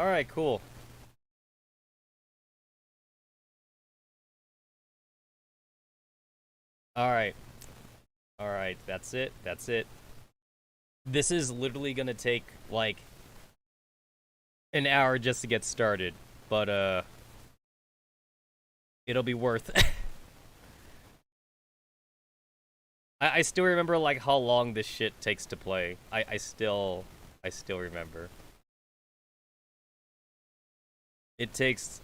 Alright, cool. Alright. Alright, that's it. That's it. This is literally gonna take, like, an hour just to get started. But, it'll be worth it. I still remember, like, how long this shit takes to play. I still remember. It takes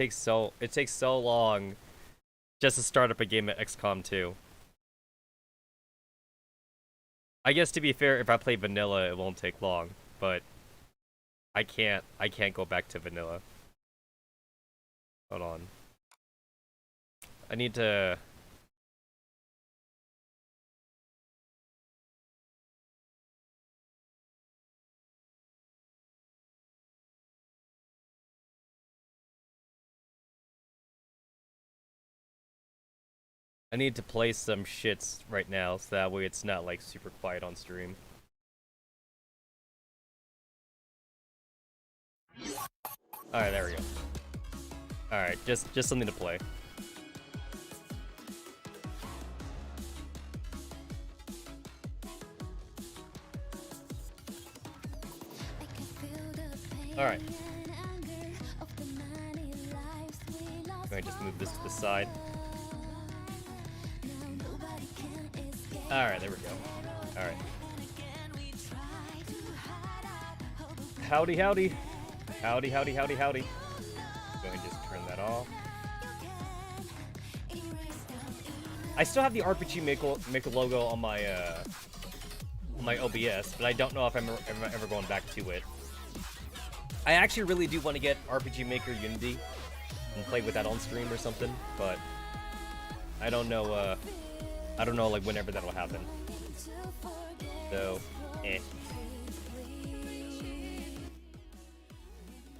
so long just to start up a game at XCOM 2. I guess to be fair, if I play vanilla, it won't take long, but I can't go back to vanilla. Hold on. I need to play some shits right now, so that way it's not like super quiet on stream. Alright, there we go. Alright, just something to play. Alright. Can I just move this to the side? Alright, there we go. Alright. Howdy, howdy. Howdy, howdy, howdy, howdy. Go ahead and just turn that off. I still have the RPG Maker logo on my OBS, but I don't know if I'm ever going back to it. I actually really do want to get RPG Maker Unity and play with that on stream or something, but I don't know. I don't know, like, whenever that'll happen. So, eh.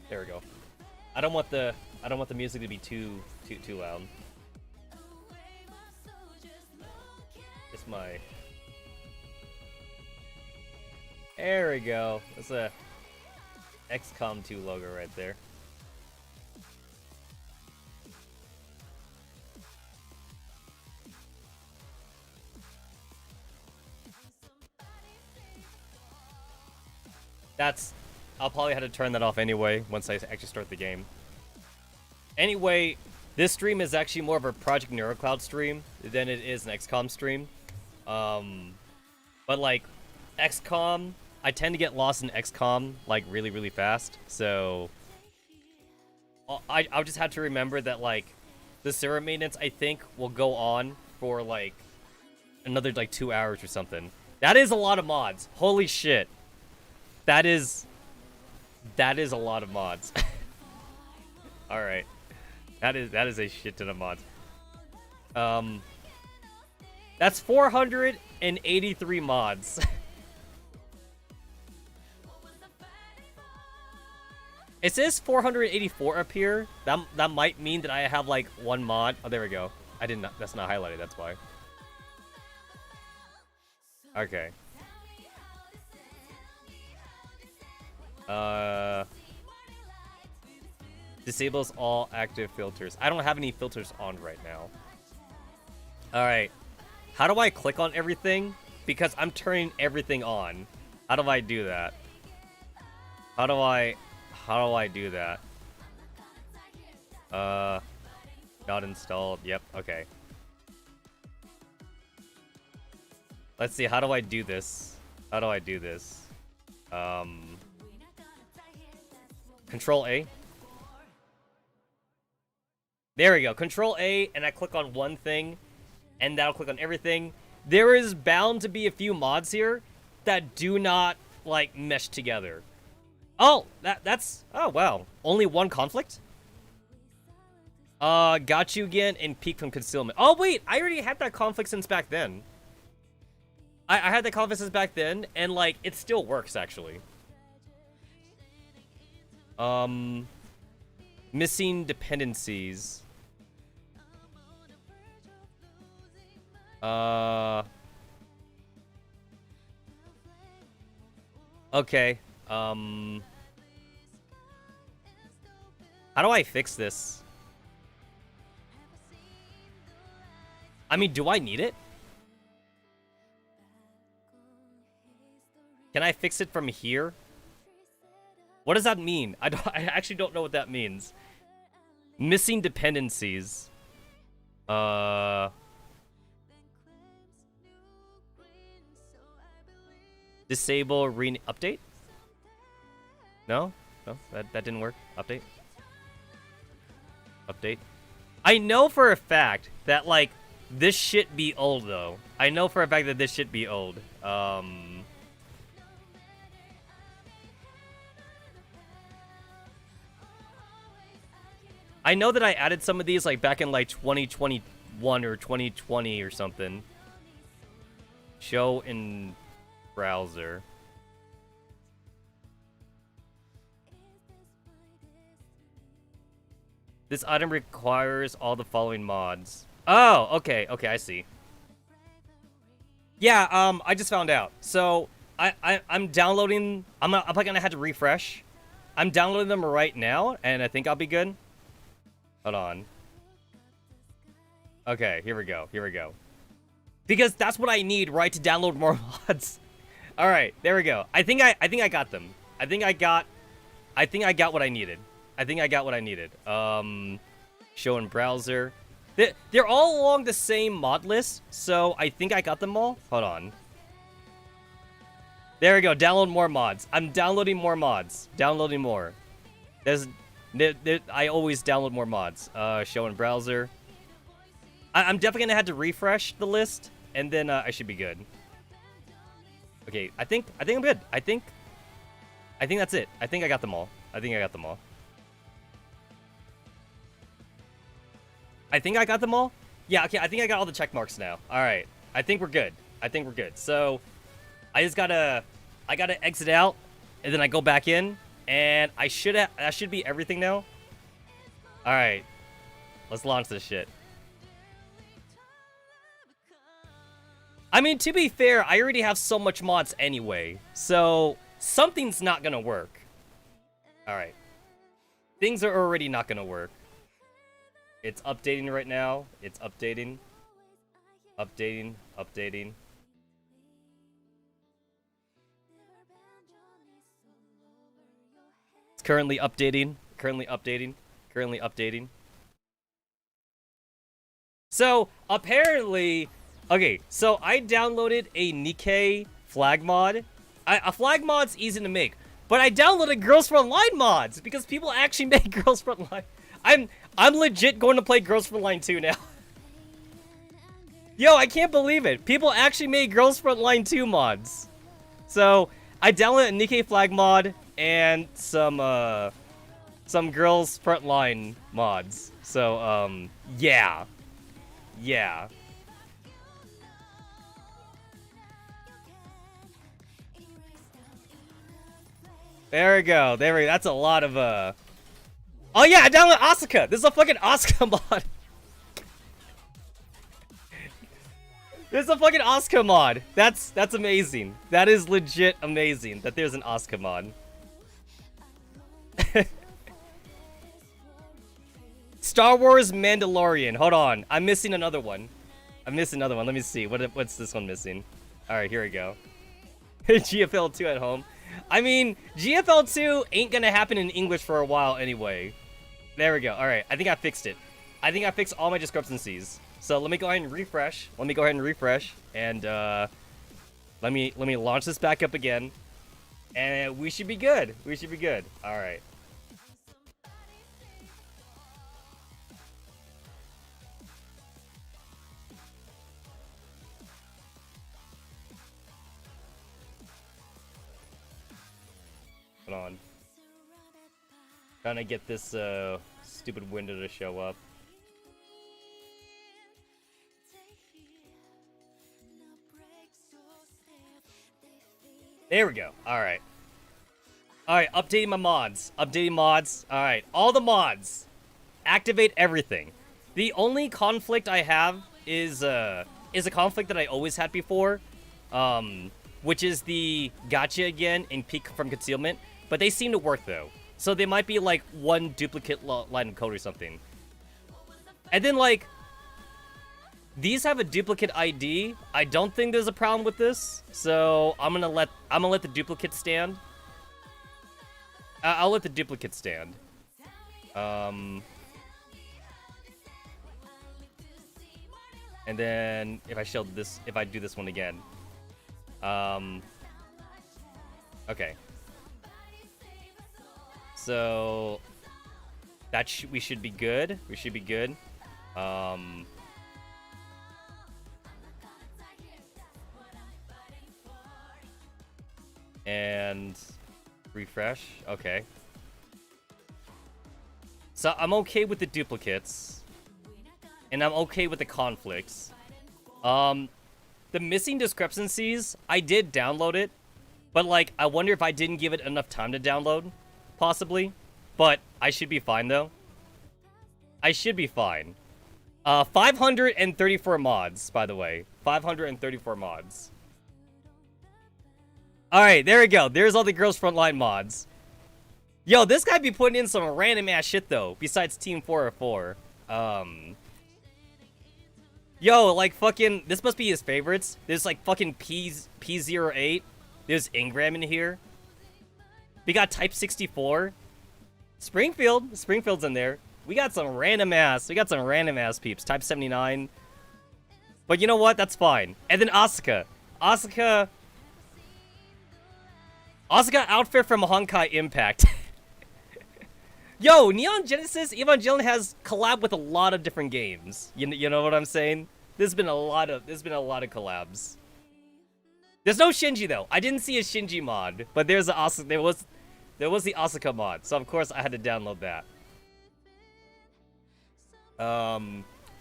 There we go. I don't want the music to be too loud. Just my. There we go. That's a XCOM 2 logo right there. I'll probably have to turn that off anyway once I actually start the game. Anyway, this stream is actually more of a Project Neural Cloud stream than it is an XCOM stream. But like, XCOM, I tend to get lost in XCOM like really fast. So I'll just have to remember that, like, the server maintenance, I think, will go on for like another like 2 hours or something. That is a lot of mods. Holy shit. That is a lot of mods. All right, that is a shit ton of mods. That's 483 mods. It says 484 up here. That might mean that I have like one mod. Oh, there we go. I didn't. That's not highlighted. That's why. Okay. Disables all active filters. I don't have any filters on right now. Alright. How do I click on everything? Because I'm turning everything on. How do I do that? How do I do that? Not installed. Yep, okay. Let's see, how do I do this? How do I do this? Control A. There we go. Control A, and I click on one thing, and that'll click on everything. There is bound to be a few mods here that do not, like, mesh together. Oh, that's... Oh, wow. Only one conflict? Got you again, and peek from concealment. Oh, wait! I already had that conflict since back then. I had that conflict since back then, and, like, it still works, actually. Missing dependencies. Okay. How do I fix this? I mean, do I need it? Can I fix it from here? What does that mean? I actually don't know what that means. Missing dependencies. Disable update? No? No, that didn't work. Update. Update. I know for a fact that, like, this shit be old, though. I know for a fact that this shit be old. I know that I added some of these, like, back in, like, 2021 or 2020 or something. Show in browser. This item requires all the following mods. Oh, okay, okay, I see. Yeah, I just found out. So, I'm downloading... I'm probably gonna have to refresh. I'm downloading them right now, and I think I'll be good. Hold on. Okay, here we go, here we go. Because that's what I need, right, to download more mods. Alright, there we go. I think I got them. I think I got what I needed. I think I got what I needed. Show in browser. They're all along the same mod list, so I think I got them all. Hold on. There we go. Download more mods. I'm downloading more mods. Downloading more. I always download more mods. Show in browser. I'm definitely gonna have to refresh the list, and then I should be good. Okay, I think I'm good. I think that's it. I think I got them all. I think I got them all. I think I got them all? Yeah, okay, I think I got all the check marks now. Alright. I think we're good. I think we're good. So, I gotta exit out, and then I go back in, and that should be everything now. Alright. Let's launch this shit. I mean, to be fair, I already have so much mods anyway, so something's not gonna work. Alright. Things are already not gonna work. It's updating right now. It's updating. Updating. Updating. It's currently updating. Currently updating. Currently updating. So, apparently... Okay, so I downloaded a Nikkei flag mod. A flag mod's easy to make. But I downloaded Girls Frontline mods because people actually make Girls Frontline. I'm legit going to play Girls Frontline 2 now. Yo, I can't believe it. People actually made Girls Frontline 2 mods. So, I downloaded a Nikkei flag mod and some Girls Frontline mods. So, yeah. Yeah. There we go. There we go. That's a lot of, Oh yeah, I downloaded Asuka! This is a fucking Asuka mod! This is a fucking Asuka mod! That's amazing. That is legit amazing that there's an Asuka mod. Star Wars Mandalorian. Hold on. I'm missing another one. I'm missing another one. Let me see. What's this one missing? Alright, here we go. GFL 2 at home. I mean, GFL 2 ain't gonna happen in English for a while anyway. There we go. Alright, I think I fixed it. I think I fixed all my discrepancies. So let me go ahead and refresh. Let me go ahead and refresh. And let me launch this back up again. And we should be good. We should be good. Alright. Hold on. Trying to get this stupid window to show up. There we go. Alright. Alright, updating my mods. Updating mods. Alright, all the mods. Activate everything. The only conflict I have is a conflict that I always had before. Which is the gacha again in Peek from Concealment. But they seem to work, though. So they might be like one duplicate line of code or something. And then like, these have a duplicate ID. I don't think there's a problem with this, so I'm gonna let the duplicate stand. I'll let the duplicate stand. And then if I do this one again. Okay. So that we should be good. We should be good. And refresh. Okay. So I'm okay with the duplicates. And I'm okay with the conflicts. The missing discrepancies, I did download it. But, like, I wonder if I didn't give it enough time to download. Possibly. But I should be fine, though. I should be fine. 534 mods, by the way. 534 mods. Alright, there we go. There's all the Girls Frontline mods. Yo, this guy be putting in some random ass shit, though. Besides Team 404. Yo, like, fucking... This must be his favorites. There's, like, fucking P08. There's Ingram in here. We got Type 64. Springfield's in there. We got some random ass peeps. Type 79. But you know what? That's fine. And then Asuka. Asuka outfit from Honkai Impact. Yo, Neon Genesis Evangelion has collab with a lot of different games. You know what I'm saying? There's been a lot of collabs. There's no Shinji though. I didn't see a Shinji mod, but there was the Asuka mod. So of course I had to download that.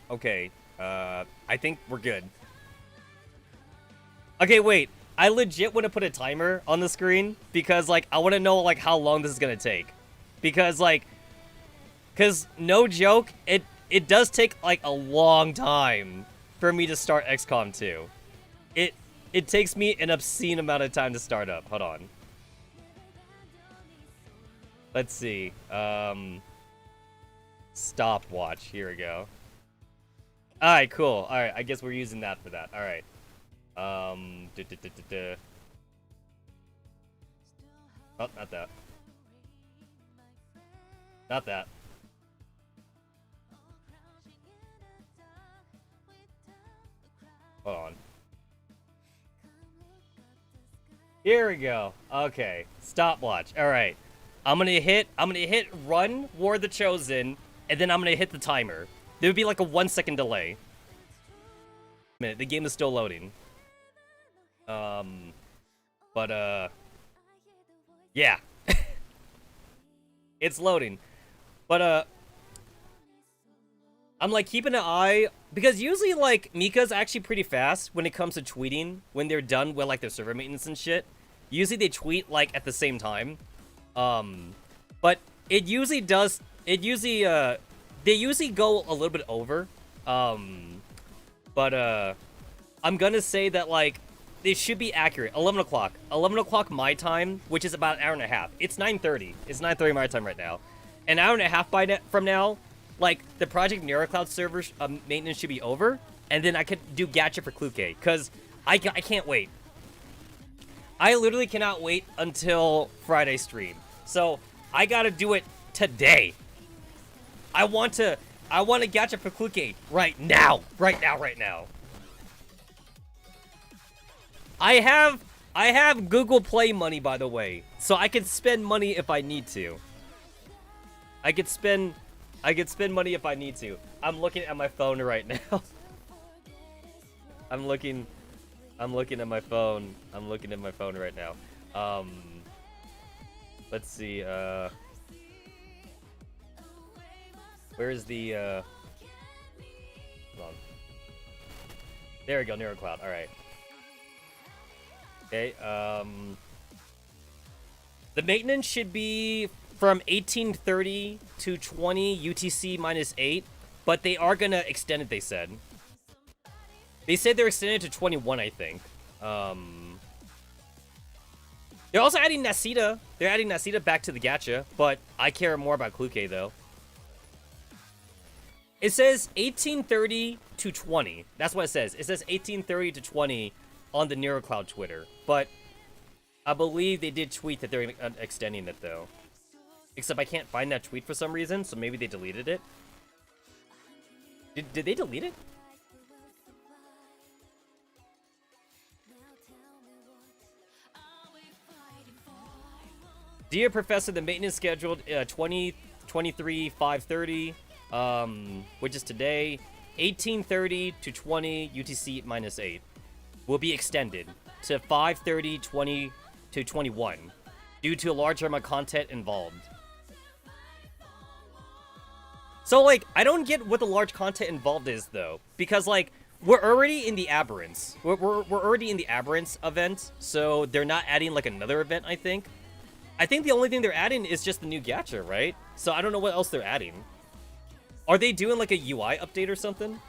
Okay. I think we're good. Okay, wait. I legit want to put a timer on the screen because like I want to know like how long this is going to take. Because no joke, it does take like a long time for me to start XCOM 2. It takes me an obscene amount of time to start up. Hold on. Let's see. Stopwatch. Here we go. Alright, cool. Alright, I guess we're using that for that. Alright. Oh, not that. Not that. Hold on. Here we go. Okay. Stopwatch. Alright. I'm gonna hit run War of the Chosen, and then I'm gonna hit the timer. There would be like a 1 second delay. The game is still loading. Yeah. It's loading. But, I'm, like, keeping an eye... Because usually, like, Mika's actually pretty fast when it comes to tweeting. When they're done with, like, their server maintenance and shit. Usually they tweet, like, at the same time. But it usually does... It usually, they usually go a little bit over. I'm gonna say that, like... They should be accurate. 11 o'clock. 11 o'clock my time, which is about an hour and a half. It's 9:30. It's 9:30 my time right now. An hour and a half from now, like, the Project Neural Cloud server maintenance should be over. And then I could do gacha for Kluke. Because I can't wait. I literally cannot wait until Friday stream. So, I gotta do it today. I want a gacha for Kluke right now. Right now. I have Google Play money, by the way, so I can spend money if I need to. I could spend money if I need to. I'm looking at my phone right now. I'm looking at my phone. I'm looking at my phone right now. Let's see. Where's the? Hold on. There we go. Neural Cloud. All right. Okay, the maintenance should be from 1830 to 20 UTC minus 8, but they are gonna extend it, they said. They said they're extending it to 21, I think. They're also adding Nasita. They're adding Nasita back to the gacha, but I care more about Kluke, though. It says 1830 to 20. That's what it says. It says 1830 to 20 on the Neural Cloud Twitter. But I believe they did tweet that they're extending it, though. Except I can't find that tweet for some reason, so maybe they deleted it. Did they delete it? Dear Professor, the maintenance scheduled 23/5/30, which is today, 18:30 to 20 UTC -8, will be extended to 5:30 20 to 21 due to a large amount of content involved. So, like, I don't get what the large content involved is, though, because, like, we're already in the Aberrants. We're already in the Aberrants event, so they're not adding, like, another event, I think. I think the only thing they're adding is just the new gacha, right? So I don't know what else they're adding. Are they doing like a UI update or something?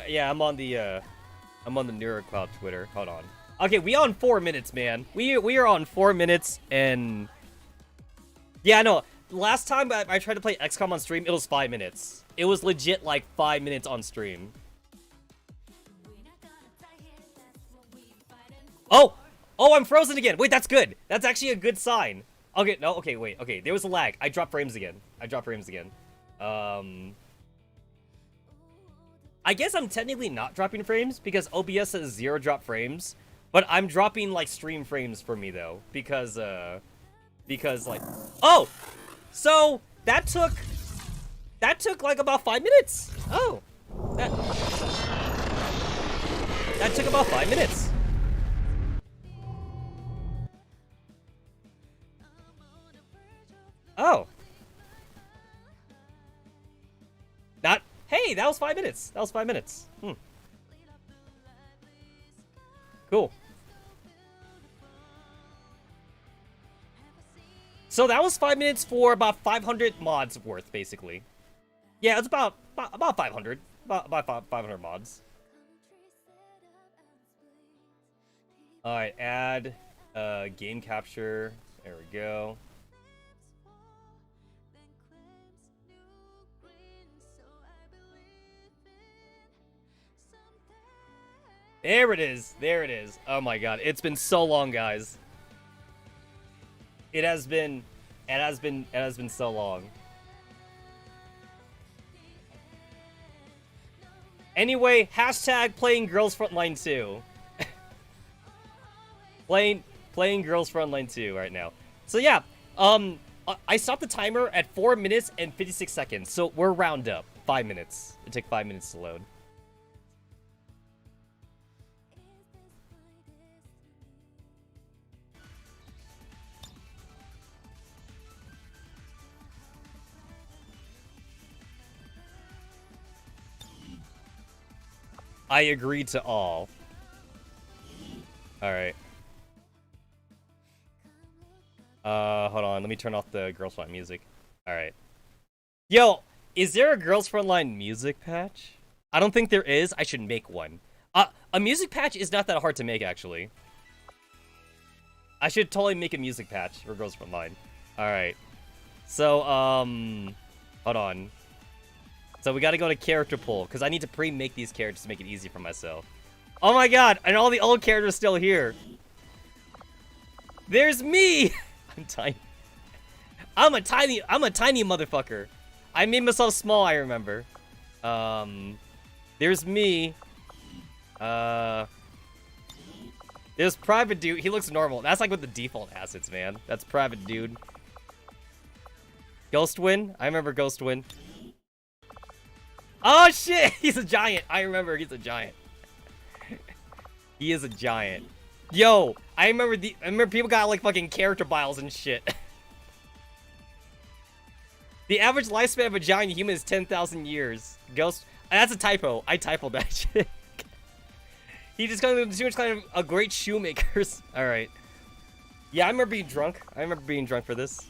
Yeah, I'm on the Neural Cloud Twitter. Hold on. Okay, we on 4 minutes, man. We are on 4 minutes, and yeah, no. Last time I tried to play Xcom on stream, it was 5 minutes. It was legit like 5 minutes on stream. Oh, I'm frozen again. Wait, that's good. That's actually a good sign. Okay, no, okay, wait. Okay, there was a lag. I dropped frames again. I guess I'm technically not dropping frames because OBS says 0 drop frames, but I'm dropping like stream frames for me though because like, oh, so that took like about 5 minutes. Oh, that took about 5 minutes. Oh. Hey, that was 5 minutes. That was 5 minutes. Cool. So that was 5 minutes for about 500 mods worth, basically. Yeah, it's about 500. About 500 mods. Alright, add game capture. There we go. There it is. There it is. Oh my god. It's been so long, guys. It has been so long. Anyway, hashtag playing Girls Frontline 2. playing Girls Frontline 2 right now. So yeah, I stopped the timer at 4 minutes and 56 seconds. So we're round up. 5 minutes. It took 5 minutes to load. I agree to all. Alright. Hold on. Let me turn off the Girls Frontline music. Alright. Yo, is there a Girls Frontline music patch? I don't think there is. I should make one. A music patch is not that hard to make, actually. I should totally make a music patch for Girls Frontline. Alright. So, hold on. So we gotta go to character pool, because I need to pre-make these characters to make it easy for myself. Oh my god, and all the old characters still here. There's me! I'm tiny. I'm a tiny motherfucker. I made myself small, I remember. There's me. There's Private Dude. He looks normal. That's like with the default assets, man. That's Private Dude. Ghostwin. I remember Ghostwin. Oh shit! He's a giant. I remember he's a giant. He is a giant. Yo, I remember people got like fucking character bios and shit. The average lifespan of a giant human is 10,000 years. Ghost. That's a typo. I typoed that shit. He just kind of too much kind of a great shoemakers. All right. Yeah, I remember being drunk. I remember being drunk for this.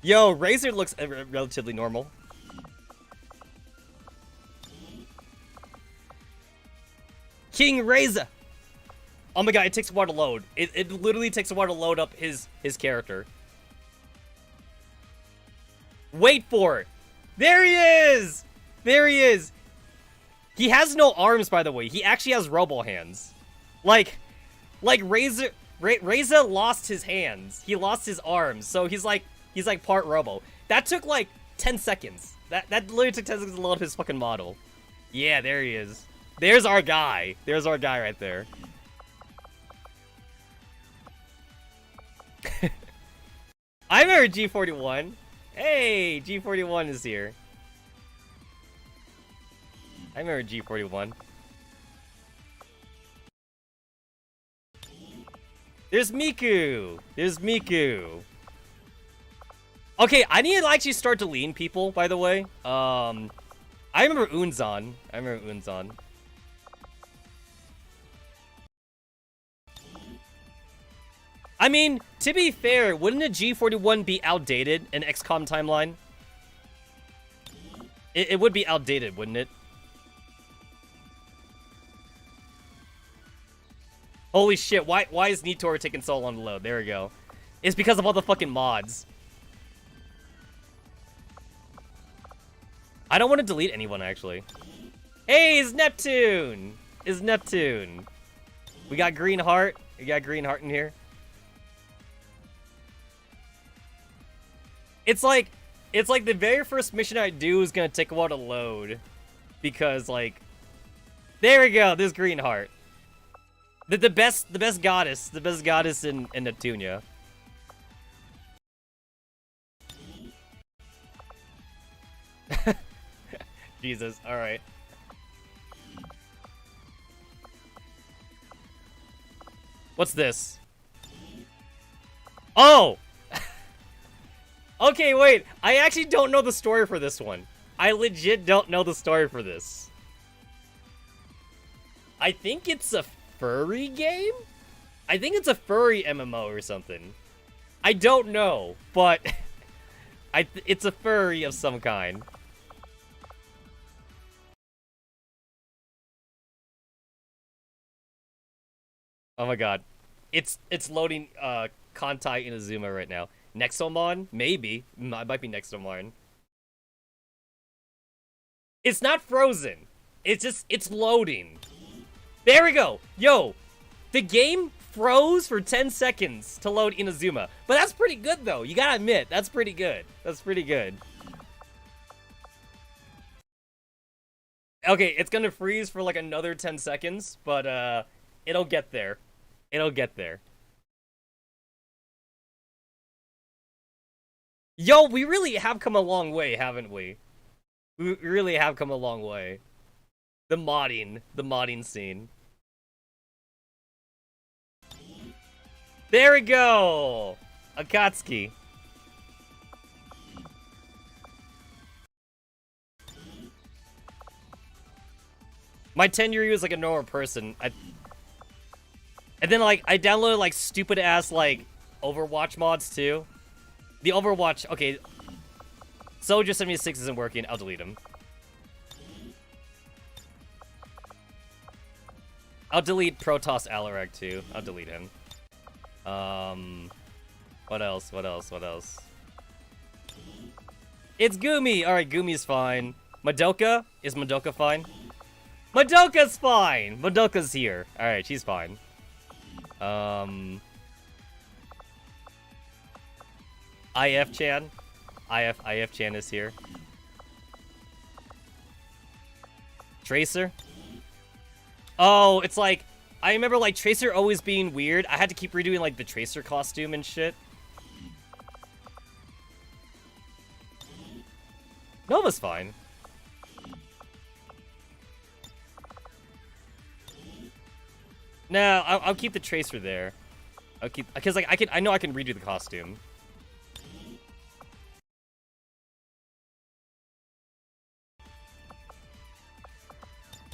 Yo, Razor looks relatively normal. King Reza. Oh my god, it takes a while to load. It literally takes a while to load up his character. Wait for it. There he is! There he is! He has no arms, by the way. He actually has robo hands. Like Reza lost his hands. He lost his arms, so he's like part robo. That took like 10 seconds. That literally took 10 seconds to load his fucking model. Yeah, there he is. There's our guy. There's our guy right there. I remember G41. Hey, G41 is here. I remember G41. There's Miku. There's Miku. Okay, I need to actually start deleting people, by the way. I remember Unzan. I remember Unzan. I mean, to be fair, wouldn't a G41 be outdated in Xcom timeline? It would be outdated, wouldn't it? Holy shit, why is Nitor taking so long to load? There we go. It's because of all the fucking mods. I don't want to delete anyone, actually. Hey, it's Neptune! It's Neptune. We got Green Heart. We got Green Heart in here. It's like the very first mission I do is gonna take a while to load. Because, like... There we go, there's Green Heart. The best goddess in Neptunia. Jesus, alright. What's this? Oh! Okay, wait. I actually don't know the story for this one. I legit don't know the story for this. I think it's a furry game? I think it's a furry MMO or something. I don't know, but it's a furry of some kind. Oh my god. It's loading Kantai Inazuma right now. Nexomon? Maybe. It might be Nexomon. It's not frozen. It's loading. There we go. Yo, the game froze for 10 seconds to load Inazuma. But that's pretty good, though. You gotta admit, that's pretty good. That's pretty good. Okay, it's gonna freeze for like another 10 seconds, but it'll get there. It'll get there. Yo, we really have come a long way, haven't we? We really have come a long way. The modding scene. There we go! Akatsuki. My Tenryu is like a normal person. And then, like, I downloaded, like, stupid-ass, like, Overwatch mods, too. The Overwatch... Okay. Soldier 76 isn't working. I'll delete him. I'll delete Protoss Alarak, too. I'll delete him. What else? What else? What else? It's Gumi! Alright, Gumi's fine. Madoka? Is Madoka fine? Madoka's fine! Madoka's here. Alright, she's fine. IF-chan? IF-chan is here. Tracer? Oh, it's like... I remember, like, Tracer always being weird. I had to keep redoing, like, the Tracer costume and shit. Nova's fine. No, I'll keep the Tracer there. I'll keep... Because, like, I know I can redo the costume.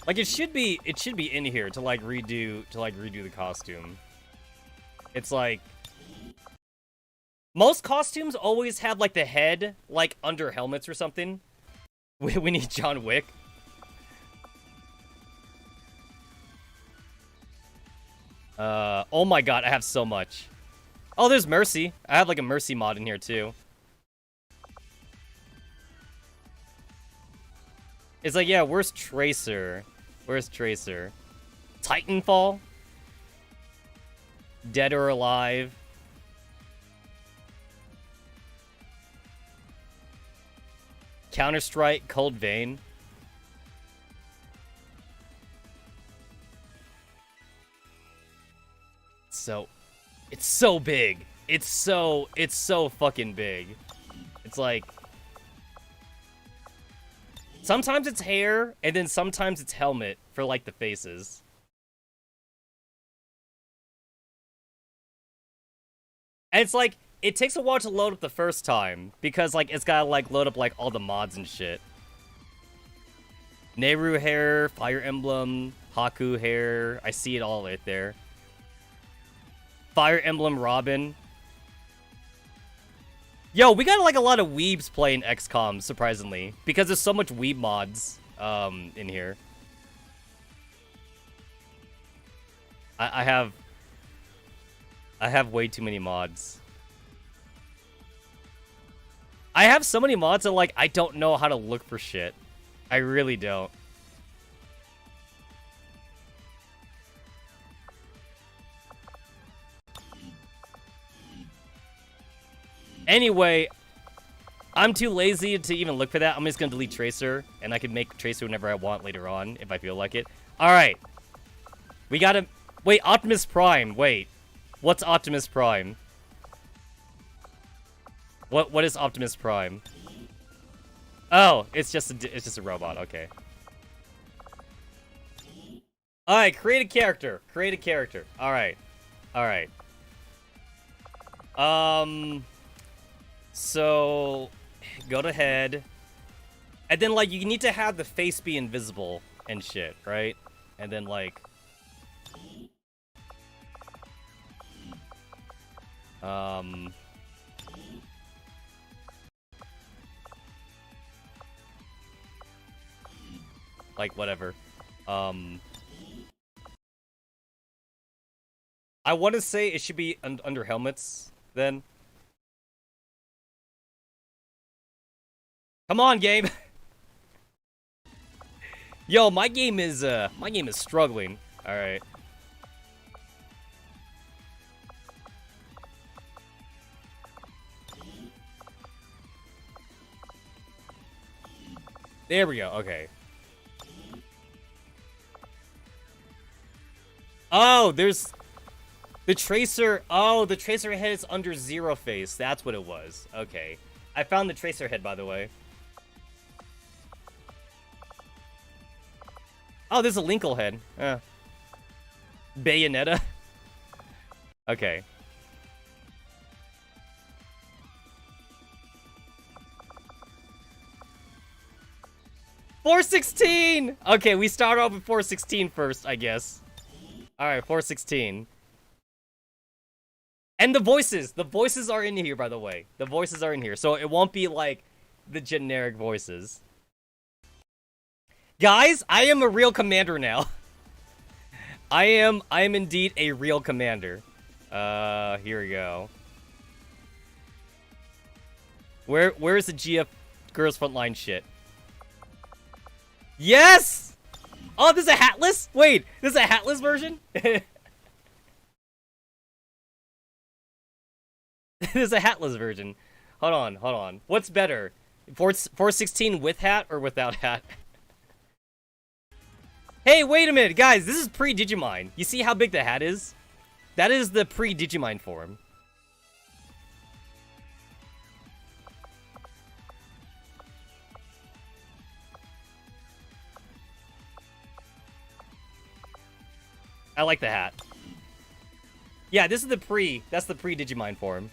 Like, it should be in here to like redo the costume. It's like most costumes always have like the head like under helmets or something. We need John Wick. Oh my god, I have so much. Oh, there's Mercy. I have like a Mercy mod in here too. It's like, yeah, where's Tracer? Where's Tracer? Titanfall? Dead or Alive? Counter-Strike, Cold Vein? So, it's so big. It's so fucking big. It's like, sometimes it's hair, and then sometimes it's helmet for, like, the faces. And it's like, it takes a while to load up the first time, because, like, it's gotta, like, load up, like, all the mods and shit. Nehru hair, Fire Emblem, Haku hair, I see it all right there. Fire Emblem Robin. Yo, we got, like, a lot of weebs playing XCOM, surprisingly, because there's so much weeb mods, in here. I have way too many mods. I have so many mods that, like, I don't know how to look for shit. I really don't. Anyway, I'm too lazy to even look for that. I'm just gonna delete Tracer, and I can make Tracer whenever I want later on, if I feel like it. Alright. We gotta... Wait, Optimus Prime. Wait. What's Optimus Prime? What is Optimus Prime? Oh, it's just a robot. Okay. All right, create a character. Create a character. All right. All right. So go to head. And then like you need to have the face be invisible and shit, right? And then like like whatever. I want to say it should be under helmets then. Come on, game. Yo, my game is struggling. All right. There we go. Okay. Oh, there's the Tracer. Oh, the Tracer head is under Zero Face. That's what it was. Okay. I found the Tracer head, by the way. Oh, there's a Linkle head. Bayonetta. Okay. $416! Okay, we start off with 416 first, I guess. Alright, 416. And the voices are in here, by the way. The voices are in here, so it won't be like the generic voices. Guys, I am a real commander now. I am indeed a real commander. Here we go. Where's the GF Girls Frontline shit? Yes! Oh, there's a hatless? Wait, there's a hatless version? There's a hatless version. Hold on. What's better? 416 with hat or without hat? Hey, wait a minute, guys. This is pre-Digimine. You see how big the hat is? That is the pre-Digimine form. I like the hat. Yeah, this is the pre. That's the pre-Digimine form.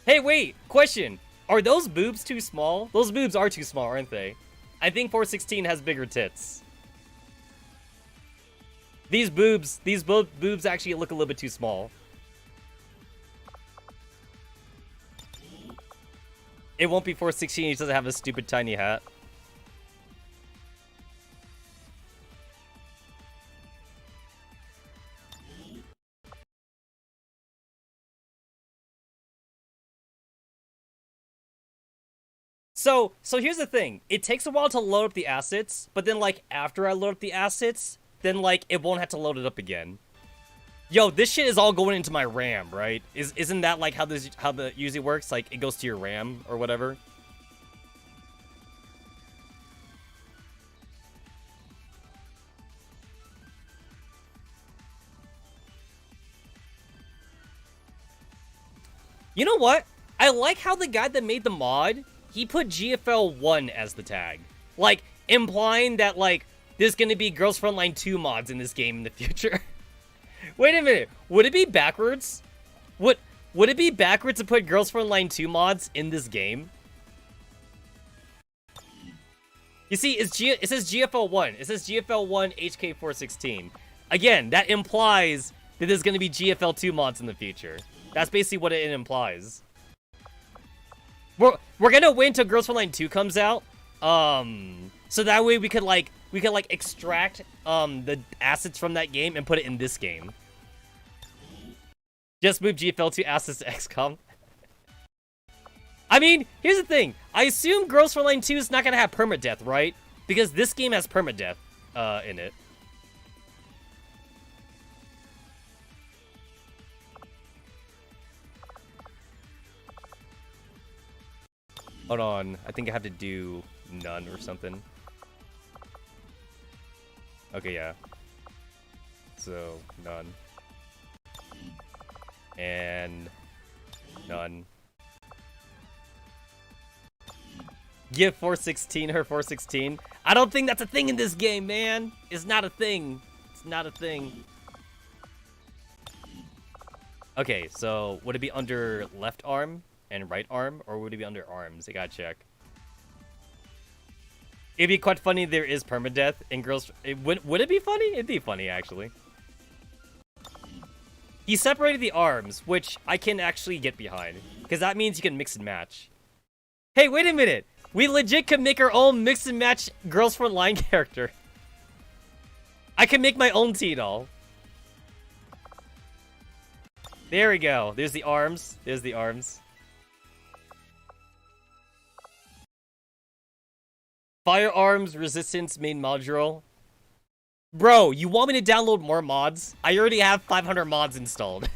Hey, wait. Question. Are those boobs too small? Those boobs are too small, aren't they? I think 416 has bigger tits. These boobs actually look a little bit too small. It won't be 416, he doesn't have a stupid tiny hat. So here's the thing. It takes a while to load up the assets, but then like after I load up the assets, then like it won't have to load it up again. Yo, this shit is all going into my RAM, right? Isn't that like how the usually works? Like it goes to your RAM or whatever. You know what? I like how the guy that made the mod, he put GFL 1 as the tag. Like, implying that, like, there's gonna be Girls Frontline 2 mods in this game in the future. Wait a minute. Would it be backwards? Would it be backwards to put Girls Frontline 2 mods in this game? You see, it says GFL 1. It says GFL 1 HK416. Again, that implies that there's gonna be GFL 2 mods in the future. That's basically what it implies. We're gonna wait until Girls Frontline 2 comes out. So that way we could extract the assets from that game and put it in this game. Just move GFL 2 assets to XCOM. I mean, here's the thing. I assume Girls Frontline 2 is not gonna have permadeath, right? Because this game has permadeath in it. Hold on, I think I have to do none or something. Okay, yeah. So, none. And none. Give 416 her 416. I don't think that's a thing in this game, man. It's not a thing. It's not a thing. Okay, so would it be under left arm and right arm, or would it be under arms? I gotta check. It'd be quite funny if there is permadeath in Girls... Would it be funny? It'd be funny, actually. He separated the arms, which I can actually get behind, because that means you can mix and match. Hey, wait a minute! We legit can make our own mix and match Girls Frontline character. I can make my own T-doll. There we go. There's the arms. There's the arms. Firearms resistance main module. Bro, you want me to download more mods? I already have 500 mods installed.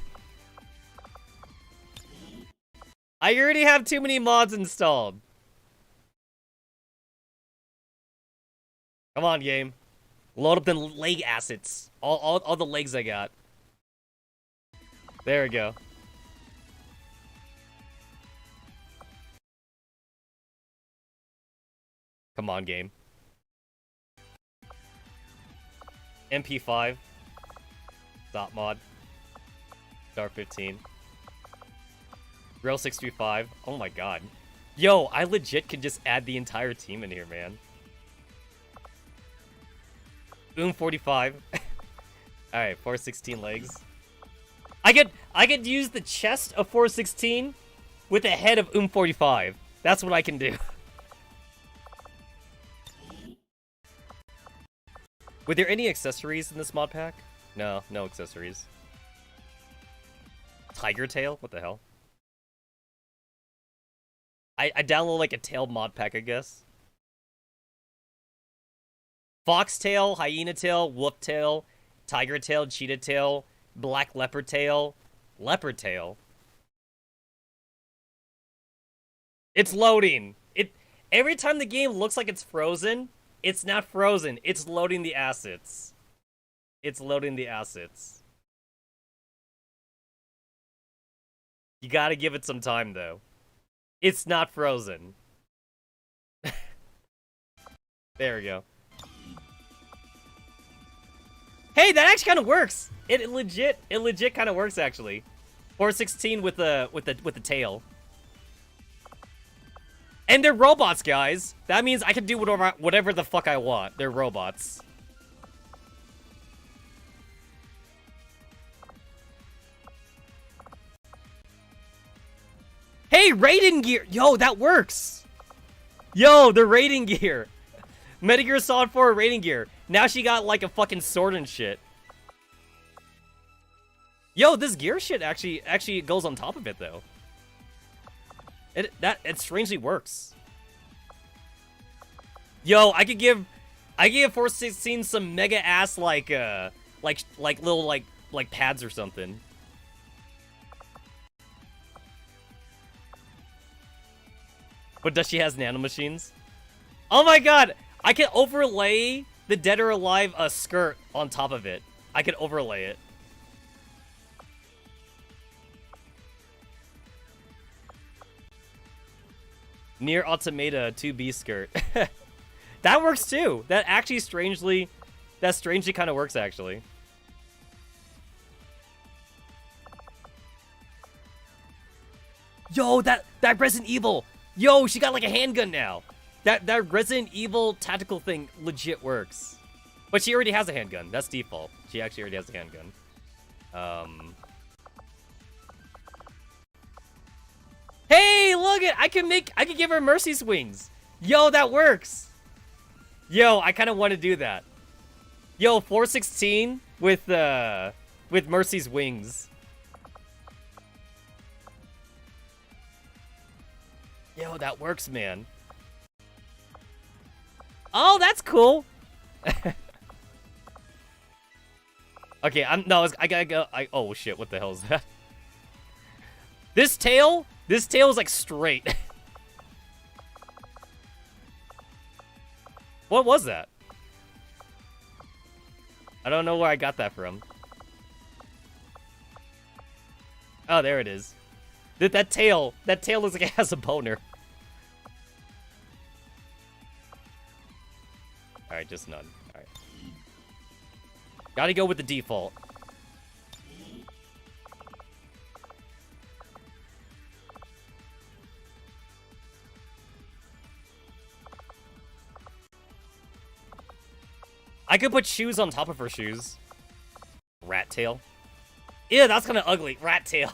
I already have too many mods installed. Come on, game. Load up the leg assets. All the legs I got. There we go. Come on, game. MP5. Dot mod. Star 15. Rail 635. Oh my god. Yo, I legit could just add the entire team in here, man. 45. Alright, 416 legs. I could use the chest of 416 with the head of 45. That's what I can do. Were there any accessories in this mod pack? No, no accessories. Tiger tail? What the hell? I download like a tail mod pack, I guess. Fox tail, hyena tail, wolf tail, tiger tail, cheetah tail, black leopard tail, leopard tail. It's loading. Every time the game looks like it's frozen, it's not frozen. It's loading the assets. It's loading the assets. You gotta give it some time, though. It's not frozen. There we go. Hey, that actually kind of works. It legit kind of works actually. 416 with the tail. And they're robots, guys. That means I can do whatever the fuck I want. They're robots. Hey, raiding gear. Yo, that works. Yo, the raiding gear. Metal Gear Solid 4 raiding gear. Now she got like a fucking sword and shit. Yo, this gear shit actually goes on top of it though. It strangely works. Yo, I could give 416 some mega ass like little like pads or something. But does she has nanomachines? Oh my god! I can overlay the Dead or Alive skirt on top of it. I can overlay it. Near Automata 2B skirt. That works too. That actually strangely kind of works actually. Yo, that Resident Evil. Yo, she got like a handgun now. That Resident Evil tactical thing legit works. But she already has a handgun. That's default. She actually already has a handgun. Hey, look it! I can give her Mercy swings. Yo, that works. Yo, I kind of want to do that. Yo, 416 with Mercy's wings. Yo, that works, man. Oh, that's cool. Okay, I gotta go. Oh shit, what the hell is that? This tail is like straight. What was that? I don't know where I got that from. Oh, there it is. That tail looks like it has a boner. Alright, just none. Alright. Gotta go with the default. I could put shoes on top of her shoes. Rat tail. Ew, that's kind of ugly. Rat tail.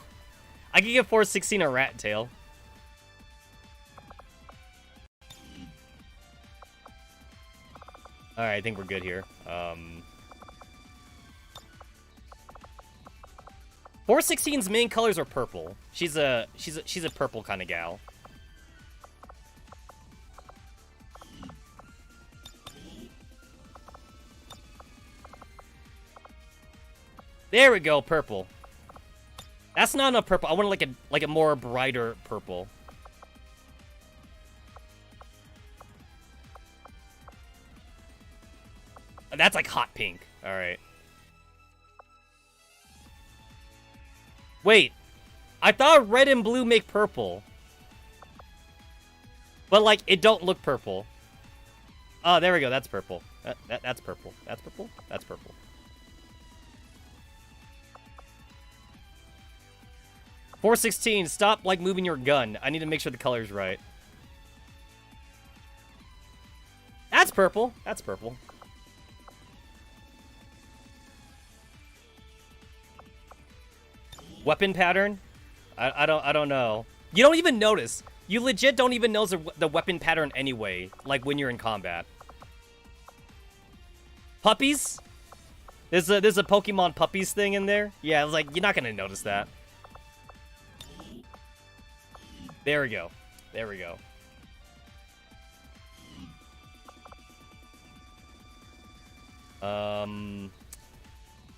I could give 416 a rat tail. Alright, I think we're good here. 416's main colors are purple. She's a purple kind of gal. There we go, purple. That's not enough purple. I want like a more brighter purple. That's like hot pink. All right. Wait, I thought red and blue make purple, but like it don't look purple. Oh, there we go. That's purple. That's purple. That's purple. That's purple. .416, stop like moving your gun. I need to make sure the color's right. That's purple. That's purple. Weapon pattern? I don't know. You don't even notice. You legit don't even notice the weapon pattern anyway, like when you're in combat. Puppies? There's a Pokemon puppies thing in there. Yeah, like you're not gonna notice that. There we go. There we go. And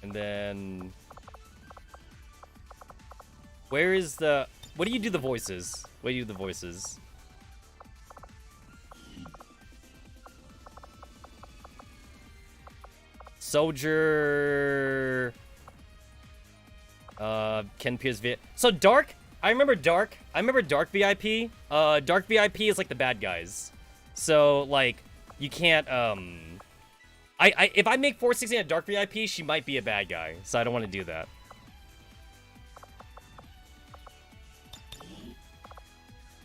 then where is the... What do you do the voices? What do you do the voices? Soldier... Ken Pierce V... So Dark... I remember Dark VIP. Dark VIP is like the bad guys. So, like, you can't, if I make 416 a Dark VIP, she might be a bad guy. So I don't want to do that.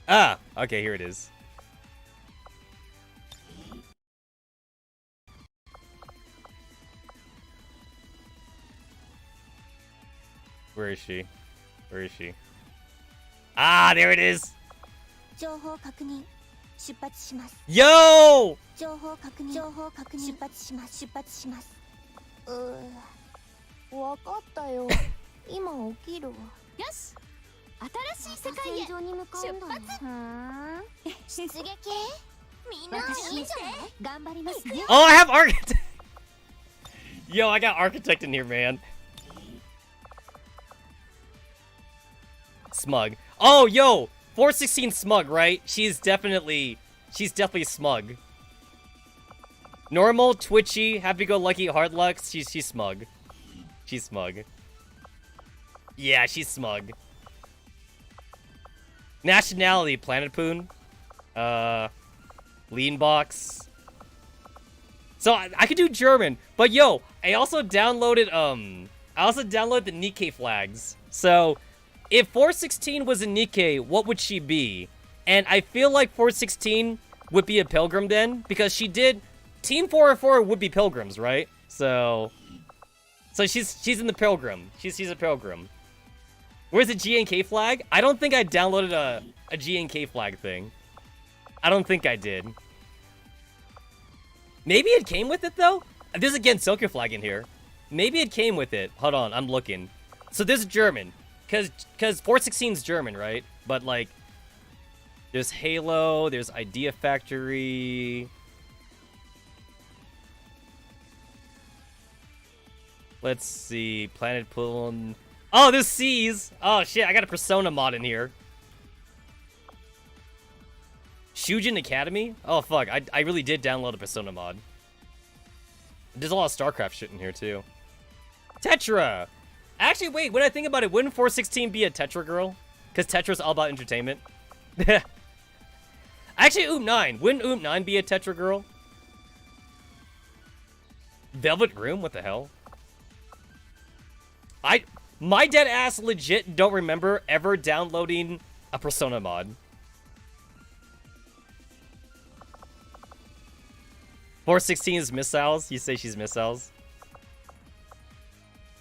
Ah, okay, here it is. Where is she? Where is she? Ah, there it is. Yo! Oh, I have Architect! Yo, I got Architect in here, man. Smug. Oh, yo! 416 smug, right? She's definitely smug. Normal, twitchy, happy-go-lucky, hard luck. She's smug. She's smug. Yeah, she's smug. Nationality, Planet Poon. Lean box. So I could do German, but yo, I also downloaded the Nikkei flags. So if 416 was a Nikkei, what would she be? And I feel like 416 would be a pilgrim then, because she did Team 404 would be pilgrims, right? So she's in the pilgrim. She's a pilgrim. Where's the GNK flag? I don't think I downloaded a GNK flag thing. I don't think I did. Maybe it came with it, though? There's a Gensoku flag in here. Maybe it came with it. Hold on, I'm looking. So this is German. Because 416 is German, right? But, like, there's Halo, there's Idea Factory. Let's see, Planet Pool. Oh, there's C's. Oh, shit, I got a Persona mod in here. Shujin Academy? Oh, fuck. I really did download a Persona mod. There's a lot of StarCraft shit in here, too. Tetra! Actually, wait, when I think about it, wouldn't 416 be a Tetra girl? Because Tetra's all about entertainment. Actually, Oom 9. Wouldn't Oom 9 be a Tetra girl? Velvet Room? What the hell? My dead ass legit don't remember ever downloading a Persona mod. 416 is missiles. You say she's missiles.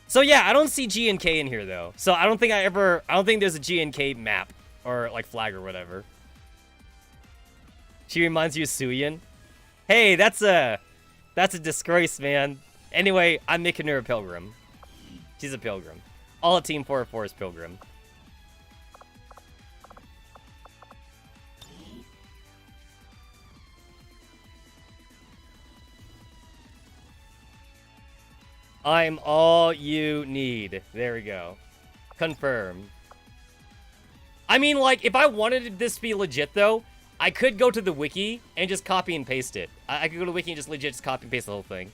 So yeah, I don't see G and K in here though. So I don't think there's a G and K map or like flag or whatever. She reminds you of Suyin. Hey, that's a disgrace, man. Anyway, I'm making her a pilgrim. She's a pilgrim. All of Team 404 is pilgrim. I'm all you need. There we go. Confirm. I mean, like, if I wanted this to be legit, though, I could go to the wiki and just copy and paste it. I could go to the wiki and just legit just copy and paste the whole thing.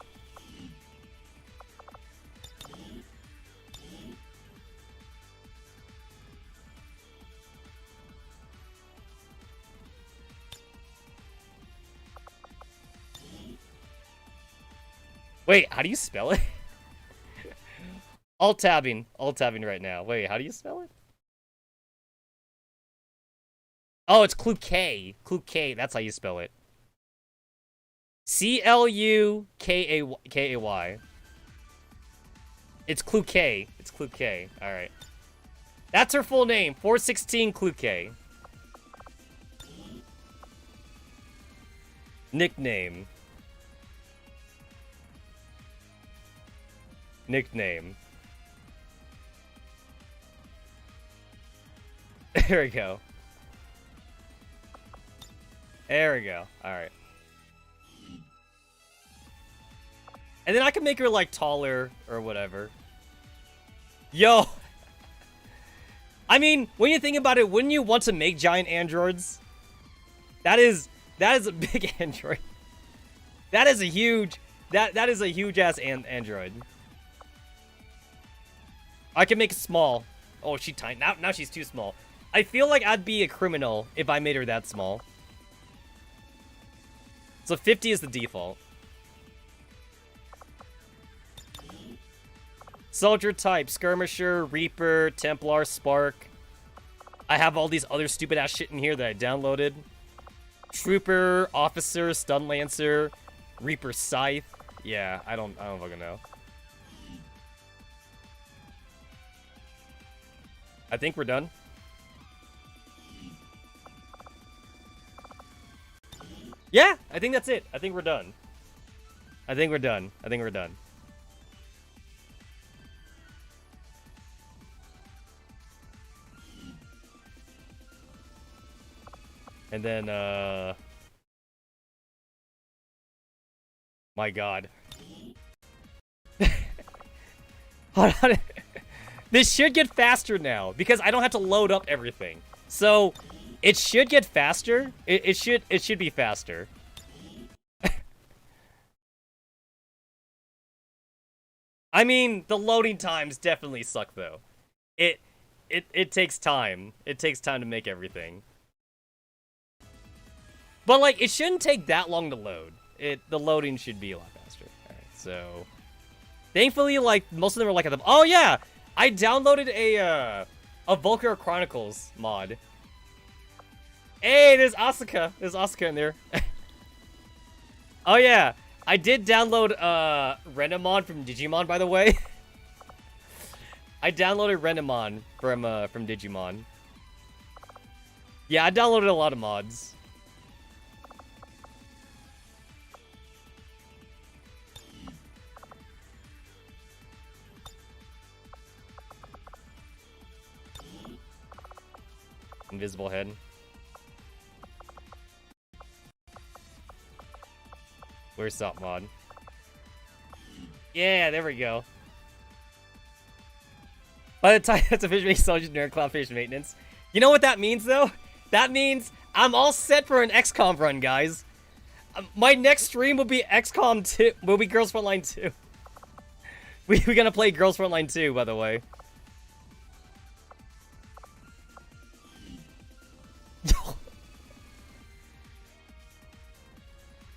Wait, how do you spell it? Alt-tabbing right now. Wait, how do you spell it? Oh, it's Clukay. Clukay, that's how you spell it. C-L-U-K-A-Y. It's Clukay. It's Clukay. Alright. That's her full name. 416 Clukay. Nickname. Nickname. There we go. There we go. Alright. And then I can make her, like, taller or whatever. Yo! I mean, when you think about it, wouldn't you want to make giant androids? That is a big android. That is a huge... That is a huge-ass android. I can make it small. Oh, she's tiny. Now she's too small. I feel like I'd be a criminal if I made her that small. So 50 is the default. Soldier type, Skirmisher, Reaper, Templar, Spark. I have all these other stupid ass shit in here that I downloaded. Trooper, Officer, Stun Lancer, Reaper Scythe. Yeah, I don't fucking know. I think we're done. Yeah, I think that's it. I think we're done. I think we're done. I think we're done. And then, My god. Hold on. This should get faster now, because I don't have to load up everything. So, it should get faster. It should be faster. I mean, the loading times definitely suck, though. It takes time. It takes time to make everything. But, like, it shouldn't take that long to load. The loading should be a lot faster. Alright, so... Thankfully, like, most of them are like... Oh, yeah! I downloaded a Volker Chronicles mod. Hey, there's Asuka. There's Asuka in there. Oh, yeah. I did download Renamon from Digimon, by the way. I downloaded Renamon from Digimon. Yeah, I downloaded a lot of mods. Invisible head. Where's Salt Mod? Yeah, there we go. By the time that's a fish make soldiers Neural Cloud fish maintenance. You know what that means though? That means I'm all set for an XCOM run, guys. My next stream will be XCOM 2. Will be Girls Frontline 2. We're gonna play Girls Frontline 2, by the way.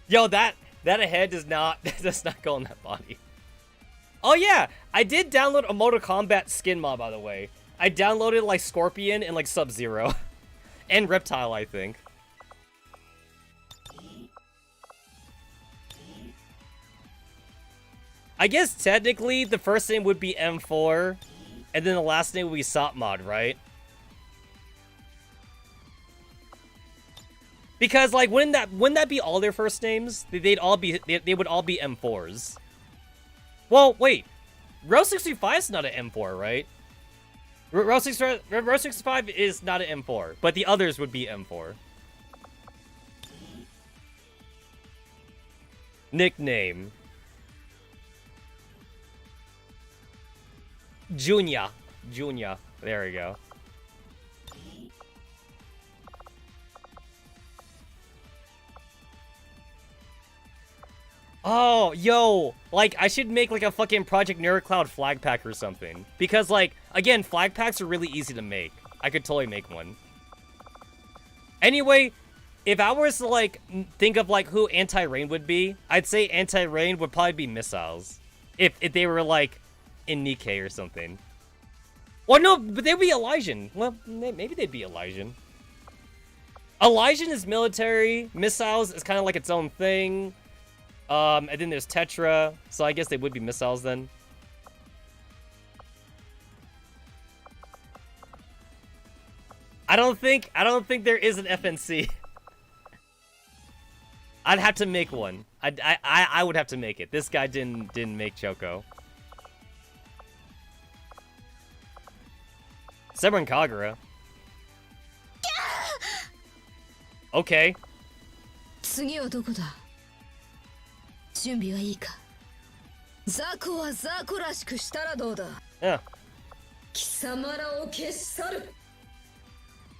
Yo, that head does not go in that body. Oh yeah, I did download a Mortal Kombat skin mod, by the way. I downloaded like Scorpion and like Sub-Zero. And Reptile, I think. I guess technically the first name would be M4, and then the last name would be Sopmod, right? Because like wouldn't that be all their first names? They would all be M4s. Well, wait. Row 65 is not an M4, right? Row 65 is not an M4, but the others would be M4. Nickname. Junior. There we go. Oh, yo, like, I should make, like, a fucking Project Neural Cloud flag pack or something. Because, like, again, flag packs are really easy to make. I could totally make one. Anyway, if I was to, like, think of, like, who Anti-Rain would be, I'd say Anti-Rain would probably be Missiles. If they were, like, in Nikkei or something. Or no, but they'd be Elysian. Well, maybe they'd be Elysian. Elysian is military. Missiles is kind of like its own thing. And then there's Tetra, so I guess they would be Missiles then. I don't think there is an FNC. I'd have to make one. I would have to make it. This guy didn't make Choco. Severin Kagura. Okay. 次はどこだ準備はいいかザコはザコらしくしたらどうだ Yeah. 貴様らを消し去る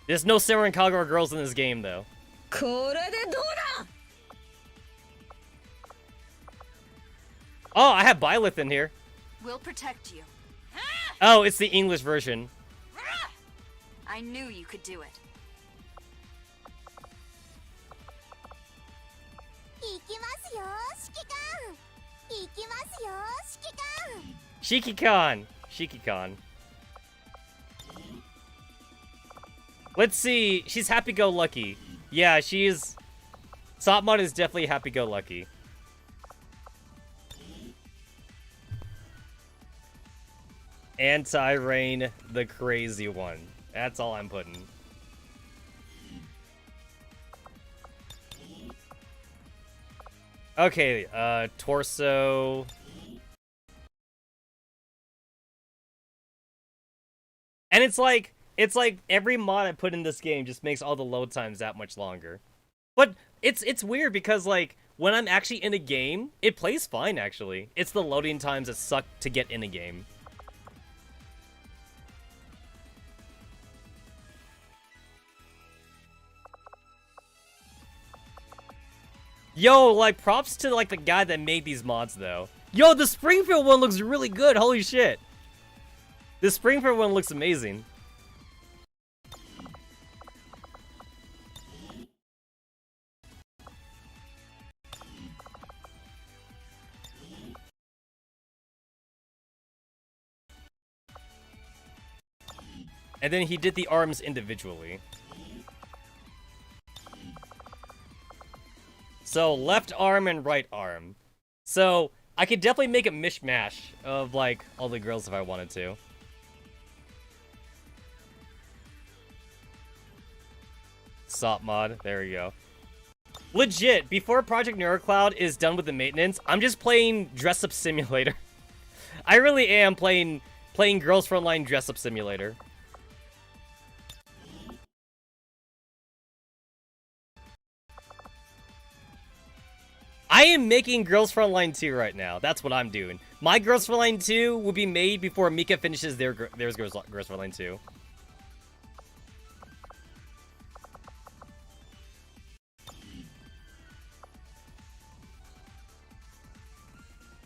There's no Severin Kagura girls in this game, though. これでどうだ Oh, I have Byleth in here. We'll protect you. Oh, it's the English version. I knew you could do it. 行きますよ、指揮官。行きますよ、指揮官。 Shiki-Kan. Let's see. She's happy-go-lucky. Yeah, she's... Sopmon is definitely happy-go-lucky. Anti-Rain, the crazy one. That's all I'm putting. Okay, torso. And it's like every mod I put in this game just makes all the load times that much longer. But it's weird because like when I'm actually in a game, it plays fine actually. It's the loading times that suck to get in a game. Yo, like props to like the guy that made these mods though. Yo, the Springfield one looks really good. Holy shit. The Springfield one looks amazing. And then he did the arms individually. So left arm and right arm. So I could definitely make a mishmash of like all the girls if I wanted to. SOP mod, there we go. Legit, before Project Neural Cloud is done with the maintenance, I'm just playing Dress Up Simulator. I really am playing Girls Frontline Dress Up Simulator. I am making Girls Frontline 2 right now. That's what I'm doing. My Girls Frontline 2 will be made before Mika finishes their Girls Frontline 2.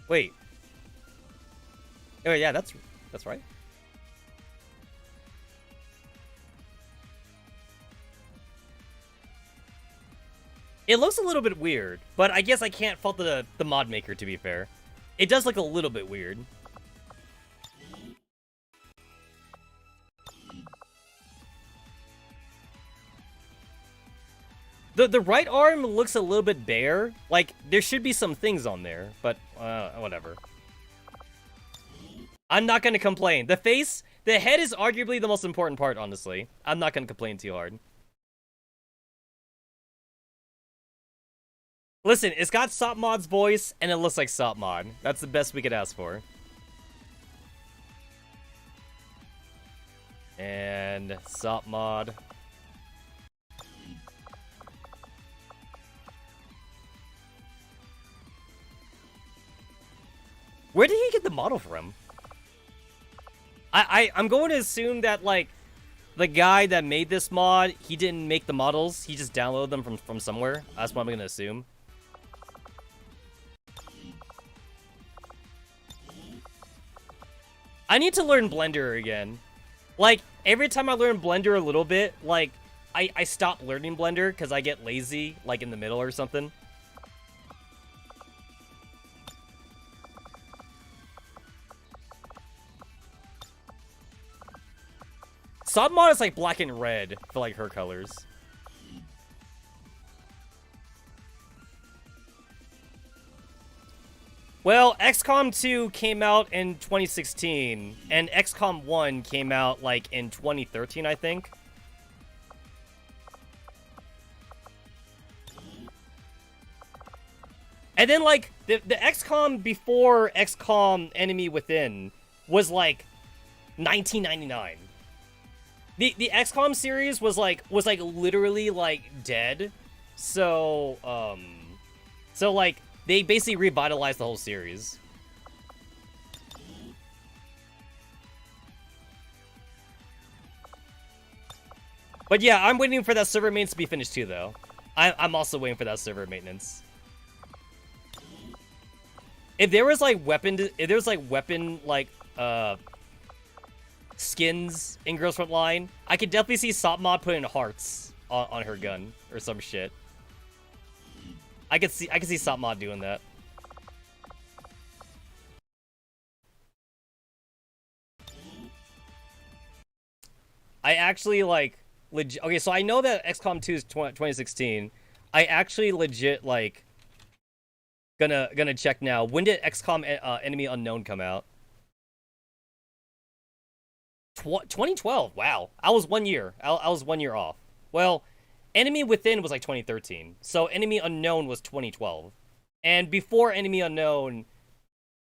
Wait. Oh yeah, that's right. It looks a little bit weird, but I guess I can't fault the mod maker, to be fair. It does look a little bit weird. The right arm looks a little bit bare. Like, there should be some things on there, but whatever. I'm not gonna complain. The head is arguably the most important part, honestly. I'm not gonna complain too hard. Listen, it's got SOP Mod's voice, and it looks like SOP Mod. That's the best we could ask for. And SOP Mod. Where did he get the model from? I'm going to assume that, like, the guy that made this mod, he didn't make the models. He just downloaded them from somewhere. That's what I'm going to assume. I need to learn Blender again. Like, every time I learn Blender a little bit, like, I stop learning Blender because I get lazy, like, in the middle or something. SOP Mod is, like, black and red for, like, her colors. Well, Xcom 2 came out in 2016, and Xcom 1 came out, like, in 2013, I think. And then, like, the Xcom before Xcom Enemy Within was, like, 1999. The XCOM series was like literally like dead. So like they basically revitalized the whole series. But yeah, I'm waiting for that server maintenance to be finished too though. I'm also waiting for that server maintenance. If there was like weapon skins in Girls Frontline, I could definitely see SOP Mod putting hearts on her gun or some shit. I could see SOP Mod doing that. I actually like legit. Okay, so I know that XCOM 2 is 2016. I actually legit like gonna check now. When did XCOM Enemy Unknown come out? 2012. Wow, I was 1 year. I was 1 year off. Well, Enemy Within was like 2013, so Enemy Unknown was 2012. And before Enemy Unknown,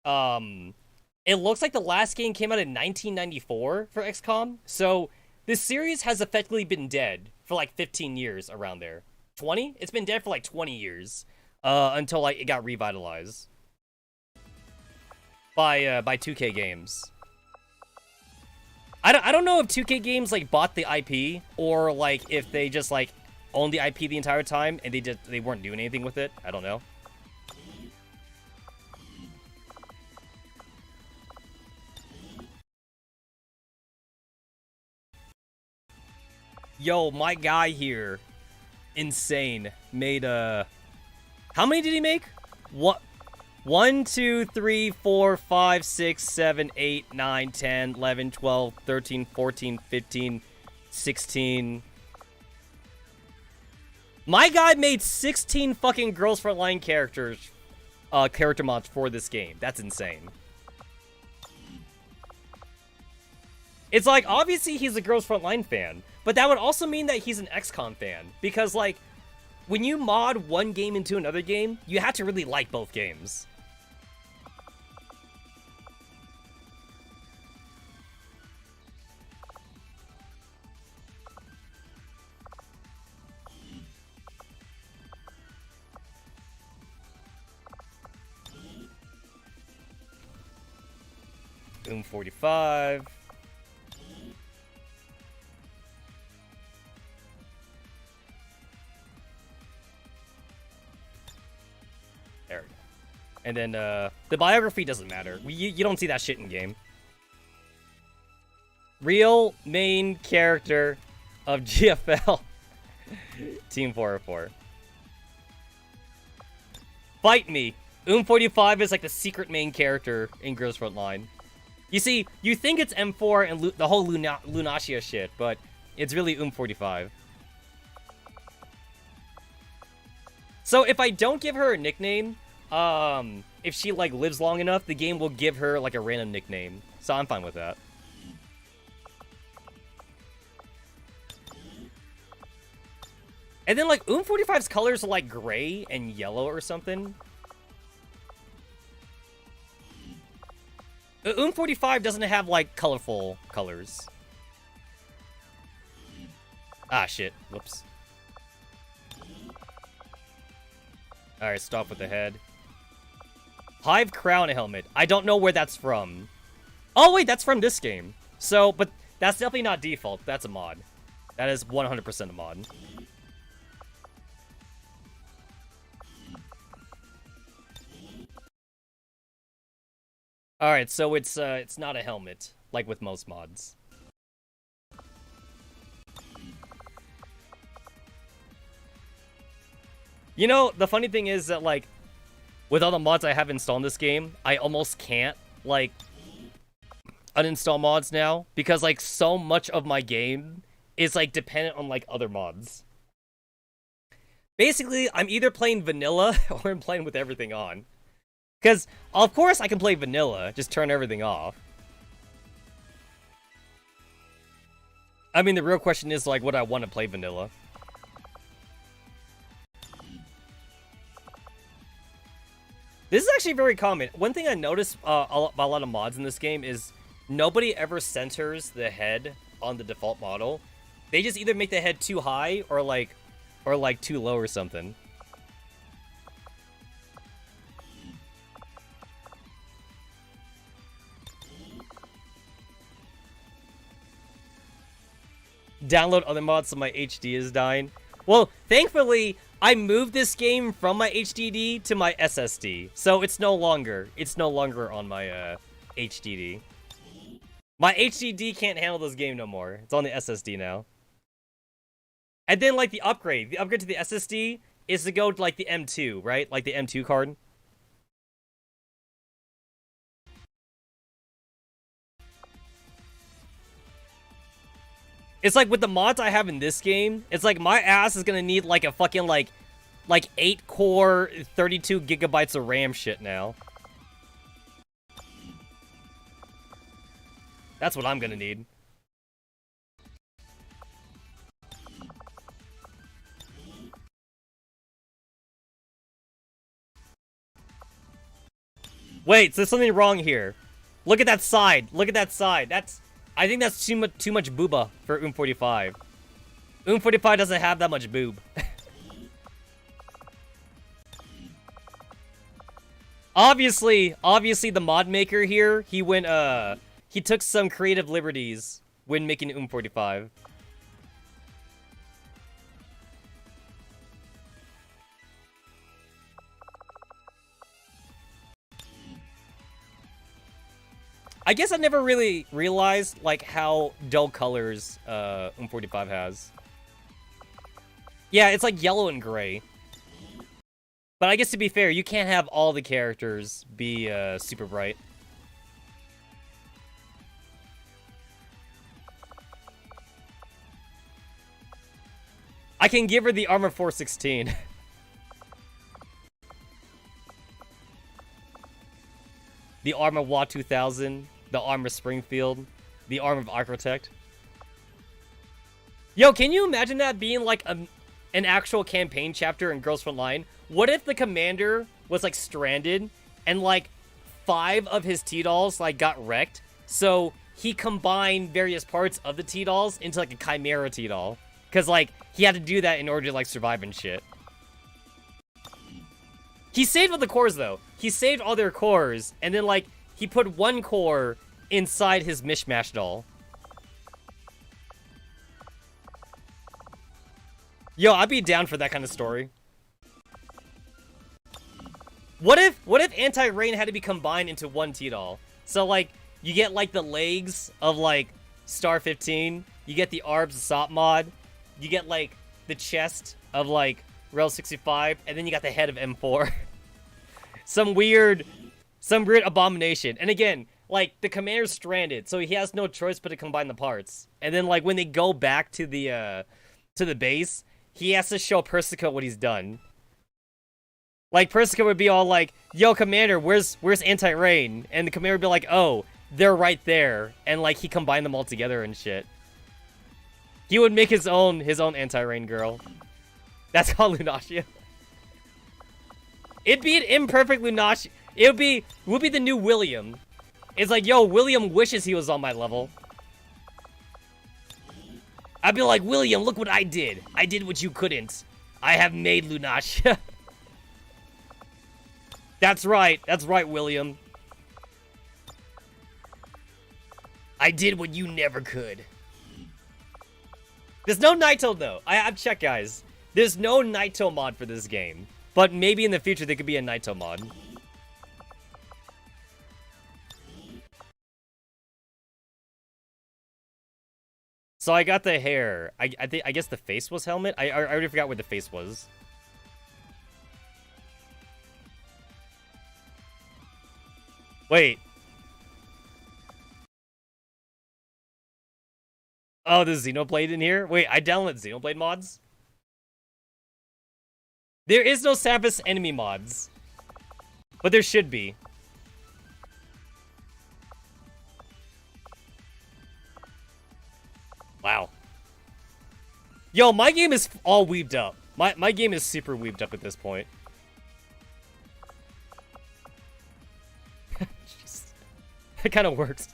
it looks like the last game came out in 1994 for XCOM. So this series has effectively been dead for like 15 years around there. 20? It's been dead for like 20 years. Until like it got revitalized. By 2K Games. I don't know if 2K Games like bought the IP or like if they just like owned the IP the entire time and they weren't doing anything with it. I don't know. Yo, my guy here, insane, made how many did he make? What? 1, 2, 3, 4, 5, 6, 7, 8, 9, 10, 11, 12, 13, 14, 15, 16. My guy made 16 fucking Girls Frontline characters, character mods for this game. That's insane. It's like, obviously he's a Girls Frontline fan, but that would also mean that he's an Xcom fan. Because, like, when you mod one game into another game, you have to really like both games. Boom 45. There we go. And then, the biography doesn't matter. You don't see that shit in game. Real main character of GFL. Team 404. Fight me. 45 is like the secret main character in Girls Frontline. You see, you think it's M4 and the whole Lunacia shit, but it's really 45. So if I don't give her a nickname, if she like lives long enough, the game will give her like a random nickname. So I'm fine with that. And then like 45's colors are like gray and yellow or something. 45 doesn't have like colorful colors. Ah shit. Whoops. Alright, stop with the head. Hive crown helmet. I don't know where that's from. Oh wait, that's from this game. So, but that's definitely not default. That's a mod. That is 100% a mod. Alright, so it's not a helmet, like with most mods. You know, the funny thing is that, like, with all the mods I have installed in this game, I almost can't, like, uninstall mods now, because, like, so much of my game is, like, dependent on, like, other mods. Basically, I'm either playing vanilla, or I'm playing with everything on. Because, of course, I can play vanilla, just turn everything off. I mean, the real question is, like, would I want to play vanilla? This is actually very common. One thing I noticed about a lot of mods in this game is nobody ever centers the head on the default model. They just either make the head too high or too low or something. Download other mods so my HD is dying. Well, thankfully, I moved this game from my HDD to my SSD, so it's no longer on my HDD. My HDD can't handle this game no more. It's on the SSD now. And then like the upgrade to the SSD is to go to like the M2, right? Like the M2 card. It's like with the mods I have in this game, it's like my ass is gonna need like a fucking like 8-core, 32 gigabytes of RAM shit now. That's what I'm gonna need. Wait, so there's something wrong here. Look at that side. Look at that side. I think that's too much booba for 45. 45 doesn't have that much boob. Obviously the mod maker here, he went, he took some creative liberties when making 45. I guess I never really realized, like, how dull colors 45 has. Yeah, it's like yellow and gray. But I guess to be fair, you can't have all the characters be super bright. I can give her the armor 416. The armor WA 2000. The armor Springfield. The armor of Architect. Yo, can you imagine that being like an actual campaign chapter in Girls Frontline? What if the commander was like stranded and like 5 of his T-Dolls like got wrecked? So he combined various parts of the T-Dolls into like a Chimera T-Doll. Cause like he had to do that in order to like survive and shit. He saved all the cores though. He saved all their cores and then like he put one core inside his Mishmash doll. Yo, I'd be down for that kind of story. What if Anti-Rain had to be combined into one T-Doll? So like you get like the legs of like Star 15, you get the Arbs Assault mod, you get like the chest of like Rel 65, and then you got the head of M4. Some weird abomination. And again, like the commander's stranded, so he has no choice but to combine the parts. And then like when they go back to the base, he has to show Persica what he's done. Like Persica would be all like, "Yo, Commander, where's Anti-Rain?" And the commander would be like, "Oh, they're right there." And like he combined them all together and shit. He would make his own Anti-Rain girl. That's called Lunashia. It'd be an imperfect Lunashia. It would be the new William. It's like, yo, William wishes he was on my level. I'd be like, William, look what I did. I did what you couldn't. I have made Lunashia. That's right, William. I did what you never could. There's no Naito, though. I've checked, guys. There's no Naito mod for this game. But maybe in the future there could be a Naito mod. So I got the hair. I guess the face was helmet? I already forgot where the face was. Wait. Oh, there's Xenoblade in here? Wait, I downloaded Xenoblade mods? There is no Savage enemy mods. But there should be. Wow. Yo, my game is all weebed up. My game is super weebed up at this point. That kind of works.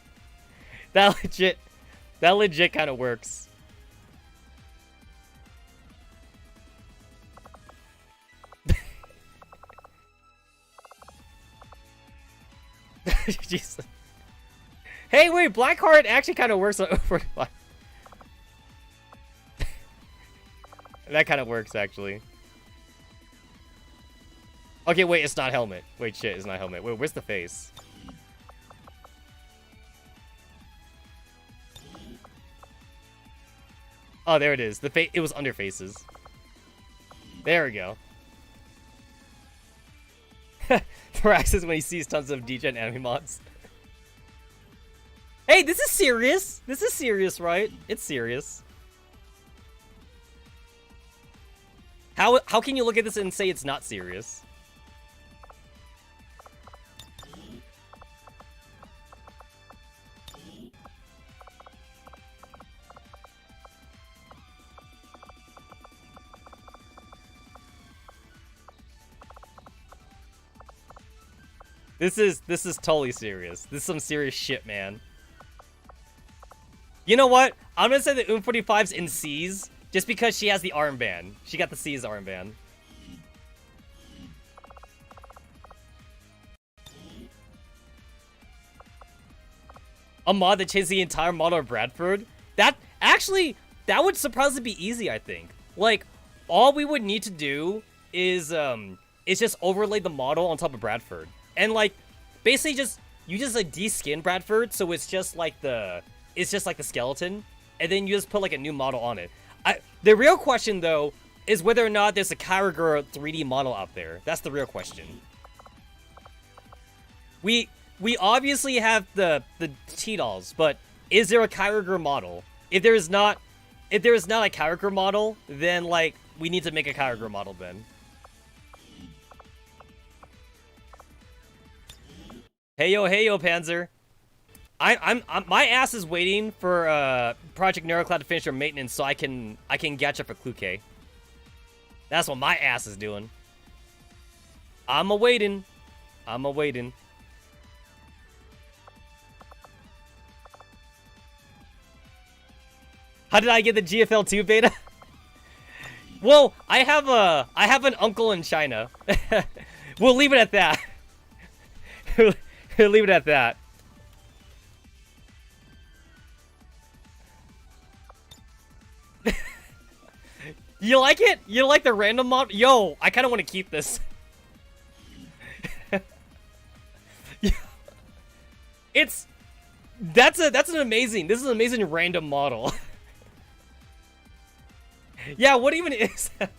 That legit kind of works. Jeez. Hey, wait, Blackheart actually kind of works on Overclock. That kind of works, actually. Okay, wait, it's not helmet. Wait, shit, it's not helmet. Wait, where's the face? Oh, there it is. The face. It was under faces. There we go. Thraxis when he sees tons of degen anime mods. Hey, this is serious. This is serious, right? It's serious. How can you look at this and say it's not serious? This is totally serious. This is some serious shit, man. You know what? I'm gonna say that 45's in C's just because she has the armband. She got the C's armband. A mod that changes the entire model of Bradford? That would surprisingly be easy, I think. Like, all we would need to do is just overlay the model on top of Bradford. And like, basically you just like de-skin Bradford, so it's just like the skeleton, and then you just put like a new model on it. The real question though is whether or not there's a Karagura 3D model out there. That's the real question. We obviously have the T-dolls, but is there a Karagura model? If there is not a Karagura model, then like we need to make a Karagura model then. Hey yo, Panzer. I'm my ass is waiting for Project Neural Cloud to finish their maintenance so I can gacha for Kluke. That's what my ass is doing. I'm a-waiting. How did I get the GFL2 beta? Well, I have an uncle in China. We'll leave it at that. We'll leave it at that. You like it? You like the random mod? Yo, I kind of want to keep this. This is an amazing random model. Yeah, what even is that?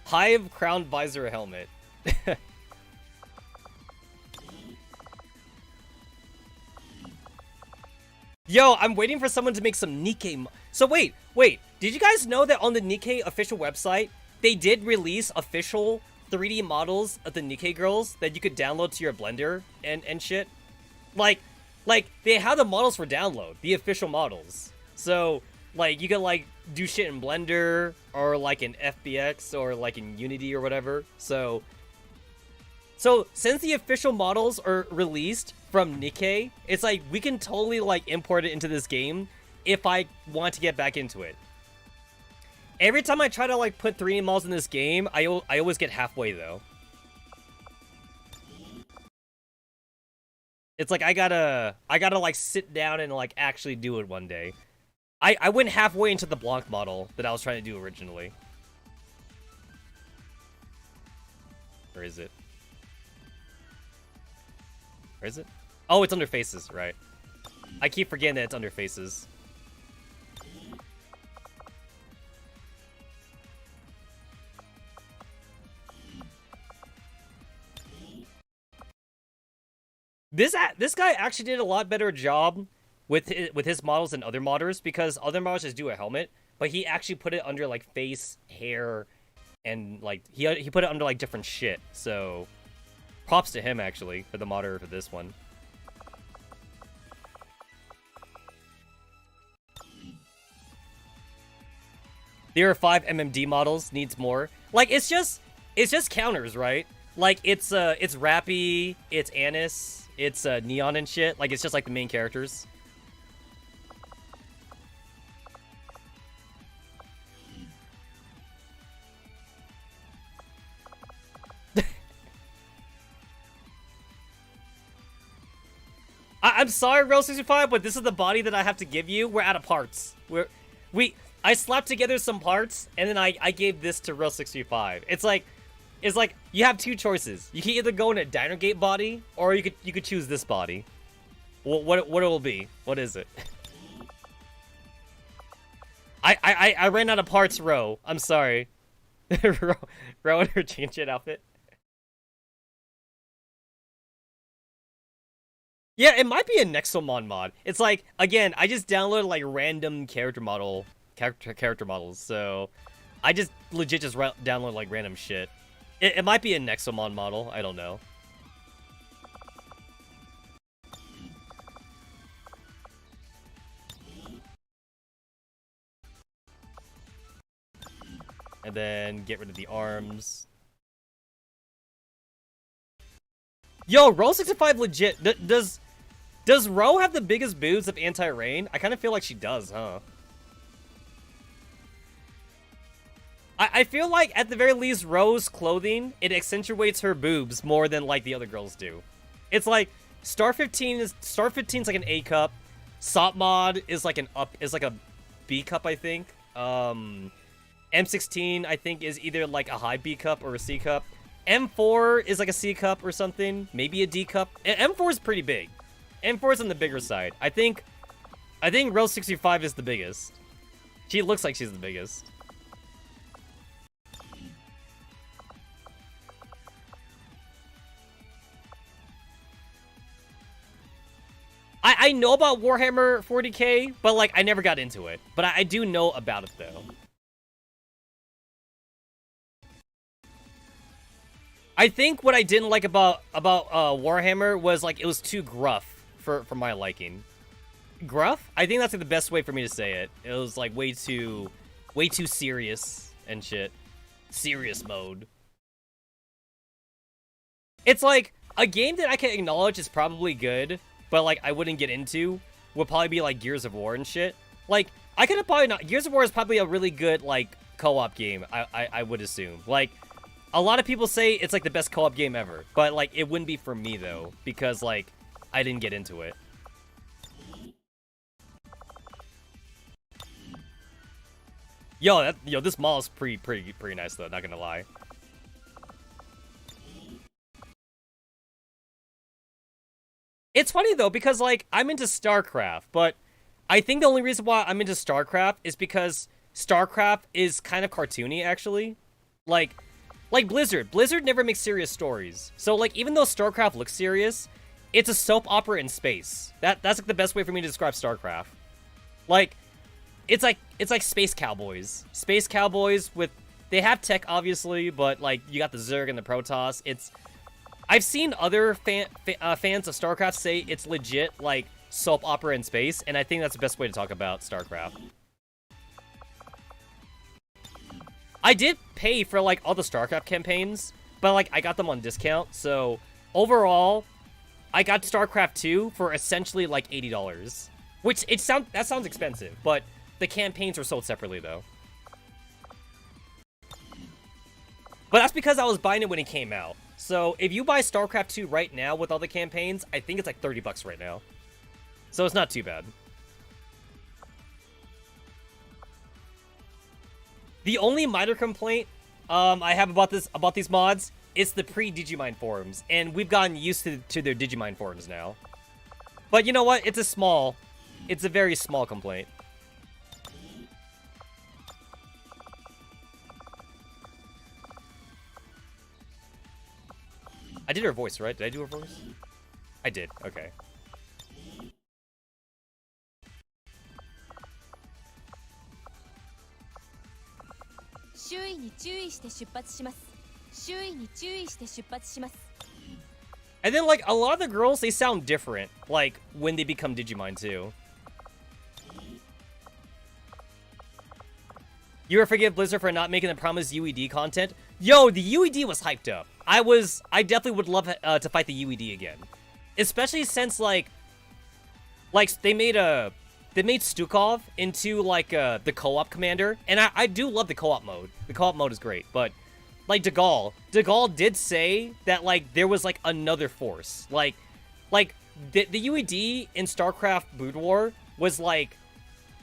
Hive crown visor helmet. Yo, I'm waiting for someone to make some Nikkei. So wait. Did you guys know that on the Nikkei official website, they did release official 3D models of the Nikkei girls that you could download to your Blender and shit? Like they have the models for download, the official models. So like you could like do shit in Blender or like in FBX or like in Unity or whatever. So since the official models are released from Nikkei, it's like we can totally like import it into this game if I want to get back into it. Every time I try to like put 3D models in this game, I always get halfway though. It's like I gotta like sit down and like actually do it one day. I went halfway into the Blanc model that I was trying to do originally. Where is it? Where is it? Oh, it's under faces, right. I keep forgetting that it's under faces. This guy actually did a lot better job with his models than other modders, because other modders just do a helmet, but he actually put it under like face, hair, and like he put it under like different shit. So props to him actually for the modder for this one. There are 5 MMD models, needs more. Like it's just counters, right? Like it's Rappy, it's Annis, it's Neon and shit. Like it's just like the main characters. I'm sorry, Real65, but this is the body that I have to give you. We're out of parts. I slapped together some parts, and then I gave this to Real65. It's like you have two choices. You can either go in a Diner Gate body, or you could choose this body. What it will be? What is it? I ran out of parts, Ro. I'm sorry. Ro in her change it outfit. Yeah, it might be a Nexomon mod. It's like, again, I just downloaded like random character models, so I just legit just download like random shit. It might be a Nexomon model, I don't know. And then get rid of the arms. Yo, Roll65 legit. Does Ro have the biggest boobs of Anti-Rain? I kind of feel like she does, huh? I feel like at the very least, Rose clothing, it accentuates her boobs more than like the other girls do. It's like Star 15's like an A cup. Sop mod is like a B cup, I think. M16 I think is either like a high B cup or a C cup. M4 is like a C cup or something, maybe a D cup. M4 is pretty big. M4 is on the bigger side. I think Rose 65 is the biggest. She looks like she's the biggest. I know about Warhammer 40k, but like I never got into it. But I do know about it though. I think what I didn't like about Warhammer was like it was too gruff for my liking. Gruff? I think that's like the best way for me to say it. It was like way too serious and shit. Serious mode. It's like a game that I can acknowledge is probably good, but like I wouldn't get into would probably be like Gears of War and shit. Like I could have probably not. Gears of War is probably a really good like co-op game. I would assume. Like a lot of people say it's like the best co-op game ever, but like it wouldn't be for me though because like I didn't get into it. Yo, this mall is pretty nice though. Not gonna lie. It's funny though because like I'm into StarCraft, but I think the only reason why I'm into StarCraft is because StarCraft is kind of cartoony actually. Like Blizzard. Blizzard never makes serious stories. So like even though StarCraft looks serious, it's a soap opera in space. That's like the best way for me to describe StarCraft. Like it's like space cowboys. Space cowboys with they have tech obviously, but like you got the Zerg and the Protoss. I've seen other fans of StarCraft say it's legit like soap opera in space, and I think that's the best way to talk about StarCraft. I did pay for like all the StarCraft campaigns, but like I got them on discount, so overall, I got StarCraft 2 for essentially like $80, which that sounds expensive, but the campaigns were sold separately though. But that's because I was buying it when it came out. So if you buy StarCraft 2 right now with all the campaigns, I think it's like $30 right now. So it's not too bad. The only minor complaint I have about these mods is the pre-Digimine forums, and we've gotten used to their Digimine forums now. But you know what? It's a very small complaint. I did her voice, right? Did I do her voice? I did. Okay. And then, like, a lot of the girls, they sound different, like, when they become Digimon, too. You ever forgive Blizzard for not making the promised UED content? Yo, the UED was hyped up. I definitely would love to fight the UED again. Especially since, like they made Stukov into, like, the co-op commander. And I do love the co-op mode. The co-op mode is great, but... Like, DeGaulle did say that, like, there was, like, another force. Like, the UED in StarCraft Brood War was, like,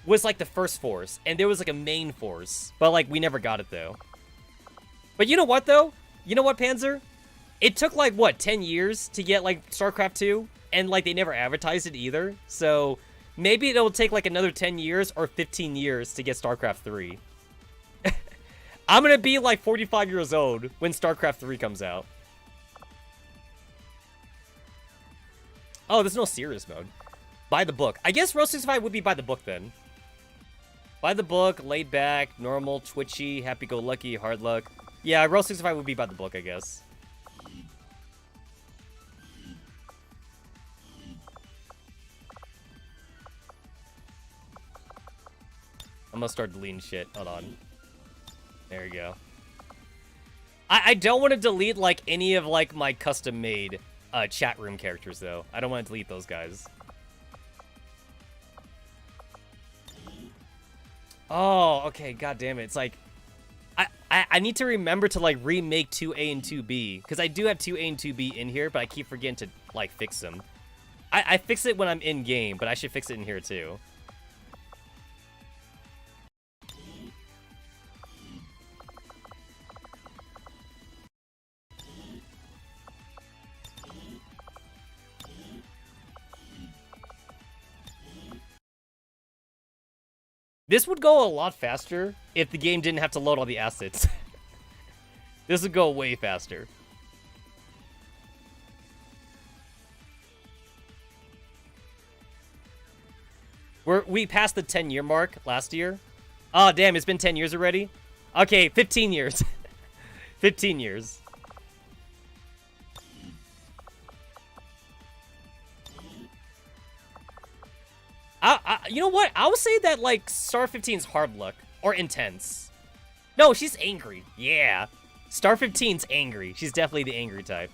the first force. And there was, like, a main force. But, like, we never got it, though. But you know what, though? You know what, Panzer? It took, like, what, 10 years to get, like, StarCraft 2? And, like, they never advertised it either. So, maybe it'll take, like, another 10 years or 15 years to get StarCraft 3. I'm gonna be like 45 years old when StarCraft 3 comes out. Oh, there's no serious mode. Buy the book. I guess Rose 65 would be by the book then. Buy the book, laid back, normal, twitchy, happy-go-lucky, hard luck. Yeah, Rose 65 would be by the book, I guess. I'm gonna start deleting shit. Hold on. There you go. I don't want to delete, like, any of, like, my custom-made chat room characters, though. I don't want to delete those guys. Oh, okay, god damn it. It's like... I need to remember to, like, remake 2A and 2B. Because I do have 2A and 2B in here, but I keep forgetting to, like, fix them. I fix it when I'm in-game, but I should fix it in here, too. This would go a lot faster if the game didn't have to load all the assets. This would go way faster. We passed the 10-year mark last year. Oh, damn, it's been 10 years already? Okay, 15 years. 15 years. You know what? I would say that, like, Star 15's hard luck. Or intense. No, she's angry. Yeah. Star 15's angry. She's definitely the angry type.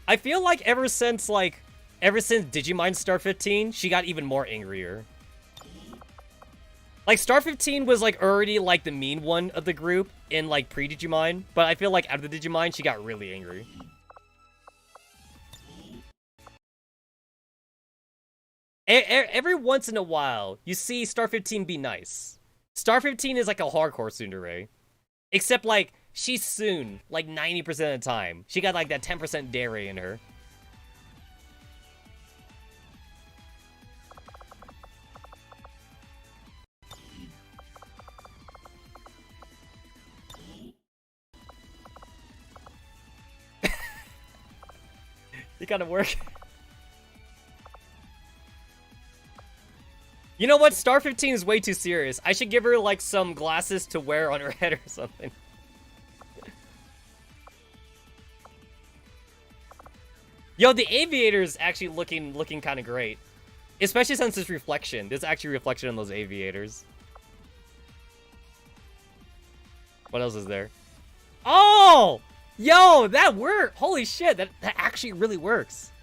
I feel like ever since Digimon Star 15, she got even more angrier. Like, Star 15 was, like, already, like, the mean one of the group in, like, pre-Digimon, but I feel like out of the Digimon, she got really angry. Every once in a while, you see Star 15 be nice. Star 15 is, like, a hardcore tsundere. Except, like, she's soon, like, 90% of the time. She got, like, that 10% dare in her. You gotta work. You know what? Star 15 is way too serious. I should give her, like, some glasses to wear on her head or something. Yo, the aviator's actually looking kind of great. Especially since it's reflection. There's actually reflection on those aviators. What else is there? Oh! Yo, that worked! Holy shit, that actually really works.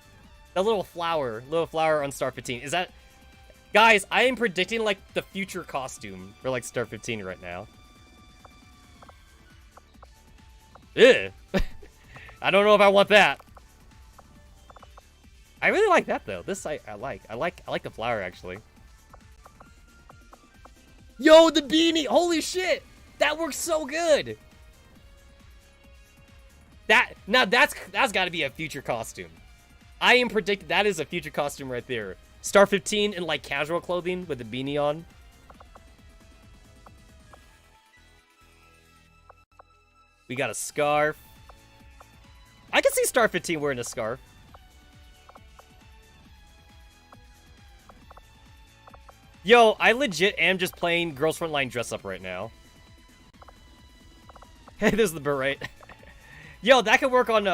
That little flower on Star 15. Is that... Guys, I am predicting, like, the future costume for, like, Star 15 right now. Ew. I don't know if I want that. I really like that, though. This I like. I like the flower, actually. Yo, the beanie! Holy shit! That works so good! Now that's gotta be a future costume. I am predicting that is a future costume right there. Star 15 in, like, casual clothing with the beanie on. We got a scarf. I can see Star 15 wearing a scarf. Yo, I legit am just playing Girls Frontline dress up right now. Hey, there's the beret. Yo, that could work on,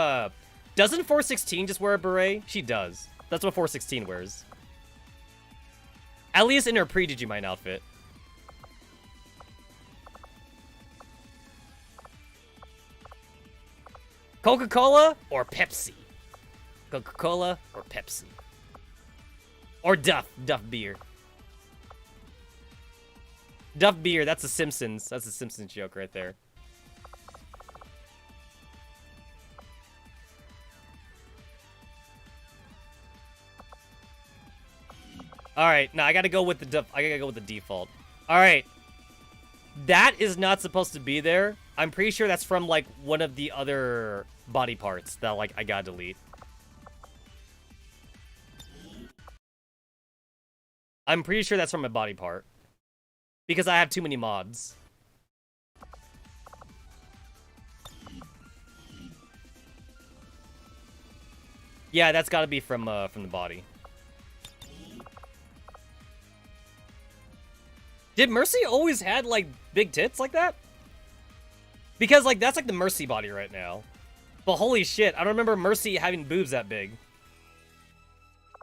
doesn't 416 just wear a beret? She does. That's what 416 wears. At least in her pre-Digimon outfit. Coca-Cola or Pepsi? Coca-Cola or Pepsi? Or Duff beer. Duff beer, that's a Simpsons. That's a Simpsons joke right there. Alright, now I gotta go with the default. Alright. That is not supposed to be there. I'm pretty sure that's from, like, one of the other body parts that, like, I gotta delete. I'm pretty sure that's from a body part. Because I have too many mods. Yeah, that's gotta be from the body. Did Mercy always had, like, big tits like that? Because, like, that's, like, the Mercy body right now. But holy shit, I don't remember Mercy having boobs that big.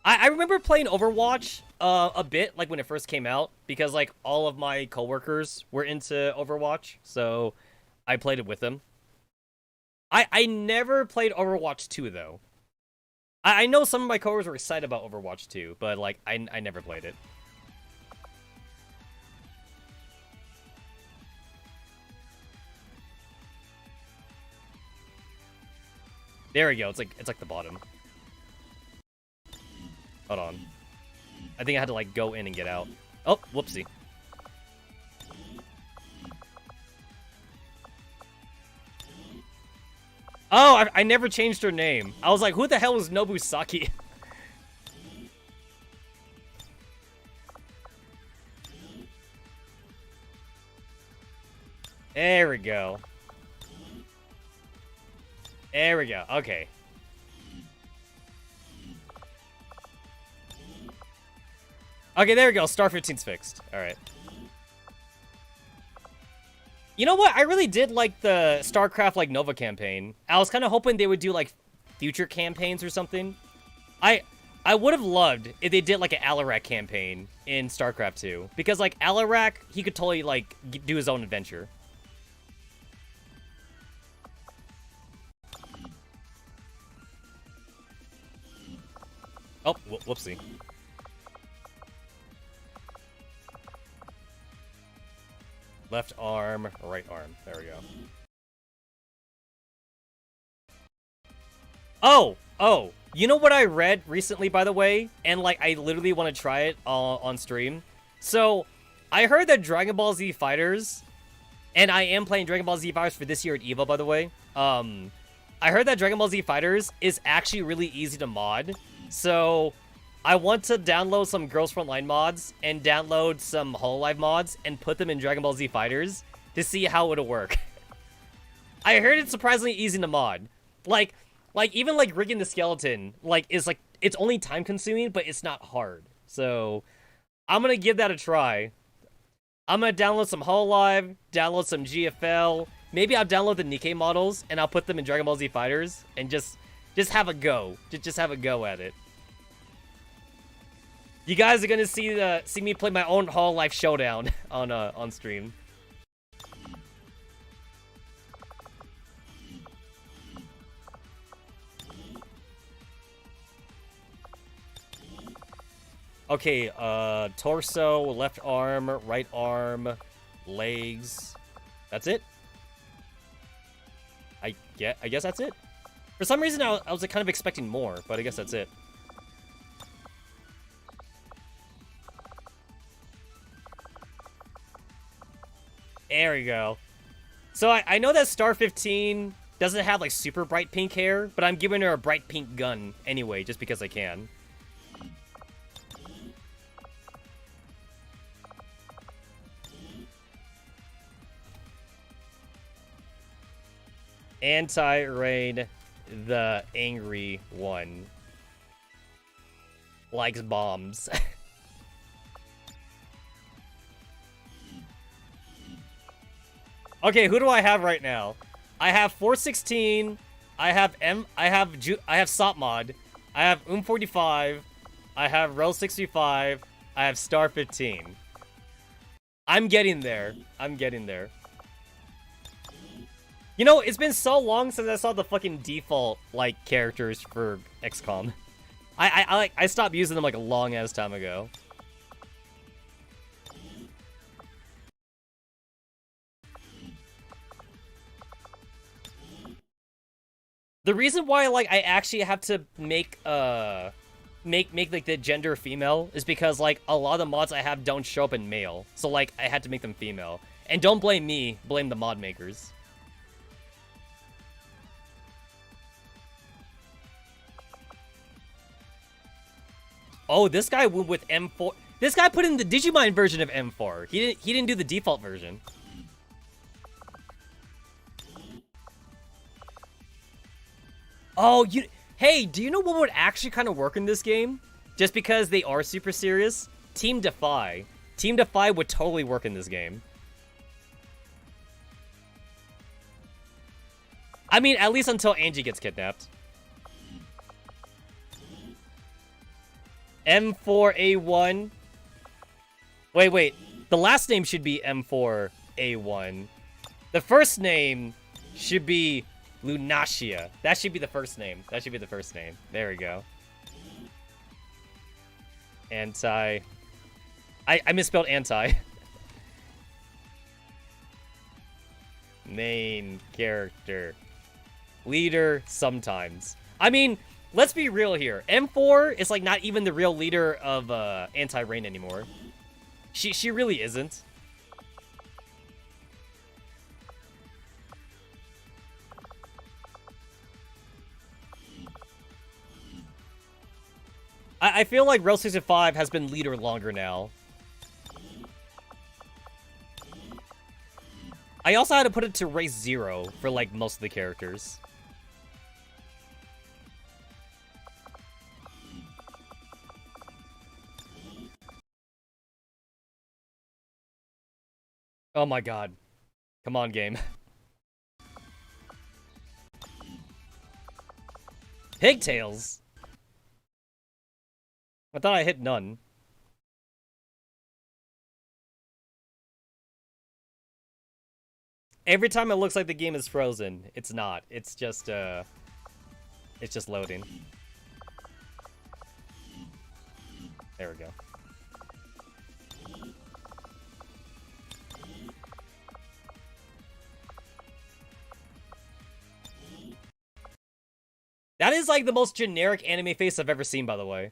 I remember playing Overwatch a bit, like when it first came out, because like all of my coworkers were into Overwatch, so I played it with them. I never played Overwatch 2 though. I know some of my coworkers were excited about Overwatch 2, but like I never played it. There we go. It's like the bottom. Hold on. I think I had to like go in and get out. Oh, whoopsie. Oh, I never changed her name. I was like, who the hell is Nobusaki? There we go. There we go. Okay. Okay, there we go. Star 15's fixed. Alright. You know what? I really did like the StarCraft like Nova campaign. I was kind of hoping they would do like future campaigns or something. I would have loved if they did like an Alarak campaign in StarCraft 2. Because like Alarak, he could totally like do his own adventure. Oh, whoopsie. Left arm, right arm. There we go. Oh, you know what I read recently, by the way? And, like, I literally want to try it on stream. So, I heard that Dragon Ball Z Fighters, and I am playing Dragon Ball Z Fighters for this year at EVO, by the way. I heard that Dragon Ball Z Fighters is actually really easy to mod. So, I want to download some Girls Frontline mods and download some Hololive mods and put them in Dragon Ball Z Fighters to see how it'll work. I heard it's surprisingly easy to mod. Like even like rigging the skeleton, like is like it's only time consuming, but it's not hard. So I'm gonna give that a try. I'm gonna download some Hololive, download some GFL. Maybe I'll download the Nikkei models and I'll put them in Dragon Ball Z Fighters and just have a go. Just have a go at it. You guys are gonna see me play my own Hololive Showdown on stream. Okay, torso, left arm, right arm, legs. That's it? I guess that's it. For some reason, I was like, kind of expecting more, but I guess that's it. There we go. So I know that Star 15 doesn't have like super bright pink hair, but I'm giving her a bright pink gun anyway, just because I can. Anti-Rain, the angry one, likes bombs. Okay, who do I have right now? I have 416. I have Sopmod. I have 45. I have Rel 65. I have Star 15. I'm getting there. I'm getting there. You know, it's been so long since I saw the fucking default like characters for Xcom. I stopped using them like a long ass time ago. The reason why like I actually have to make like the gender female is because like a lot of the mods I have don't show up in male. So like I had to make them female. And don't blame me, blame the mod makers. Oh, this guy went with M4. This guy put in the Digimon version of M4. He didn't do the default version. Oh, hey, do you know what would actually kind of work in this game? Just because they are super serious? Team Defy. Team Defy would totally work in this game. I mean, at least until Angie gets kidnapped. M4A1. Wait. The last name should be M4A1. The first name should be Lunacia. That should be the first name. There we go. Anti. I misspelled anti. Main character. Leader sometimes. I mean, let's be real here. M4 is like not even the real leader of Anti-Rain anymore. She really isn't. I feel like Rel 65 has been leader longer now. I also had to put it to race 0 for like most of the characters. Oh my god. Come on, game. Pigtails? I thought I hit none. Every time it looks like the game is frozen, it's not. It's just loading. There we go. That is like the most generic anime face I've ever seen, by the way.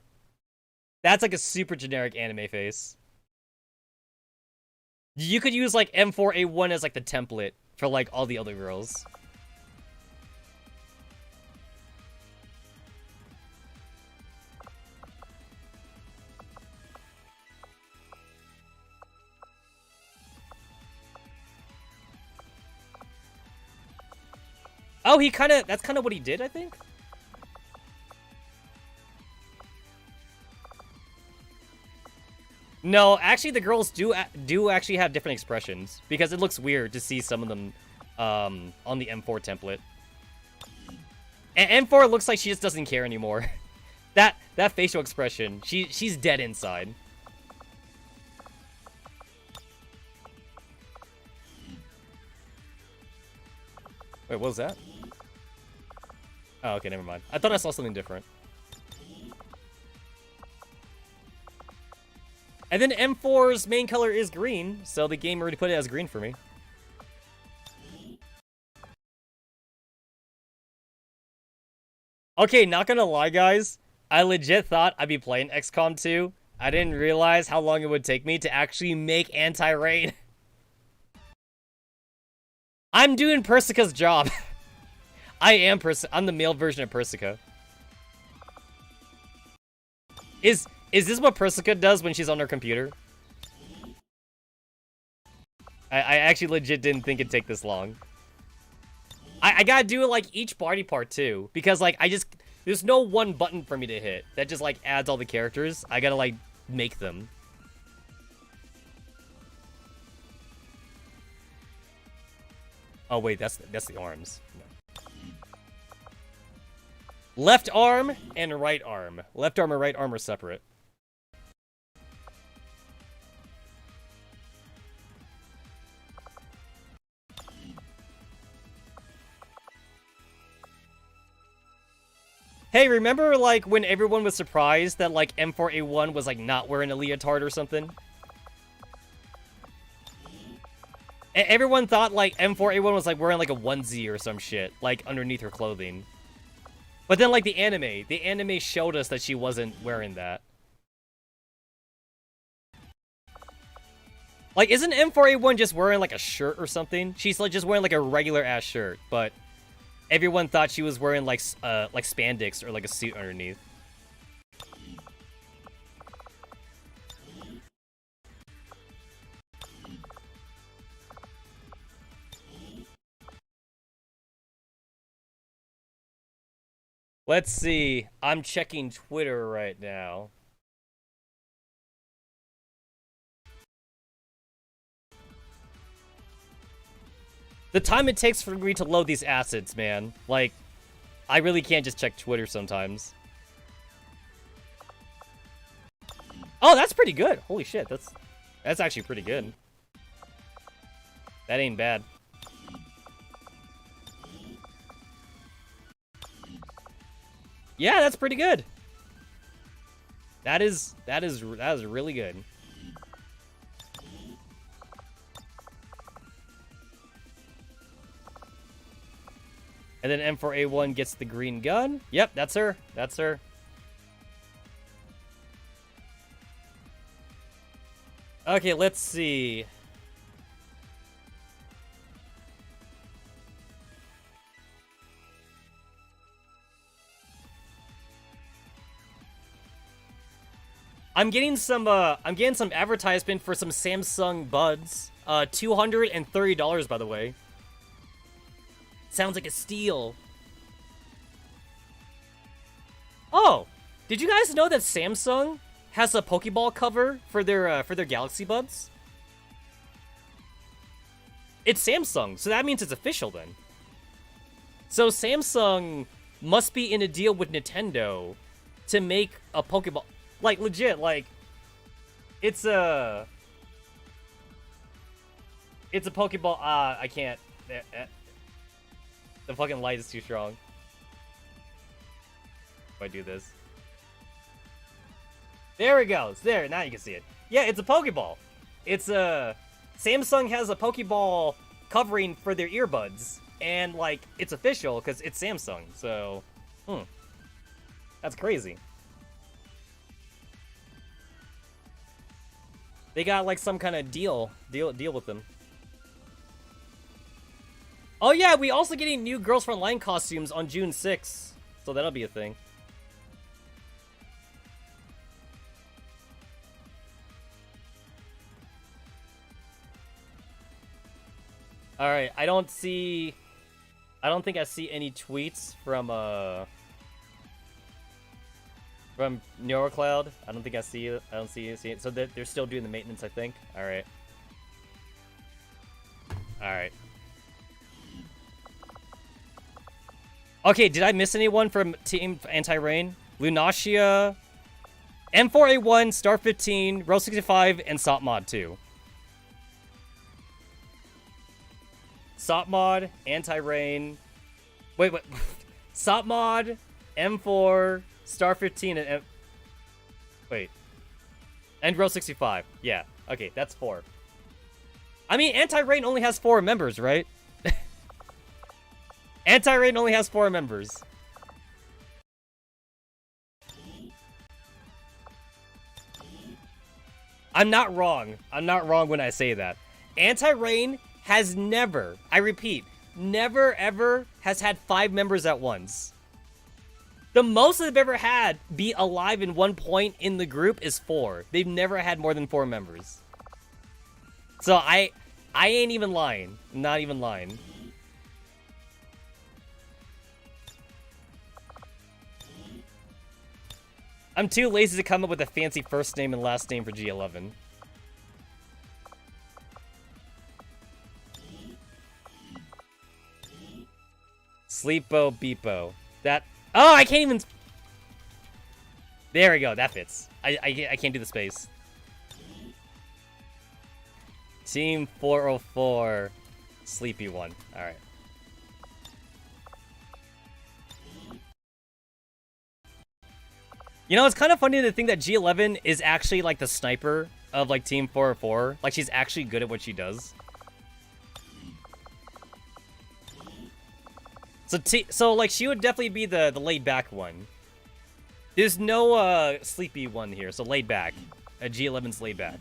That's like a super generic anime face. You could use like M4A1 as like the template for like all the other girls. Oh, that's kind of what he did, I think. No, actually, the girls do actually have different expressions because it looks weird to see some of them on the M4 template. And M4 looks like she just doesn't care anymore. that facial expression, she's dead inside. Wait, what was that? Oh, okay, never mind. I thought I saw something different. And then M4's main color is green, so the game already put it as green for me. Okay, not gonna lie, guys. I legit thought I'd be playing XCOM 2. I didn't realize how long it would take me to actually make Anti-Rain. I'm doing Persica's job. I'm the male version of Persica. Is this what Persica does when she's on her computer? I actually legit didn't think it'd take this long. I gotta do like each body part too, because like there's no one button for me to hit that just like adds all the characters. I gotta like make them. Oh wait, that's the arms. No. Left arm and right arm. Left arm and right arm are separate. Hey, remember like when everyone was surprised that like M4A1 was like not wearing a leotard or something? Everyone thought like M4A1 was like wearing like a onesie or some shit, like underneath her clothing. But then like the anime showed us that she wasn't wearing that. Like, isn't M4A1 just wearing like a shirt or something? She's like just wearing like a regular ass shirt, but everyone thought she was wearing like spandex or like a suit underneath. Let's see. I'm checking Twitter right now. The time it takes for me to load these assets, man. Like, I really can't just check Twitter sometimes. Oh, that's pretty good. Holy shit, that's actually pretty good. That ain't bad. Yeah, that's pretty good. That is really good. And then M4A1 gets the green gun. Yep, that's her. That's her. Okay, let's see. I'm getting some advertisement for some Samsung Buds. $230 by the way. Sounds like a steal. Oh, did you guys know that Samsung has a Pokeball cover for their Galaxy Buds? It's Samsung, so that means it's official then. So Samsung must be in a deal with Nintendo to make a Pokeball. Like, legit, like, it's a Pokeball. I can't. The fucking light is too strong. If I do this. There it goes. There, now you can see it. Yeah, it's a Pokeball. It's a... Samsung has a Pokeball covering for their earbuds. And, like, it's official because it's Samsung. So, that's crazy. They got, like, some kind of deal with them. Oh yeah, we also getting new Girls from Line costumes on June 6th. So that'll be a thing. Alright, I don't think I see any tweets from Neural Cloud. I don't think I see it. I don't see it. So they're still doing the maintenance, I think. Alright. Alright. Okay, did I miss anyone from Team Anti-Rain? Lunacia, M4A1, Star 15, Row 65, and Sopmod 2. Sopmod, Anti-Rain. Wait. Sopmod, M4, Star 15, and wait. And Row 65. Yeah. Okay, that's 4. I mean, Anti-Rain only has 4 members, right? Anti-Rain only has 4 members. I'm not wrong. I'm not wrong when I say that. Anti-Rain has never, I repeat, never ever has had 5 members at once. The most they've ever had be alive in one point in the group is 4. They've never had more than 4 members. So I ain't even lying. I'm not even lying. I'm too lazy to come up with a fancy first name and last name for G11. Sleepo Beepo. That... Oh, I can't even... There we go, that fits. I can't do the space. Team 404. Sleepy one. Alright. You know, it's kind of funny to think that G11 is actually, like, the sniper of, like, Team 404. Like, she's actually good at what she does. So like, she would definitely be the laid-back one. There's no, sleepy one here, so laid-back. G11's laid-back.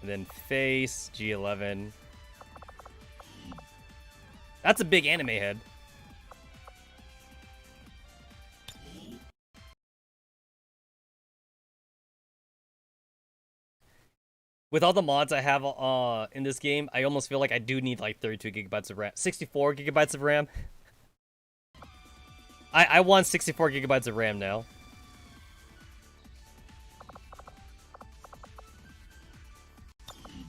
And then face, G11. That's a big anime head. With all the mods I have in this game, I almost feel like I do need like 32 gigabytes of RAM. 64 gigabytes of RAM. I want 64 gigabytes of RAM now.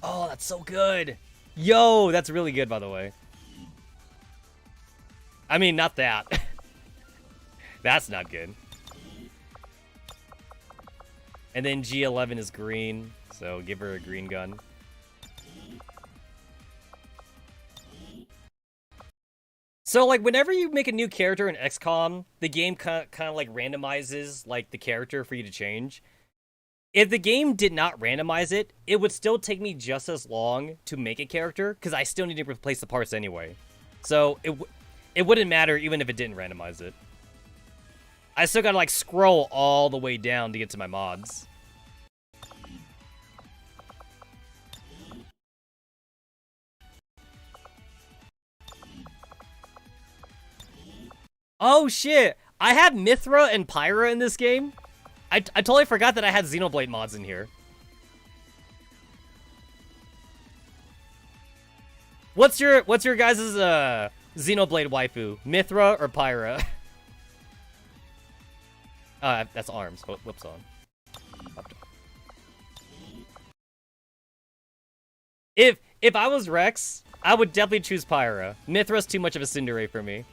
Oh, that's so good. Yo, that's really good, by the way. I mean, not that. That's not good. And then G11 is green, so give her a green gun. So, like, whenever you make a new character in XCOM, the game kind of like randomizes, like, the character for you to change. If the game did not randomize it, it would still take me just as long to make a character, because I still need to replace the parts anyway. So, it wouldn't matter even if it didn't randomize it. I still gotta, like, scroll all the way down to get to my mods. Oh, shit! I have Mithra and Pyra in this game? I totally forgot that I had Xenoblade mods in here. What's your guys' Xenoblade waifu? Mithra or Pyra? That's arms. Whoops on. If I was Rex, I would definitely choose Pyra. Mithra's too much of a tsundere for me.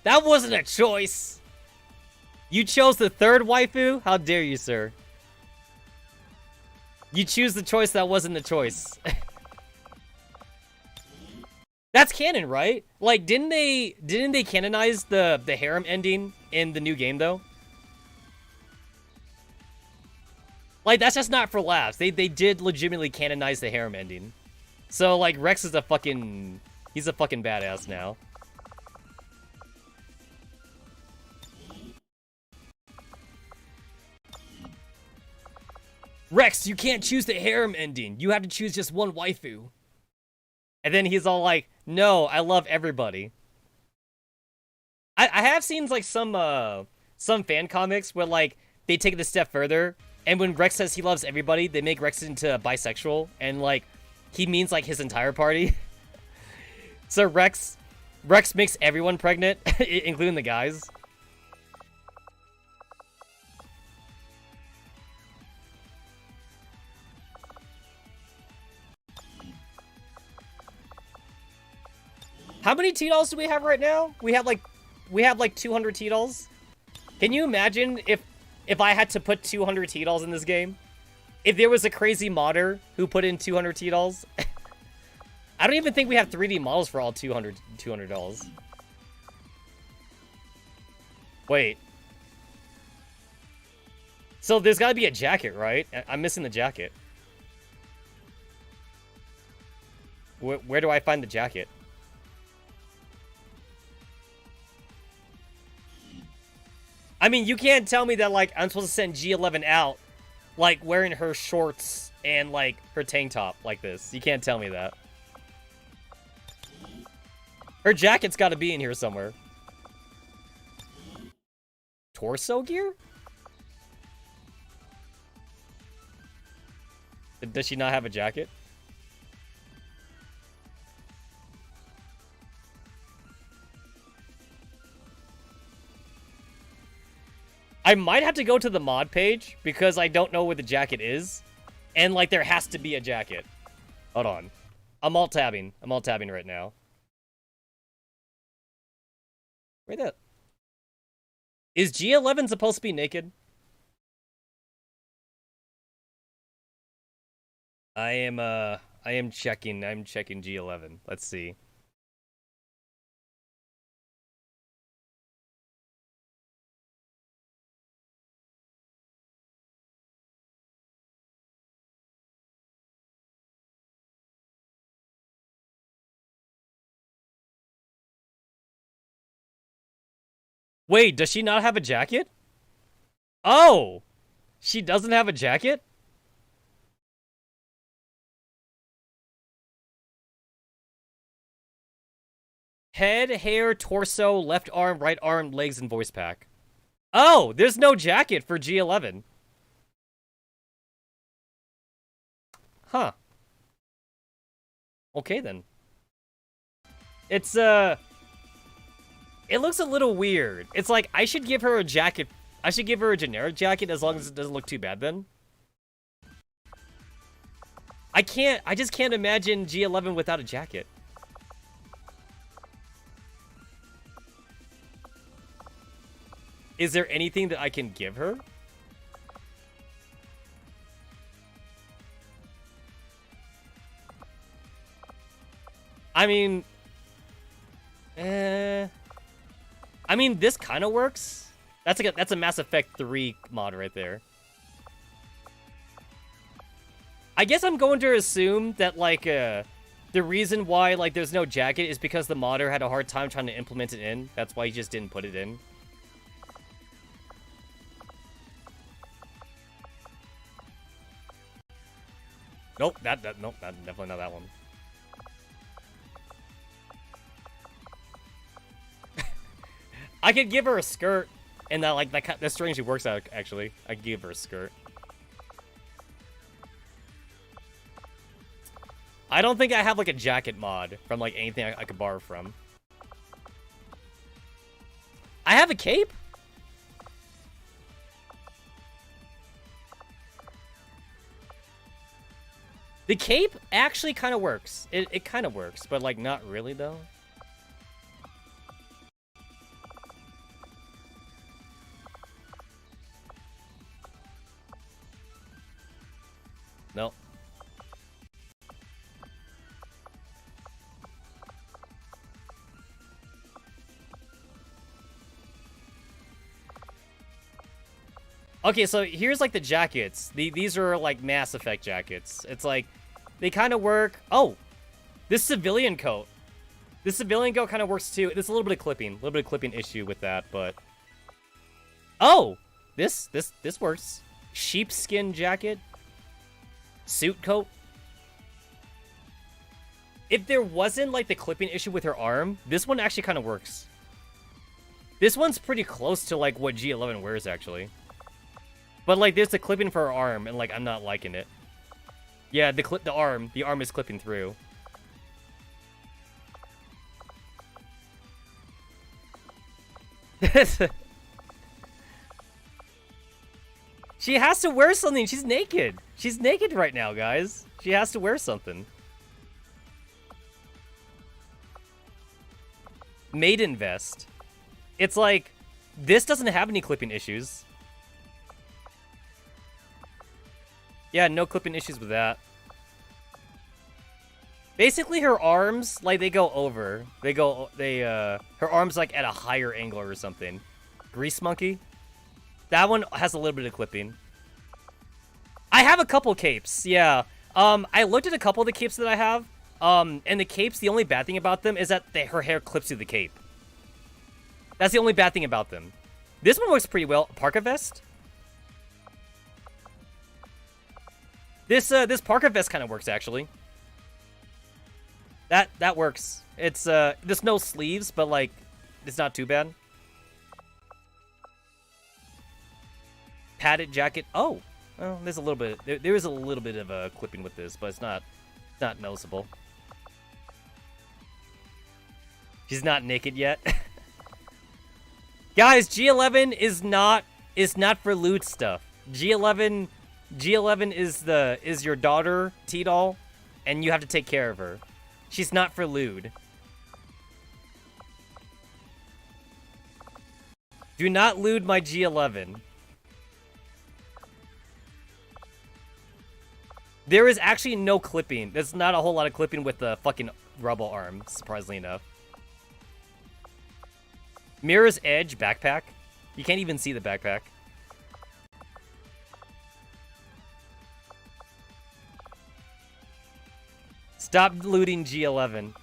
That wasn't a choice. You chose the third waifu? How dare you, sir? You choose the choice that wasn't the choice. That's canon, right? Like, didn't they canonize the harem ending in the new game though? Like, that's just not for laughs. They did legitimately canonize the harem ending. So like Rex is he's a fucking badass now. Rex, you can't choose the harem ending. You have to choose just one waifu. And then he's all like, no, I love everybody. I have seen like some fan comics where like they take it a step further, and when Rex says he loves everybody, they make Rex into bisexual, and like he means like his entire party. So Rex makes everyone pregnant, including the guys. How many T-dolls do we have right now? We have like 200 T-dolls. Can you imagine if I had to put 200 T-dolls in this game? If there was a crazy modder who put in 200 T-dolls? I don't even think we have 3D models for all 200 dolls. Wait. So there's gotta be a jacket, right? I'm missing the jacket. Where do I find the jacket? I mean, you can't tell me that, like, I'm supposed to send G11 out, like, wearing her shorts and, like, her tank top like this. You can't tell me that. Her jacket's gotta be in here somewhere. Torso gear? Does she not have a jacket? I might have to go to the mod page because I don't know where the jacket is. And, like, there has to be a jacket. Hold on. I'm alt-tabbing. I'm alt-tabbing right now. Where the... Is G11 supposed to be naked? I am checking. I'm checking G11. Let's see. Wait, does she not have a jacket? Oh! She doesn't have a jacket? Head, hair, torso, left arm, right arm, legs, and voice pack. Oh! There's no jacket for G11. Huh. Okay, then. It's, it looks a little weird. It's like, I should give her a jacket I should give her a generic jacket as long as it doesn't look too bad then. I just can't imagine G11 without a jacket. Is there anything that I can give her? I mean, this kind of works. That's a Mass Effect 3 mod right there. I guess I'm going to assume that like the reason why like there's no jacket is because the modder had a hard time trying to implement it in. That's why he just didn't put it in. Nope, nope, definitely not that one. I could give her a skirt, and that strangely works out. Actually, I could give her a skirt. I don't think I have like a jacket mod from like anything I could borrow from. I have a cape. The cape actually kind of works. It kind of works, but like not really though. No. Okay, so here's like the jackets. These are like Mass Effect jackets. It's like they kind of work. Oh, this civilian coat. This civilian coat kind of works too. There's a little bit of clipping issue with that, but oh, this works. Sheepskin jacket, suit coat. If there wasn't like the clipping issue with her arm, this one actually kind of works. This one's pretty close to like what G11 wears actually. But like there's the clipping for her arm and like I'm not liking it. Yeah, the arm is clipping through. She has to wear something. She's naked. She's naked right now, guys. She has to wear something. Maiden vest. It's like this doesn't have any clipping issues. Yeah, no clipping issues with that. Basically, her arms, like, they go over. Her arms, like, at a higher angle or something. Grease Monkey. That one has a little bit of clipping. I have a couple capes, yeah. I looked at a couple of the capes that I have. And the capes, the only bad thing about them is that her hair clips through the cape. That's the only bad thing about them. This one works pretty well. Parka vest? This parka vest kind of works actually. That works. It's there's no sleeves, but like it's not too bad. Padded jacket. Oh, well, there's a little bit. There is a little bit of a clipping with this, but it's not noticeable. She's not naked yet. Guys, G11 is not for lewd stuff. G11 is your daughter, T-Doll, and you have to take care of her. She's not for lewd. Do not lewd my G11. There is actually no clipping. There's not a whole lot of clipping with the fucking rubble arm, surprisingly enough. Mirror's Edge backpack. You can't even see the backpack. Stop looting G11.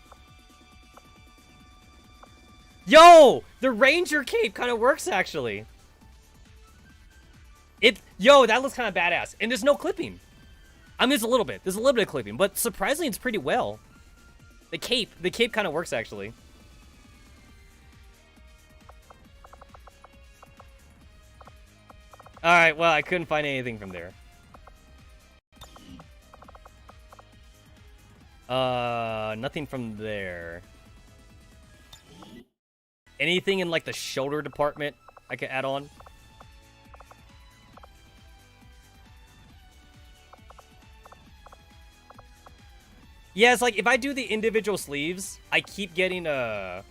Yo! The Ranger cape kind of works, actually. Yo, that looks kind of badass. And there's no clipping. I mean, there's a little bit. There's a little bit of clipping. But surprisingly, it's pretty well. The cape kind of works, actually. Alright, well, I couldn't find anything from there. Nothing from there. Anything in, like, the shoulder department I could add on? Yeah, it's like if I do the individual sleeves, I keep getting no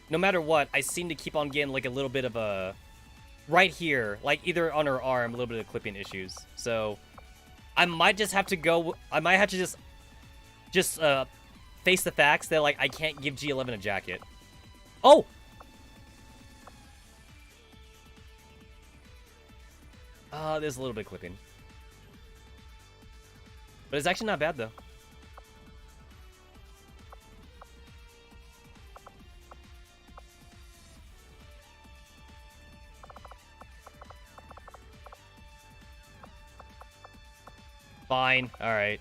matter what, I seem to keep on getting like a little bit of a right here, like either on her arm, a little bit of clipping issues. So I might just have to go. I might have to just face the facts that like I can't give G11 a jacket. Oh. There's a little bit of clipping. But it's actually not bad, though. Fine. Alright.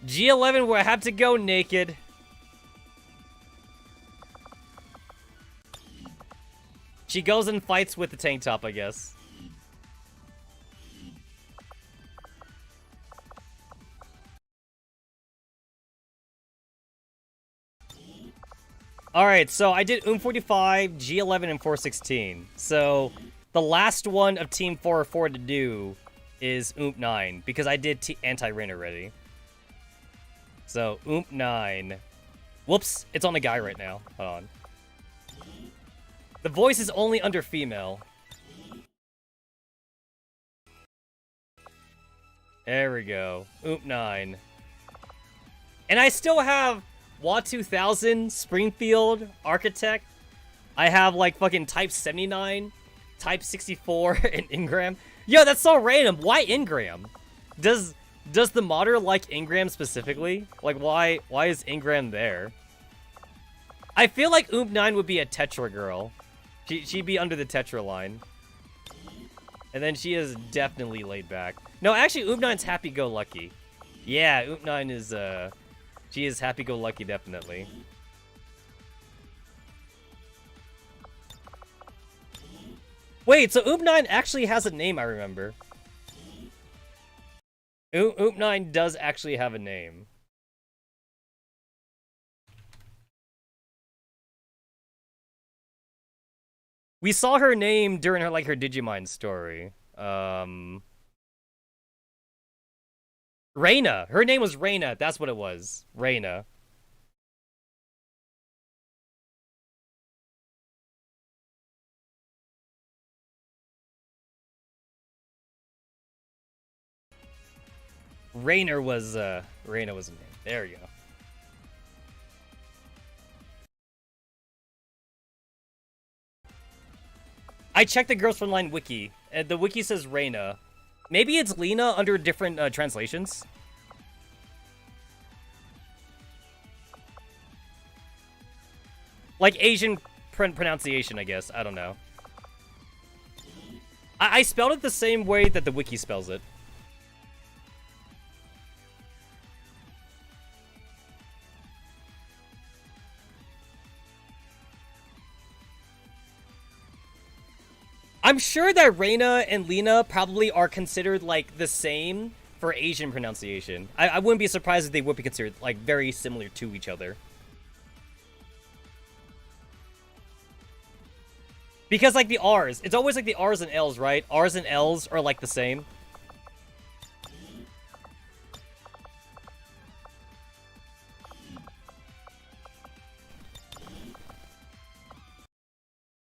G11 will have to go naked. She goes and fights with the tank top, I guess. Alright, so I did 45, G11, and 416. So the last one of Team 404 to do is 9, because I did anti-rain already. So 9. Whoops, it's on a guy right now. Hold on. The voice is only under female. There we go. 9. And I still have WA 2000, Springfield, Architect. I have like fucking Type 79, Type 64, and Ingram. Yo, that's so random. Why Ingram? Does the modder like Ingram specifically? Like why is Ingram there? I feel like 9 would be a Tetra girl. She'd be under the Tetra line. And then she is definitely laid back. No, actually 9's happy-go-lucky. Yeah, 9 is she is happy-go-lucky, definitely. Wait, so 9 actually has a name, I remember. 9 does actually have a name. We saw her name during her her Digimon story. Reina. Her name was Reina. That's what it was. Reina. Reina was a name. There you go. I checked the Girls from Line wiki, and the wiki says Reina. Maybe it's Lena under different translations. Like Asian pronunciation, I guess. I don't know. I spelled it the same way that the wiki spells it. I'm sure that Reina and Lena probably are considered, like, the same for Asian pronunciation. I wouldn't be surprised if they would be considered, like, very similar to each other. Because, like, the R's. It's always, like, the R's and L's, right? R's and L's are, like, the same.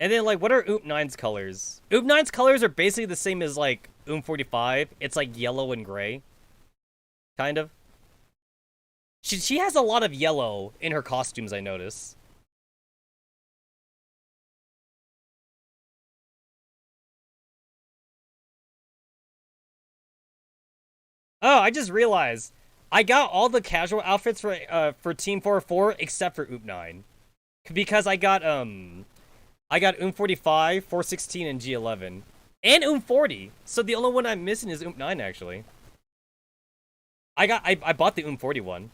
And then, like, what are 9's colors? 9's colors are basically the same as, like, 45. It's, like, yellow and gray. Kind of. She has a lot of yellow in her costumes, I notice. Oh, I just realized. I got all the casual outfits for Team 404 except for 9. Because I got 45, 416, and G11. And 40. So the only one I'm missing is 9, actually. I bought the 40 one.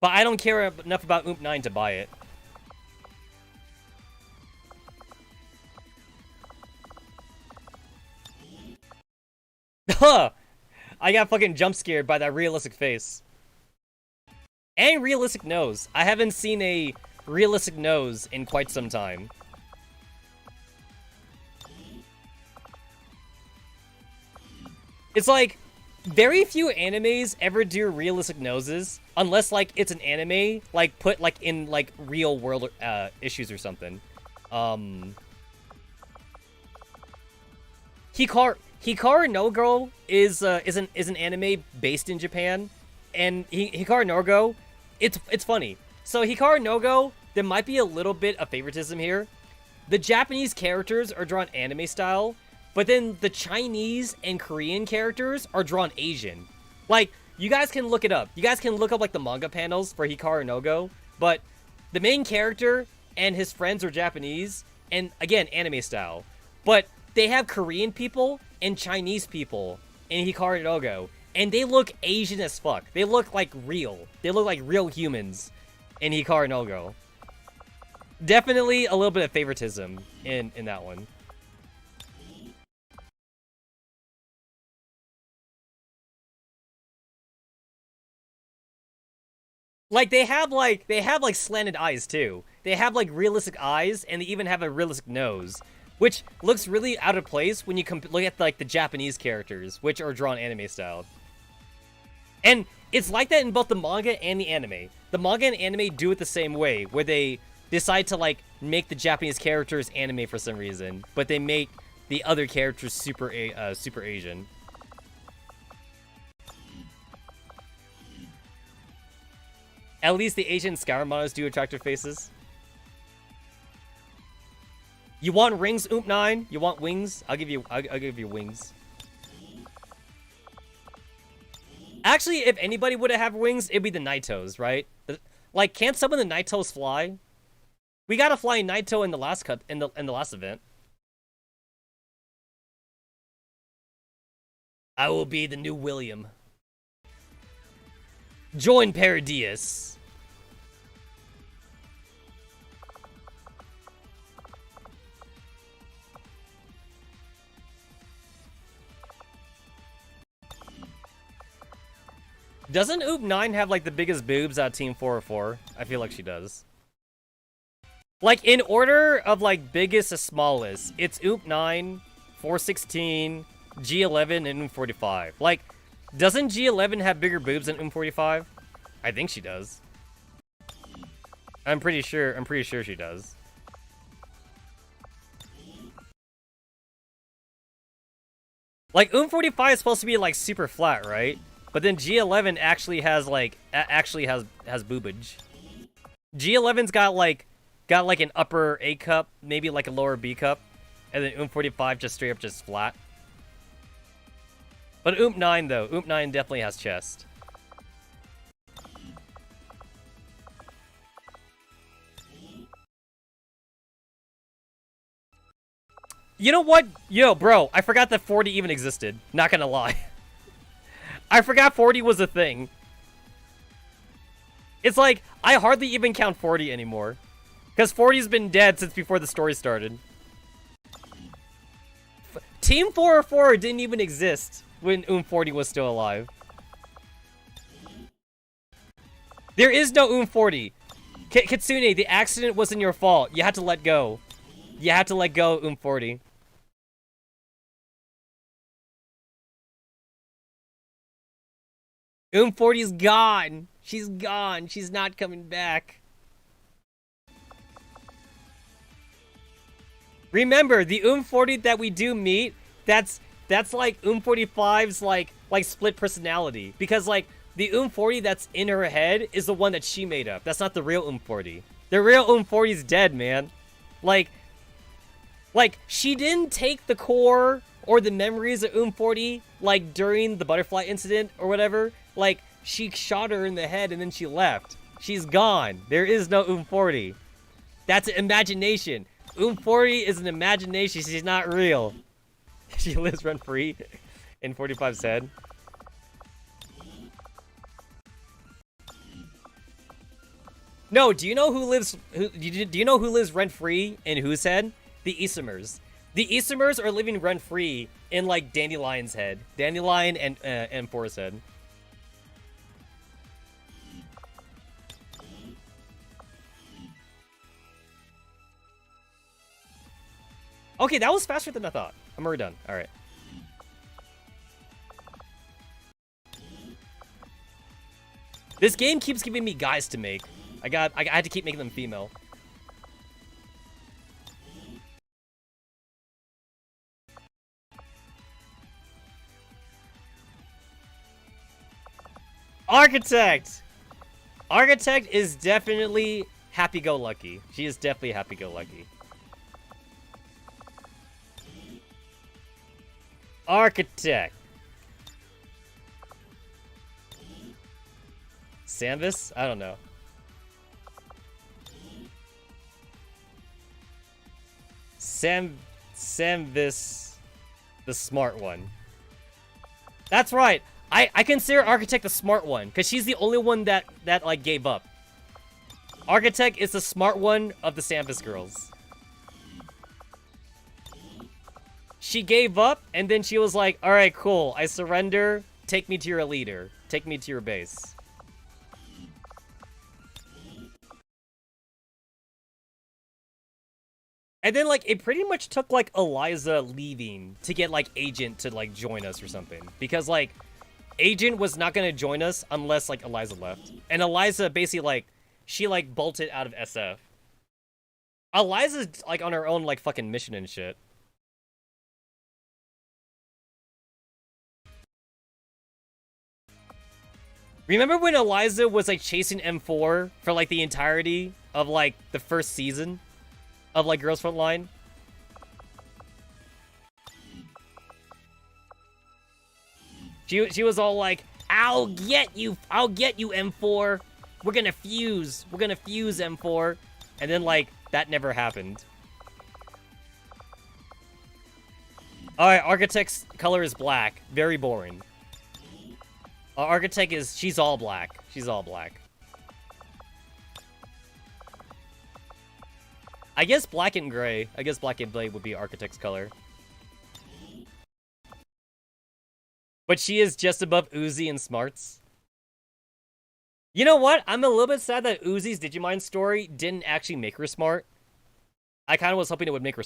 But I don't care enough about 9 to buy it. Huh! I got fucking jump scared by that realistic face. And realistic nose. I haven't seen a realistic nose in quite some time. It's like, very few animes ever do realistic noses. unless like it's an anime, like put like in like real world issues or something. Hikaru no Go is an anime based in Japan, and Hikaru no Go, it's funny. So Hikaru no Go, there might be a little bit of favoritism here. The Japanese characters are drawn anime style, but then the Chinese and Korean characters are drawn Asian. Like, you guys can look it up. You guys can look up like the manga panels for Hikaru no Go, but the main character and his friends are Japanese, and again, anime style. But they have Korean people and Chinese people in Hikaru no Go, and they look Asian as fuck. They look like real. They look like real humans in Hikaru no Go. Definitely a little bit of favoritism in that one. Like they have like slanted eyes too. They have like realistic eyes, and they even have a realistic nose, which looks really out of place when you look at like the Japanese characters, which are drawn anime style. And it's like that in both the manga and the anime. The manga and anime do it the same way, where they decide to like make the Japanese characters anime for some reason, but they make the other characters super Asian. At least the Asian Skyrim models do attractive faces. You want rings, Oomp9? You want wings? I'll give you wings. Actually, if anybody would have wings, it'd be the Naitos, right? Like, can't some of the Naitos fly? We got a flying Naito in the last in the last event. I will be the new William. Join Paradius. Doesn't Oop9 have like the biggest boobs out of Team 404? I feel like she does. Like in order of like biggest to smallest, it's Oop9, 416, G11, and Oom45. Like, doesn't G11 have bigger boobs than Oom45? I think she does. I'm pretty sure she does. Like Oom45 is supposed to be like super flat, right? But then G11 actually has like has boobage. G11's got like an upper A cup, maybe like a lower B cup, and then Oom45 just straight up just flat. But Oomp9 though, Oomp9 definitely has chest. You know what? Yo, bro, I forgot that 40 even existed. Not gonna lie. I forgot 40 was a thing. It's like, I hardly even count 40 anymore. Because 40's been dead since before the story started. Team 404 didn't even exist when Oom40 was still alive. There is no Oom40. Kitsune, the accident wasn't your fault. You had to let go. You had to let go, Oom40. Oom40's gone. She's gone. She's not coming back. Remember, the Oom40 that we do meet, that's like Oom45's like split personality. Because like the Oom40 that's in her head is the one that she made up. That's not the real Oom40. The real Oom40's dead, man. Like she didn't take the core or the memories of Oom40 like during the butterfly incident or whatever. Like, she shot her in the head and then she left. She's gone. There is no Oom40. That's an imagination. Oom40 is an imagination. She's not real. She lives rent-free in 45's head. No, do you know who lives rent-free in whose head? The Isamers. The Isamers are living rent-free in like Dandelion's head. Dandelion and Forest head. Okay, that was faster than I thought. I'm already done. All right. This game keeps giving me guys to make. I had to keep making them female. Architect! Architect is definitely happy-go-lucky. She is definitely happy-go-lucky. Architect. Samvis? I don't know. Samvis, the smart one. That's right. I consider Architect the smart one, because she's the only one that like gave up. Architect is the smart one of the Samvis girls. She gave up, and then she was like, alright, cool, I surrender, take me to your leader. Take me to your base. And then, like, it pretty much took, like, Eliza leaving to get, like, Agent to, like, join us or something. Because, like, Agent was not gonna join us unless, like, Eliza left. And Eliza basically, like, she, like, bolted out of SF. Eliza's, like, on her own, like, fucking mission and shit. Remember when Eliza was, like, chasing M4 for, like, the entirety of, like, the first season of, like, Girls Frontline? She was all like, I'll get you, M4. We're gonna fuse M4. And then, like, that never happened. Alright, Architect's color is black. Very boring. Architect is, she's all black. She's all black. I guess black and gray. I guess black and gray would be Architect's color. But she is just above Uzi and smarts. You know what? I'm a little bit sad that Uzi's Digimon story didn't actually make her smart. I kind of was hoping it would make her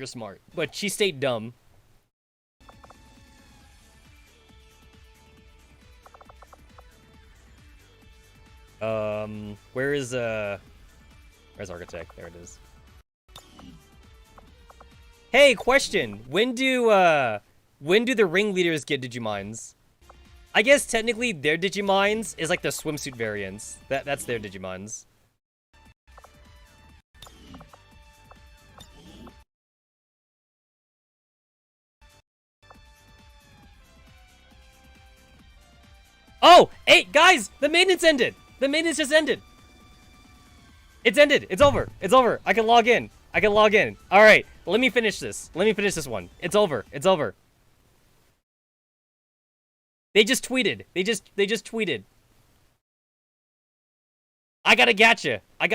smart, but she stayed dumb. Where's Architect? There it is. Hey, question. When do the ringleaders get Digimons? I guess technically their Digimons is like the swimsuit variants. That's their Digimons. Oh, hey guys, the maintenance ended. The maintenance just ended. It's ended. It's over. It's over. I can log in. All right, let me finish this. One. It's over. They just tweeted. They just tweeted. I got a gacha. I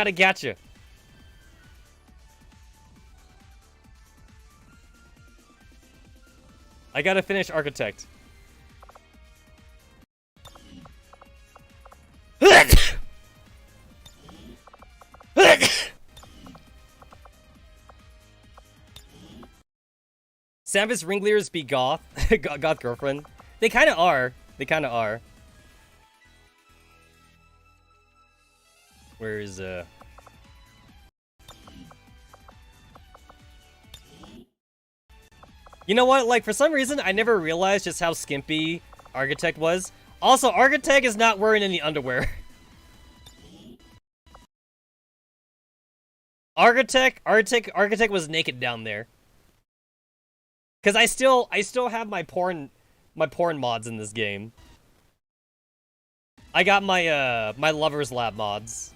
gotta finish Architect. Samvis ringleaders be goth. Goth girlfriend. They kind of are. Where's You know what? Like, for some reason, I never realized just how skimpy Architect was. Also, Architect is not wearing any underwear. Architect was naked down there. Cause I still have my porn mods in this game. I got my my Lover's Lab mods.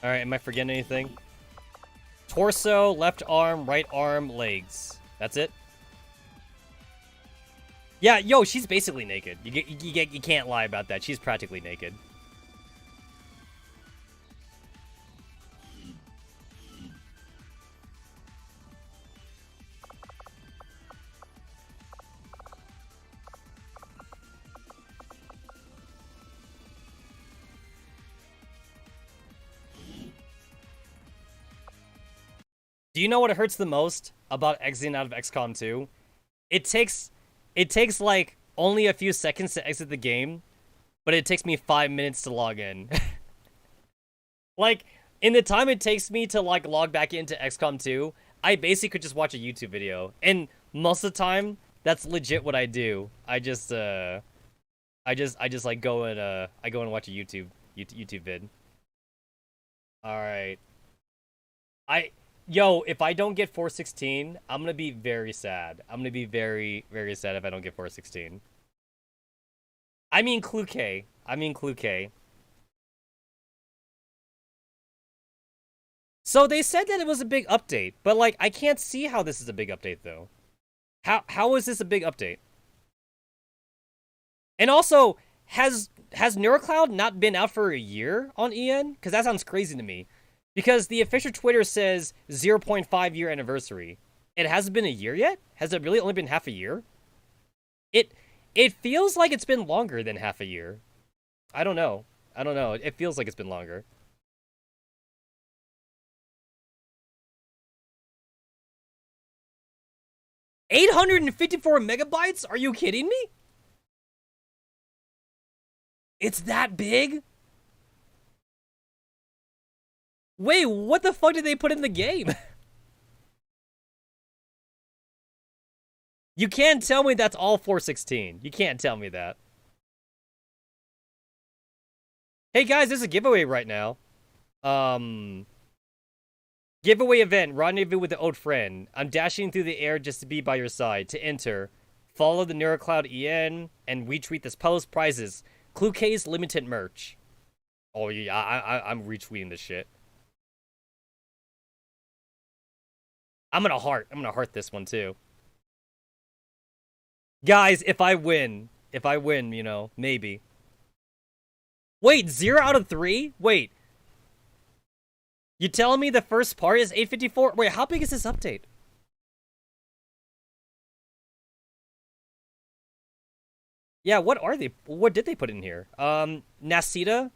Alright, am I forgetting anything? Torso, left arm, right arm, legs. That's it? Yeah, yo, she's basically naked. You can't lie about that. She's practically naked. Do you know what hurts the most about exiting out of XCOM 2? It takes like only a few seconds to exit the game, but it takes me 5 minutes to log in. Like, in the time it takes me to like log back into XCOM 2, I basically could just watch a YouTube video. And most of the time, that's legit what I do. I just like go and watch a YouTube vid. Alright. Yo, if I don't get 416, I'm gonna be very sad. I'm gonna be very, very sad if I don't get 416. I mean Clue K. So they said that it was a big update, but like I can't see how this is a big update though. How is this a big update? And also, has Neural Cloud not been out for a year on EN? Because that sounds crazy to me. Because the official Twitter says 0.5 year anniversary. It hasn't been a year yet? Has it really only been half a year? It feels like it's been longer than half a year. I don't know. It feels like it's been longer. $854 MB? Are you kidding me? It's that big? Wait, what the fuck did they put in the game? You can't tell me that's all 416. You can't tell me that. Hey guys, there's a giveaway right now. Giveaway event, rendezvous with the old friend. I'm dashing through the air just to be by your side. To enter, follow the Neural Cloud EN and retweet this post. Prizes, Clue K's limited merch. Oh yeah, I'm retweeting this shit. I'm gonna heart this one too. Guys, if I win, you know, maybe. Wait, 0 out of 3? Wait. You telling me the first part is 854? Wait, how big is this update? Yeah, what are they? What did they put in here? Nasita?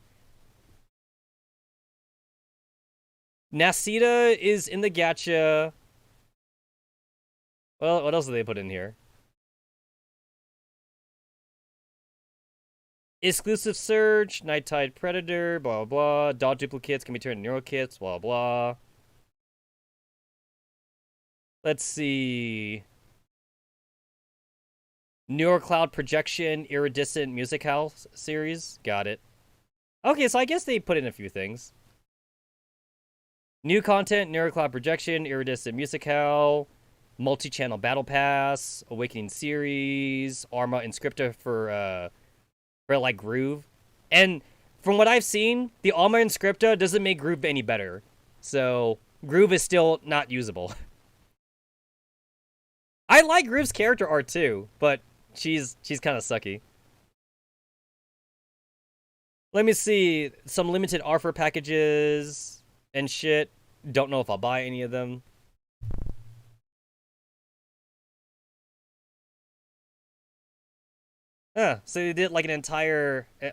Nasita is in the gacha. Well, what else did they put in here? Exclusive search, Night Tide Predator, blah, blah, blah. Dot duplicates can be turned into neural kits, blah, blah. Let's see. Neural Cloud Projection, Iridescent Music House series. Got it. Okay, so I guess they put in a few things. New content, Neural Cloud Projection, Iridescent Music House, multi-channel Battle Pass, Awakening series, Arma Inscripta for like Groove. And from what I've seen, the Alma Inscripta doesn't make Groove any better. So Groove is still not usable. I like Groove's character art too, but she's kind of sucky. Let me see some limited offer packages and shit. Don't know if I'll buy any of them. So they did like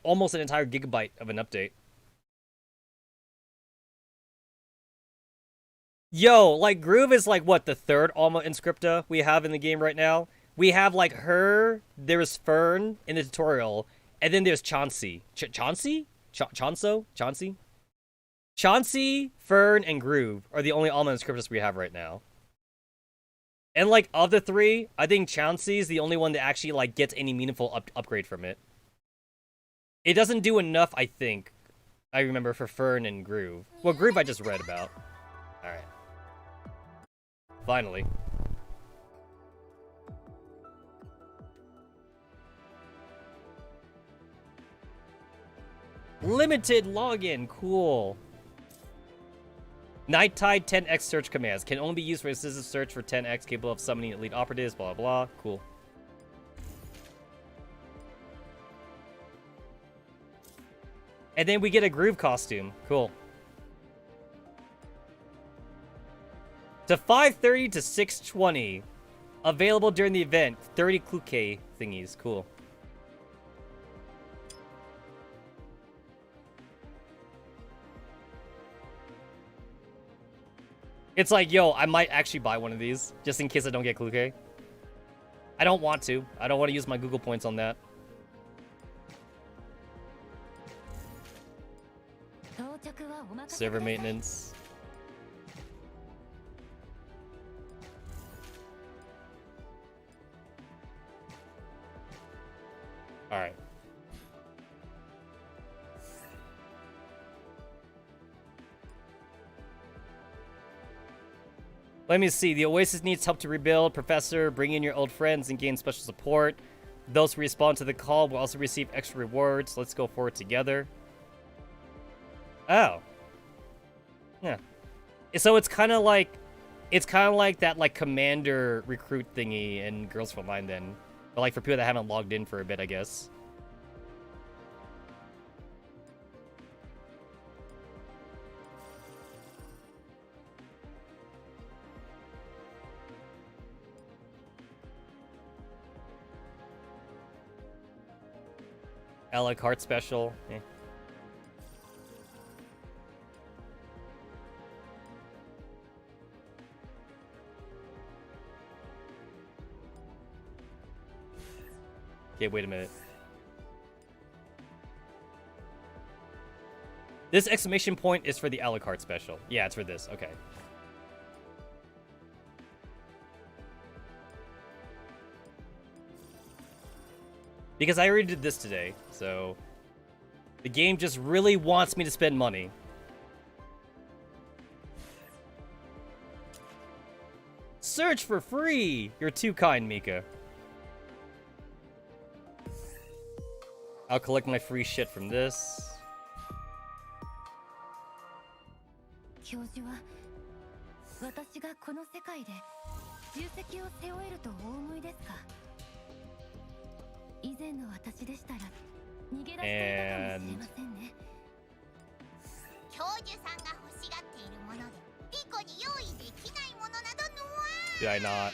almost an entire gigabyte of an update. Yo, like Groove is like what, the third Alma Inscripta we have in the game right now? We have like her, there's Fern in the tutorial, and then there's Chauncey. Chauncey? Chauncey? Chauncey, Fern, and Groove are the only Alma Inscriptas we have right now. And like of the three, I think Chauncey's the only one that actually like gets any meaningful upgrade from it. It doesn't do enough, I think. I remember for Fern and Groove. Well, Groove I just read about. Alright. Finally. Limited login, cool. Night Tide 10x search commands can only be used for assistive search for 10x capable of summoning elite operatives, blah, blah, cool. And then we get a Groove costume, cool. To 5:30 to 6:20. Available during the event, 30 Clue K thingies, cool. It's like, yo, I might actually buy one of these just in case I don't get Kluke. I don't want to. I don't want to use my Google points on that. Server maintenance. All right. Let me see. The Oasis needs help to rebuild. Professor, bring in your old friends and gain special support. Those who respond to the call will also receive extra rewards. Let's go forward together. Oh. Yeah. So it's kind of like that like commander recruit thingy in Girls for Line then. But like for people that haven't logged in for a bit, I guess. A la carte special. Eh. Okay, wait a minute. This exclamation point is for the a la carte special. Yeah, it's for this. Okay. Because I already did this today, so the game just really wants me to spend money. Search for free! You're too kind, Mika. I'll collect my free shit from this. 教授は私がこの世界で重責を背負えるとお思いですか以前の私でしたら逃げ出していたかもしれませんね教授さんが欲しがっているものでリコに用意できないものなどのわ Did I not?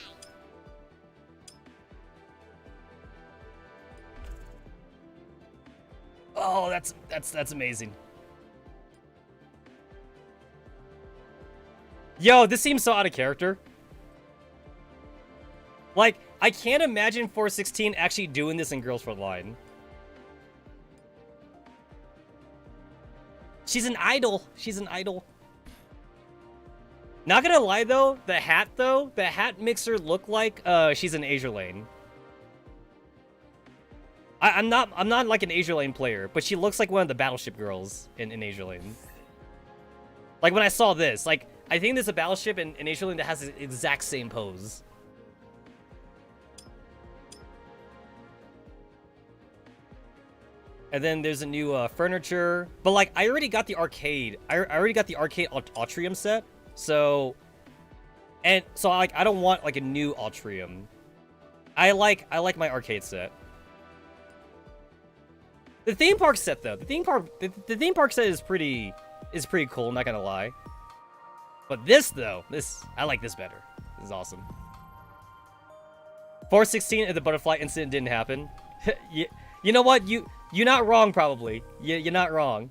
Oh, that's amazing. Yo, this seems so out of character. Like, I can't imagine 416 actually doing this in Girls for Line. She's an idol. She's an idol. Not gonna lie though, the hat makes her look like she's an Azure Lane. I'm not like an Azure Lane player, but she looks like one of the Battleship girls in Azure Lane. Like when I saw this, like I think there's a Battleship in Azure Lane that has the exact same pose. And then there's a new furniture, but like I already got the arcade. I already got the arcade Atrium set, so I don't want like a new Atrium. I like my arcade set. The theme park set though, the theme park set is pretty cool. I'm not gonna lie. But this though, I like this better. This is awesome. 416 and the butterfly incident didn't happen. You know what? You're not wrong, probably. You're not wrong.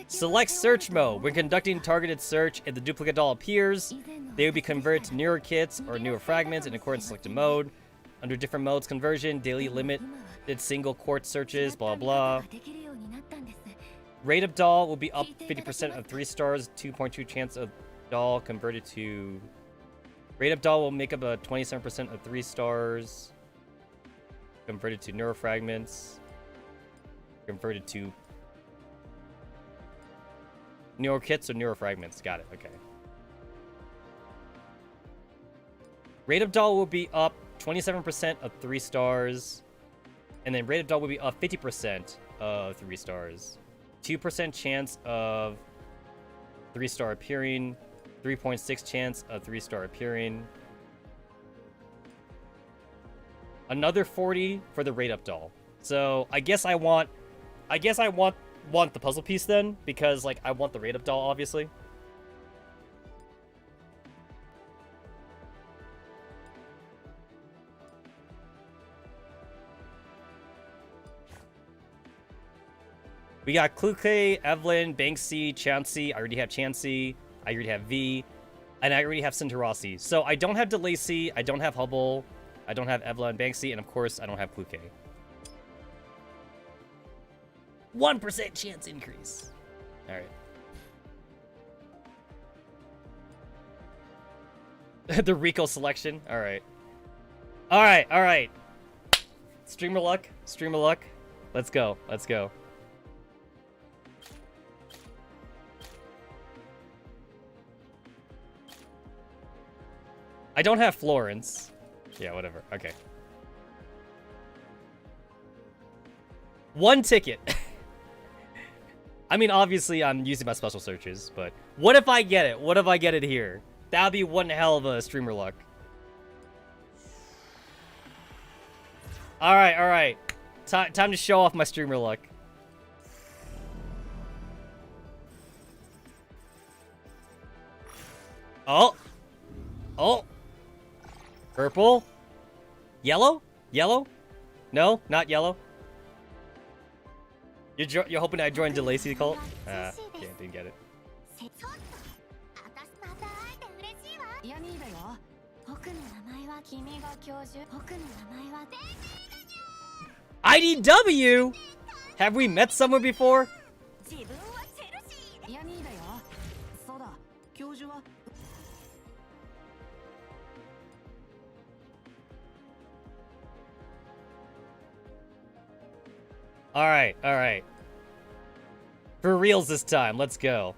Select search mode. When conducting targeted search, if the duplicate doll appears, they will be converted to newer kits or newer fragments in accordance with selected mode. Under different modes, conversion, daily limit, did single quartz searches, blah blah. Rate of doll will be up 50% of 3 stars, 2.2 chance of doll converted to... Rate of doll will make up a 27% of 3 stars. Converted to neurofragments. Converted to... Neuro kits or neurofragments. Got it, okay. Rate of doll will be up 27% of 3 stars. And then rate of doll will be up 50% of 3 stars. 2% chance of 3-star appearing. 3.6 chance of 3-star appearing. Another 40 for the rate up doll. So I guess I want the puzzle piece then, because like I want the rate up doll obviously. We got Kluke, Evelyn, Banksy, Chansey. I already have Chansey. I already have V. And I already have Cinderossi. So I don't have DeLacy. I don't have Hubble. I don't have Evelyn, Banksy. And of course, I don't have Kluke. 1% chance increase. Alright. The Rico selection. Alright. Alright, alright. Streamer luck. Streamer luck. Let's go. Let's go. I don't have Florence. Yeah, whatever. Okay. One ticket. I mean, obviously, I'm using my special searches, but what if I get it? What if I get it here? That would be one hell of a streamer luck. Alright, alright. Time to show off my streamer luck. Oh. Oh. Purple. Yellow? Yellow? No, not yellow. You're hoping I join DeLacy cult? Yeah, didn't get it. IDW? Have we met somewhere before? Alright, alright. For reals this time, let's go.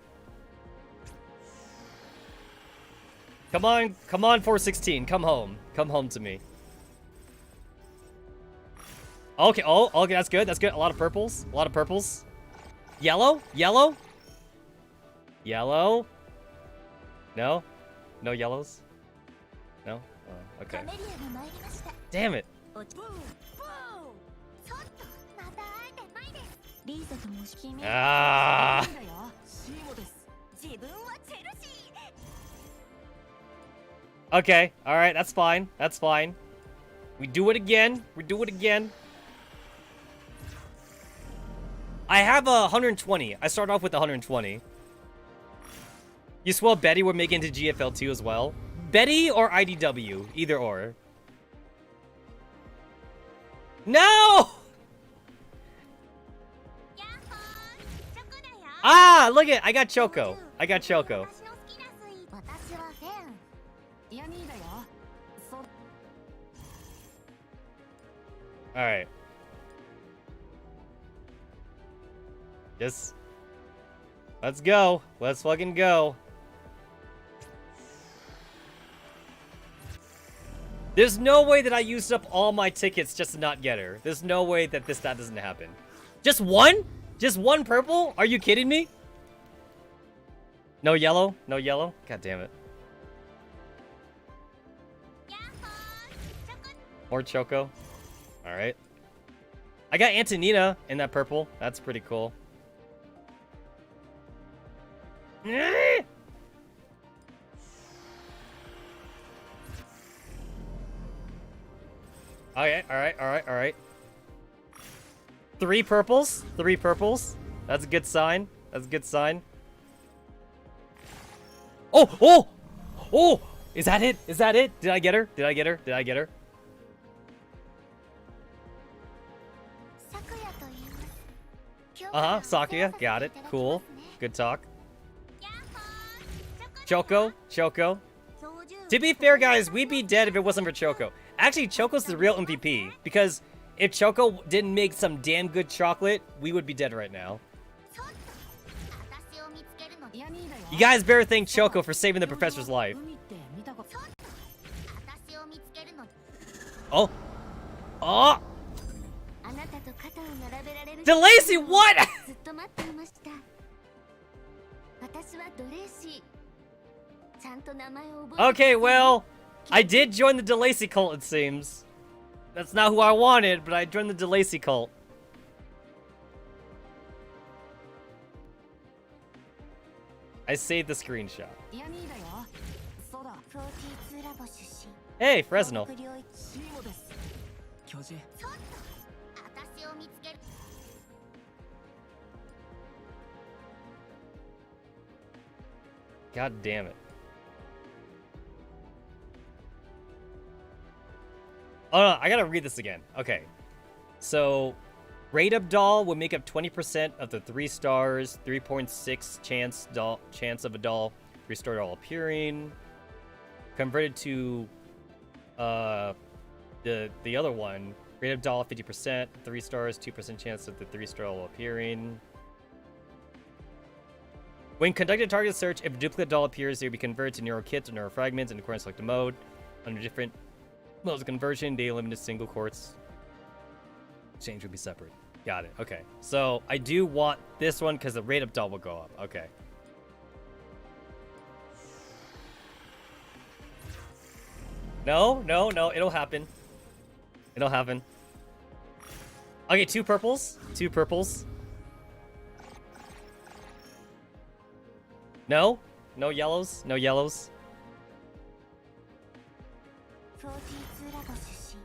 Come on, 416, come home. Come home to me. Okay, oh, okay, that's good, that's good. A lot of purples, a lot of purples. Yellow? Yellow? Yellow? No? No yellows? No? Oh, okay. Damn it. Ah. Okay, alright, that's fine. That's fine. We do it again. We do it again. I have a 120. I start off with 120. You swell Betty would make it into GFL2 as well. Betty or IDW? Either or. No! Ah, look it. I got Choco. I got Choco. Alright. Just... let's go. Let's fucking go. There's no way that I used up all my tickets just to not get her. There's no way that that doesn't happen. Just one? Just one purple? Are you kidding me? No yellow? No yellow? God damn it. More Choco. Alright. I got Antonina in that purple. That's pretty cool. Okay, alright. Three purples. That's a good sign. That's a good sign. Oh! Is that it? Is that it? Did I get her? Did I get her? Did I get her? Uh-huh, Sakuya. Got it. Cool. Good talk. Choco. To be fair, guys, we'd be dead if it wasn't for Choco. Actually, Choco's the real MVP, because if Choco didn't make some damn good chocolate, we would be dead right now. You guys better thank Choco for saving the professor's life. Oh! DeLacy, what? Okay, well, I did join the DeLacy cult, it seems. That's not who I wanted, but I joined the DeLacy cult. I saved the screenshot. Hey, Fresno. God damn it. Oh no, I gotta read this again. Okay. So, rate up doll will make up 20% of the 3 stars, 3.6 chance of a doll restore doll appearing. Converted to the other one, rate up doll 50%, 3 stars, 2% chance of the 3-star doll appearing. When conducting a target search, if a duplicate doll appears, they will be converted to neural kits or neural fragments in accordance with selected mode. Under different modes of conversion, they limit to single quartz. Exchange will be separate. Got it. Okay. So I do want this one because the rate up doll will go up. Okay. No, no, no. It'll happen. It'll happen. Okay, 2 purples. 2 purples. No? No yellows? No yellows? 42ラボ出身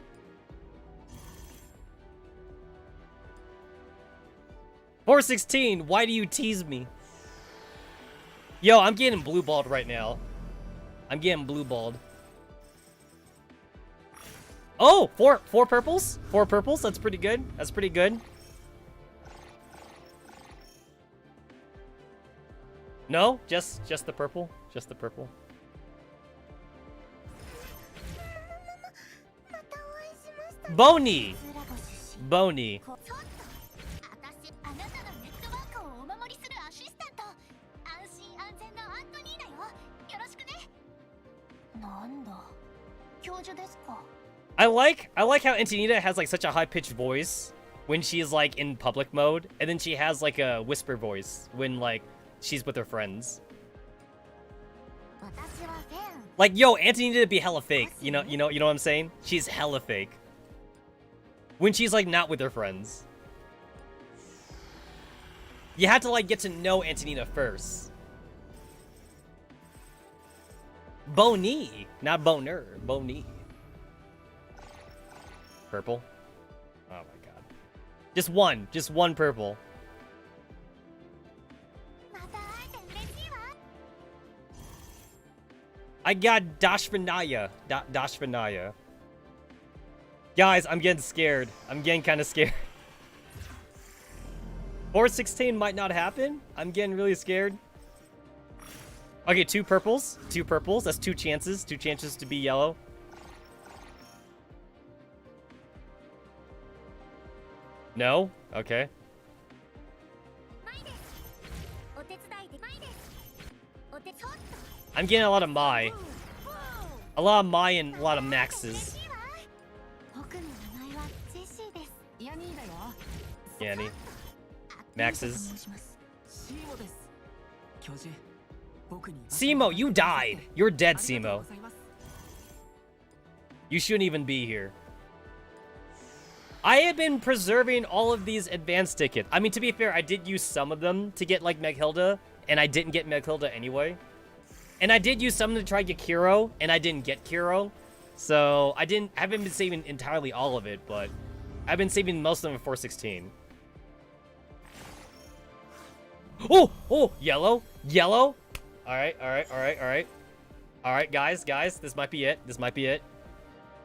416, why do you tease me? Yo, I'm getting blue balled right now. I'm getting blue balled. Oh, four purples? 4 purples? That's pretty good. That's pretty good. No, just the purple. Just the purple. またお会いしました Bony! ラボ出身 Bony. ちょっと私あなたのネットワークをお守りするアシスタント安心安全なアントニーだよよろしくねなんだ教授ですか I like how Antonita has like such a high-pitched voice when she's like in public mode, and then she has like a whisper voice when like she's with her friends. 私はフェン Like, yo, Antonita be hella fake. You know what I'm saying? She's hella fake. When she's like not with her friends. You have to like get to know Antonita first. Bony, not boner, Bony. Purple. Oh my god. Just one purple. また会えて嬉しいわ I got Dashvanaya. Dashvanaya. Guys, I'm getting scared. I'm getting kind of scared. 416 might not happen. I'm getting really scared. Okay, 2 purples. 2 purples. That's 2 chances. 2 chances to be yellow. No? Okay. マイですお手伝いでマイですお手ちょっと I'm getting a lot of Mai. A lot of Mai and a lot of Maxes. 嬉しいわ僕の名前はジェシーですヤニーだよ Yanni. 申 Maxes. しますシーモです教授僕に Simo, you died. You're dead, ありがとう Simo. ございます You shouldn't even be here. I have been preserving all of these advanced tickets. I mean, to be fair, I did use some of them to get, like, Meghilda, and I didn't get Meghilda anyway. And I did use some to try to get Kiro, and I didn't get Kiro. So, I haven't been saving entirely all of it, but I've been saving most of them at 416. Oh! Oh! Yellow! Yellow! Alright, alright, alright, alright. Alright, guys, this might be it. This might be it.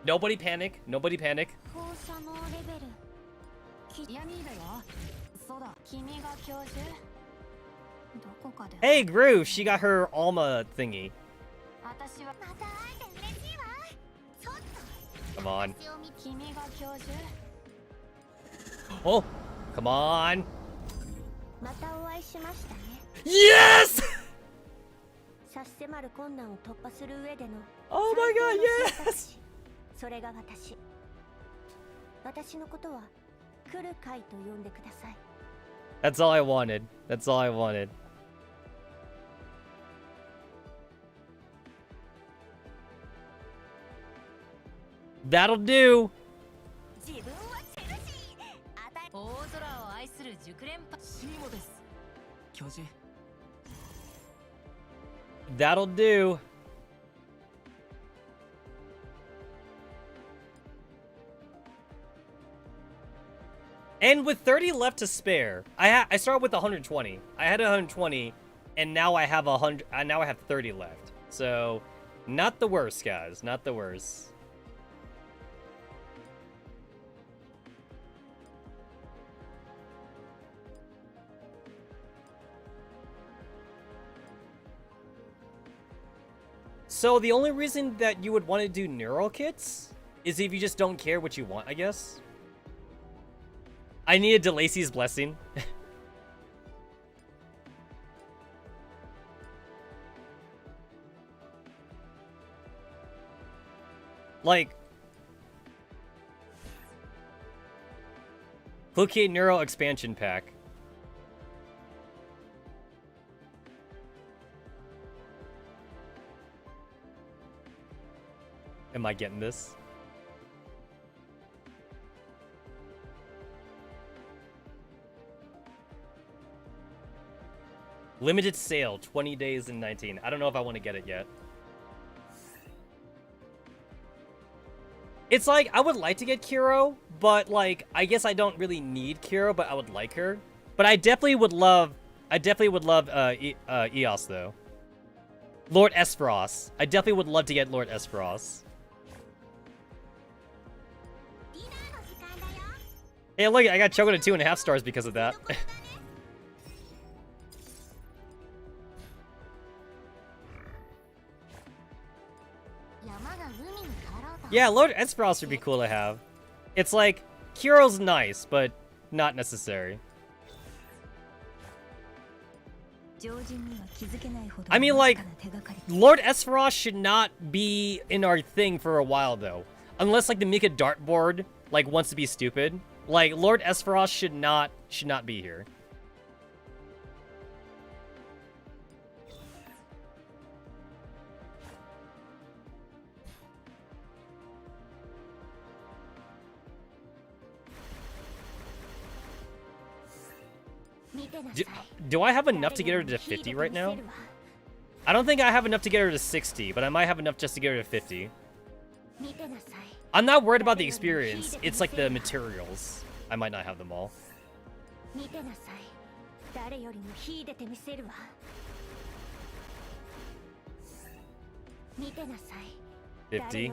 Nobody panic. Nobody panic. 放射能レベルヤニーだよそうだ君が教授どこかで Hey, Gru, she got her Alma thingy. 私はまた会えて嬉しいわちょっと Come on. 私を見君が教授 Oh, come on. またお会いしましたね Yes! 差し迫る困難を突破する上での Oh my god, 最高の選択 yes! 肢それが私のことは来る会と呼んでください That's all I wanted. That's all I wanted. That'll do. 自分はチェルシー与え大空を愛する熟練パシーモです教授 That'll do. And with 30 left to spare, I started with 120. I had 120, and now I have 100. Now I have 30 left. So, not the worst, guys. Not the worst. So the only reason that you would want to do neural kits is if you just don't care what you want, I guess. I needed DeLacy's blessing. Like, Clukey Neural Expansion Pack. Am I getting this? Limited sale, 20 days and 19. I don't know if I want to get it yet. It's like, I would like to get Kiro, but like, I guess I don't really need Kiro, but I would like her. But I definitely would love, Eos though. Lord Esperos. I definitely would love to get Lord Esperos. Hey, look, I got Choco to 2.5 stars because of that. Yeah, Lord Esperos would be cool to have. It's like, Kiro's nice, but not necessary. I mean, like, Lord Esperos should not be in our thing for a while, though. Unless, like, the Mika dartboard, like, wants to be stupid. Like, Lord Esperos should not be here. Do I have enough to get her to 50 right now? I don't think I have enough to get her to 60, but I might have enough just to get her to 50. I'm not worried about the experience. It's like the materials. I might not have them all. 50.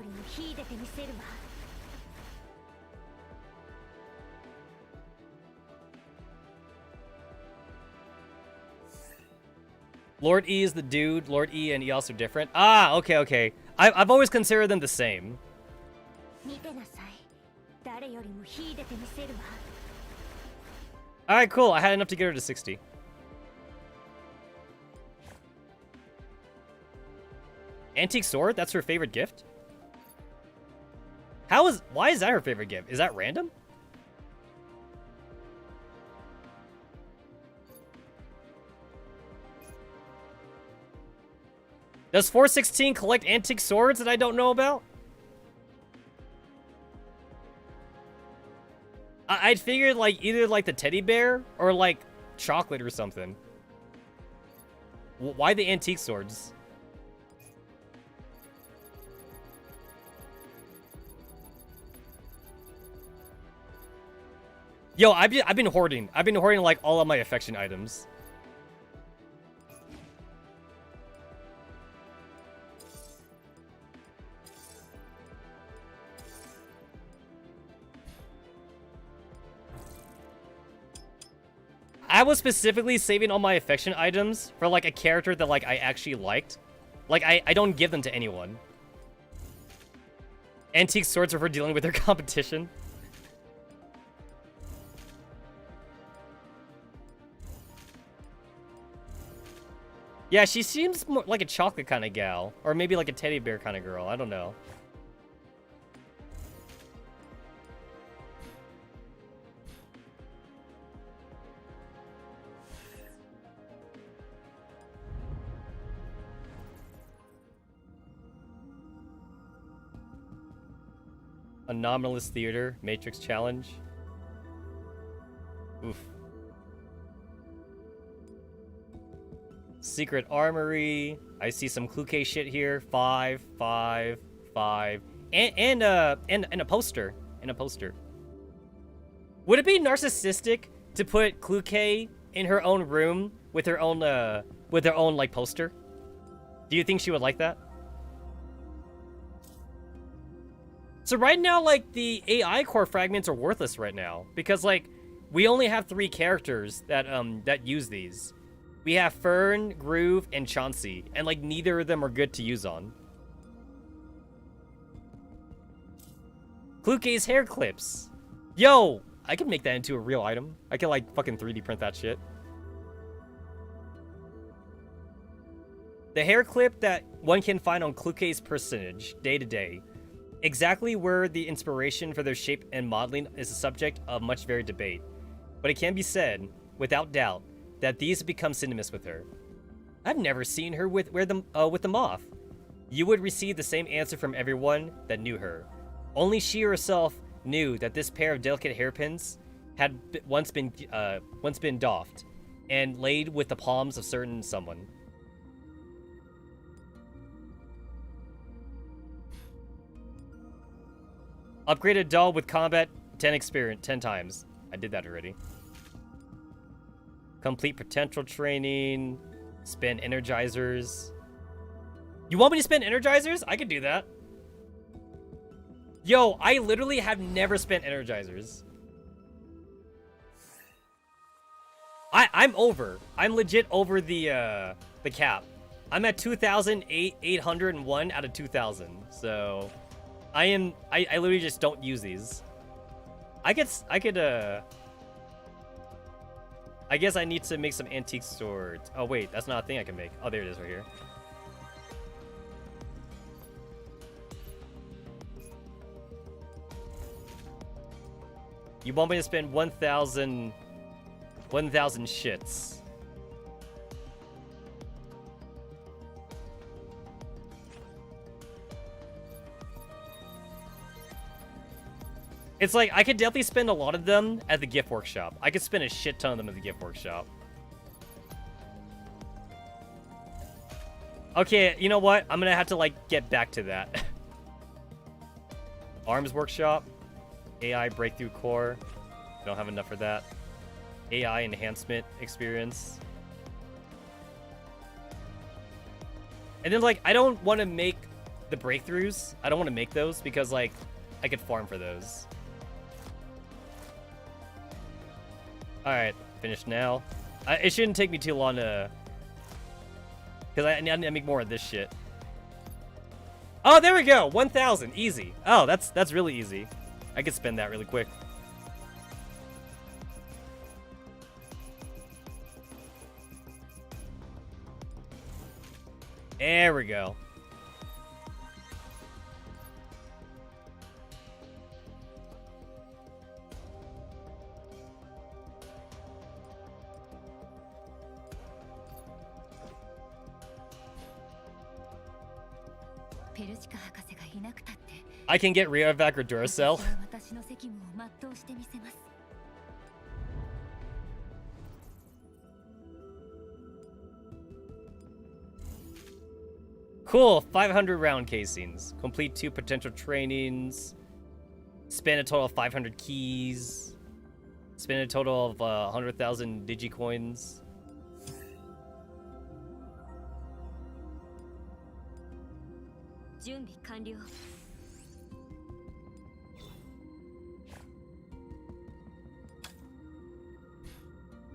Lord E is the dude. Lord E and Eos are different. Ah, okay, okay. I've always considered them the same. Alright, cool. I had enough to get her to 60. Antique sword? That's her favorite gift? Why is that her favorite gift? Is that random? Does 416 collect antique swords that I don't know about? I'd figured like either like the teddy bear or like chocolate or something. Why the antique swords? Yo, I've been hoarding. I've been hoarding like all of my affection items. I was specifically saving all my affection items for like a character that like I actually liked. Like I don't give them to anyone. Antique swords are for dealing with their competition. Yeah, she seems more like a chocolate kind of gal. Or maybe like a teddy bear kind of girl. I don't know. Anomalous Theater, Matrix Challenge. Oof. Secret Armory. I see some Cluke shit here. 5, 5, 5. And a poster. And a poster. Would it be narcissistic to put Cluke in her own room with her own with their own like poster? Do you think she would like that? So right now, like, the AI core fragments are worthless right now because, like, we only have 3 characters that that use these. We have Fern, Groove, and Chauncey, and like neither of them are good to use on. Kluke's hair clips. Yo, I can make that into a real item. I can like fucking 3D print that shit. The hair clip that one can find on Kluke's personage day to day. Exactly where the inspiration for their shape and modeling is a subject of much varied debate. But it can be said, without doubt, that these become synonymous with her. I've never seen her with them off. You would receive the same answer from everyone that knew her. Only she herself knew that this pair of delicate hairpins had once been doffed and laid with the palms of certain someone. Upgraded doll with combat 10 experience 10 times. I did that already. Complete potential training. Spend energizers. You want me to spend energizers? I could do that. Yo, I literally have never spent energizers. I'm over. I'm legit over the cap. I'm at 2,801 out of 2,000. So I literally just don't use these. I guess I need to make some antique swords. Oh wait, that's not a thing I can make. Oh, there it is right here. You want me to spend 1,000 shits. It's like, I could definitely spend a lot of them at the gift workshop. I could spend a shit ton of them at the gift workshop. Okay, you know what? I'm gonna have to, like, get back to that. Arms workshop. AI breakthrough core. Don't have enough for that. AI enhancement experience. And then, like, I don't want to make the breakthroughs. I don't want to make those because, like, I could farm for those. Alright, finished now. It shouldn't take me too long to... Because I need to make more of this shit. Oh, there we go! 1,000, easy. Oh, that's really easy. I could spend that really quick. There we go. I can get Reovac or Duracell. Cool, 500 round casings. Complete 2 potential trainings. Spend a total of 500 keys. Spend a total of 100,000 digicoins.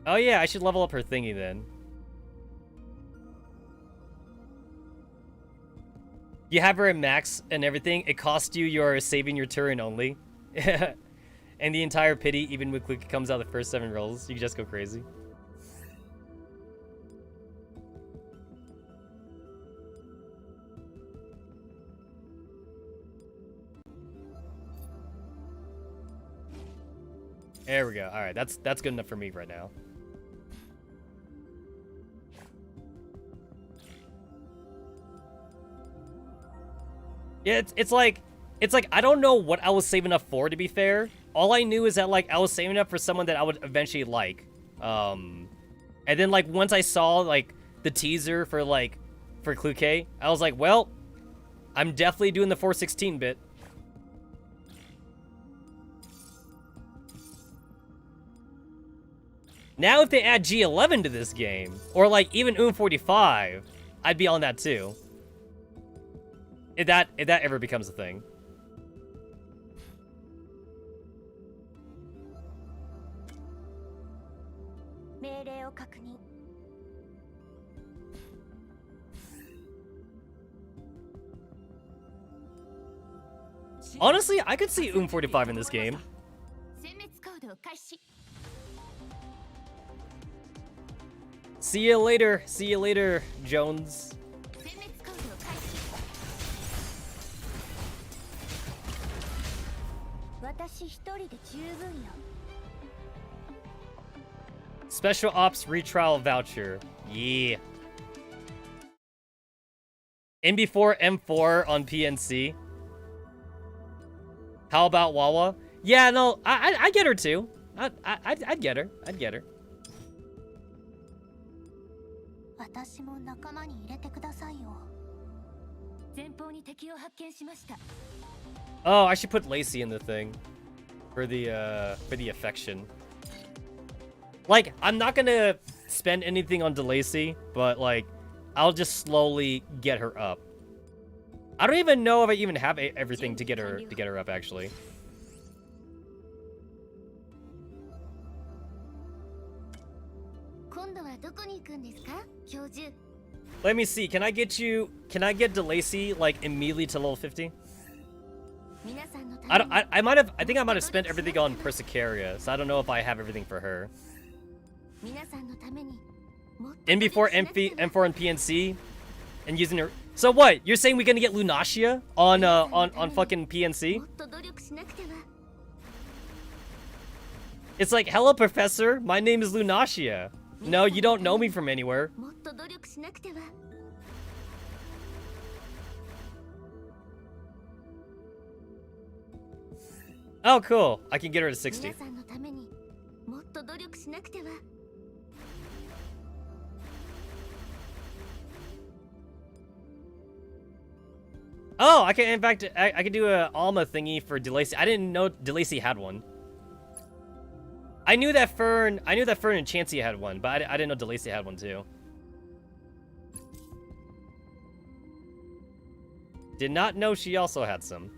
Oh yeah, I should level up her thingy then. You have her at max and everything. It costs you your saving your turn only. And the entire pity, even when Click comes out the first 7 rolls, you can just go crazy. There we go. All right, that's good enough for me right now. Yeah, it's like I don't know what I was saving up for, to be fair. All I knew is that, like, I was saving up for someone that I would eventually like. And then, like, once I saw, like, the teaser for Kluke, I was like, well, I'm definitely doing the 416 bit. Now if they add G11 to this game, or like even 45, I'd be on that too. If that ever becomes a thing. 命令を確認。 Honestly, I could see 45 in this game. 殲滅コードを開始。 See you later. See you later, Jones. 殲滅コードを開始。私一人で十分よ。 Special Ops Retrial Voucher. Yeah. MB4 M4 on PNC. How about Wawa? Yeah, no, I get her too. I'd get her. I'd get her. 私も仲間に入れてくださいよ。前方に敵を発見しました。 Oh, I should put Lacey in the thing for the affection. Like, I'm not gonna spend anything on DeLacy, but like, I'll just slowly get her up. I don't even know if I even have everything to get her up actually. 今度はどこに行くんですか、教授。 Let me see. Can I get DeLacy like immediately to level 50? 皆さんのために I think I might have spent everything on Persicaria, so I don't know if I have everything for her. 皆さんのためにもっと MB4, 努力しなくては M4 and PNC, and using her. So what? You're saying we're gonna get Lunacia on fucking PNC? もっと努力しなくては It's like, hello, Professor. My name is Lunacia. No, you don't know me from anywhere. もっと努力しなくては Oh, cool. I can get her to 60. 皆さんのためにもっと努力しなくては Oh, I can. In fact, I could do a Alma thingy for DeLacy. I didn't know DeLacy had one. I knew that Fern and Chansey had one, but I didn't know DeLacy had one too. Did not know she also had some.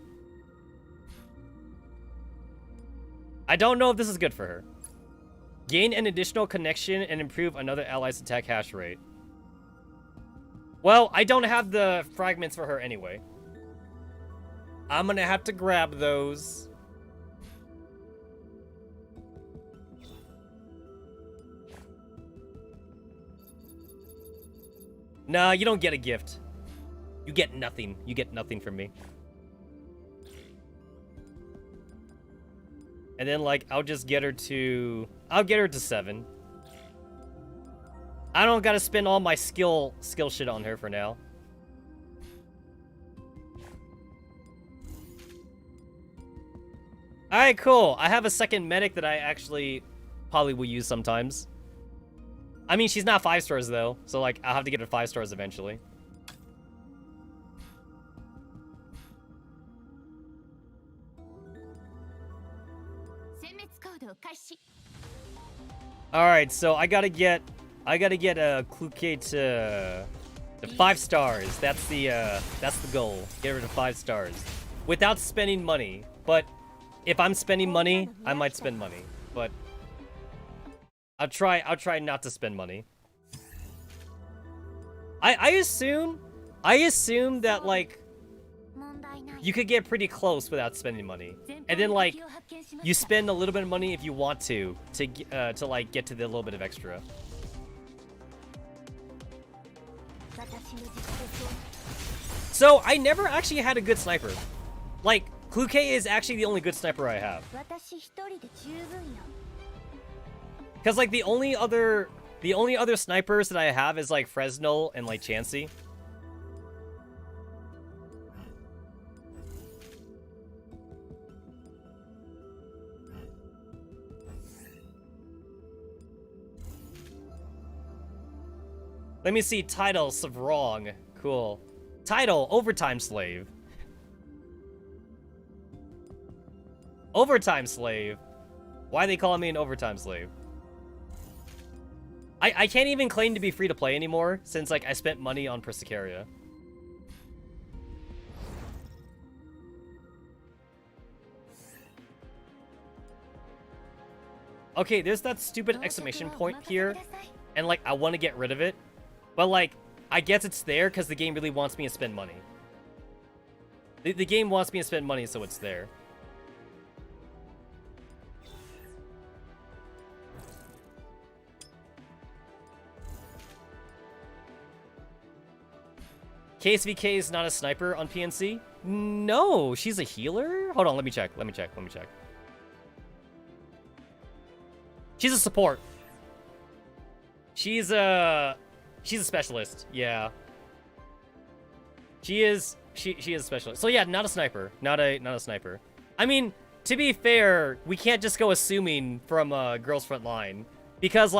I don't know if this is good for her. Gain an additional connection and improve another ally's attack hash rate. Well, I don't have the fragments for her anyway. I'm gonna have to grab those. Nah, you don't get a gift. You get nothing. You get nothing from me. And then, like, I'll just get her to... I'll get her to 7. I don't gotta spend all my skill shit on her for now. Alright, cool. I have a second medic that I actually probably will use sometimes. I mean, she's not 5 stars though, so like, I'll have to get her 5 stars eventually. Alright, so I gotta get a Kluke to 5 stars. That's the goal. Get her to 5 stars. Without spending money. But if I'm spending money, I might spend money. But I'll try not to spend money. I assume that like 問題ない you could get pretty close without spending money. And then like you spend a little bit of money if you want to like get to the little bit of extra. 私の実力を So I never actually had a good sniper. Like Kluke is actually the only good sniper I have. 私一人で十分よ Cause like the only other snipers that I have is like Fresnel and like Chansey. Let me see. Title, Savrong. Cool. Title, Overtime Slave. Overtime Slave? Why are they calling me an Overtime Slave? I can't even claim to be free to play anymore since like I spent money on Persicaria. Okay, there's that stupid exclamation point here, and like I want to get rid of it, but like I guess it's there because the game really wants me to spend money. The game wants me to spend money, so it's there. KSVK is not a sniper on PNC? No, she's a healer? Hold on, let me check. She's a support. She's a specialist. Yeah. She is a specialist. So yeah, not a sniper. Not a sniper. I mean, to be fair, we can't just go assuming from Girls Front Line because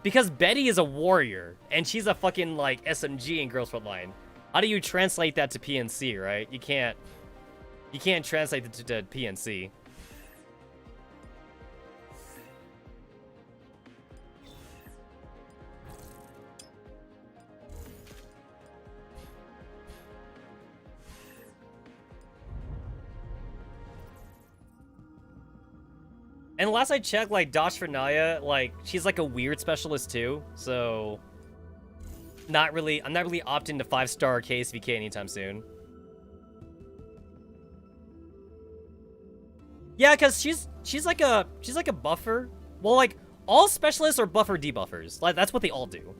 Betty is a warrior and she's a fucking like SMG in Girls Front Line. How do you translate that to PNC, right? You can't translate it to PNC. And last I checked, like, Dosh for Naya, like, she's like a weird specialist too, so I'm not really opting to 5-star KSVK anytime soon. Yeah, because she's like a buffer. Well, like, all specialists are buffer debuffers. Like, that's what they all do.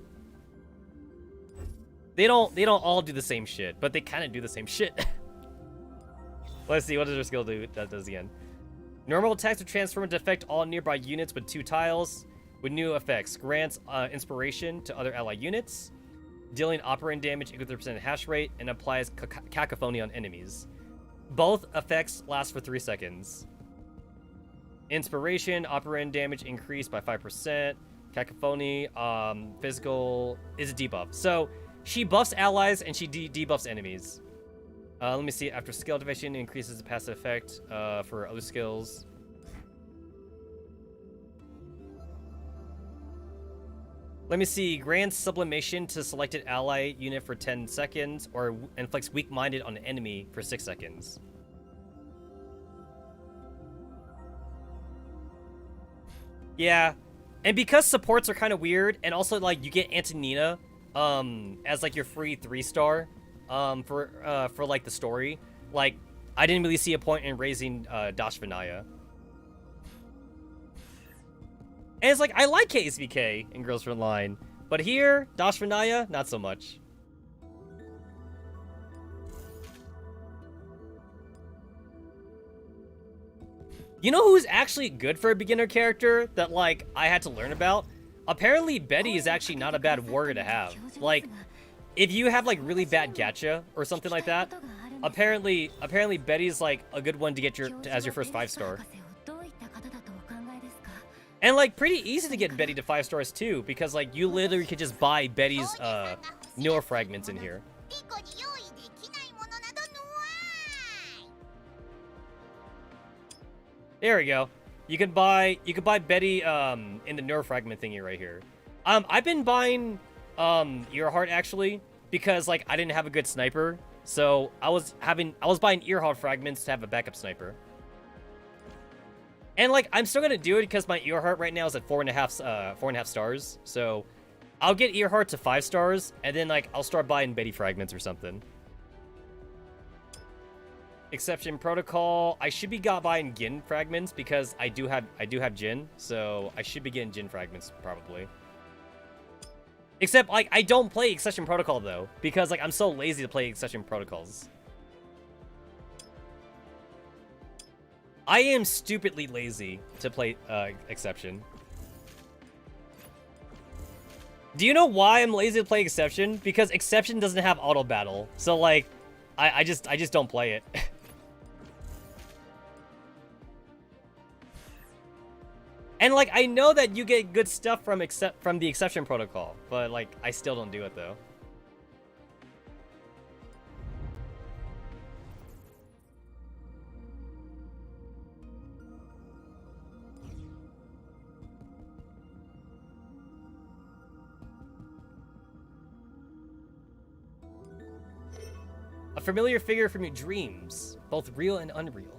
They don't all do the same shit, but they kind of do the same shit. Let's see, what does her skill do? That does again. Normal attacks are transformed to affect all nearby units with 2 tiles. With new effects, grants inspiration to other ally units, dealing operand damage equal to the % hash rate, and applies cacophony on enemies. Both effects last for 3 seconds. Inspiration, operand damage increased by 5%. Cacophony, physical is a debuff. So she buffs allies and she debuffs enemies. Let me see. After skill activation, increases the passive effect for other skills. Let me see. Grants sublimation to selected ally unit for 10 seconds, or inflicts weak-minded on an enemy for 6 seconds. Yeah, and because supports are kind of weird, and also like you get Antonina, as like your free 3-star. For like the story, like I didn't really see a point in raising Dosh Vinaya. And it's like I like KSVK in Girls Front Line, but here Dosh Vinaya not so much. You know who's actually good for a beginner character that like I had to learn about? Apparently Betty is actually not a bad warrior to have. Like, if you have like really bad gacha or something like that, apparently Betty's like a good one to get as your first 5-star. And like pretty easy to get Betty to 5 stars too, because like you literally could just buy Betty's neural fragments in here. There we go. You could buy Betty in the neural fragment thingy right here. I've been buying Earhart actually, because like I didn't have a good sniper, so I was buying Earhart fragments to have a backup sniper. And like I'm still gonna do it because my Earhart right now is at 4.5 stars, so I'll get Earhart to 5 stars, and then like I'll start buying Betty fragments or something. Exception protocol. I should be buying Jin fragments because I do have Jin, so I should be getting Jin fragments probably. Except, like, I don't play Exception Protocol, though, because, like, I'm so lazy to play Exception Protocols. I am stupidly lazy to play Exception. Do you know why I'm lazy to play Exception? Because Exception doesn't have auto battle, so, like, I just don't play it. And, like, I know that you get good stuff from the Exception Protocol, but, like, I still don't do it, though. familiar figure from your dreams, both real and unreal.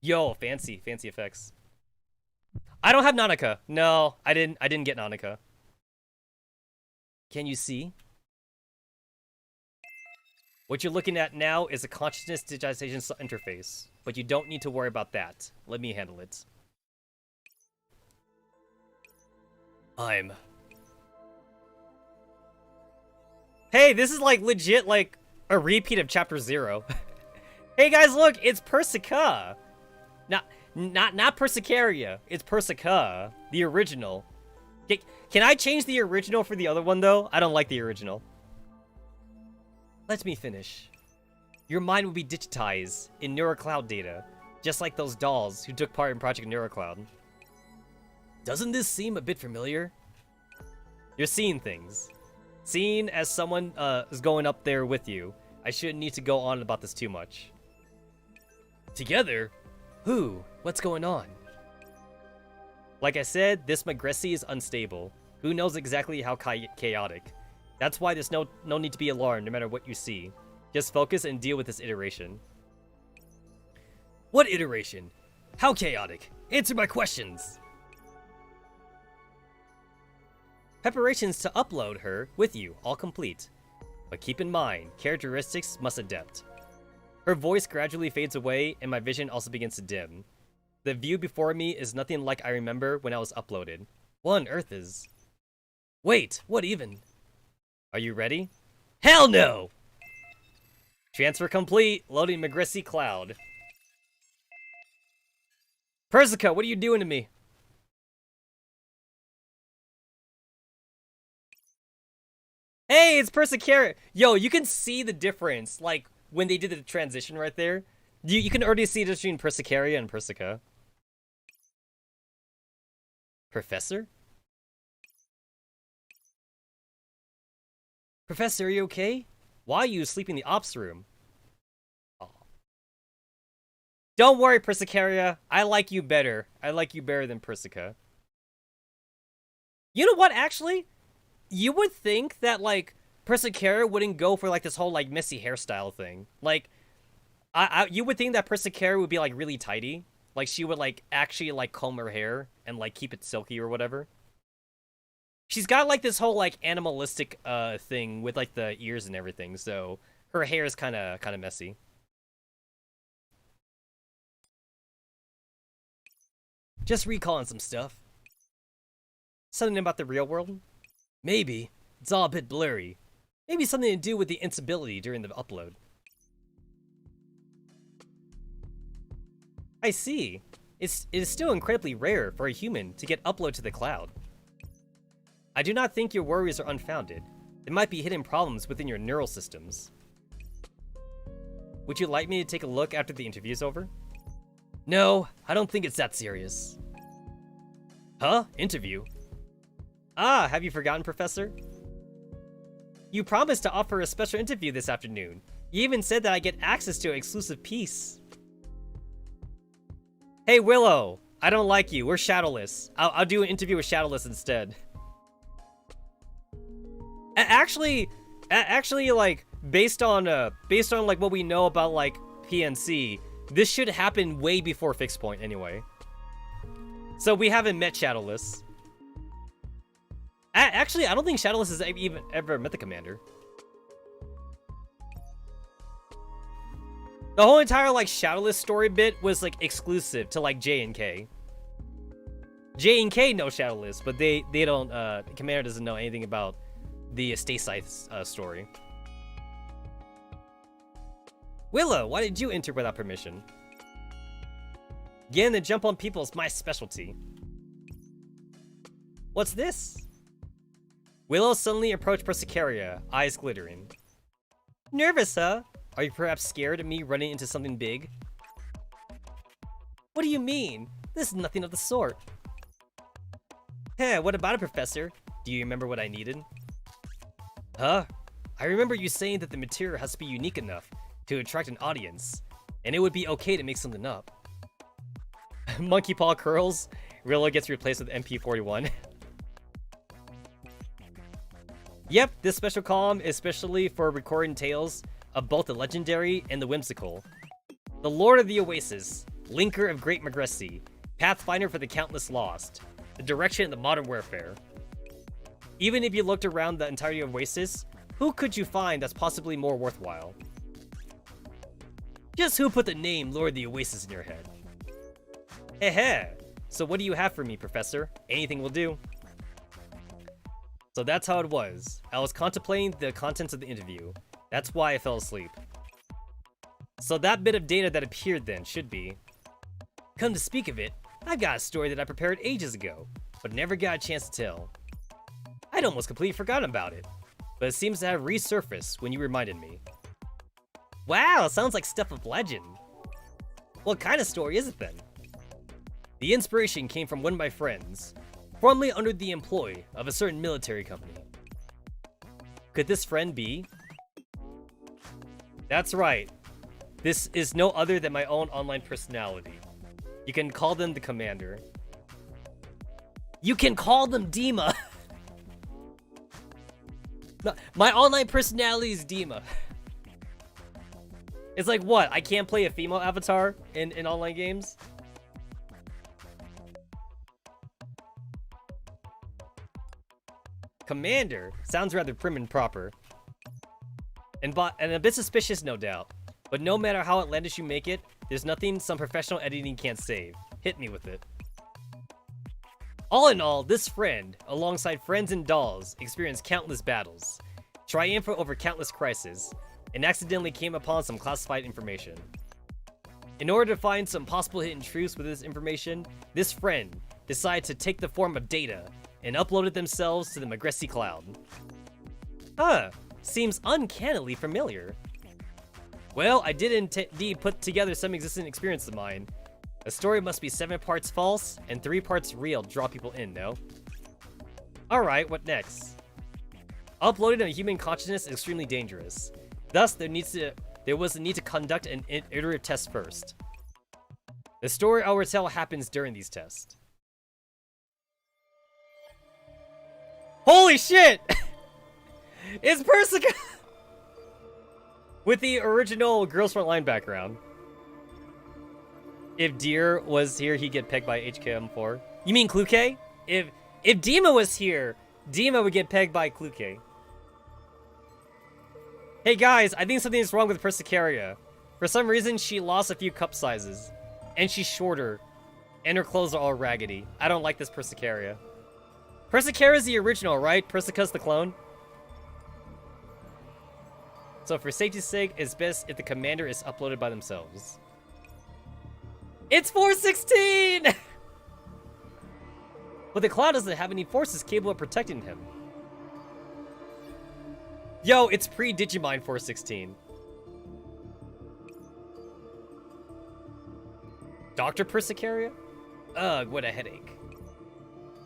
Yo, fancy effects. I don't have Nanaka. No, I didn't get Nanaka. Can you see? What you're looking at now is a consciousness digitization interface, but you don't need to worry about that. Let me handle it. Hey, this is like legit like a repeat of chapter 0. Hey guys, look, it's Persica. Not Persicaria. It's Persica, the original. Can I change the original for the other one though? I don't like the original. Let me finish. Your mind will be digitized in Neural Cloud data, just like those dolls who took part in Project Neural Cloud. Doesn't this seem a bit familiar? You're seeing things. Seeing as someone is going up there with you, I shouldn't need to go on about this too much. Together? Who? What's going on? Like I said, this Magressi is unstable. Who knows exactly how chaotic? That's why there's no need to be alarmed no matter what you see. Just focus and deal with this iteration. What iteration? How chaotic? Answer my questions! Preparations to upload her with you, all complete. But keep in mind, characteristics must adapt. Her voice gradually fades away, and my vision also begins to dim. The view before me is nothing like I remember when I was uploaded. What on earth is... Wait, what even? Are you ready? Hell no! Transfer complete, loading Magressi Cloud. Persica, what are you doing to me? Hey, it's Persicaria. Yo, you can see the difference, like, when they did the transition right there. You can already see the difference between Persicaria and Persica. Professor? Professor, are you okay? Why are you asleep in the ops room? Oh. Don't worry, Persicaria. I like you better. I like you better than Persica. You know what, actually? You would think that, like, Persicaria wouldn't go for, like, this whole, like, messy hairstyle thing. Like, you would think that Persicaria would be, like, really tidy. Like, she would, like, actually, like, comb her hair and, like, keep it silky or whatever. She's got, like, this whole, like, animalistic, thing with, like, the ears and everything, so her hair is kind of messy. Just recalling some stuff. Something about the real world? Maybe. It's all a bit blurry. Maybe something to do with the instability during the upload. I see. It is still incredibly rare for a human to get uploaded to the cloud. I do not think your worries are unfounded. There might be hidden problems within your neural systems. Would you like me to take a look after the interview's over? No, I don't think it's that serious. Huh? Interview? Ah, have you forgotten, Professor? You promised to offer a special interview this afternoon. You even said that I get access to an exclusive piece. Hey, Willow! I don't like you. We're Shadowless. I'll do an interview with Shadowless instead. Actually, like, based on like what we know about like PNC, this should happen way before Fixed Point anyway. So we haven't met Shadowless. Actually, I don't think Shadowless has even ever met the commander. The whole entire like Shadowless story bit was like exclusive to like J and K. J and K know Shadowless, but they don't. The commander doesn't know anything about the estate side story. Willow, why did you enter without permission? Getting the jump on people is my specialty. What's this? Willow suddenly approached Persicaria, eyes glittering. Nervous, huh? Are you perhaps scared of me running into something big? What do you mean? This is nothing of the sort. Heh, what about it, Professor? Do you remember what I needed? Huh? I remember you saying that the material has to be unique enough to attract an audience, and it would be okay to make something up. Monkey paw curls. Rillo gets replaced with MP41. Yep, this special column is specially for recording tales of both the legendary and the whimsical. The Lord of the Oasis, Linker of Great Magresi, Pathfinder for the Countless Lost, the direction of the modern warfare. Even if you looked around the entirety of Oasis, who could you find that's possibly more worthwhile? Just who put the name Lord of the Oasis in your head? Heh. So what do you have for me, Professor? Anything will do. So that's how it was. I was contemplating the contents of the interview. That's why I fell asleep. So that bit of data that appeared then should be... Come to speak of it, I've got a story that I prepared ages ago, but never got a chance to tell. I'd almost completely forgotten about it, but it seems to have resurfaced when you reminded me. Wow, sounds like stuff of legend. What kind of story is it then? The inspiration came from one of my friends, formerly under the employ of a certain military company. Could this friend be? That's right. This is no other than my own online personality. You can call them the Commander. You can call them Dima! No, my online personality is Dima. It's like what? I can't play a female avatar in online games? Commander sounds rather prim and proper. And a bit suspicious, no doubt. But no matter how outlandish you make it, there's nothing some professional editing can't save. Hit me with it. All in all, this friend, alongside friends and dolls, experienced countless battles, triumphant over countless crises, and accidentally came upon some classified information. In order to find some possible hidden truths with this information, this friend decided to take the form of data and uploaded themselves to the Magresi cloud. Huh, seems uncannily familiar. Well, I did indeed put together some existing experience of mine. A story must be 7 parts false and 3 parts real to draw people in, no? Alright, what next? Uploading a human consciousness is extremely dangerous. Thus, there was a need to conduct an iterative test first. The story I will tell happens during these tests. Holy shit! It's Persica! With the original Girls Frontline background. If Deer was here, he'd get pegged by HKM4. You mean Kluke? If Dima was here, Dima would get pegged by Kluke. Hey guys, I think something is wrong with Persicaria. For some reason, she lost a few cup sizes. And she's shorter. And her clothes are all raggedy. I don't like this Persicaria. Persicaria's the original, right? Persica's the clone? So for safety's sake, it's best if the commander is uploaded by themselves. It's 416! But the cloud doesn't have any forces capable of protecting him. Yo, it's pre-Digimon 416. Dr. Persicaria? Ugh, what a headache.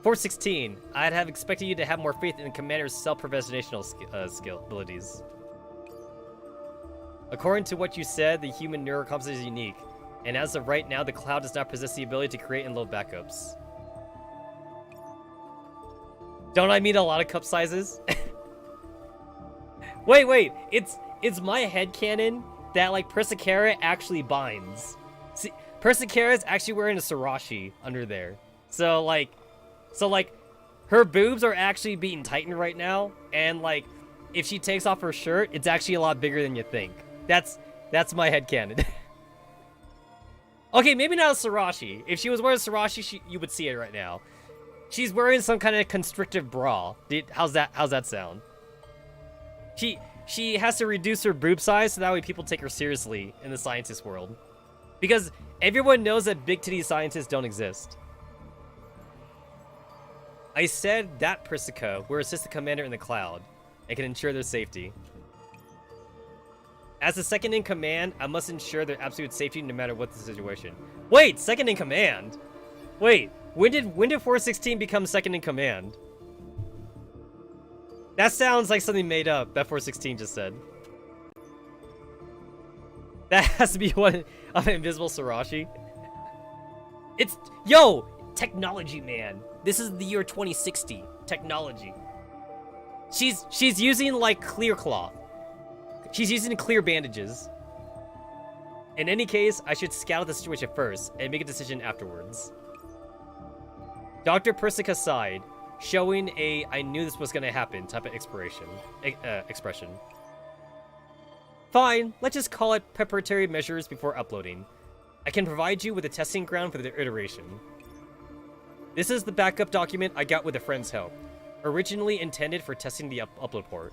416, I'd have expected you to have more faith in the commander's self-preservational skill abilities. According to what you said, the human neural composition is unique, and as of right now, the cloud does not possess the ability to create and load backups. Don't I mean a lot of cup sizes? Wait, it's my headcanon that like Persicaria actually binds. See, Persicaria's actually wearing a Sarashi under there. So like her boobs are actually being tightened right now, and like if she takes off her shirt, it's actually a lot bigger than you think. That's my headcanon. Okay, maybe not a Sarashi. If she was wearing a Sarashi, you would see it right now. She's wearing some kind of constrictive bra. How's that sound? She has to reduce her boob size so that way people take her seriously in the scientist world. Because everyone knows that big titty scientists don't exist. I said that Persica will assist the commander in the cloud and can ensure their safety. As the second in command, I must ensure their absolute safety no matter what the situation. Wait, second in command? Wait, when did 416 become second in command? That sounds like something made up that 416 just said. That has to be one of an invisible Sarashi. It's, yo, technology, man. This is the year 2060. Technology. She's using like clear cloth. She's using clear bandages. In any case, I should scout out the situation first and make a decision afterwards. Dr. Persica sighed, showing a "I knew this was gonna happen" type of expression. Fine, let's just call it preparatory measures before uploading. I can provide you with a testing ground for the iteration. This is the backup document I got with a friend's help, originally intended for testing the upload port.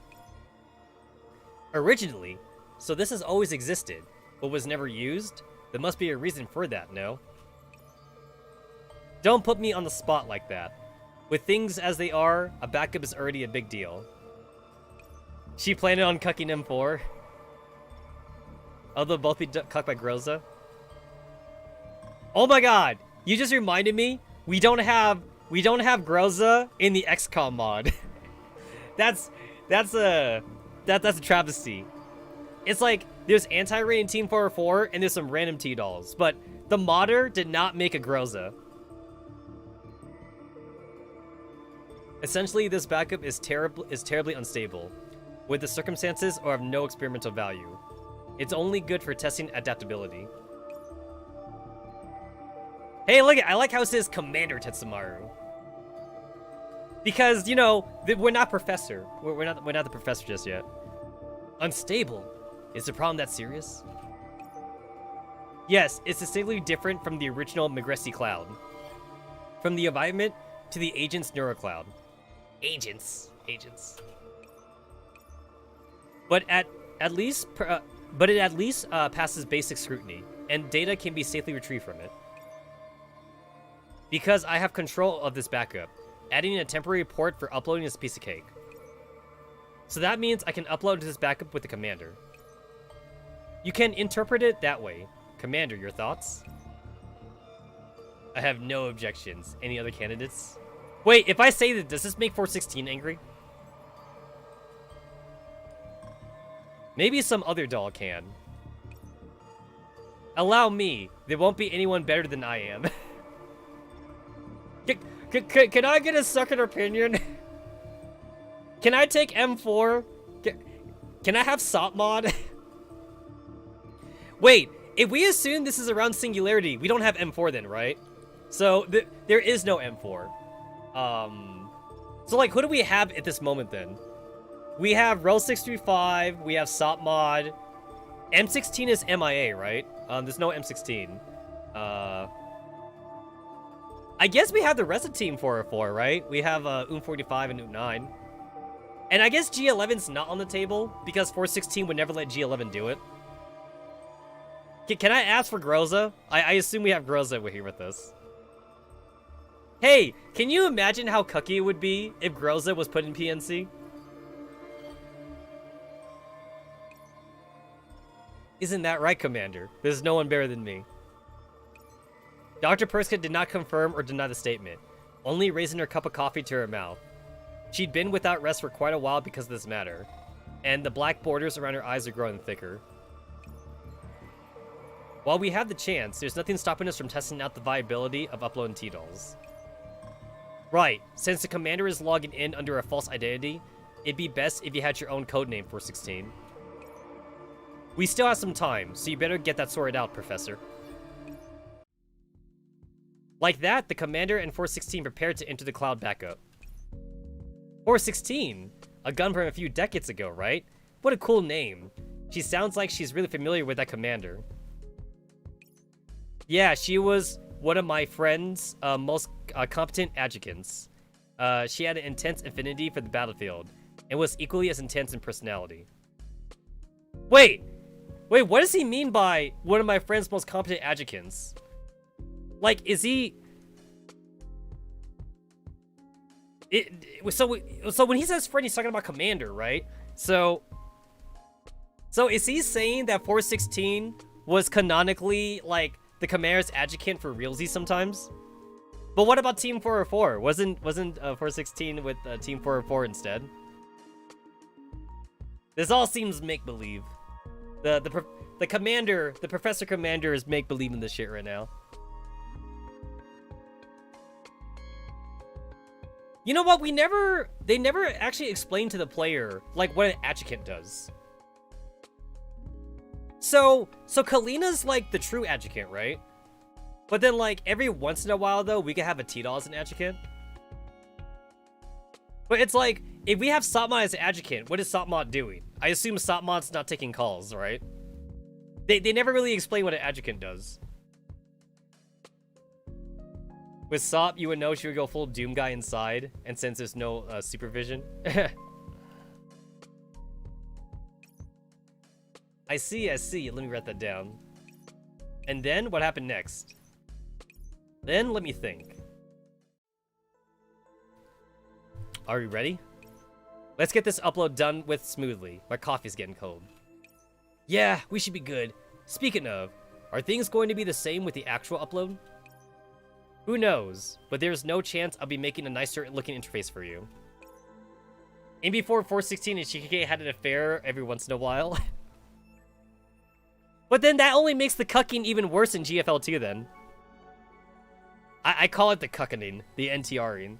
Originally? So this has always existed, but was never used? There must be a reason for that, no? Don't put me on the spot like that. With things as they are, a backup is already a big deal. She planned on cucking M4. Although both be cucked by Groza. Oh my god! You just reminded me, we don't have Groza in the Xcom mod. that's a travesty. It's like there's anti-rain in Team 404 and there's some random T-dolls, but the modder did not make a Groza. Essentially, this backup is terribly unstable, with the circumstances or of no experimental value. It's only good for testing adaptability. Hey, look! I like how it says Commander Tetsamaru. Because, you know, we're not Professor. We're not the Professor just yet. Unstable? Is the problem that serious? Yes, it's distinctly different from the original Megressi Cloud. From the environment to the agent's Neural Cloud. Agents. But it at least passes basic scrutiny, and data can be safely retrieved from it. Because I have control of this backup, adding a temporary port for uploading is a piece of cake. So that means I can upload to this backup with the commander. You can interpret it that way. Commander, your thoughts? I have no objections. Any other candidates? Wait, if I say that, does this make 416 angry? Maybe some other doll can. Allow me. There won't be anyone better than I am. Can I get a second opinion? Can I take M4? Can I have SOP mod? Wait, if we assume this is around Singularity, we don't have M4 then, right? So there is no M4. So like, who do we have at this moment then? We have Rel 635, we have SOP mod. M16 is MIA, right? There's no M16. I guess we have the rest of Team 404, right? We have UM45 and UM9. And I guess G11's not on the table because 416 would never let G11 do it. Can I ask for Groza? I assume we have Groza here with us. Hey, can you imagine how cucky it would be if Groza was put in PNC? Isn't that right, Commander? There's no one better than me. Dr. Perska did not confirm or deny the statement, only raising her cup of coffee to her mouth. She'd been without rest for quite a while because of this matter, and the black borders around her eyes are growing thicker. While we have the chance, there's nothing stopping us from testing out the viability of uploading T-dolls. Right, since the commander is logging in under a false identity, it'd be best if you had your own codename for 16. We still have some time, so you better get that sorted out, Professor. Like that, the commander and 416 prepared to enter the cloud backup. 416? A gun from a few decades ago, right? What a cool name. She sounds like she's really familiar with that commander. Yeah, she was one of my friend's most competent adjutants. She had an intense affinity for the battlefield, and was equally as intense in personality. Wait, what does he mean by one of my friend's most competent adjutants? Like, is he... So when he says friend, he's talking about commander, right? So is he saying that 416 was canonically, like, the commander's adjutant for realsies sometimes? But what about Team 404? Wasn't 416 with Team 404 instead? This all seems make-believe. The commander, the Professor Commander is make-believe in this shit right now. You know what? They never actually explained to the player, like, what an adjuvant does. So Kalina's, like, the true adjuvant, right? But then, like, every once in a while, though, we can have a Tito as an adjuvant. But it's like, if we have Satma as an adjuvant, what is Satma doing? I assume Satma's not taking calls, right? They never really explain what an adjuvant does. With Sop, you would know she would go full Doom guy inside, and since there's no supervision. I see. Let me write that down. And then, what happened next? Then, let me think. Are we ready? Let's get this upload done with smoothly. My coffee's getting cold. Yeah, we should be good. Speaking of, are things going to be the same with the actual upload? Who knows, but there's no chance I'll be making a nicer looking interface for you. In before 416 and Shikige had an affair every once in a while. But then that only makes the cucking even worse in GFL2 then. I call it the cucking, the NTRing.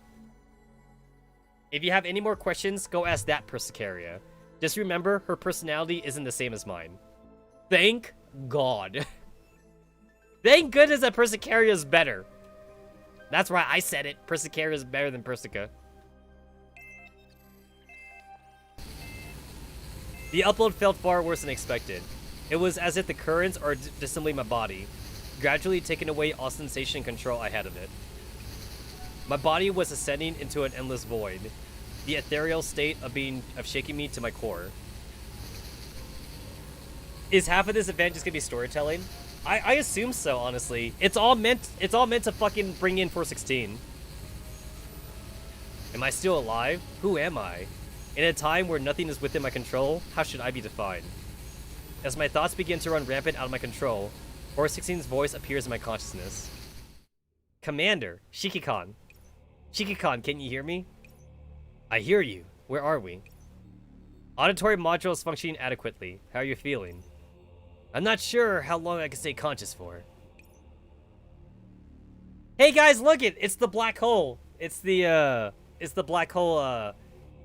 If you have any more questions, go ask that Persicaria. Just remember, her personality isn't the same as mine. Thank God. Thank goodness that Persicaria is better. That's why I said it. Persicaria is better than Persica. The upload felt far worse than expected. It was as if the currents are disassembling my body, gradually taking away all sensation and control I had of it. My body was ascending into an endless void, the ethereal state of shaking me to my core. Is half of this event just gonna be storytelling? I assume so, honestly. It's all meant to fucking bring in 416. Am I still alive? Who am I? In a time where nothing is within my control, how should I be defined? As my thoughts begin to run rampant out of my control, 416's voice appears in my consciousness. Commander, Shiki-kan. Shiki-kan, can you hear me? I hear you. Where are we? Auditory module is functioning adequately. How are you feeling? I'm not sure how long I can stay conscious for. Hey guys, look it! It's the black hole. It's the black hole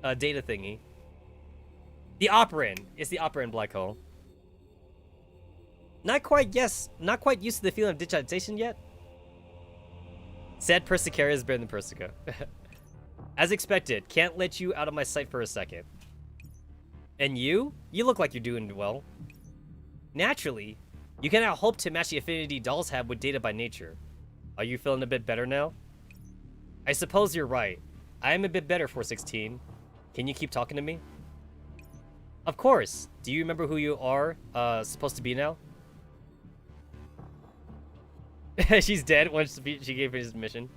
data thingy. The operand. It's the operand black hole. Not quite used to the feeling of digitization yet. Said Persicaria is better than Persica. As expected, can't let you out of my sight for a second. And you? You look like you're doing well. Naturally, you cannot hope to match the affinity dolls have with data by nature. Are you feeling a bit better now? I suppose you're right. I am a bit better, 416. Can you keep talking to me? Of course. Do you remember who you are supposed to be now? She's dead once she gave his mission.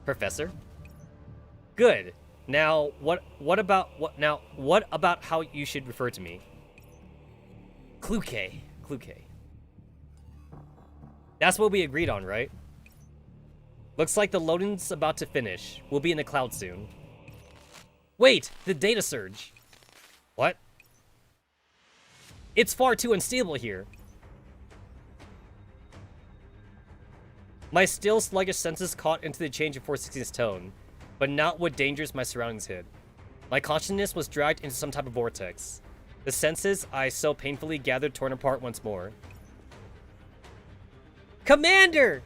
Professor? Good. Now, what about how you should refer to me? Kluke. That's what we agreed on, right? Looks like the loading's about to finish. We'll be in the cloud soon. Wait, the data surge. What? It's far too unstable here. My still sluggish senses caught into the change of 416's tone, but not what dangers my surroundings hid. My consciousness was dragged into some type of vortex. The senses I so painfully gathered torn apart once more. Commander!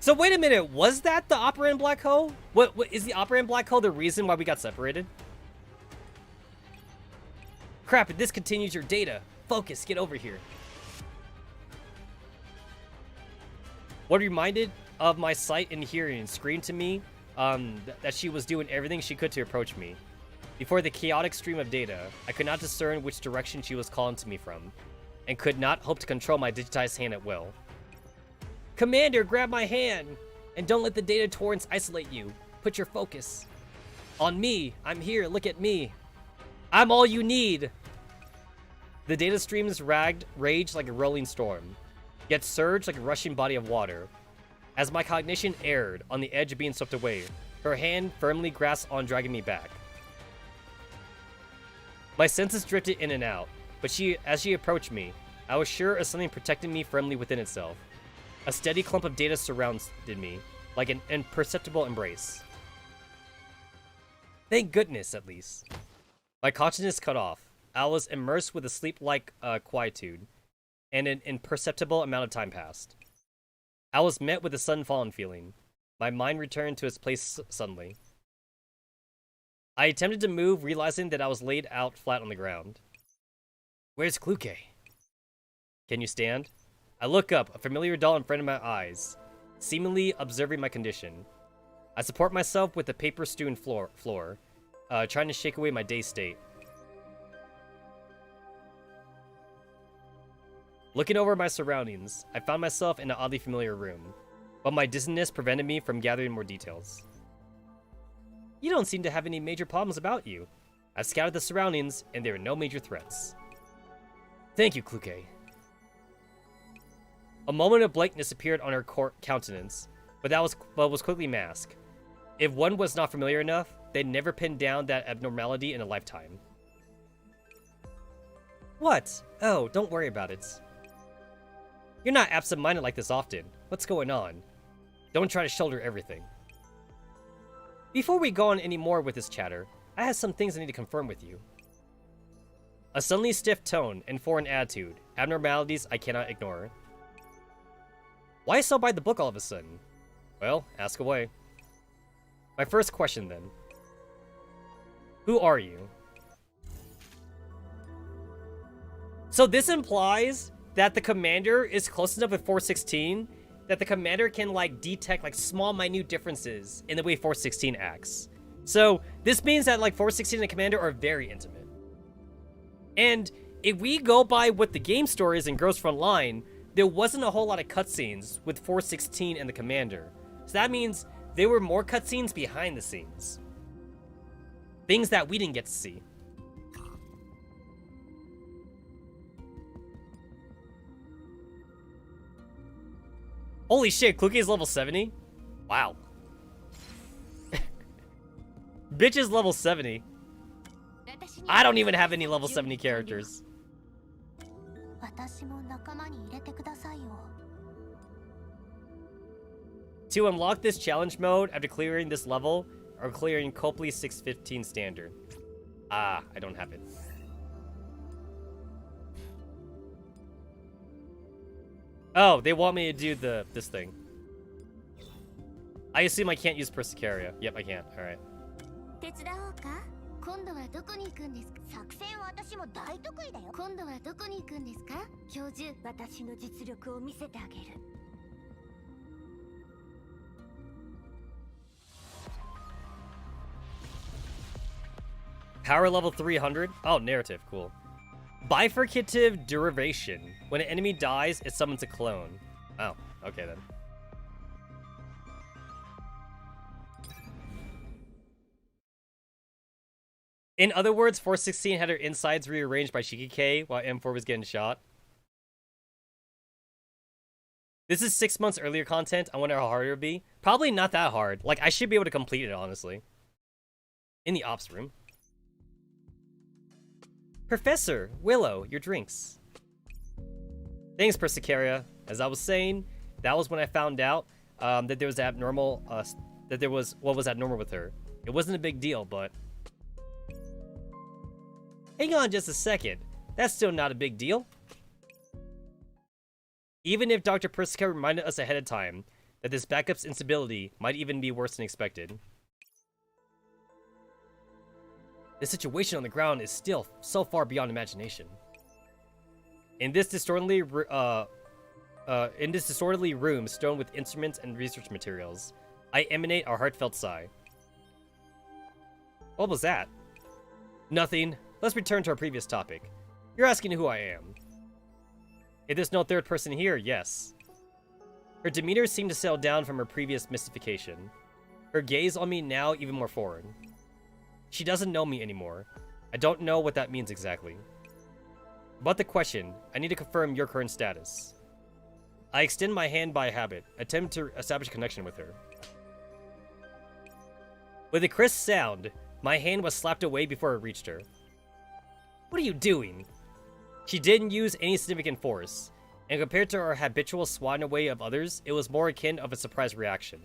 So wait a minute, was that the operand black hole? What is the operand black hole the reason why we got separated? Crap, this continues your data. Focus, get over here. What reminded of my sight and hearing screamed to me that she was doing everything she could to approach me. Before the chaotic stream of data, I could not discern which direction she was calling to me from, and could not hope to control my digitized hand at will. Commander, grab my hand! And don't let the data torrents isolate you. Put your focus on me. I'm here, look at me. I'm all you need! The data streams raged like a rolling storm, yet surged like a rushing body of water. As my cognition erred on the edge of being swept away, her hand firmly grasped on dragging me back. My senses drifted in and out, but as she approached me, I was sure of something protecting me firmly within itself. A steady clump of data surrounded me, like an imperceptible embrace. Thank goodness, at least. My consciousness cut off. I was immersed with a sleep-like quietude, and an imperceptible amount of time passed. I was met with a sudden fallen feeling. My mind returned to its place suddenly. I attempted to move, realizing that I was laid out flat on the ground. Where's Kluke? Can you stand? I look up, a familiar doll in front of my eyes, seemingly observing my condition. I support myself with the paper-strewn floor, trying to shake away my dazed state. Looking over my surroundings, I found myself in an oddly familiar room, but my dizziness prevented me from gathering more details. You don't seem to have any major problems about you. I've scouted the surroundings, and there are no major threats. Thank you, Kluke. A moment of blankness appeared on her countenance, but was quickly masked. If one was not familiar enough, they'd never pin down that abnormality in a lifetime. What? Oh, don't worry about it. You're not absent-minded like this often. What's going on? Don't try to shoulder everything. Before we go on any more with this chatter, I have some things I need to confirm with you. A suddenly stiff tone and foreign attitude, abnormalities I cannot ignore. Why so by the book all of a sudden? Well, ask away. My first question then. Who are you? So this implies that the commander is close enough with 416 that the commander can like detect like small minute differences in the way 416 acts. So this means that like 416 and the commander are very intimate. And if we go by what the game story is in Ghost Frontline, there wasn't a whole lot of cutscenes with 416 and the commander. So that means there were more cutscenes behind the scenes. Things that we didn't get to see. Holy shit, Kluke is level 70? Wow. Bitch is level 70. I don't even have any level 70 characters. To unlock this challenge mode after clearing this level, or clearing Copley 615 standard. Ah, I don't have it. Oh, they want me to do this thing. I assume I can't use Persicaria. Yep, I can't. Alright. Power level 300? Oh, narrative. Cool. Bifurcative derivation. When an enemy dies, it summons a clone. Oh, okay then. In other words, 416 had her insides rearranged by Shikike while M4 was getting shot. This is 6 months earlier content. I wonder how hard it would be. Probably not that hard. Like, I should be able to complete it, honestly. In the ops room. Professor, Willow, your drinks. Thanks, Persicaria. As I was saying, that was when I found out that there was abnormal, that there was what was abnormal with her. It wasn't a big deal, but... Hang on just a second. That's still not a big deal. Even if Dr. Persicaria reminded us ahead of time that this backup's instability might even be worse than expected. The situation on the ground is still so far beyond imagination. In this disorderly room strewn with instruments and research materials, I emanate a heartfelt sigh. What was that? Nothing. Let's return to our previous topic. You're asking who I am. If there's no third person here, yes. Her demeanor seemed to settle down from her previous mystification. Her gaze on me now even more foreign. She doesn't know me anymore. I don't know what that means exactly. About the question, I need to confirm your current status. I extend my hand by habit, attempt to establish a connection with her. With a crisp sound, my hand was slapped away before it reached her. What are you doing? She didn't use any significant force. and compared to her habitual swatting away of others, it was more akin of a surprise reaction.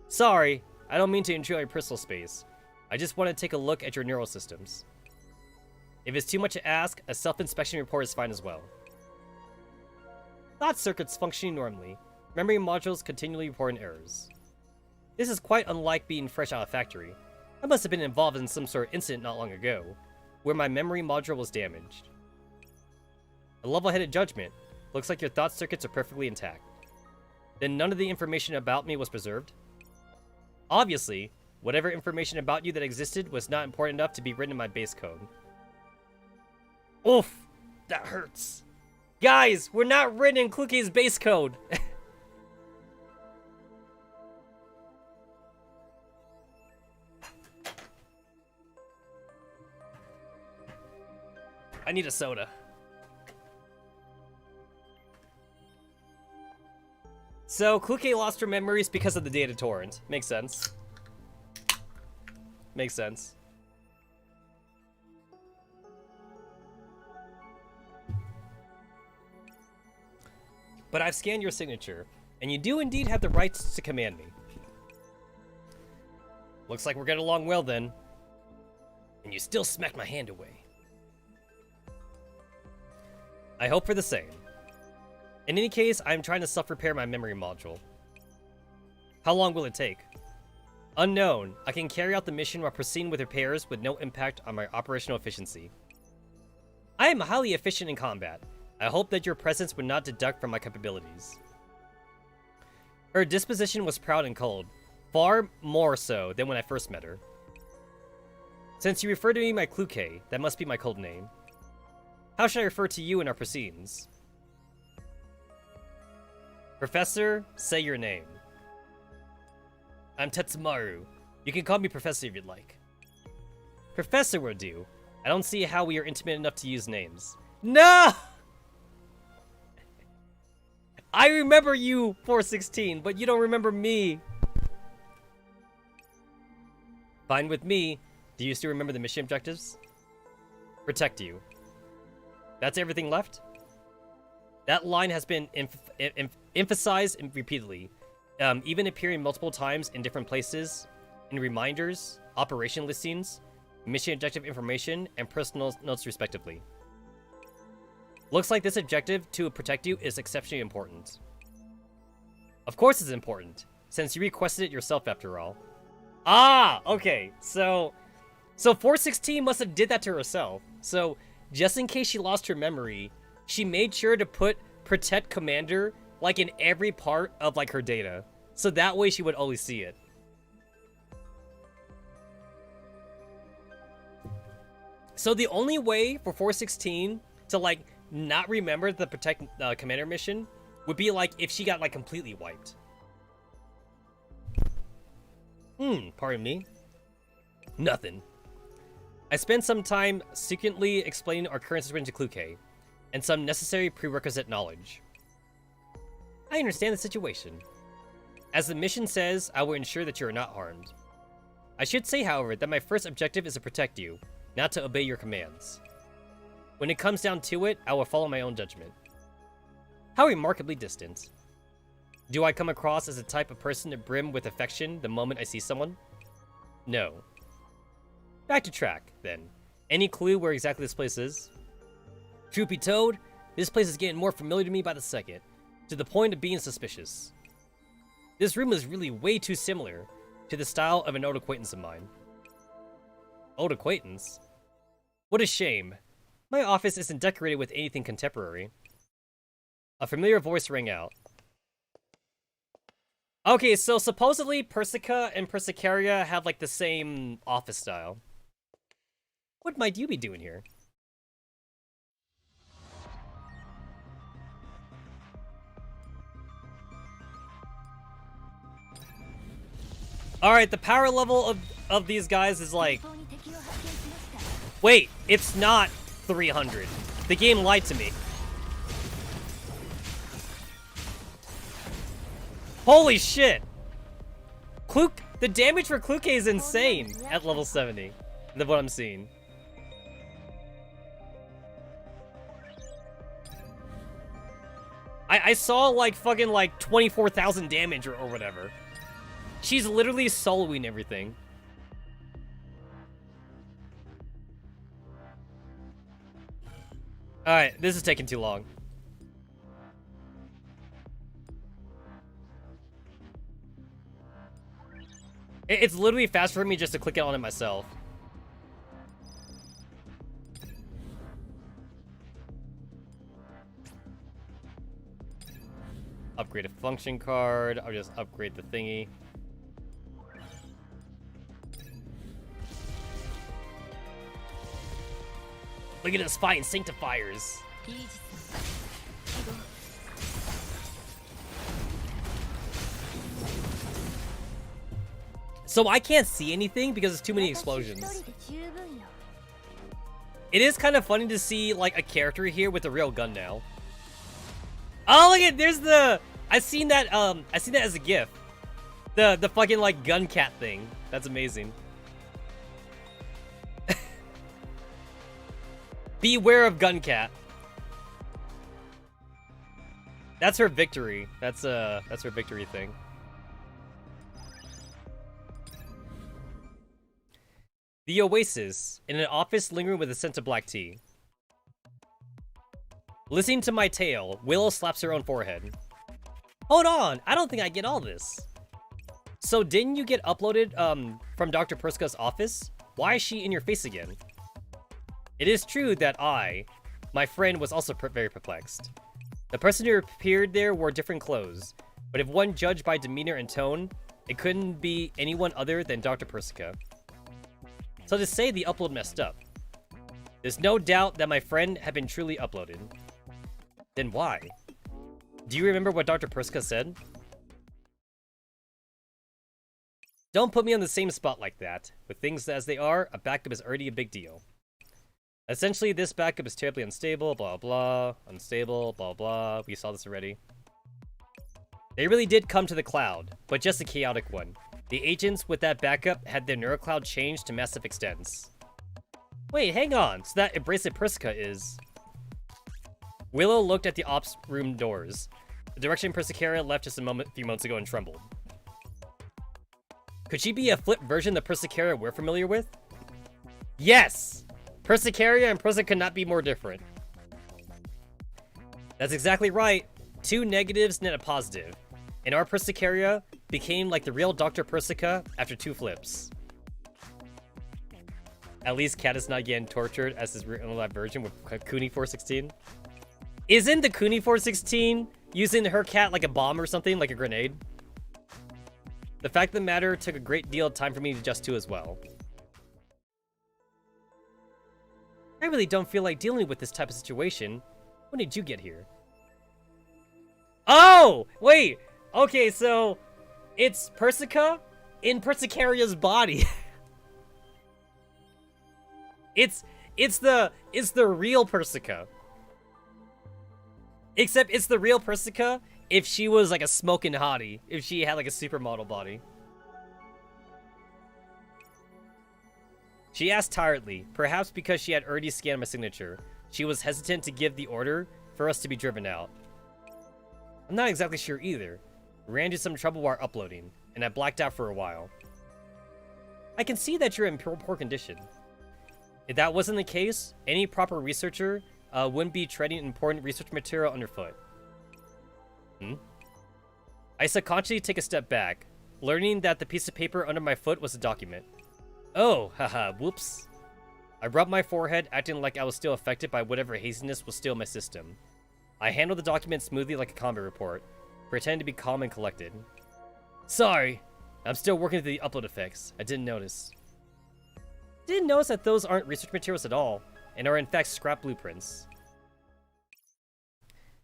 Sorry, I don't mean to intrude on your personal space. I just want to take a look at your neural systems. If it's too much to ask, a self-inspection report is fine as well. Thought circuits functioning normally. Memory modules continually reporting errors. This is quite unlike being fresh out of factory. I must have been involved in some sort of incident not long ago, where my memory module was damaged. A level-headed judgment. Looks like your thought circuits are perfectly intact. Then none of the information about me was preserved? Obviously, whatever information about you that existed was not important enough to be written in my base code. Oof! That hurts. Guys, we're not written in Kluke's base code! I need a soda. So, Kluke lost her memories because of the data torrent. Makes sense. Makes sense. But I've scanned your signature, and you do indeed have the rights to command me. Looks like we're getting along well then. And you still smacked my hand away. I hope for the same. In any case, I'm trying to self-repair my memory module. How long will it take? Unknown. I can carry out the mission while proceeding with repairs with no impact on my operational efficiency. I am highly efficient in combat. I hope that your presence would not deduct from my capabilities. Her disposition was proud and cold, far more so than when I first met her. Since you refer to me by Kluke, that must be my code name. How should I refer to you in our proceedings? Professor, say your name. I'm Tetsamaru. You can call me Professor if you'd like. Professor will do. I don't see how we are intimate enough to use names. No! I remember you, 416, but you don't remember me. Fine with me. Do you still remember the mission objectives? Protect you. That's everything left? That line has been emphasized repeatedly, even appearing multiple times in different places, in reminders, operation listings, mission objective information, and personal notes respectively. Looks like this objective to protect you is exceptionally important. Of course it's important, since you requested it yourself after all. Ah, okay, so 416 must have did that to herself. So, just in case she lost her memory, she made sure to put Protect Commander, like, in every part of, like, her data. So that way she would always see it. So the only way for 416 to, like, not remember the Protect Commander mission would be, like, if she got, like, completely wiped. Pardon me. Nothing. I spent some time secretly explaining our current situation to Kluke, and some necessary prerequisite knowledge. I understand the situation. As the mission says, I will ensure that you are not harmed. I should say, however, that my first objective is to protect you, not to obey your commands. When it comes down to it, I will follow my own judgment. How remarkably distant. Do I come across as the type of person to brim with affection the moment I see someone? No. Back to track, then. Any clue where exactly this place is? Truth be told, this place is getting more familiar to me by the second, to the point of being suspicious. This room is really way too similar to the style of an old acquaintance of mine. Old acquaintance? What a shame. My office isn't decorated with anything contemporary. A familiar voice rang out. Okay, so supposedly Persica and Persicaria have like the same office style. What might you be doing here? Alright, the power level of these guys is like... Wait, it's not 300. The game lied to me. Holy shit! The damage for Kluke is insane at level 70. That's what I'm seeing. I saw like fucking like 24,000 damage or whatever. She's literally soloing everything. Alright, this is taking too long. It's literally faster for me just to click it on it myself. Upgrade a function card. I'll just upgrade the thingy. Look at us fighting sanctifiers. So I can't see anything because there's too many explosions. It is kind of funny to see like a character here with a real gun now. Oh, look at there's the I seen that as a GIF. The fucking like gun cat thing. That's amazing. Beware of gun cat. That's her victory. That's her victory thing. The Oasis, in an office lingering with a scent of black tea. Listening to my tale, Willow slaps her own forehead. Hold on, I don't think I get all this. So didn't you get uploaded from Dr. Perska's office? Why is she in your face again? It is true that my friend, was also very perplexed. The person who appeared there wore different clothes, but if one judged by demeanor and tone, it couldn't be anyone other than Dr. Perska. So to say the upload messed up. There's no doubt that my friend had been truly uploaded. Then why? Do you remember what Dr. Perska said? Don't put me on the same spot like that. With things as they are, a backup is already a big deal. Essentially, this backup is terribly unstable, blah blah, unstable, blah blah. We saw this already. They really did come to the cloud, but just a chaotic one. The agents with that backup had their Neural Cloud changed to massive extents. Wait, hang on. So that Abrasive Perska is... Willow looked at the ops room doors. The direction Persicaria left just a few moments ago and trembled. Could she be a flipped version of the Persicaria we're familiar with? Yes! Persicaria and Persica could not be more different. That's exactly right. Two negatives net a positive. And our Persicaria became like the real Dr. Persica after two flips. At least Cat is not getting tortured as his real life version with Kuni 416. Isn't the Kuni 416 using her cat like a bomb or something, like a grenade? The fact of the matter took a great deal of time for me to adjust to as well. I really don't feel like dealing with this type of situation. When did you get here? Oh! Wait! Okay, so... It's Persica in Persicaria's body. It's the real Persica. Except it's the real Persica if she was like a smoking hottie. If she had like a supermodel body. She asked tiredly, perhaps because she had already scanned my signature. She was hesitant to give the order for us to be driven out. I'm not exactly sure either. We ran into some trouble while uploading, and I blacked out for a while. I can see that you're in poor condition. If that wasn't the case, any proper researcher wouldn't be treading important research material underfoot. I subconsciously take a step back, learning that the piece of paper under my foot was a document. Oh, haha, whoops. I rubbed my forehead, acting like I was still affected by whatever haziness was still in my system. I handled the document smoothly like a combat report, pretending to be calm and collected. Sorry, I'm still working through the upload effects. I didn't notice. Didn't notice that those aren't research materials at all, and are in fact scrap blueprints.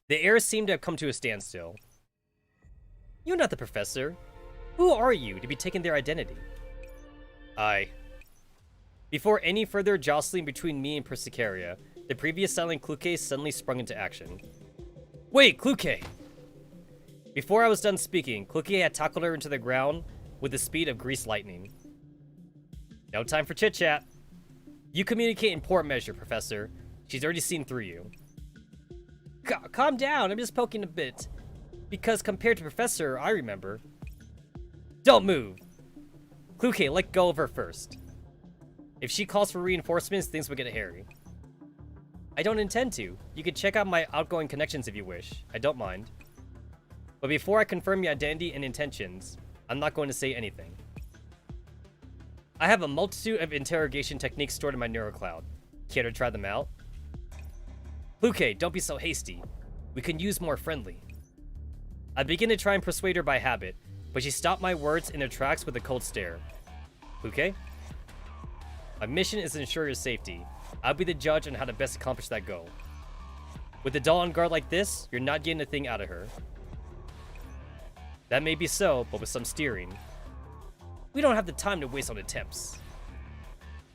The air seemed to have come to a standstill. You're not the professor. Who are you to be taking their identity? Before any further jostling between me and Persicaria, the previous silent Kluke suddenly sprung into action. Wait, Kluke! Before I was done speaking, Kluke had tackled her into the ground with the speed of greased lightning. No time for chit-chat. You communicate in poor measure, Professor. She's already seen through you. calm down. I'm just poking a bit. Because compared to Professor, I remember. Don't move. Kluke, let go of her first. If she calls for reinforcements, things will get hairy. I don't intend to. You can check out my outgoing connections if you wish. I don't mind. But before I confirm your identity and intentions, I'm not going to say anything. I have a multitude of interrogation techniques stored in my Neural Cloud. Care to try them out? Kluke, don't be so hasty. We can use more friendly. I begin to try and persuade her by habit, but she stopped my words in their tracks with a cold stare. Kluke? My mission is to ensure your safety. I'll be the judge on how to best accomplish that goal. With the doll on guard like this, you're not getting a thing out of her. That may be so, but with some steering. We don't have the time to waste on attempts.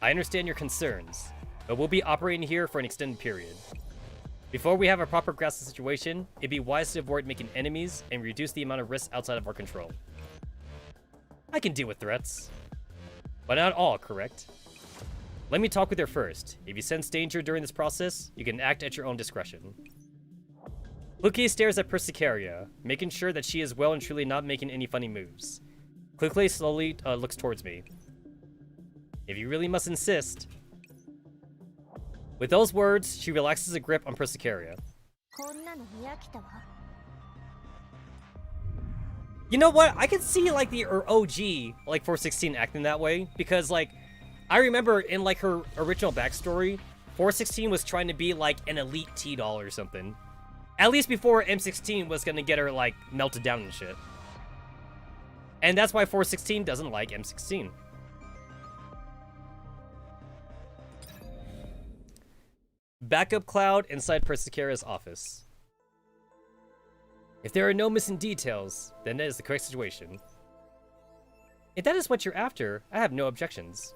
I understand your concerns, but we'll be operating here for an extended period. Before we have a proper grasp of the situation, it'd be wise to avoid making enemies and reduce the amount of risks outside of our control. I can deal with threats. But not all, correct? Let me talk with her first. If you sense danger during this process, you can act at your own discretion. Kluke stares at Persicaria, making sure that she is well and truly not making any funny moves. Kluke slowly looks towards me. If you really must insist. With those words, she relaxes a grip on Persicaria. You know what? I can see like the OG, like 416 acting that way, because like, I remember in like her original backstory, 416 was trying to be like an elite T-doll or something. At least before M16 was gonna get her like melted down and shit. And that's why 416 doesn't like M16. Backup cloud inside Persicaria's office. If there are no missing details, then that is the correct situation. If that is what you're after, I have no objections.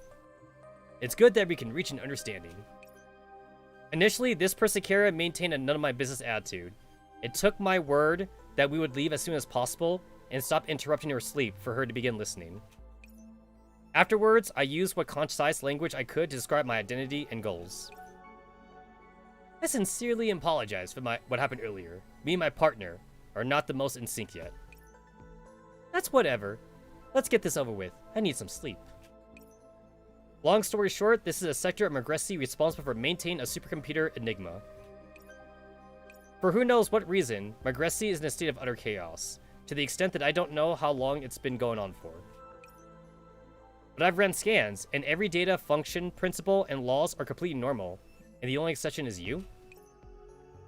It's good that we can reach an understanding. Initially, this Persicaria maintained a none of my business attitude. It took my word that we would leave as soon as possible and stop interrupting her sleep for her to begin listening. Afterwards, I used what concise language I could to describe my identity and goals. I sincerely apologize for what happened earlier. Me and my partner are not the most in sync yet. That's whatever. Let's get this over with. I need some sleep. Long story short, this is a sector of Magressi responsible for maintaining a supercomputer Enigma. For who knows what reason, Magressi is in a state of utter chaos, to the extent that I don't know how long it's been going on for. But I've ran scans, and every data, function, principle, and laws are completely normal, and the only exception is you?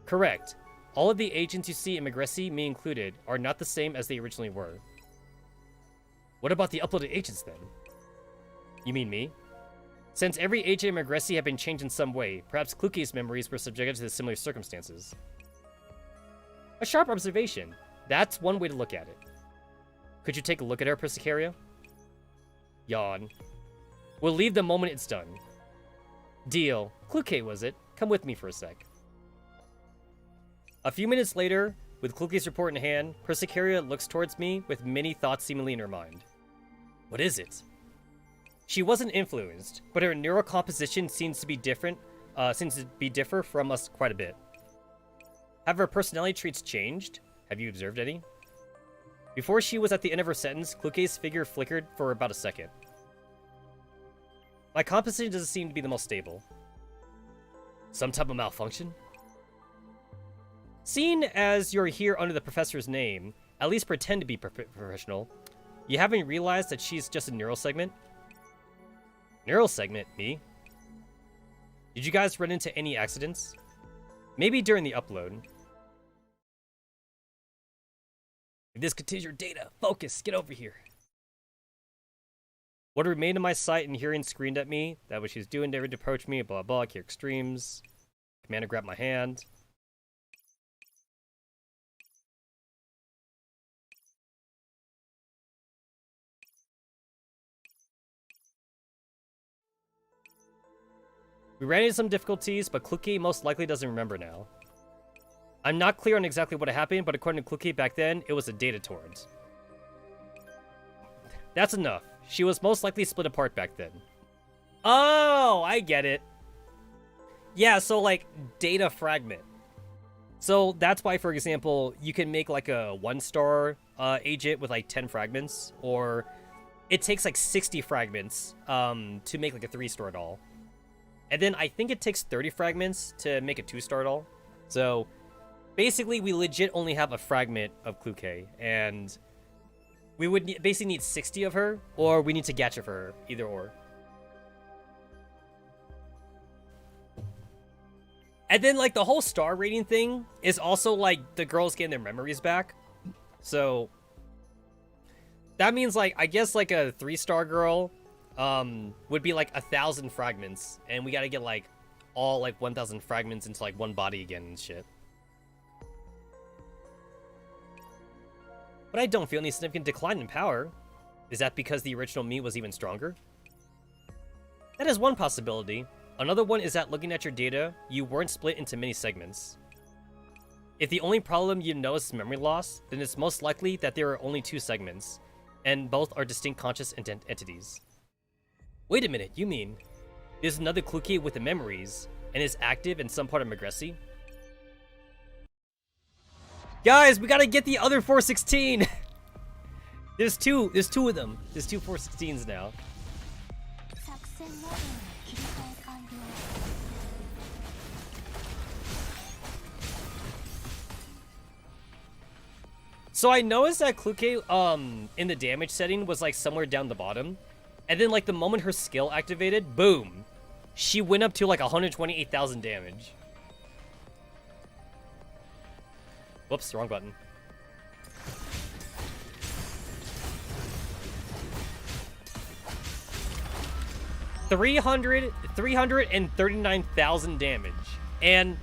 Correct. All of the agents you see in Magressi, me included, are not the same as they originally were. What about the uploaded agents then? You mean me? Since every agent in Magressi had been changed in some way, perhaps Kluke's memories were subjected to similar circumstances. A sharp observation. That's one way to look at it. Could you take a look at her, Persicaria? Yawn. We'll leave the moment it's done. Deal. Kluke, was it? Come with me for a sec. A few minutes later, with Kluke's report in hand, Persicaria looks towards me with many thoughts seemingly in her mind. What is it? She wasn't influenced, but her neural composition seems to be differ from us quite a bit. Have her personality traits changed? Have you observed any? Before she was at the end of her sentence, Kluke's figure flickered for about a second. My composition doesn't seem to be the most stable. Some type of malfunction? Seeing as you're here under the professor's name, at least pretend to be professional. You haven't realized that she's just a neural segment? Neural segment, me? Did you guys run into any accidents? Maybe during the upload. If this contains your data, focus, get over here. What remained of my sight and hearing screamed at me, that what she's doing, never to approach me, blah blah, care extremes. Commander grabbed my hand. We ran into some difficulties, but Kluke most likely doesn't remember now. I'm not clear on exactly what happened, but according to Kluke back then, it was a data torrent. That's enough. She was most likely split apart back then. Oh, I get it. Yeah, so like, data fragment. So that's why, for example, you can make like a 1-star agent with like 10 fragments, or it takes like 60 fragments to make like a 3-star doll. And then I think it takes 30 fragments to make a 2-star doll. So basically, we legit only have a fragment of Kluke, and we would basically need 60 of her, or we need to gacha for her, either or. And then, like, the whole star rating thing is also, like, the girls getting their memories back. So that means, like, I guess, like, a 3-star girl would be, like, 1,000 fragments. And we gotta get, like, all, like, 1,000 fragments into, like, one body again and shit. But I don't feel any significant decline in power. Is that because the original me was even stronger? That is one possibility. Another one is that looking at your data, you weren't split into many segments. If the only problem you notice is memory loss, then it's most likely that there are only 2 segments, and both are distinct conscious entities. Wait a minute, you mean there's another Kluke with the memories, and is active in some part of Megressi? Guys, we gotta get the other 416! There's two of them. There's 2 416s now. 作戦モードの切り替え完了。 So I noticed that Kluke, in the damage setting was like somewhere down the bottom. And then like the moment her skill activated, boom! She went up to like 128,000 damage. Whoops, wrong button. $339,000 damage. And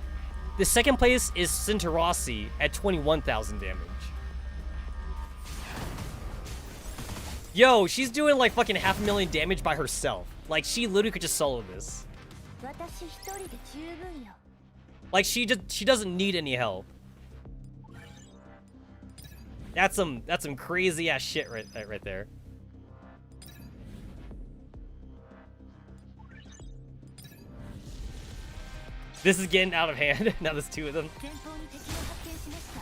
the second place is Cintarossi at 21,000 damage. Yo, she's doing like fucking 500,000 damage by herself. Like, she literally could just solo this. 私一人で十分よ。 Like, she doesn't need any help. That's some crazy ass shit right there. This is getting out of hand. Now there's 2 of them. 前方に敵を発見しました。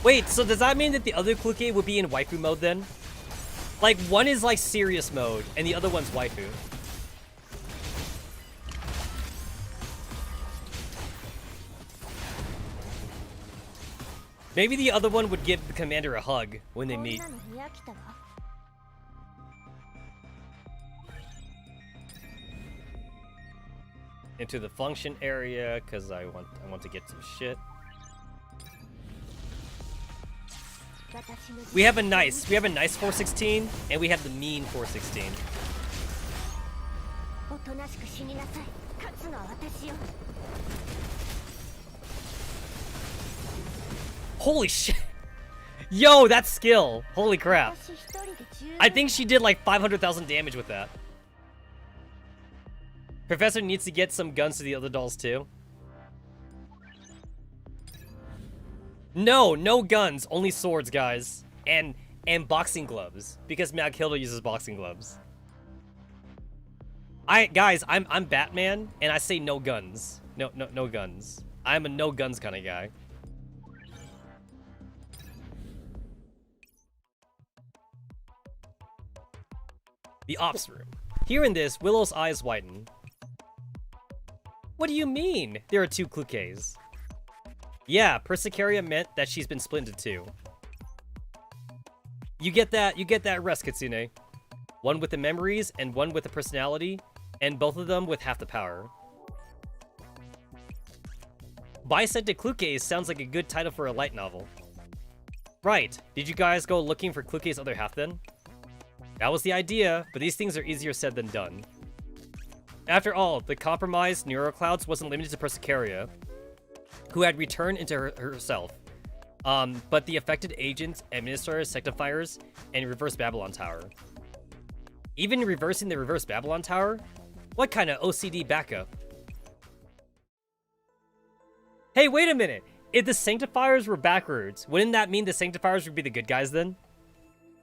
Wait, so does that mean that the other Kluke would be in waifu mode then? Like, one is like serious mode, and the other one's waifu. Maybe the other one would give the commander a hug when they meet. こんなのに飽きたわ。 Into the function area, because I want to get some shit. 私の We have a nice 416, and we have the mean 416. おとなしく死になさい。勝つのは私よ。 Holy shit! Yo, that skill! Holy crap! 私一人で十分。 I think she did like 500,000 damage with that. Professor needs to get some guns to the other dolls too. No guns, only swords, guys, and boxing gloves because Maghilda uses boxing gloves. Guys, I'm Batman, and I say no guns. No guns. I'm a no guns kind of guy. The ops room. Hearing this, Willow's eyes widen. What do you mean? There are 2 Klukes. Yeah, Persicaria meant that she's been split into 2. You get that rest, Kitsune. One with the memories and one with the personality, and both of them with half the power. Bisected Kluke sounds like a good title for a light novel. Right, did you guys go looking for Kluke's other half then? That was the idea, but these things are easier said than done. After all, the compromised Neural Clouds wasn't limited to Persicaria, who had returned into herself. But the affected agents, administrators, sectifiers, and reverse Babylon Tower. Even reversing the reverse Babylon Tower? What kind of OCD backup? Hey, wait a minute! If the Sanctifiers were backwards, wouldn't that mean the Sanctifiers would be the good guys then?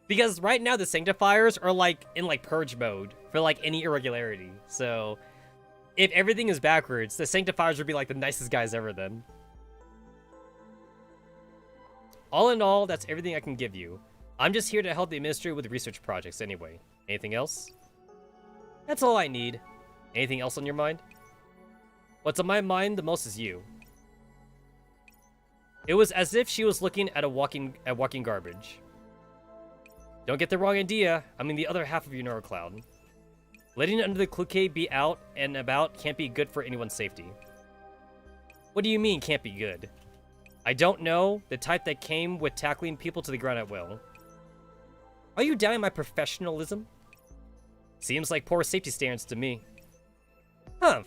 Because right now the Sanctifiers are like in like purge mode for like any irregularity. So if everything is backwards, the Sanctifiers would be like the nicest guys ever then. All in all, that's everything I can give you. I'm just here to help the Ministry with research projects anyway. Anything else? That's all I need. Anything else on your mind? What's on my mind the most is you. It was as if she was looking at walking garbage. Don't get the wrong idea. I mean the other half of your Neural Cloud. Letting under the Kluke be out and about can't be good for anyone's safety. What do you mean can't be good? I don't know. The type that came with tackling people to the ground at will. Are you doubting my professionalism? Seems like poor safety standards to me. Huh.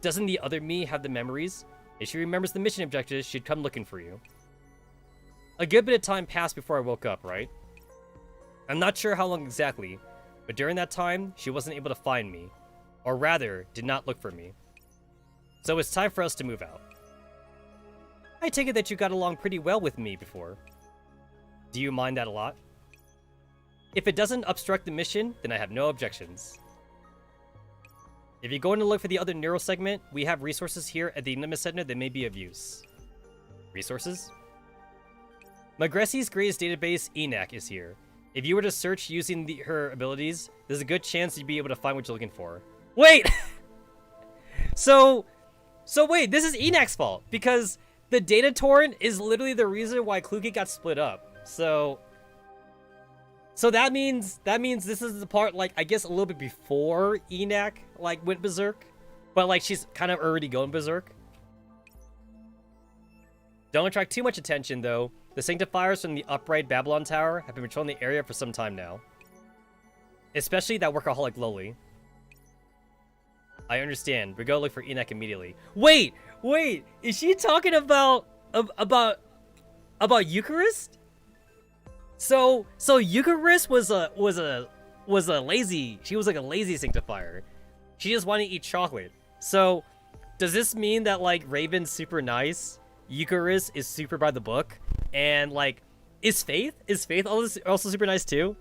Doesn't the other me have the memories? If she remembers the mission objectives, she'd come looking for you. A good bit of time passed before I woke up, right? I'm not sure how long exactly, but during that time, she wasn't able to find me. Or rather, did not look for me. So it's time for us to move out. I take it that you got along pretty well with me before. Do you mind that a lot? If it doesn't obstruct the mission, then I have no objections. If you're going to look for the other neural segment, we have resources here at the Enigma Center that may be of use. Resources? Magressi's greatest database, ENAC, is here. If you were to search using her abilities, there's a good chance you'd be able to find what you're looking for. Wait! So wait, this is ENAC's fault, because the data torrent is literally the reason why Kluge got split up. So that means this is the part, like, I guess a little bit before ENAC, like, went berserk. But, like, she's kind of already going berserk. Don't attract too much attention, though. The Sanctifiers from the upright Babylon Tower have been patrolling the area for some time now. Especially that workaholic Loli. I understand. We go look for ENAC immediately. Wait! Is she talking about Eucharist? So Eucharist was a lazy. She was like a lazy Sanctifier. She just wanted to eat chocolate. So does this mean that like Raven's super nice, Eucharist is super by the book, and like is Faith also super nice too?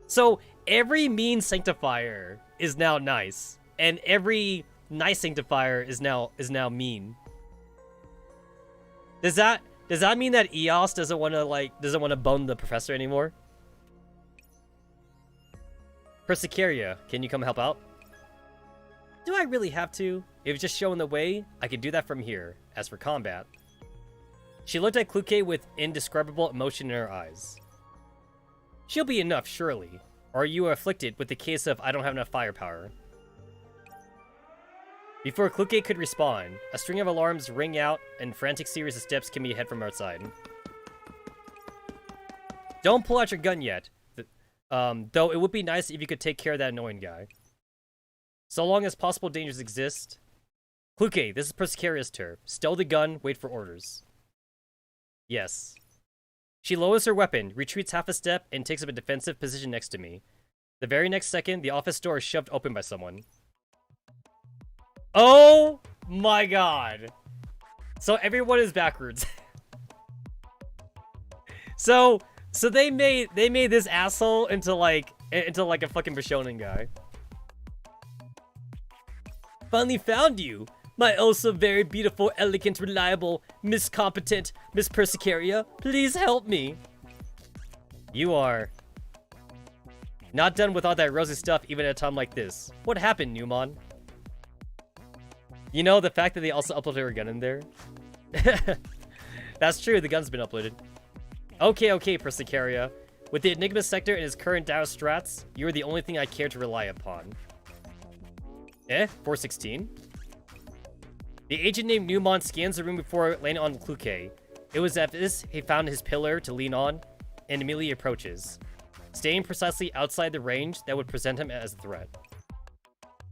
So every mean Sanctifier is now nice, and every nice Sanctifier is now mean. Does that mean that Eos doesn't want to bone the professor anymore? Persicaria, can you come help out? Do I really have to? If you're just showing the way, I can do that from here. As for combat. She looked at Kluke with indescribable emotion in her eyes. She'll be enough, surely. Or are you afflicted with the case of I don't have enough firepower? Before Kluke could respond, a string of alarms ring out and frantic series of steps can be ahead from outside. Don't pull out your gun yet. Though it would be nice if you could take care of that annoying guy. So long as possible dangers exist. Kluke, this is Persicaria's turn. Stow the gun, wait for orders. Yes. She lowers her weapon, retreats half a step, and takes up a defensive position next to me. The very next second, the office door is shoved open by someone. Oh my god. So everyone is backwards. So they made this asshole into like a fucking Bishonen guy. Finally found you, my oh so very beautiful, elegant, reliable, Miss Competent, Miss Persicaria. Please help me. You are not done with all that rosy stuff even at a time like this. What happened, Newmon? You know, the fact that they also uploaded her gun in there? That's true, the gun's been uploaded. Okay, Persicaria. With the Enigma sector and its current dire strats, you are the only thing I care to rely upon. 416? The agent named Newmont scans the room before landing on Kluke. It was at this he found his pillar to lean on, and immediately approaches, staying precisely outside the range that would present him as a threat.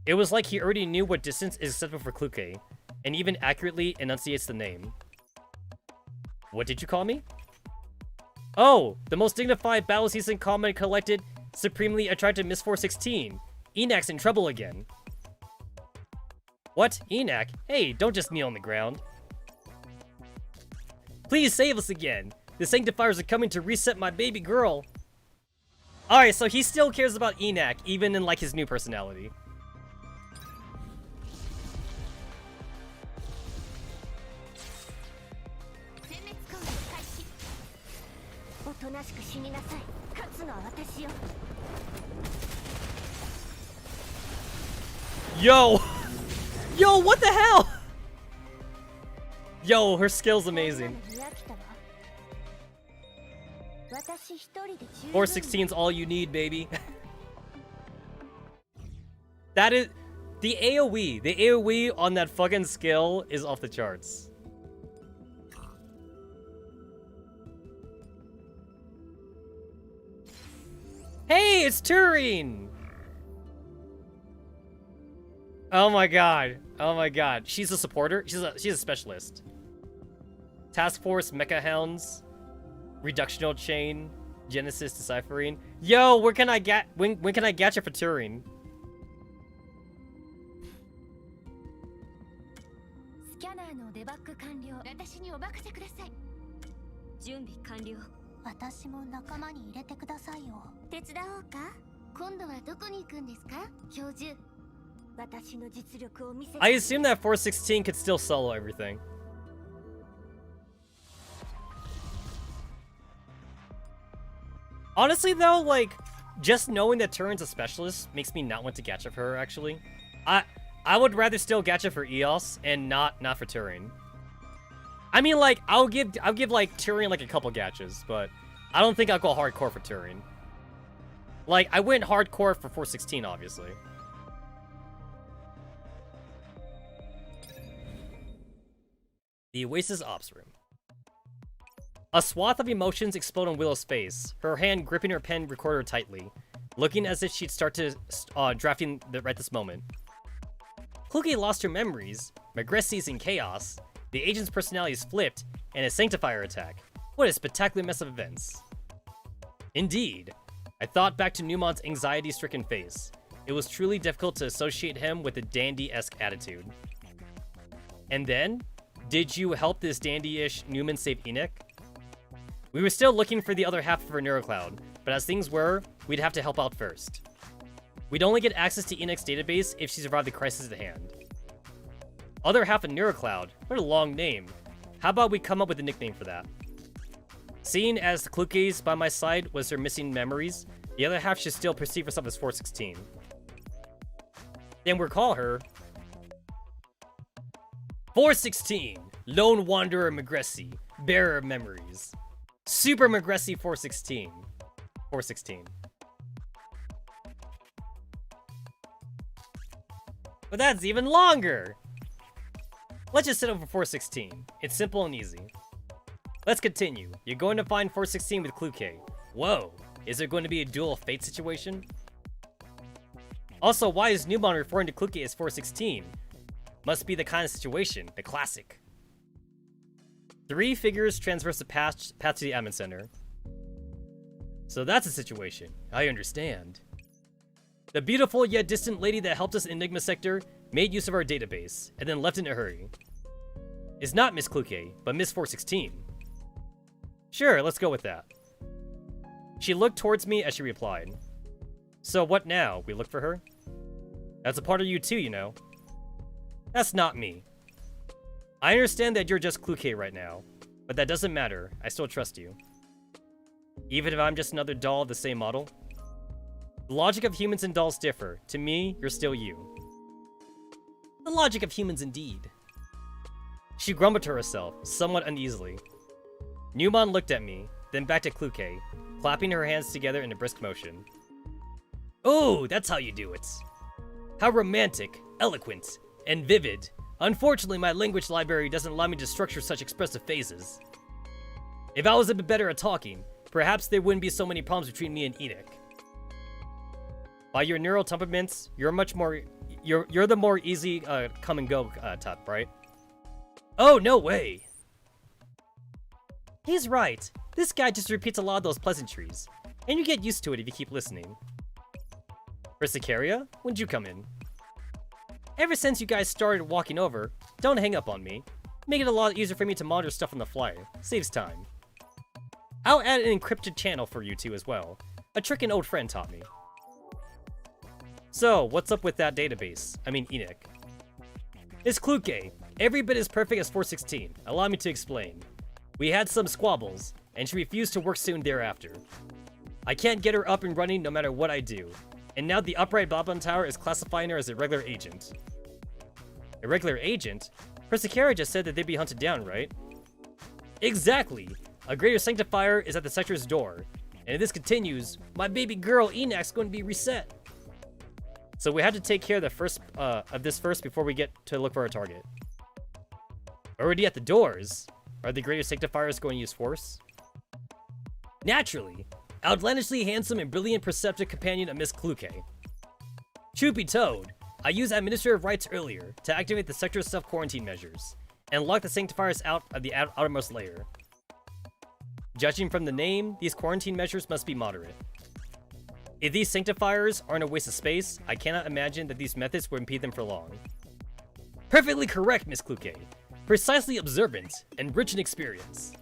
It was like he already knew what distance is acceptable for Kluke, and even accurately enunciates the name. What did you call me? Oh, the most dignified battle season common collected, supremely attractive Miss 416. ENAC's in trouble again. What? ENAC? Hey, don't just kneel on the ground. Please save us again. The Sanctifiers are coming to reset my baby girl. Alright, so he still cares about ENAC, even in like his new personality. となしく死になさい。勝つのは私よ。 Yo! Yo, what the hell? Yo, her skill's amazing. 416's all you need, baby. That is... The AoE on that fucking skill is off the charts. Hey, it's Turing! Oh my god. Oh my god. She's a supporter? She's a specialist. Task Force, Mecha Hounds, Reductional Chain, Genesis Deciphering. Yo, where can I get when can I get you for Turing? スキャナーのデバッグ完了。私にお任せください。準備完了。私も仲間に入れてくださいよ。手伝おうか。今度はどこに行くんですか、教授。私の実力を見せ。 I assume that 416 could still solo everything. Honestly though, like, just knowing that Turin's a specialist makes me not want to gacha for her, actually. I would rather still gacha for EOS and not for Turin. I mean, like, I'll give like Turin like a couple gachas, but I don't think I'll go hardcore for Turin. Like, I went hardcore for 416, obviously. The Oasis Ops Room. A swath of emotions explode on Willow's face, her hand gripping her pen recorder tightly, looking as if she'd start to drafting right this moment. Kluge lost her memories, Magressi's in chaos, the agent's personality is flipped, and a Sanctifier attack. What a spectacular mess of events. Indeed. I thought back to Newmont's anxiety-stricken face. It was truly difficult to associate him with a dandy-esque attitude. And then, did you help this dandy-ish Newman save Enoch? We were still looking for the other half of her Neural Cloud, but as things were, we'd have to help out first. We'd only get access to Enoch's database if she survived the crisis at hand. Other half of Neural Cloud? What a long name. How about we come up with a nickname for that? Seeing as the Kluge's by my side was her missing memories, the other half should still perceive herself as 416. Then we'll call her 416, Lone Wanderer Magressi, Bearer of Memories. Super Magressi 416. 416. But that's even longer! Let's just settle for 416. It's simple and easy. Let's continue. You're going to find 416 with Kluge. Whoa, is there going to be a duel of fate situation? Also, why is Newmon referring to Kluge as 416? Must be the kind of situation, the classic. 3 figures transverse the path to the admin center. So that's the situation. I understand. The beautiful yet distant lady that helped us in Enigma Sector made use of our database, and then left in a hurry. It's not Miss Kluge, but Miss 416. Sure, let's go with that. She looked towards me as she replied. So what now? We look for her? That's a part of you too, you know. That's not me. I understand that you're just Kluge right now, but that doesn't matter. I still trust you. Even if I'm just another doll of the same model? The logic of humans and dolls differ. To me, you're still you. The logic of humans indeed. She grumbled to herself, somewhat uneasily. Newmon looked at me, then back to Kluge, clapping her hands together in a brisk motion. Oh, that's how you do it. How romantic, eloquent, and vivid. Unfortunately, my language library doesn't allow me to structure such expressive phases. If I was a bit better at talking, perhaps there wouldn't be so many problems between me and Enoch. By your neural temperaments, you're the more easy come and go type, right? Oh, no way! He's right. This guy just repeats a lot of those pleasantries, and you get used to it if you keep listening. For Sicaria, when'd you come in? Ever since you guys started walking over, don't hang up on me. Make it a lot easier for me to monitor stuff on the fly. Saves time. I'll add an encrypted channel for you two as well. A trick an old friend taught me. So, what's up with that database? I mean Enoch. It's Kluge. Every bit as perfect as 416. Allow me to explain. We had some squabbles, and she refused to work soon thereafter. I can't get her up and running no matter what I do, and now the upright Bob-on Tower is classifying her as a regular agent. A regular agent? Persicara just said that they'd be hunted down, right? Exactly! A greater sanctifier is at the sector's door, and if this continues, my baby girl Enak's going to be reset. So we had to take care of this first before we get to look for our target. Already at the doors? Are the greater sanctifiers going to use force? Naturally! Outlandishly handsome and brilliant perceptive companion of Miss Kluke. Truth be told, I used administrative rights earlier to activate the sector's self-quarantine measures, and lock the sanctifiers out of the outermost layer. Judging from the name, these quarantine measures must be moderate. If these sanctifiers aren't a waste of space, I cannot imagine that these methods would impede them for long. Perfectly correct, Miss Kluke. Precisely observant and rich in experience.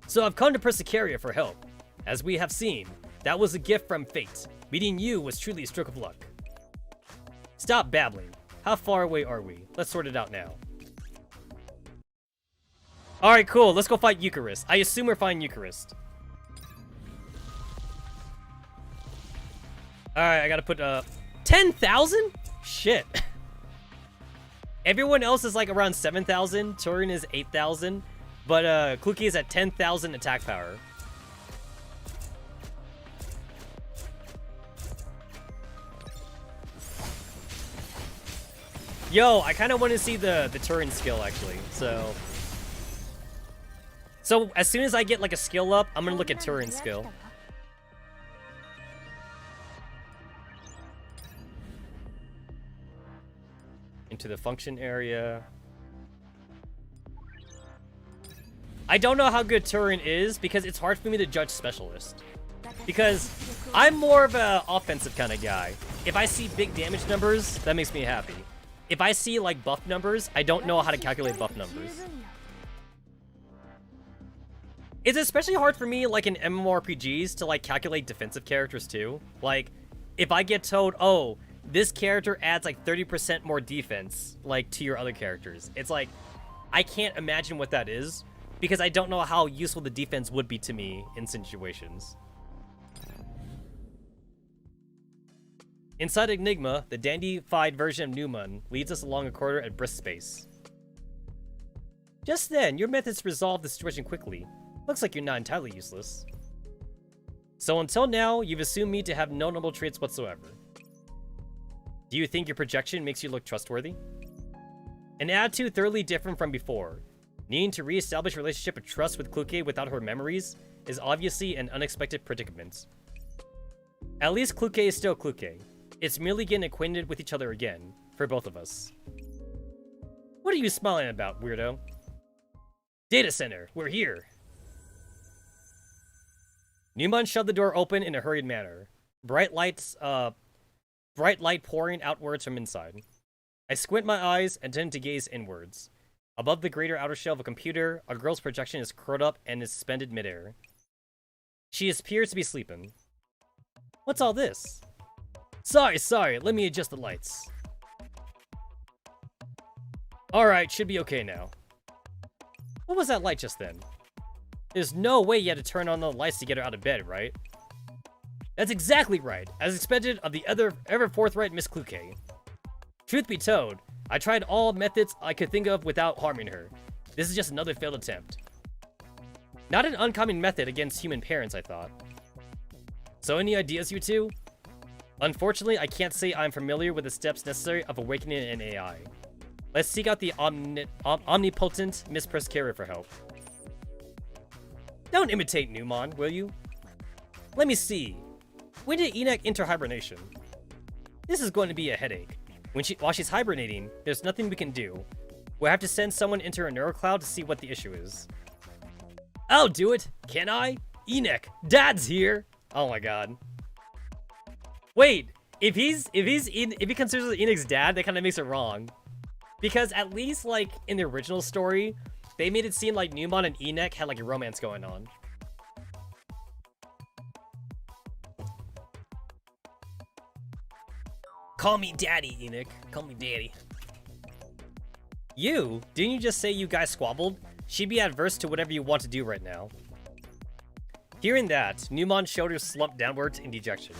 So I've come to Persicaria for help. As we have seen, that was a gift from fate. Meeting you was truly a stroke of luck. Stop babbling. How far away are we? Let's sort it out now. Alright, cool. Let's go fight Eucharist. I assume we're fighting Eucharist. Alright, I gotta put, 10,000? Shit. Everyone else is like around 7,000. Turin is 8,000. But, Kluki is at 10,000 attack power. Yo, I kind of want to see the Turin skill, actually. So, as soon as I get, like, a skill up, I'm gonna look at Turin's skill. Into the function area. I don't know how good Turin is, because it's hard for me to judge Specialist. Because I'm more of an offensive kind of guy. If I see big damage numbers, that makes me happy. If I see, like, buff numbers, I don't know how to calculate buff numbers. It's especially hard for me, like, in MMORPGs to, like, calculate defensive characters, too. Like, if I get told, oh, this character adds, like, 30% more defense, like, to your other characters. It's like, I can't imagine what that is, because I don't know how useful the defense would be to me in situations. Inside Enigma, the dandified version of Newman leads us along a corridor at brisk pace. Just then, your methods resolve the situation quickly. Looks like you're not entirely useless. So until now, you've assumed me to have no noble traits whatsoever. Do you think your projection makes you look trustworthy? An attitude thoroughly different from before. Needing to re-establish a relationship of trust with Kluke without her memories is obviously an unexpected predicament. At least Kluke is still Kluke. It's merely getting acquainted with each other again, for both of us. What are you smiling about, weirdo? Data center, we're here. Newman shoved the door open in a hurried manner. Bright light pouring outwards from inside. I squint my eyes and tend to gaze inwards. Above the greater outer shell of a computer, a girl's projection is curled up and is suspended midair. She appears to be sleeping. What's all this? Sorry, let me adjust the lights. Alright, should be okay now. What was that light just then? There's no way you had to turn on the lights to get her out of bed, right? That's exactly right, as expected of the ever forthright Miss Kluke. Truth be told, I tried all methods I could think of without harming her. This is just another failed attempt. Not an uncommon method against human parents, I thought. So any ideas, you two? Unfortunately, I can't say I'm familiar with the steps necessary of awakening an AI. Let's seek out the omnipotent Miss Persicara for help. Don't imitate Newman, will you? Let me see. When did Enak enter hibernation? This is going to be a headache. While she's hibernating, there's nothing we can do. We'll have to send someone into her neural cloud to see what the issue is. I'll do it, can I? Enak, Dad's here! Oh my god. Wait, if he considers Enak's dad, that kind of makes it wrong. Because at least, like, in the original story, they made it seem like Newman and Enak had, like, a romance going on. Call me daddy, Enak. Call me daddy. You? Didn't you just say you guys squabbled? She'd be adverse to whatever you want to do right now. Hearing that, Numon's shoulders slumped downwards in dejection.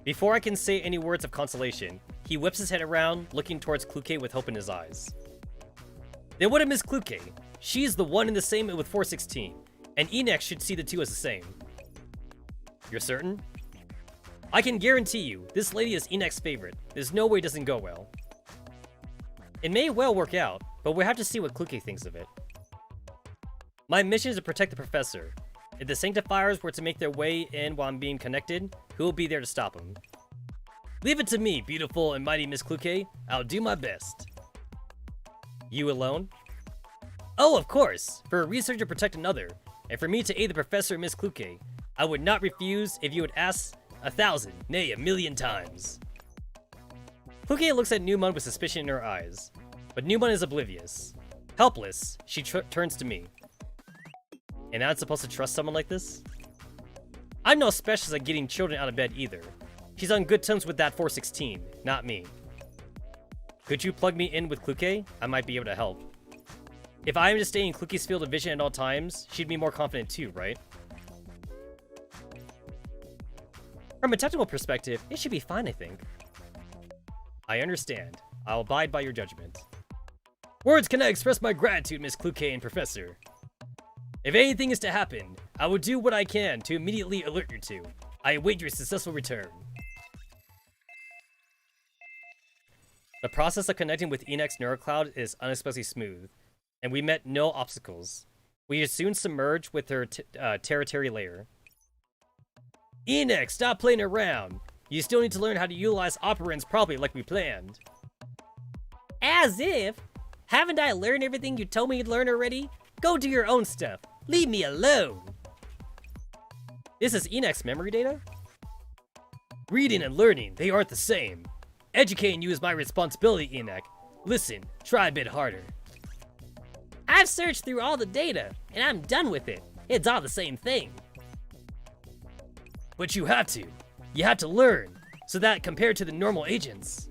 Before I can say any words of consolation, he whips his head around, looking towards Kluke with hope in his eyes. Then what of Miss Kluke? She's the one and the same with 416, and Enex should see the two as the same. You're certain? I can guarantee you, this lady is Enex's favorite. There's no way it doesn't go well. It may well work out, but we'll have to see what Kluke thinks of it. My mission is to protect the professor. If the Sanctifiers were to make their way in while I'm being connected, who will be there to stop them? Leave it to me, beautiful and mighty Miss Kluke. I'll do my best. You alone? Oh, of course! For a researcher to protect another, and for me to aid the professor and Miss Kluke, I would not refuse if you would ask 1,000, nay, 1,000,000 times. Kluke looks at Numon with suspicion in her eyes, but Numon is oblivious. Helpless, she turns to me. And I'm supposed to trust someone like this? I'm no specialist at getting children out of bed either. She's on good terms with that 416, not me. Could you plug me in with Kluke? I might be able to help. If I am to stay in Kluke's field of vision at all times, she'd be more confident too, right? From a technical perspective, it should be fine, I think. I understand. I'll abide by your judgment. Words cannot express my gratitude, Miss Kluke and Professor. If anything is to happen, I will do what I can to immediately alert you two. I await your successful return. The process of connecting with Enex's Neural Cloud is unexpectedly smooth, and we met no obstacles. We are soon submerged with her territory layer. Enex, stop playing around! You still need to learn how to utilize operands properly like we planned. As if! Haven't I learned everything you told me you'd learn already? Go do your own stuff. Leave me alone. This is Enex's memory data? Reading and learning, they aren't the same. Educating you is my responsibility, Enex. Listen, try a bit harder. I've searched through all the data, and I'm done with it. It's all the same thing. But you have to. You have to learn, so that compared to the normal agents.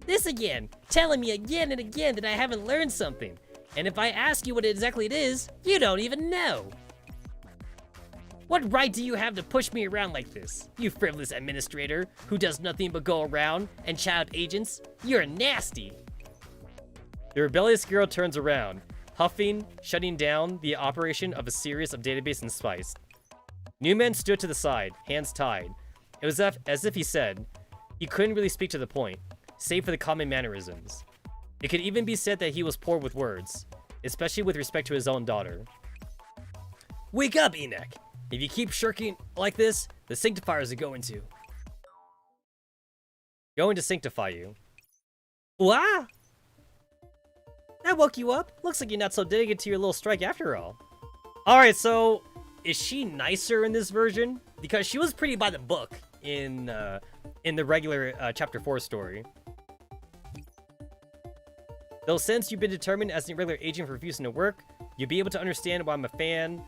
This again, telling me again and again that I haven't learned something. And if I ask you what exactly it is, you don't even know. What right do you have to push me around like this? You frivolous administrator who does nothing but go around and shout agents. You're nasty. The rebellious girl turns around, huffing, shutting down the operation of a series of database and spice. Newman stood to the side, hands tied. It was as if he said, he couldn't really speak to the point, save for the common mannerisms. It could even be said that he was poor with words, especially with respect to his own daughter. Wake up, Enex! If you keep shirking like this, the Sanctifiers are going to sanctify you. What? That woke you up? Looks like you're not so dedicated to your little strike after all. Alright, so is she nicer in this version? Because she was pretty by the book in the regular Chapter 4 story. Though since you've been determined as an irregular agent for refusing to work, you'll be able to understand why I'm a fan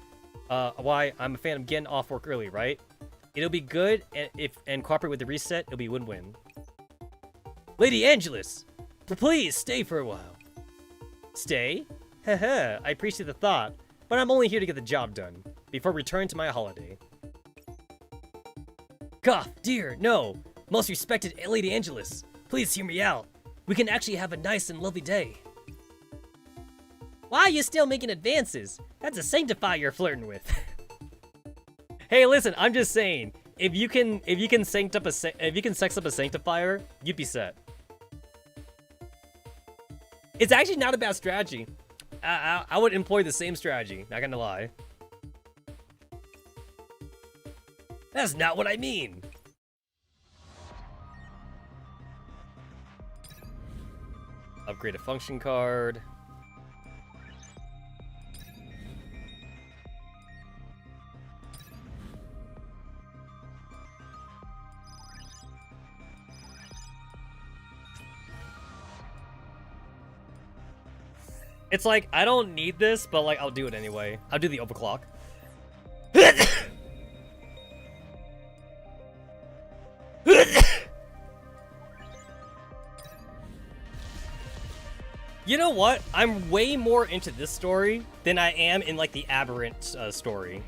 of getting off work early, right? It'll be good, and if cooperate with the reset, it'll be win-win. Lady Angelus, please stay for a while. Stay? Haha, I appreciate the thought, but I'm only here to get the job done, before returning to my holiday. Cough, dear, no. Most respected Lady Angelus, please hear me out. We can actually have a nice and lovely day. Why are you still making advances? That's a sanctifier you're flirting with. Hey, listen, I'm just saying, if you can sex up a sanctifier, you'd be set. It's actually not a bad strategy. I would employ the same strategy, not gonna lie. That's not what I mean. Upgrade a function card. It's like, I don't need this, but like, I'll do it anyway. I'll do the overclock. You know what? I'm way more into this story than I am in like the Aberrant story.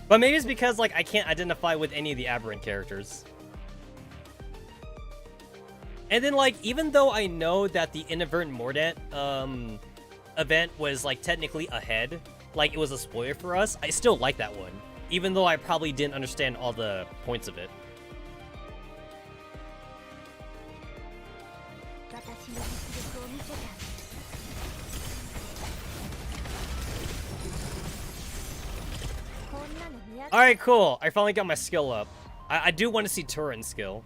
But maybe it's because, like, I can't identify with any of the aberrant characters. And then, like, even though I know that the Inadvertent Mordant, event was, like, technically ahead, like, it was a spoiler for us, I still like that one. Even though I probably didn't understand all the points of it. 私の実力を見せてあげる Alright, cool. I finally got my skill up. I do want to see Turin's skill.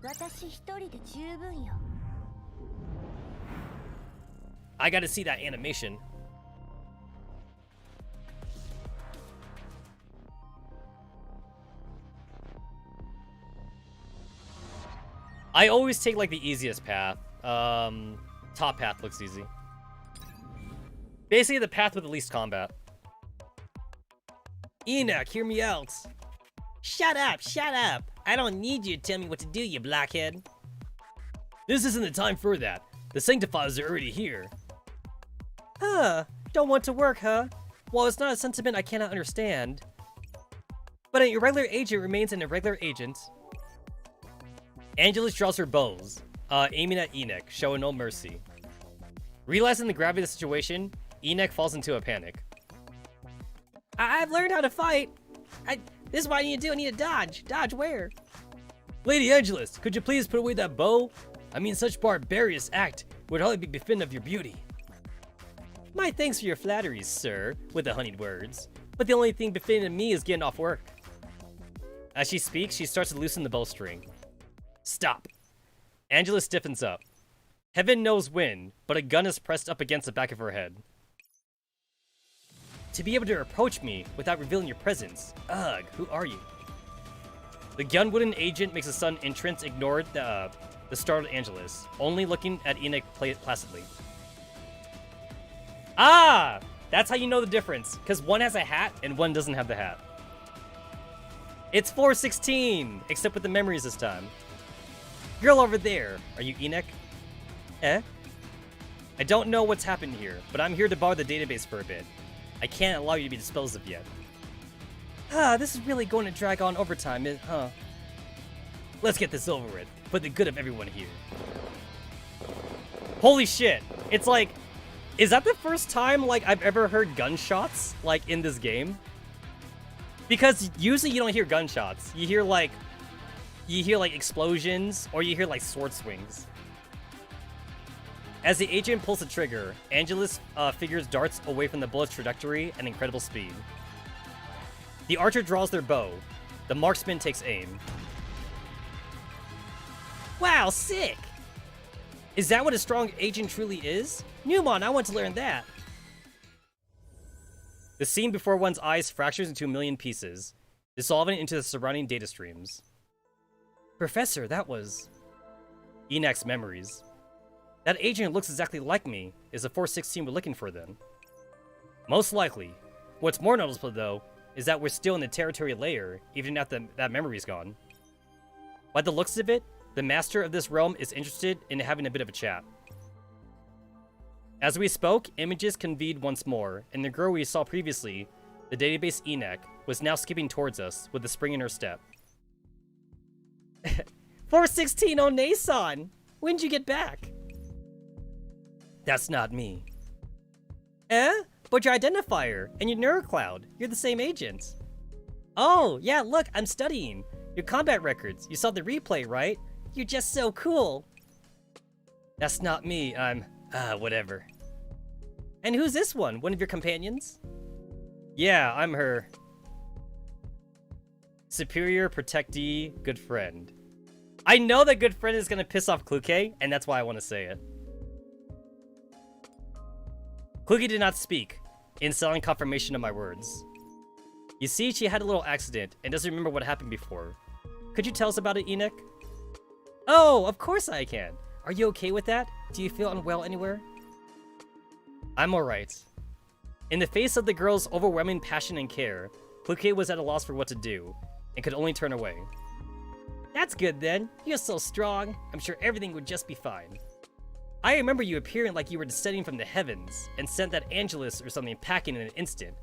私一人で十分よ I gotta see that animation. I always take, like, the easiest path. Top path looks easy. Basically, the path with the least combat. Enoch, hear me out. Shut up, shut up. I don't need you to tell me what to do, you blockhead. This isn't the time for that. The Sanctifiers are already here. Huh, don't want to work, huh? Well, it's not a sentiment I cannot understand. But an irregular agent remains an irregular agent. Angelus draws her bows, aiming at Enoch, showing no mercy. Realizing the gravity of the situation, Enoch falls into a panic. I've learned how to fight. This is what I need to do. I need to dodge. Dodge where? Lady Angelus, could you please put away that bow? I mean, such barbarous act would hardly be befitting of your beauty. My thanks for your flatteries, sir, with the honeyed words. But the only thing befitting of me is getting off work. As she speaks, she starts to loosen the bowstring. Stop. Angelus stiffens up. Heaven knows when, but a gun is pressed up against the back of her head. To be able to approach me without revealing your presence. Ugh, who are you? The gun-wooden agent makes a sudden entrance, ignored the startled Angelus, only looking at Enoch placidly. Ah! That's how you know the difference, because one has a hat and one doesn't have the hat. It's 416, except with the memories this time. Girl over there, are you Enoch? Eh? I don't know what's happened here, but I'm here to borrow the database for a bit. I can't allow you to be disposed of yet. Ah, this is really going to drag on overtime, huh? Let's get this over with, for the good of everyone here. Holy shit! It's like, is that the first time, like, I've ever heard gunshots, like, in this game? Because usually you don't hear gunshots. You hear, like, explosions, or you hear, like, sword swings. As the agent pulls the trigger, Angelus figures darts away from the bullet's trajectory at incredible speed. The archer draws their bow. The marksman takes aim. Wow, sick! Is that what a strong agent truly is? Newmon, I want to learn that! The scene before one's eyes fractures into a million pieces, dissolving into the surrounding data streams. Professor, that was... Enoch's memories. That agent looks exactly like me. Is the 416 we're looking for then? Most likely. What's more noticeable though, is that we're still in the territory layer, even after that memory's gone. By the looks of it, the master of this realm is interested in having a bit of a chat. As we spoke, images convened once more, and the girl we saw previously, the database Enoch, was now skipping towards us with a spring in her step. 416 on Nason! When'd you get back? That's not me. Eh? But your identifier and your Neural Cloud. You're the same agent. Oh, yeah, look, I'm studying. Your combat records. You saw the replay, right? You're just so cool. That's not me. I'm... whatever. And who's this one? One of your companions? Yeah, I'm her... superior, protectee, good friend. I know that good friend is gonna piss off Kluke, and that's why I want to say it. Kluge did not speak, in silent confirmation of my words. You see, she had a little accident, and doesn't remember what happened before. Could you tell us about it, Enoch? Oh, of course I can. Are you okay with that? Do you feel unwell anywhere? I'm alright. In the face of the girl's overwhelming passion and care, Kluke was at a loss for what to do, and could only turn away. That's good then. You're so strong. I'm sure everything would just be fine. I remember you appearing like you were descending from the heavens, and sent that Angelus or something packing in an instant.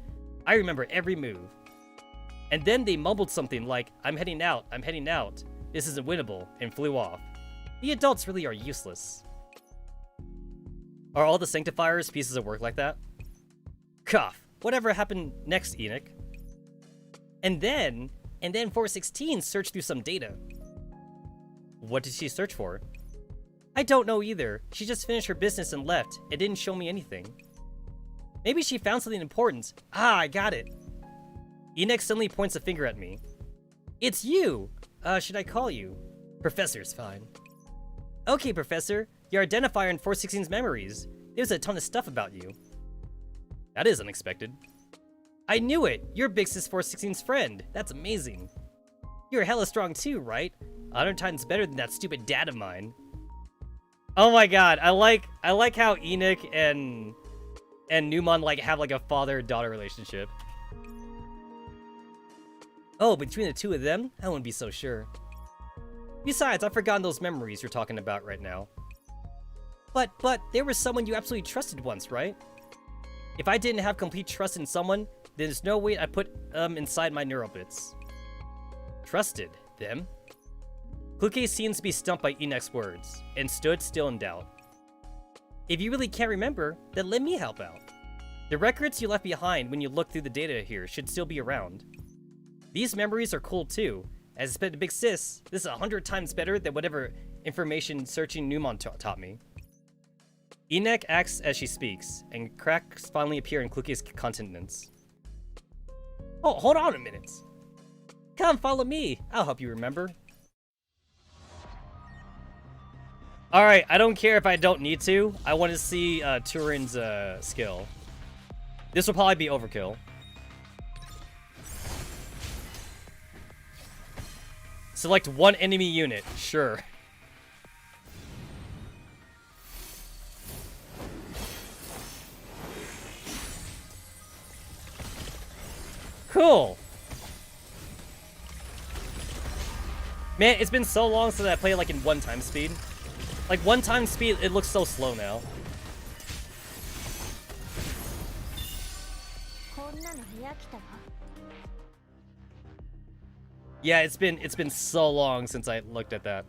I remember every move. And then they mumbled something like, I'm heading out, this isn't winnable, and flew off. The adults really are useless. Are all the sanctifiers pieces of work like that? Cough. Whatever happened next, Enoch? And then 416 searched through some data. What did she search for? I don't know either. She just finished her business and left. It didn't show me anything. Maybe she found something important. Ah, I got it. Enoch suddenly points a finger at me. It's you! Should I call you? Professor's fine. Okay, Professor. Your identifier in 416's memories. There's a ton of stuff about you. That is unexpected. I knew it! You're Big Sis 416's friend. That's amazing. You're hella strong too, right? 100 times better than that stupid dad of mine. Oh my god, I like how Enoch and Newman like have like a father-daughter relationship. Oh, between the two of them? I wouldn't be so sure. Besides, I've forgotten those memories you're talking about right now. But there was someone you absolutely trusted once, right? If I didn't have complete trust in someone, then there's no way I put inside my neural bits. Trusted them? Kluke seems to be stumped by Enoch's words, and stood still in doubt. If you really can't remember, then let me help out. The records you left behind when you looked through the data here should still be around. These memories are cool too. As I said to Big Sis, this is 100 times better than whatever information searching Newman taught me. Enoch acts as she speaks, and cracks finally appear in Kluke's countenance. Oh, hold on a minute. Come, follow me. I'll help you remember. Alright, I don't care if I don't need to. I want to see Turin's skill. This will probably be overkill. Select one enemy unit. Sure. Cool. Man, it's been so long since I played like in 1x speed. Like 1x speed, it looks so slow now. Yeah, it's been so long since I looked at that.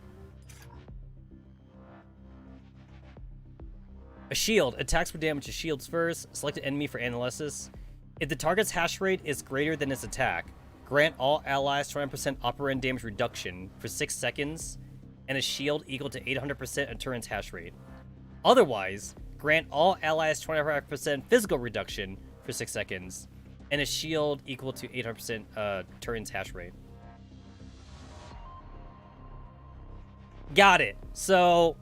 A shield. Attacks for damage to shields first. Select an enemy for analysis. If the target's hash rate is greater than its attack, grant all allies 20% operand damage reduction for 6 seconds, and a shield equal to 800% of Turin's hash rate. Otherwise, grant all allies 25% physical reduction for 6 seconds, and a shield equal to 800% Turin's hash rate. Got it. So,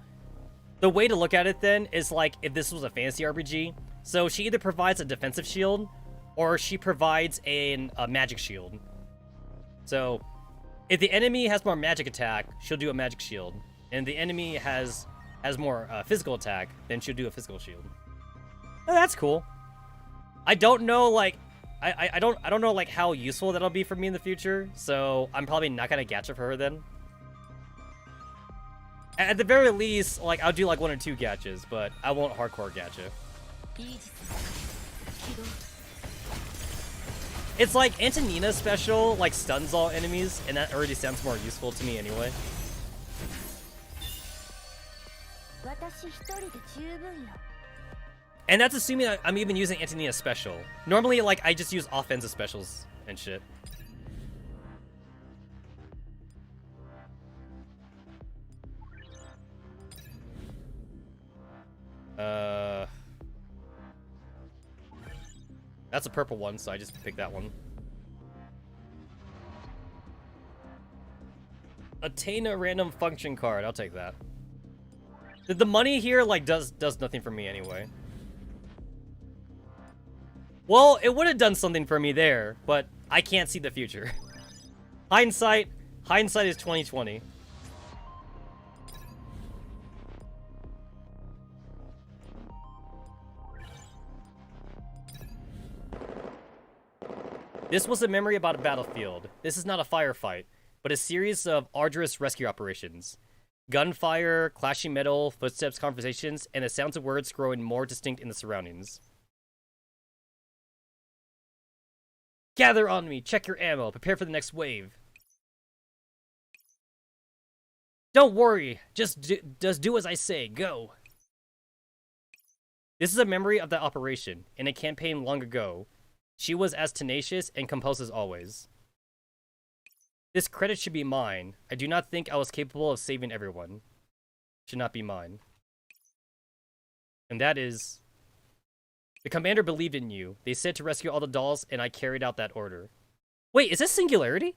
the way to look at it then is like if this was a fantasy RPG. So she either provides a defensive shield, or she provides a magic shield. So, if the enemy has more magic attack, she'll do a magic shield. And the enemy has more physical attack, then she'll do a physical shield. Oh, that's cool. I don't know, like, I don't know like how useful that'll be for me in the future. So I'm probably not gonna gacha for her then. At the very least, like I'll do like 1 or 2 gachas, but I won't hardcore gacha. It's like Antonina's special, like stuns all enemies, and that already sounds more useful to me anyway. And that's assuming I'm even using Antonina's special. Normally, like, I just use offensive specials and shit. That's a purple one, so I just picked that one. Attain a random function card. I'll take that. The money here, like, does nothing for me anyway. Well, it would have done something for me there, but I can't see the future. Hindsight is 20/20. This was a memory about a battlefield. This is not a firefight, but a series of arduous rescue operations. Gunfire, clashing metal, footsteps, conversations, and the sounds of words growing more distinct in the surroundings. Gather on me, check your ammo, prepare for the next wave. Don't worry, just do as I say, go. This is a memory of that operation, in a campaign long ago. She was as tenacious and composed as always. This credit should be mine. I do not think I was capable of saving everyone. Should not be mine. And that is... The commander believed in you. They said to rescue all the dolls, and I carried out that order. Wait, is this Singularity?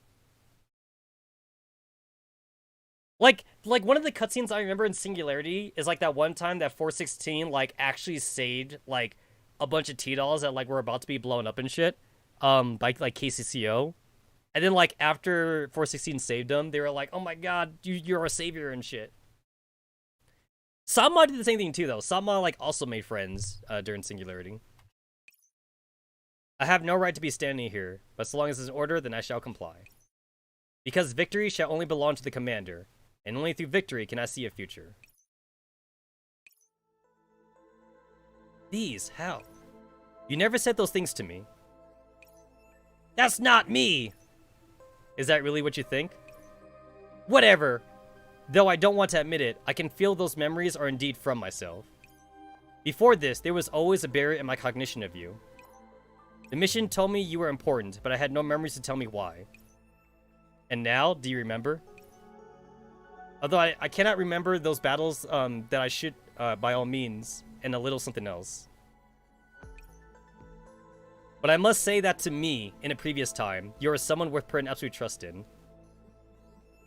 Like one of the cutscenes I remember in Singularity is like that one time that 416 like actually saved like a bunch of T-dolls that like were about to be blown up and shit, by like KCCO, and then like after 416 saved them, they were like, "Oh my god, you're a savior and shit." Sama did the same thing too, though. Sama like also made friends during Singularity. I have no right to be standing here, but so long as it's an order, then I shall comply. Because victory shall only belong to the commander. And only through victory can I see a future. These? How? You never said those things to me. That's not me! Is that really what you think? Whatever! Though I don't want to admit it, I can feel those memories are indeed from myself. Before this, there was always a barrier in my cognition of you. The mission told me you were important, but I had no memories to tell me why. And now, do you remember? Although I cannot remember those battles that I should, by all means, and a little something else. But I must say that to me, in a previous time, you are someone worth putting absolute trust in.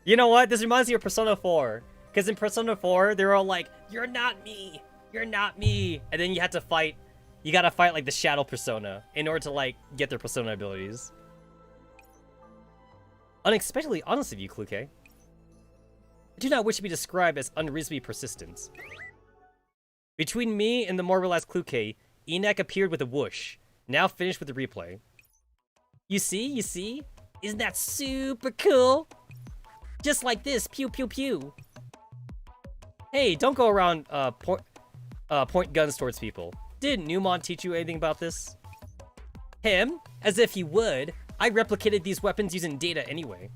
You know what? This reminds me of Persona 4. Because in Persona 4, they're all like, "You're not me! You're not me!" And then you have to fight, you gotta fight like the Shadow Persona in order to like get their Persona abilities. Unexpectedly honest of you, Kluke. I do not wish to be described as unreasonably persistent. Between me and the more relaxed Kluke, Enak appeared with a whoosh, now finished with the replay. You see? Isn't that super cool? Just like this, pew pew pew. Hey, don't go around point guns towards people. Didn't Newmon teach you anything about this? Him? As if he would. I replicated these weapons using data anyway.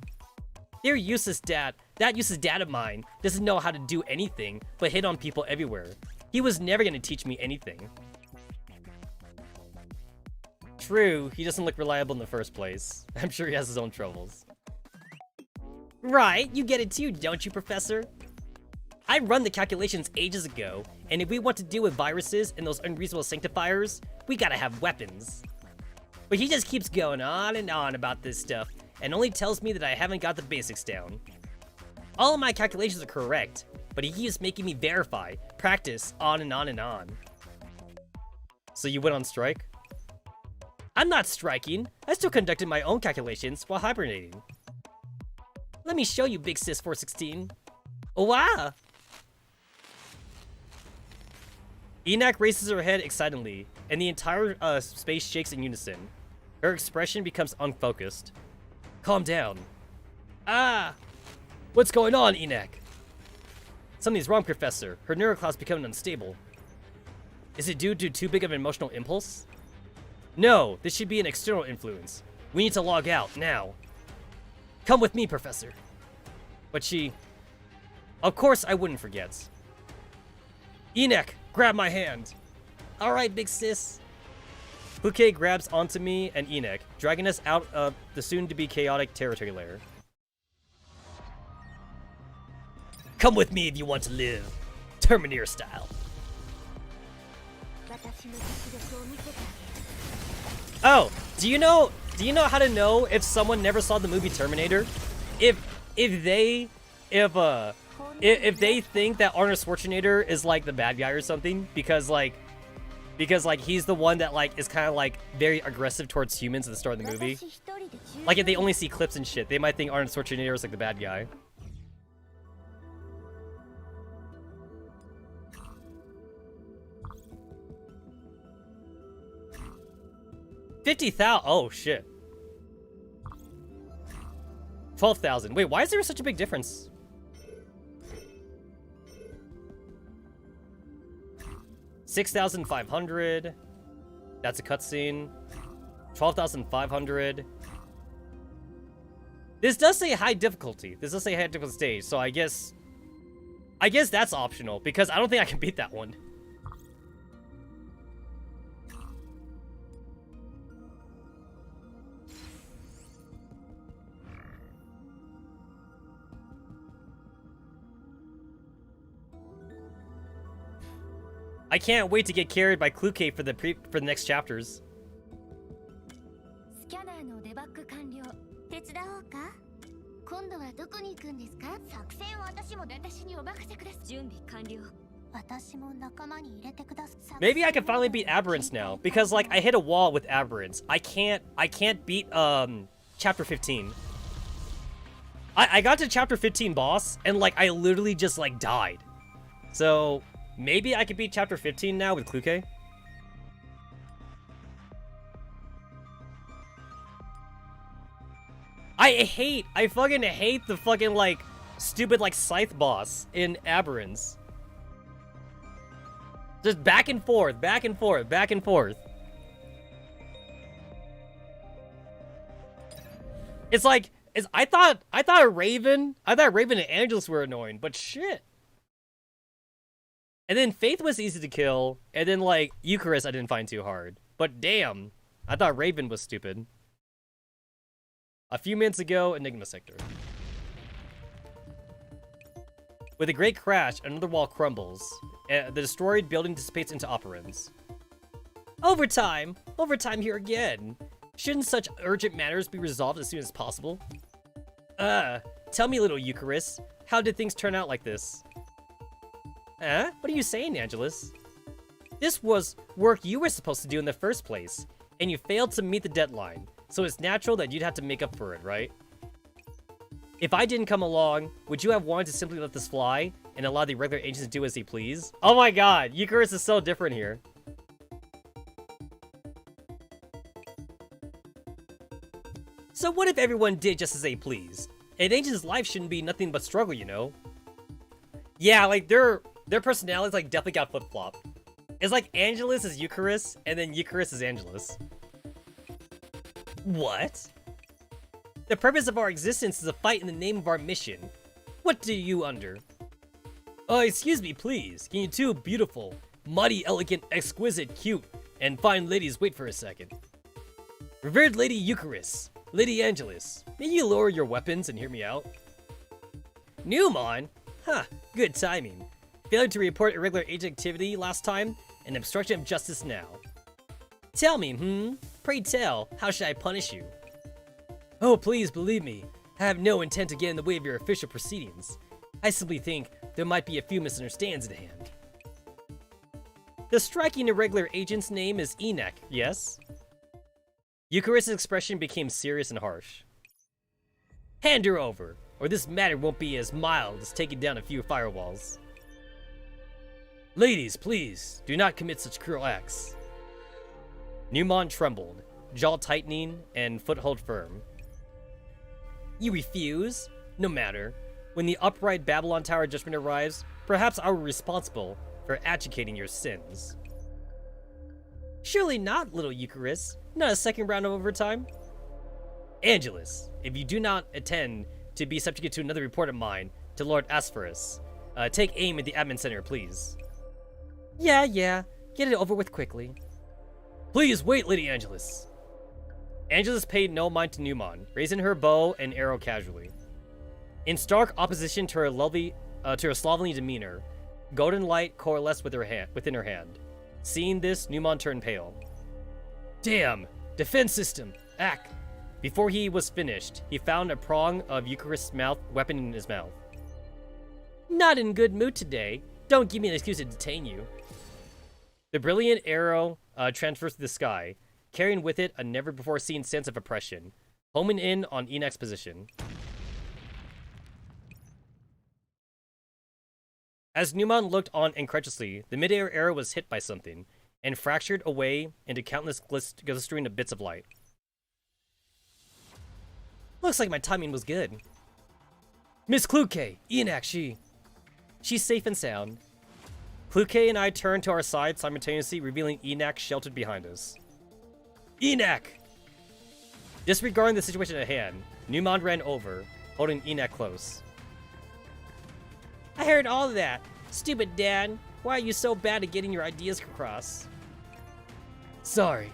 They're useless dat. That useless dad of mine doesn't know how to do anything but hit on people everywhere. He was never gonna teach me anything. True, he doesn't look reliable in the first place. I'm sure he has his own troubles. Right, you get it too, don't you, Professor? I run the calculations ages ago, and if we want to deal with viruses and those unreasonable sanctifiers, we gotta have weapons. But he just keeps going on and on about this stuff, and only tells me that I haven't got the basics down. All of my calculations are correct, but he keeps making me verify, practice, on and on and on. So you went on strike? I'm not striking. I still conducted my own calculations while hibernating. Let me show you, Big Sis 416. Oh, wow! Enak raises her head excitedly, and the entire space shakes in unison. Her expression becomes unfocused. Calm down. Ah! What's going on, Enak? Something's wrong, Professor. Her neural cloud's becoming unstable. Is it due to too big of an emotional impulse? No, this should be an external influence. We need to log out, now. Come with me, Professor. But she... Of course I wouldn't forget. Enak, grab my hand. Alright, Big Sis. Kluke grabs onto me and Enak, dragging us out of the soon-to-be chaotic territory lair. Come with me if you want to live. Terminator style. Oh, do you know how to know if someone never saw the movie Terminator? If they think that Arnold Schwarzenegger is like the bad guy or something because he's the one that like is kind of like very aggressive towards humans at the start of the movie. Like if they only see clips and shit, they might think Arnold Schwarzenegger is like the bad guy. 50,000. Oh shit. 12,000. Wait, why is there such a big difference? $6,500. That's a cutscene. 12,500. This does say high difficulty. This does say high difficulty stage, so I guess that's optional, because I don't think I can beat that one. I can't wait to get carried by Kluke for the next chapters. スキャナーのデバッグ完了。手伝おうか。今度はどこに行くんですか。作戦は私にお任せください。準備完了。私も仲間に入れてください。 Maybe I can finally beat Aberrance now, because like I hit a wall with Aberrance. I can't beat chapter 15. I got to chapter 15 boss and like I literally just like died. So maybe I could beat chapter 15 now with Kluke. I fucking hate the fucking like stupid like scythe boss in Aberrance. Just back and forth, back and forth, back and forth. It's like I thought Raven and Angelus were annoying, but shit. And then Faith was easy to kill, and then like Eucharist I didn't find too hard. But damn, I thought Raven was stupid. A few minutes ago, Enigma Sector. With a great crash, another wall crumbles. The destroyed building dissipates into operans. Overtime! Overtime here again! Shouldn't such urgent matters be resolved as soon as possible? Tell me, little Eucharist, how did things turn out like this? What are you saying, Angelus? This was work you were supposed to do in the first place, and you failed to meet the deadline, so it's natural that you'd have to make up for it, right? If I didn't come along, would you have wanted to simply let this fly and allow the regular agents to do as they please? Oh my god, Eucharist is so different here. So what if everyone did just as they please? An agent's life shouldn't be nothing but struggle, you know? Yeah, like their personalities like definitely got flip-flopped. It's like Angelus is Eucharist, and then Eucharist is Angelus. What? The purpose of our existence is a fight in the name of our mission. What do you under? Oh, excuse me, please. Can you two beautiful, mighty, elegant, exquisite, cute, and fine ladies wait for a second? Revered Lady Eucharist, Lady Angelus, may you lower your weapons and hear me out? Newmon? Huh, good timing. Failure to report irregular agent activity last time, and obstruction of justice now. Tell me, Pray tell, how should I punish you? Oh, please believe me. I have no intent to get in the way of your official proceedings. I simply think there might be a few misunderstandings at hand. The striking irregular agent's name is Enoch, yes? Eucharist's expression became serious and harsh. Hand her over, or this matter won't be as mild as taking down a few firewalls. Ladies, please, do not commit such cruel acts. Newmon trembled, jaw tightening and foothold firm. You refuse? No matter. When the upright Babylon Tower judgment arrives, perhaps I will be responsible for adjudicating your sins. Surely not, little Eucharist. Not a second round of overtime. Angelus, if you do not intend to be subjected to another report of mine to Lord Asphorus, take aim at the admin center, please. Yeah, get it over with quickly. Please wait, Lady Angelus. Angelus paid no mind to Newmon, raising her bow and arrow casually. In stark opposition to her slovenly demeanor, golden light coalesced within her hand. Seeing this, Newmon turned pale. Damn! Defense system! Ack! Before he was finished, he found a prong of Eucharist's weapon in his mouth. Not in good mood today. Don't give me an excuse to detain you. The brilliant arrow transfers to the sky, carrying with it a never-before-seen sense of oppression, homing in on Enoch's position. As Newmon looked on incredulously, the mid-air arrow was hit by something, and fractured away into countless glistering bits of light. Looks like my timing was good. Miss Kluke, Enoch, she's safe and sound. Kluke and I turned to our side simultaneously, revealing Enoch sheltered behind us. Enoch! Disregarding the situation at hand, Newmon ran over, holding Enak close. I heard all of that. Stupid Dad. Why are you so bad at getting your ideas across? Sorry.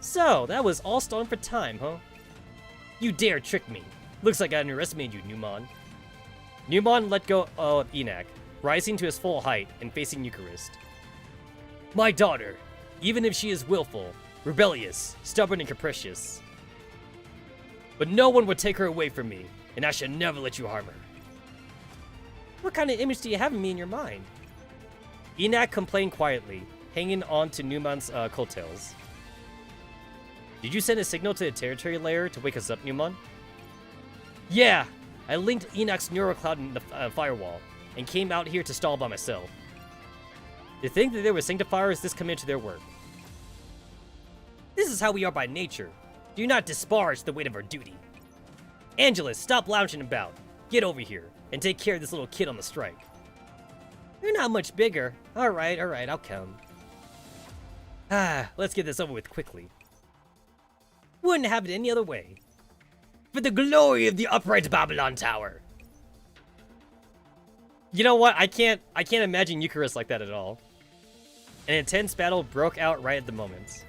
So, that was all stalling for time, huh? You dare trick me. Looks like I underestimated you, Newmon. Newmon let go of Enak, rising to his full height and facing Eucharist. My daughter, even if she is willful, rebellious, stubborn, and capricious. But no one would take her away from me, and I shall never let you harm her. What kind of image do you have of me in your mind? Enak complained quietly, hanging on to Newmon's coattails. Did you send a signal to the territory layer to wake us up, Newmon? Yeah! I linked Enak's Neural Cloud in the firewall, and came out here to stall by myself. To think that there were sanctifiers this come into their work. This is how we are by nature. Do not disparage the weight of our duty. Angelus, stop lounging about. Get over here, and take care of this little kid on the strike. You're not much bigger. Alright, I'll come. Let's get this over with quickly. Wouldn't have it any other way. For the glory of the upright Babylon Tower. You know what? I can't imagine Eucharist like that at all. An intense battle broke out right at the moment.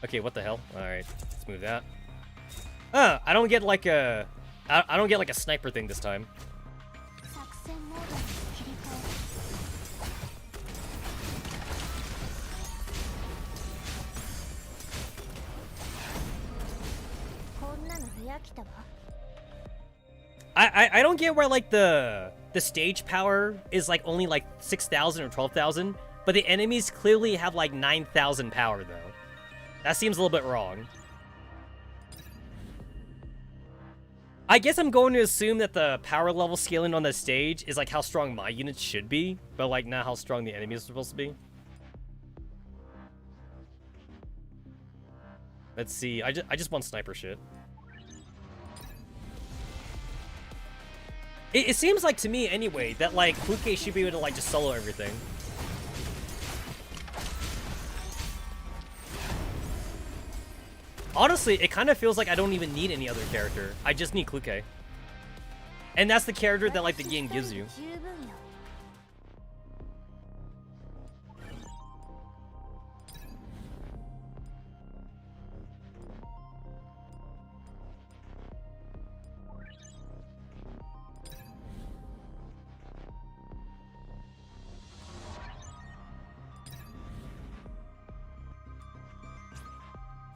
Okay, what the hell? Alright, let's move that. I don't get like a... I don't get like a sniper thing this time. 作戦モードに切り替えこんなので飽きたわ I don't get where like the stage power is like only like 6,000 or 12,000, but the enemies clearly have like 9,000 power though. That seems a little bit wrong. I guess I'm going to assume that the power level scaling on the stage is like how strong my units should be, but like not how strong the enemies are supposed to be. Let's see. I just want sniper shit. It seems like to me anyway that like Kuke should be able to like just solo everything. Honestly, it kind of feels like I don't even need any other character. I just need Kluke. And that's the character that like the game gives you. 十分よ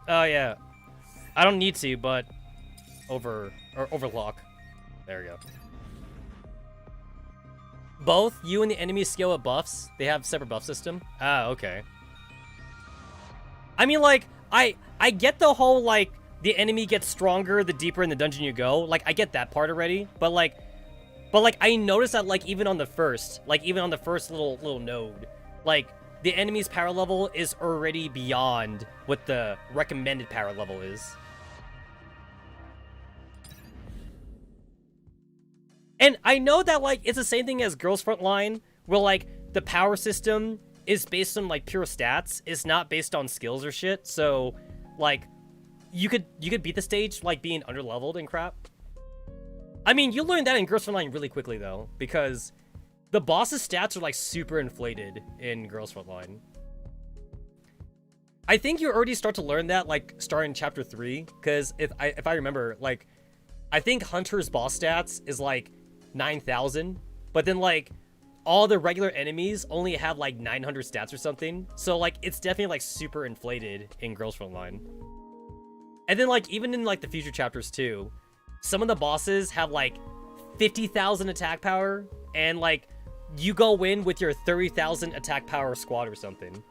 Oh yeah. I don't need to, but overlock. There we go. Both you and the enemy scale with buffs. They have separate buff system. Ah, okay. I mean, like, I get the whole like the enemy gets stronger the deeper in the dungeon you go. Like, I get that part already. But like I noticed that like even on the first little node, like the enemy's power level is already beyond what the recommended power level is. And I know that, like, it's the same thing as Girls Frontline, where, like, the power system is based on, like, pure stats. It's not based on skills or shit. So, like, you could beat the stage, like, being underleveled and crap. I mean, you learn that in Girls Frontline really quickly, though, because the boss's stats are, like, super inflated in Girls Frontline. I think you already start to learn that, like, starting Chapter 3, because if I remember, like, I think Hunter's boss stats is, like, 9,000, but then, like, all the regular enemies only have, like, 900 stats or something. So, like, it's definitely, like, super inflated in Girls Frontline. And then, like, even in, like, the future chapters, too, some of the bosses have, like, 50,000 attack power, and, like, you go in with your 30,000 attack power squad or something.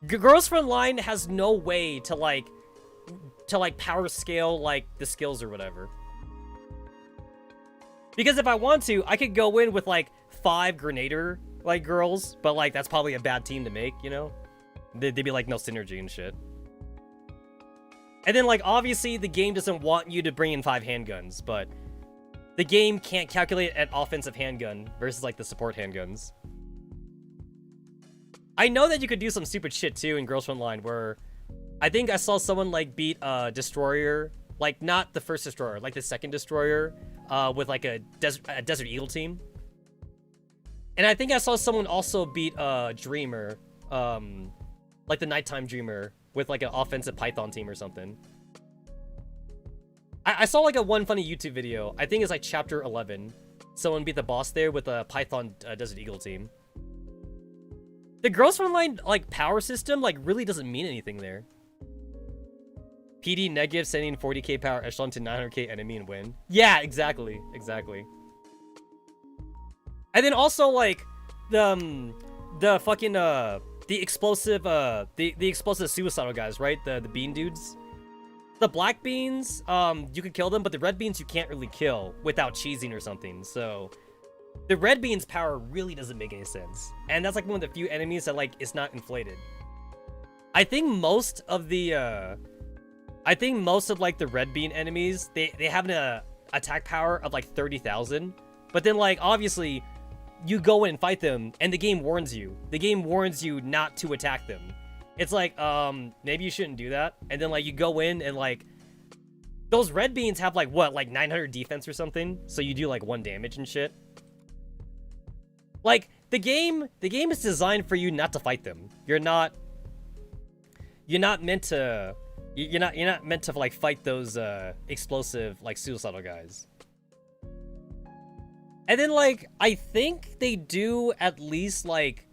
Girls Frontline has no way to, like, power scale, like, the skills or whatever. Because if I want to, I could go in with, like, 5 Grenader, like, girls, but, like, that's probably a bad team to make, you know? They'd be, like, no synergy and shit. And then, like, obviously, the game doesn't want you to bring in 5 handguns, but the game can't calculate an offensive handgun versus like the support handguns. I know that you could do some stupid shit too in Girls Frontline where I think I saw someone like beat a destroyer, like not the first destroyer, like the second destroyer, with like a Desert Eagle team. And I think I saw someone also beat a Dreamer, like the Nighttime Dreamer, with like an offensive Python team or something. I saw like a one funny YouTube video. I think it's like chapter 11. Someone beat the boss there with a Python Desert Eagle team. The Girls Online like power system like really doesn't mean anything there. PD negative sending 40k power echelon to 900k enemy and win. Yeah, exactly. And then also like the fucking the explosive the explosive suicidal guys, right? The bean dudes. The black beans, you can kill them, but the red beans you can't really kill without cheesing or something. So the red beans power really doesn't make any sense. And that's like one of the few enemies that like is not inflated. I think most of the like the red bean enemies, they have an attack power of like 30,000. But then like obviously you go in and fight them and the game warns you. The game warns you not to attack them. It's like, maybe you shouldn't do that. And then like you go in and like those red beans have like what, like 900 defense or something. So you do like 1 damage and shit. Like the game is designed for you not to fight them. You're not meant to like fight those explosive like suicidal guys. And then like I think they do at least like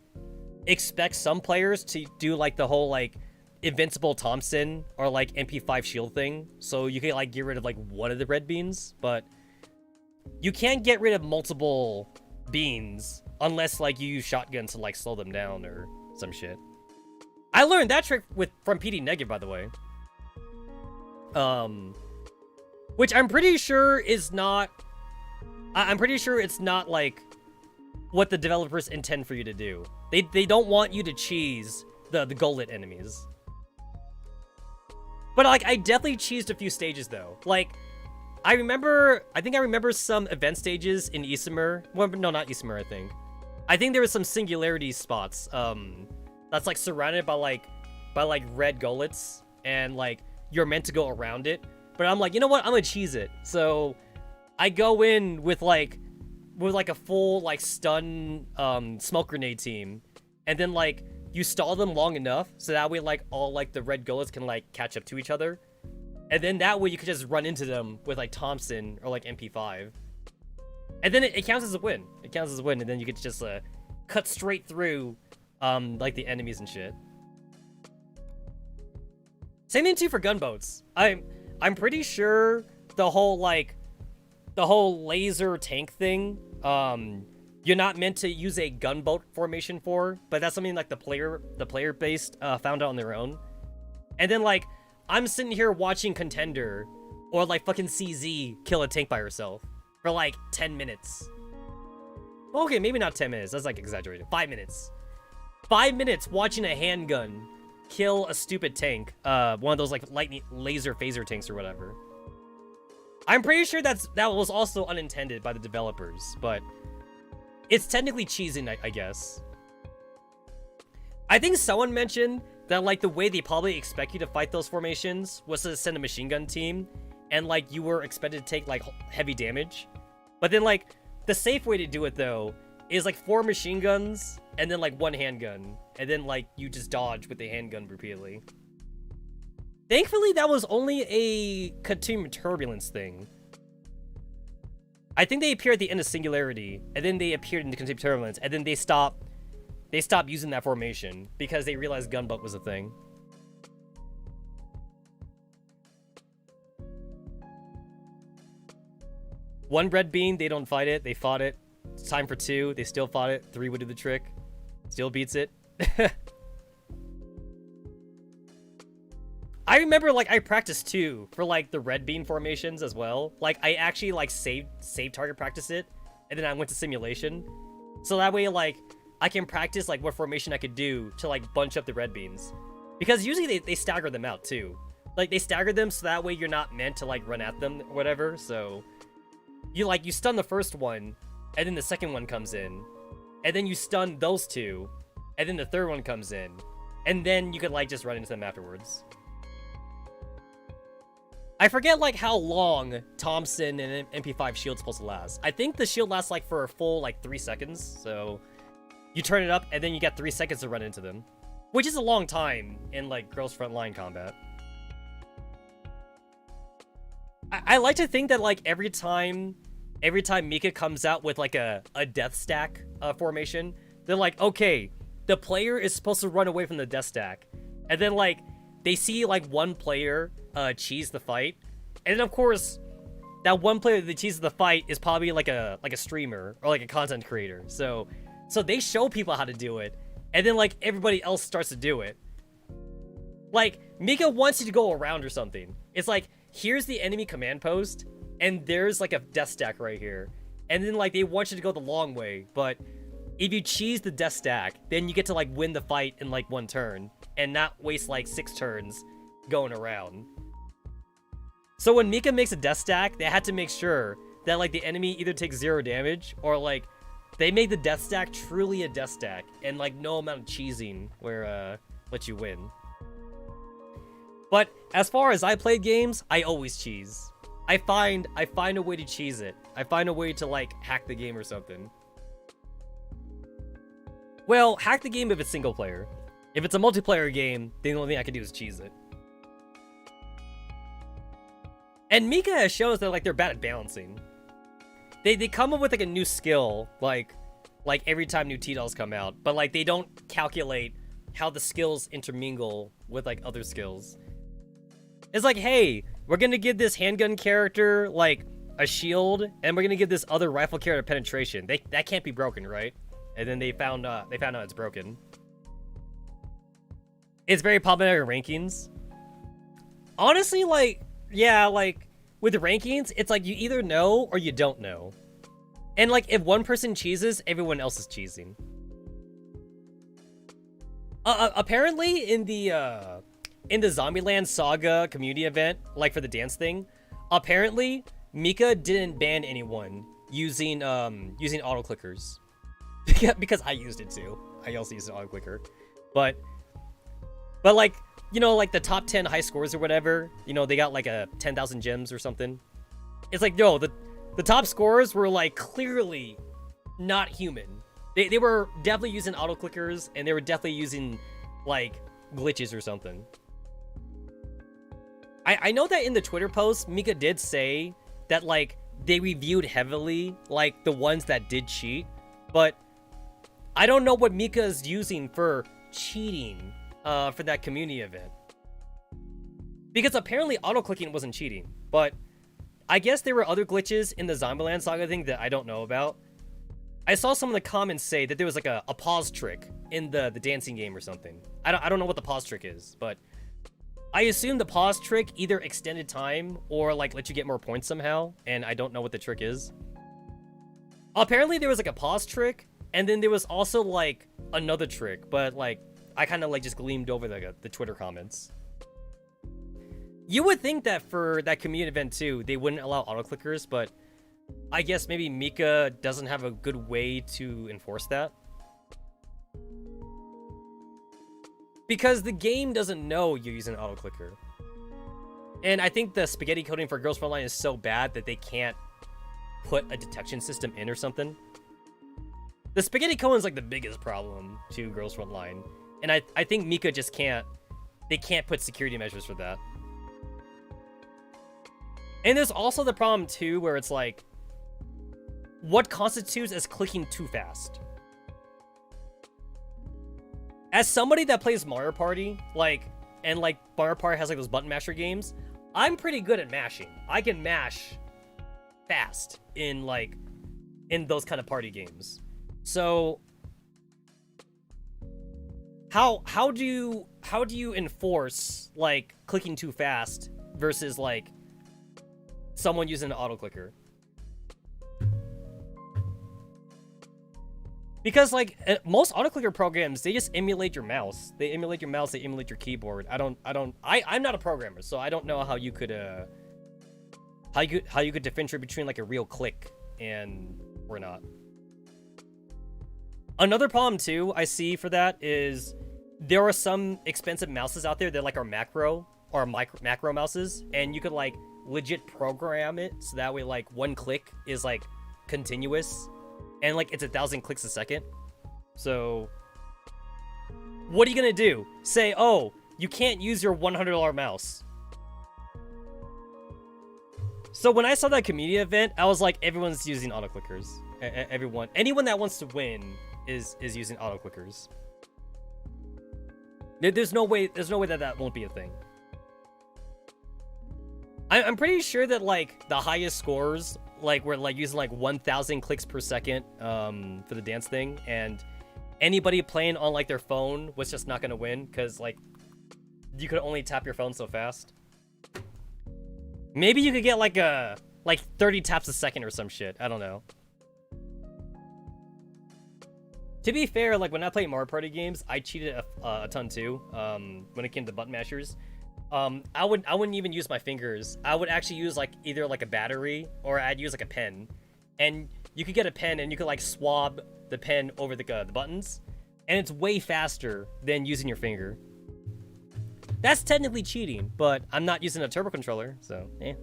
expect some players to do like the whole like Invincible Thompson or like MP5 shield thing, so you can like get rid of like one of the red beans, but you can't get rid of multiple beans unless like you use shotguns to like slow them down or some shit. I learned that trick from PD Negative, by the way. Which I'm pretty sure is not I'm pretty sure it's not like what the developers intend for you to do. They don't want you to cheese the goal-lit enemies. But like I definitely cheesed a few stages though. Like I think I remember some event stages in Isomer. Well, no, not Isomer, I think. I think there was some singularity spots that's like surrounded by like red gollets and like you're meant to go around it. But I'm like, you know what? I'm gonna cheese it. So I go in with like a full like stun smoke grenade team, and then like you stall them long enough so that way like all like the red gollets can like catch up to each other, and then that way you can just run into them with like Thompson or like MP5, and then it counts as a win. It counts as a win, and then you can just cut straight through like the enemies and shit. Same thing too for gunboats. I'm pretty sure the whole laser tank thing, you're not meant to use a gunboat formation for, but that's something like the player based found out on their own. And then like I'm sitting here watching Contender or like fucking CZ kill a tank by herself for like 10 minutes. Okay, maybe not 10 minutes. That's like exaggerated. 5 minutes. 5 minutes watching a handgun kill a stupid tank. One of those like lightning laser phaser tanks or whatever. I'm pretty sure that was also unintended by the developers, but it's technically cheesing, I guess. I think someone mentioned that like the way they probably expect you to fight those formations was to send a machine gun team, and like you were expected to take like heavy damage. But then like the safe way to do it though is like 4 machine guns and then like 1 handgun, and then like you just dodge with the handgun repeatedly. Thankfully, that was only a Continuum Turbulence thing. I think they appeared at the end of Singularity, and then they appeared in the Continuum Turbulence, and then they stopped using that formation because they realized gunboat was a thing. One red bean, they don't fight it, they fought it. It's time for 2, they still fought it. 3 would do the trick. Still beats it. I remember like I practiced too for like the red bean formations as well. Like I actually like save target practice it, and then I went to simulation. So that way like I can practice like what formation I could do to like bunch up the red beans. Because usually they stagger them out too. Like they stagger them so that way you're not meant to like run at them or whatever. So you stun the first one, and then the second one comes in, and then you stun those two, and then the third one comes in, and then you could like just run into them afterwards. I forget like how long Thompson and MP5 shield's supposed to last. I think the shield lasts like for a full like 3 seconds, so you turn it up and then you get 3 seconds to run into them, which is a long time in like Girls Frontline combat. I like to think that like every time Mika comes out with like a death stack formation, they're like, okay, the player is supposed to run away from the death stack, and then like they see like one player cheese the fight, and then of course that one player that cheeses the fight is probably like a streamer or like a content creator, so they show people how to do it, and then like everybody else starts to do it. Like Mika wants you to go around or something. It's like, here's the enemy command post, and there's like a death stack right here, and then like they want you to go the long way, but if you cheese the death stack, then you get to like win the fight in like 1 turn and not waste like 6 turns going around. So when Mika makes a death stack, they had to make sure that like the enemy either takes 0 damage or like they make the death stack truly a death stack and like no amount of cheesing where lets you win. But as far as I play games, I always cheese. I find a way to cheese it. I find a way to like hack the game or something. Well, hack the game if it's single player. If it's a multiplayer game, the only thing I can do is cheese it. And Mika has shown us that like they're bad at balancing. They come up with like a new skill like every time new T-dolls come out, but like they don't calculate how the skills intermingle with like other skills. It's like, hey, we're gonna give this handgun character like a shield, and we're gonna give this other rifle character penetration. That can't be broken, right? And then they found out it's broken. It's very popular in rankings. Honestly, like, yeah, like with rankings, it's like you either know or you don't know. And like if one person cheeses, everyone else is cheesing. Apparently in the Zombieland Saga community event, like for the dance thing, apparently Mika didn't ban anyone using auto clickers. Because I used it too. I also used an auto clicker. But like, you know, like the top 10 high scores or whatever, you know, they got like a 10,000 gems or something. It's like, yo, the top scorers were like clearly not human. They were definitely using auto clickers, and they were definitely using like glitches or something. I know that in the Twitter post, Mika did say that like they reviewed heavily like the ones that did cheat, but I don't know what Mika is using for cheating for that community event. Because apparently auto-clicking wasn't cheating, but I guess there were other glitches in the Zombieland Saga thing that I don't know about. I saw some of the comments say that there was like a pause trick in the dancing game or something. I don't know what the pause trick is, but I assume the pause trick either extended time or like let you get more points somehow, and I don't know what the trick is. Apparently there was like a pause trick, and then there was also like another trick, but like I kind of like just gleamed over the Twitter comments. You would think that for that community event too, they wouldn't allow auto clickers, but I guess maybe Mika doesn't have a good way to enforce that. Because the game doesn't know you're using an auto clicker. And I think the spaghetti coding for Girls Frontline is so bad that they can't put a detection system in or something. The spaghetti coding is like the biggest problem to Girls Frontline. And I think Mika just can't, they can't put security measures for that. And there's also the problem too, where it's like, what constitutes as clicking too fast? As somebody that plays Mario Party, and Mario Party has like those button masher games, I'm pretty good at mashing. I can mash fast in those kind of party games. So how do you enforce like clicking too fast versus like someone using an auto clicker? Because like most auto clicker programs, they just emulate your mouse. They emulate your mouse, they emulate your keyboard. I'm not a programmer, so I don't know how you could how you could differentiate between like a real click and or not. Another problem too I see for that is there are some expensive mouses out there that like are macro or macro mouses, and you could like legit program it so that way like one click is like continuous and like it's 1,000 clicks a second. So what are you gonna do? Say, oh, you can't use your $100 mouse. So when I saw that community event, I was like, everyone's using auto clickers. Anyone that wants to win is using auto clickers. There's no way that won't be a thing. I'm pretty sure that like the highest scores like were like using like 1,000 clicks per second for the dance thing, and anybody playing on like their phone was just not gonna win because like you could only tap your phone so fast. Maybe you could get like 30 taps a second or some shit. I don't know. To be fair, like when I play Mario Party games, I cheated a ton too. When it came to button mashers, I wouldn't even use my fingers. I would actually use like either like a battery or I'd use like a pen, and you could get a pen and you could like swab the pen over the buttons, and it's way faster than using your finger. That's technically cheating, but I'm not using a turbo controller, so eh.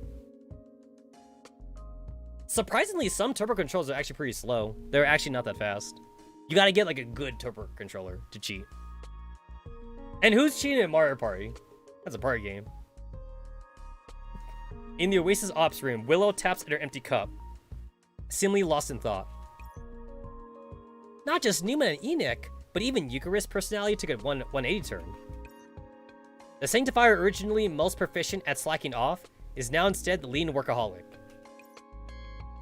Surprisingly, some turbo controllers are actually pretty slow. They're actually not that fast. You gotta get like a good turbo controller to cheat. And who's cheating at Mario Party? That's a party game. In the Oasis Ops room, Willow taps at her empty cup, seemingly lost in thought. Not just Numa and Enoch, but even Eucharist's personality took a 180 turn. The Sanctifier, originally most proficient at slacking off, is now instead the lean workaholic.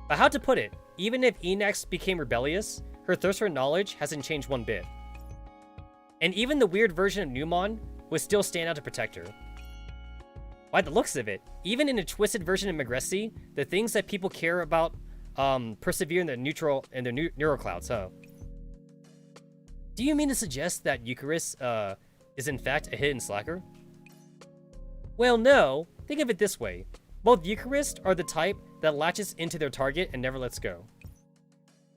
But how to put it, even if Enoch became rebellious, her thirst for knowledge hasn't changed one bit. And even the weird version of Numon would still stand out to protect her. By the looks of it, even in a twisted version of Megressi, the things that people care about persevere in the neural clouds, huh? Do you mean to suggest that Eucharist is in fact a hidden slacker? Well, no. Think of it this way. Both Eucharists are the type that latches into their target and never lets go.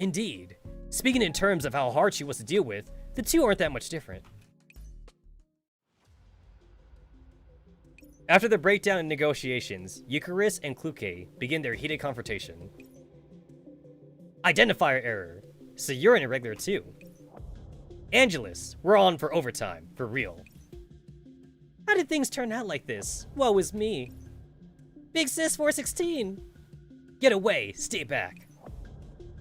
Indeed. Speaking in terms of how hard she was to deal with, the two aren't that much different. After the breakdown in negotiations, Eucharist and Kluke begin their heated confrontation. Identifier error. So you're an irregular too. Angelus, we're on for overtime, for real. How did things turn out like this? Woe is me. Big Sis 416! Get away, stay back.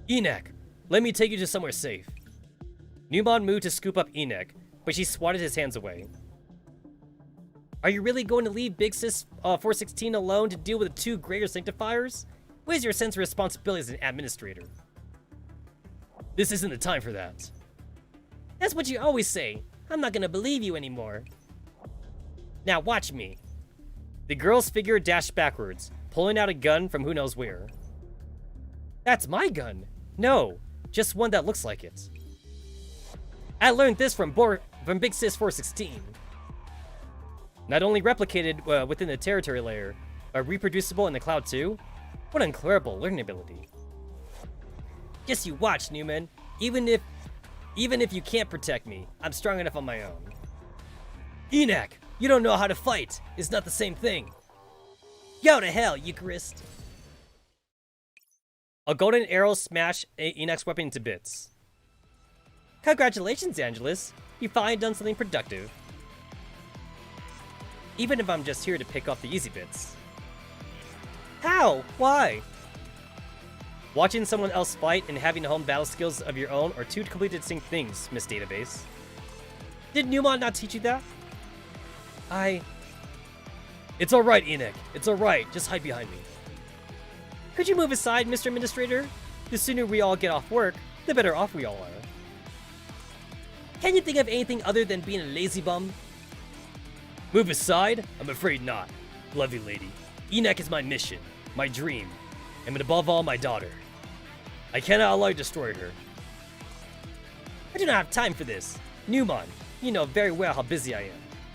Enoch, let me take you to somewhere safe. Numon moved to scoop up Enoch, but she swatted his hands away. Are you really going to leave Big Sis 416 alone to deal with the two greater sanctifiers? Where's your sense of responsibility as an administrator? This isn't the time for that. That's what you always say. I'm not gonna believe you anymore. Now watch me. The girl's figure dashed backwards, pulling out a gun from who knows where. That's my gun. No, just one that looks like it. I learned this from Big Sis 416. Not only replicated within the territory layer, but reproducible in the cloud too? What an incredible learning ability. Just you watch, Newman. Even if you can't protect me, I'm strong enough on my own. Enoch, you don't know how to fight. It's not the same thing. Go to hell, Eucharist. A golden arrow smashed Enoch's weapon into bits. Congratulations, Angelus. You finally done something productive. Even if I'm just here to pick off the easy bits. How? Why? Watching someone else fight and having home battle skills of your own are two completely distinct things, Miss Database. Did Numon not teach you that? It's alright, Enoch. It's alright. Just hide behind me. Could you move aside, Mr. Administrator? The sooner we all get off work, the better off we all are. Can you think of anything other than being a lazy bum? Move aside? I'm afraid not. Lovely lady. Enoch is my mission, my dream, and above all, my daughter. I cannot allow you to destroy her. I do not have time for this. Numon, you know very well how busy I am.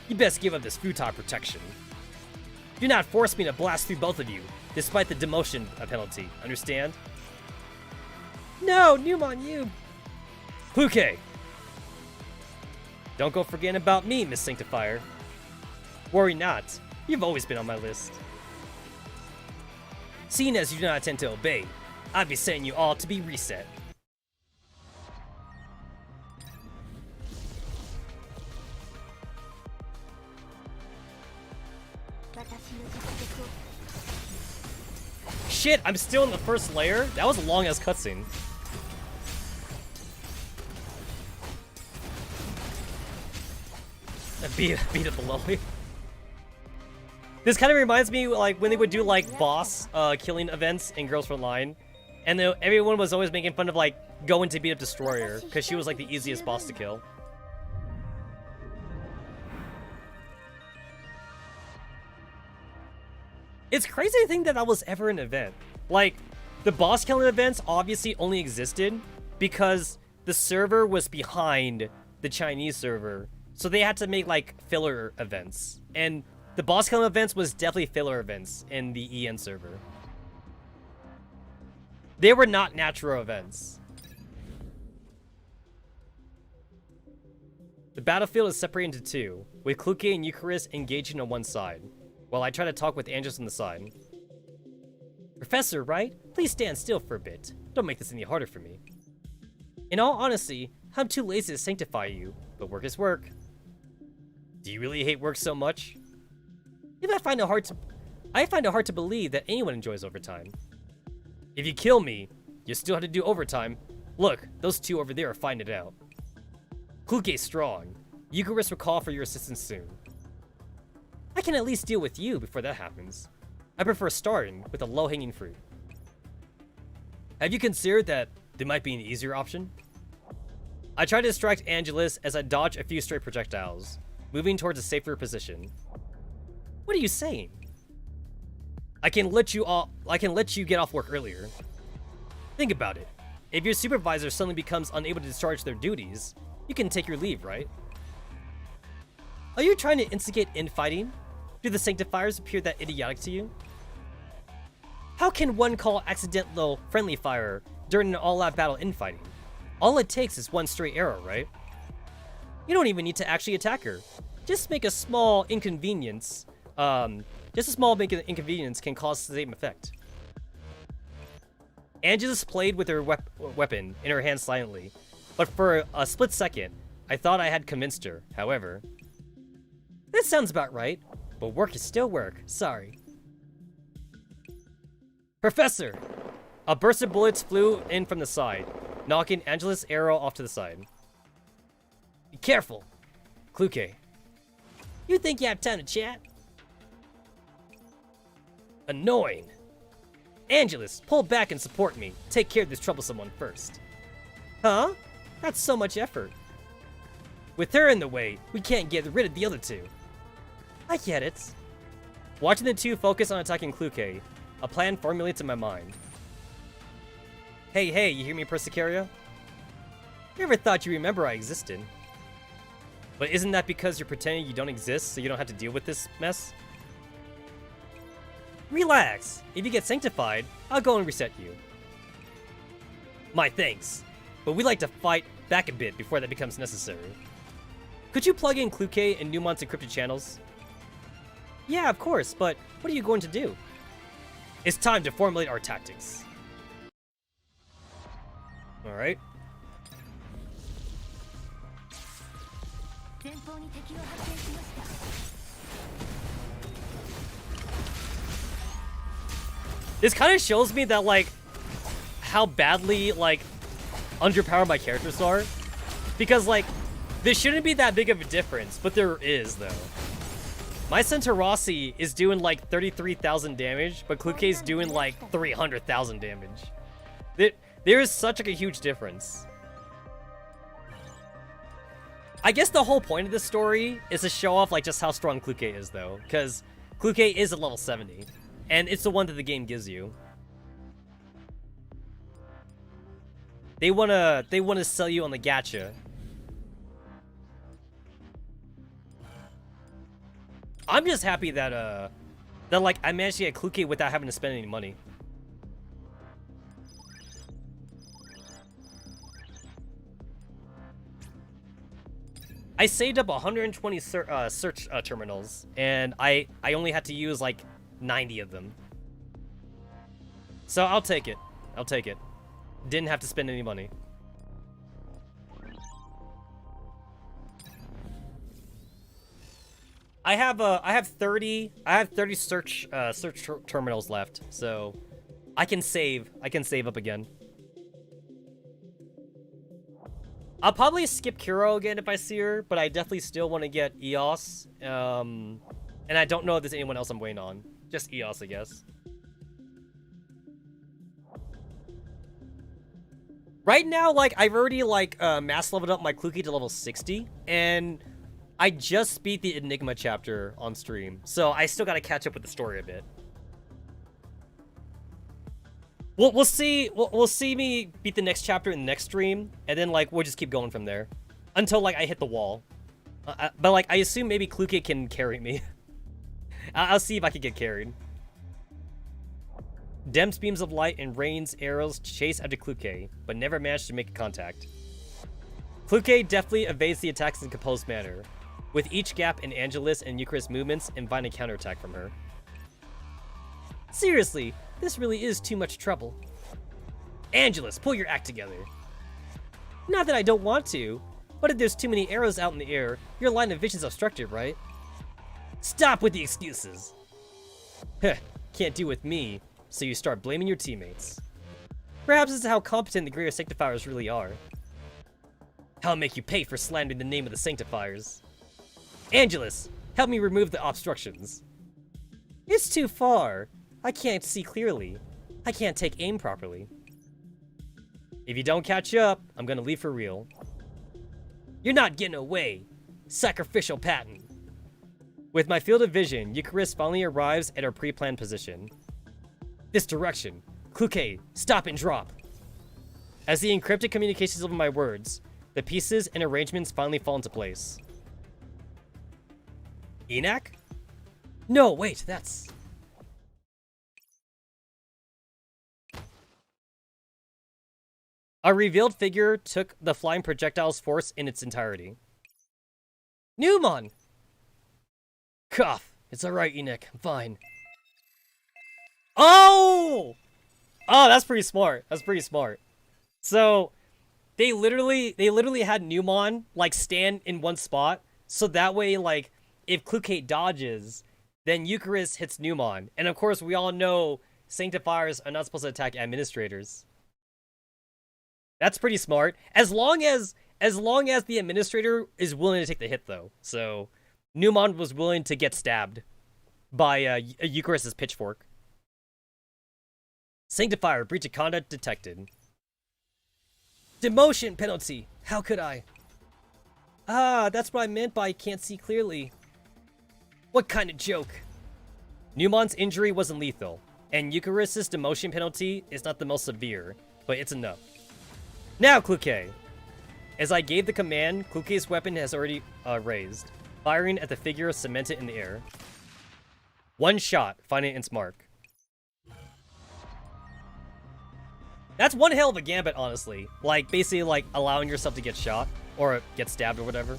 You best give up this futile protection. Do not force me to blast through both of you, despite the demotion penalty. Understand? No, Newmon, you. Puke. Don't go forgetting about me, Miss Sanctifier. Worry not. You've always been on my list. Seeing as you do not intend to obey, I'd be sending you all to be reset. Shit, I'm still in the first layer? That was a long-ass cutscene. Beat it below me. This kind of reminds me like when they would do like boss killing events in Girls for Line, and everyone was always making fun of like going to beat up Destroyer because she was like the easiest boss to kill. It's crazy to think that was ever an event. Like, the boss killing events obviously only existed because the server was behind the Chinese server. So they had to make, like, filler events. And the boss killing events was definitely filler events in the EN server. They were not natural events. The battlefield is separated into two, with Kluke and Eucharist engaging on one side, while I try to talk with Angelus on the side. Professor, right? Please stand still for a bit. Don't make this any harder for me. In all honesty, I'm too lazy to sanctify you, but work is work. Do you really hate work so much? I find it hard to believe that anyone enjoys overtime. If you kill me, you still have to do overtime. Look, those two over there are finding it out. Kluke's strong. Eucharist will call for your assistance soon. I can at least deal with you before that happens. I prefer starting with a low-hanging fruit. Have you considered that there might be an easier option? I try to distract Angelus as I dodge a few stray projectiles, moving towards a safer position. What are you saying? I can let you get off work earlier. Think about it. If your supervisor suddenly becomes unable to discharge their duties, you can take your leave, right? Are you trying to instigate infighting? Do the Sanctifiers appear that idiotic to you? How can one call accidental friendly fire during an all-out battle infighting? All it takes is one stray arrow, right? You don't even need to actually attack her. Just make a small inconvenience. Inconvenience can cause the same effect. Angelus played with her weapon in her hand silently, but for a split second, I thought I had convinced her. However, this sounds about right, but work is still work. Sorry. Professor! A burst of bullets flew in from the side, knocking Angelus' arrow off to the side. Be careful, Kluke. You think you have time to chat? Annoying. Angelus, pull back and support me. Take care of this troublesome one first. Huh? That's so much effort. With her in the way, we can't get rid of the other two. I get it. Watching the two focus on attacking Kluke, a plan formulates in my mind. Hey, you hear me, Persicaria? Never thought you remember I existed. But isn't that because you're pretending you don't exist so you don't have to deal with this mess? Relax! If you get sanctified, I'll go and reset you. My thanks, but we like to fight back a bit before that becomes necessary. Could you plug in Kluke and Newmont's encrypted channels? Yeah, of course, but what are you going to do? It's time to formulate our tactics. Alright. This kind of shows me that, like, how badly, like, underpowered my characters are. Because, like, there shouldn't be that big of a difference, but there is, though. My Centaurossi is doing, like, 33,000 damage, but Kluke's doing, like, 300,000 damage. There is such, like, a huge difference. I guess the whole point of this story is to show off, like, just how strong Kluke is, though. Because Kluke is at level 70. And it's the one that the game gives you. They wanna sell you on the gacha. I'm just happy that That like I managed to get Kluke without having to spend any money. I saved up 120 search terminals, and I only had to use like 90 of them. So I'll take it. I'll take it. Didn't have to spend any money. I have 30 search terminals left, so I can save up again. I'll probably skip Kuro again if I see her, but I definitely still want to get EOS. And I don't know if there's anyone else I'm waiting on. Just EOS, I guess. Right now, like, I've already, like, mass leveled up my Kluki to level 60, and I just beat the Enigma chapter on stream, so I still gotta catch up with the story a bit. We'll see me beat the next chapter in the next stream, and then like we'll just keep going from there until like I hit the wall. But like I assume maybe Kluke can carry me. I'll see if I can get carried. Dem's beams of light and Rain's arrows chase after Kluke, but never manage to make contact. Kluke deftly evades the attacks in a composed manner, with each gap in Angelus and Eucharist's movements inviting a counterattack from her. Seriously, this really is too much trouble. Angelus, pull your act together. Not that I don't want to, but if there's too many arrows out in the air, your line of vision's obstructed, right? Stop with the excuses. Heh, can't do with me, so you start blaming your teammates. Perhaps this is how competent the greater sanctifiers really are. I'll make you pay for slandering the name of the sanctifiers. Angelus, help me remove the obstructions. It's too far. I can't see clearly. I can't take aim properly. If you don't catch up, I'm gonna leave for real. You're not getting away. Sacrificial pattern. With my field of vision, Eucharist finally arrives at our pre-planned position. This direction. Kluke, stop and drop. As the encrypted communications of my words, the pieces and arrangements finally fall into place. Enak? No, wait, that's... A revealed figure took the flying projectile's force in its entirety. Newmon! Cough. It's alright, Enak. I'm fine. Oh! Oh, that's pretty smart. That's pretty smart. So, they literally had Newmon, like, stand in one spot, so that way, like, if Kluke dodges, then Eucharist hits Newmon. And of course, we all know Sanctifiers are not supposed to attack Administrators. That's pretty smart. As long as the Administrator is willing to take the hit, though. So, Newmon was willing to get stabbed by Eucharist's pitchfork. Sanctifier, breach of conduct detected. Demotion penalty. How could I? Ah, that's what I meant by can't see clearly. What kind of joke? Newmon's injury wasn't lethal, and Eucharist's demotion penalty is not the most severe, but it's enough. Now, Kluke! As I gave the command, Kluke's weapon has already raised, firing at the figure cemented in the air. One shot, finding its mark. That's one hell of a gambit, honestly. Like, basically, like, allowing yourself to get shot, or get stabbed or whatever.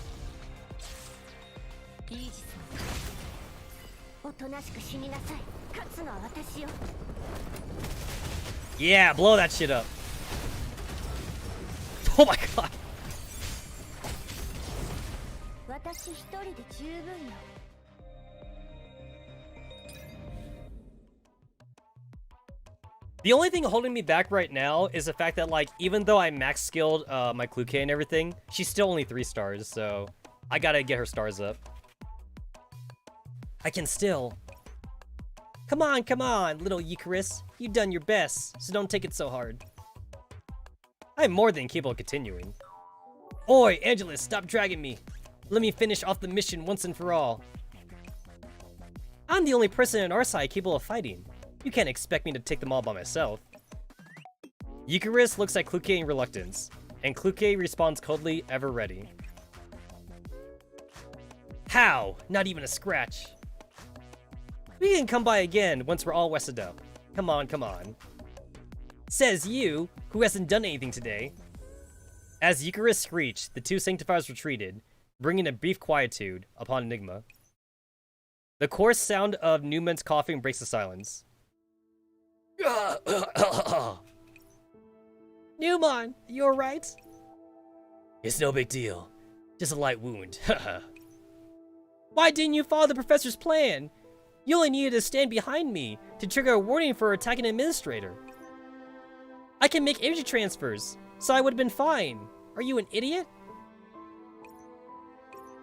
Yeah, blow that shit up. Oh my god. The only thing holding me back right now is the fact that, like, even though I max skilled my Kluke and everything, she's still only 3 stars, so I gotta get her stars up. I can still. Come on, little Eucharist. You've done your best, so don't take it so hard. I'm more than capable of continuing. Oi, Angelus, stop dragging me. Let me finish off the mission once and for all. I'm the only person on our side capable of fighting. You can't expect me to take them all by myself. Eucharist looks at Kluke in reluctance, and Kluke responds coldly, ever ready. How? Not even a scratch. We can come by again once we're all rested up. Come on, come on. Says you, who hasn't done anything today. As Eucharist screeched, the two sanctifiers retreated, bringing a brief quietude upon Enigma. The coarse sound of Newman's coughing breaks the silence. Newman, you alright? It's no big deal. Just a light wound. Why didn't you follow the professor's plan? You only needed to stand behind me to trigger a warning for attacking an administrator. I can make energy transfers, so I would have been fine. Are you an idiot?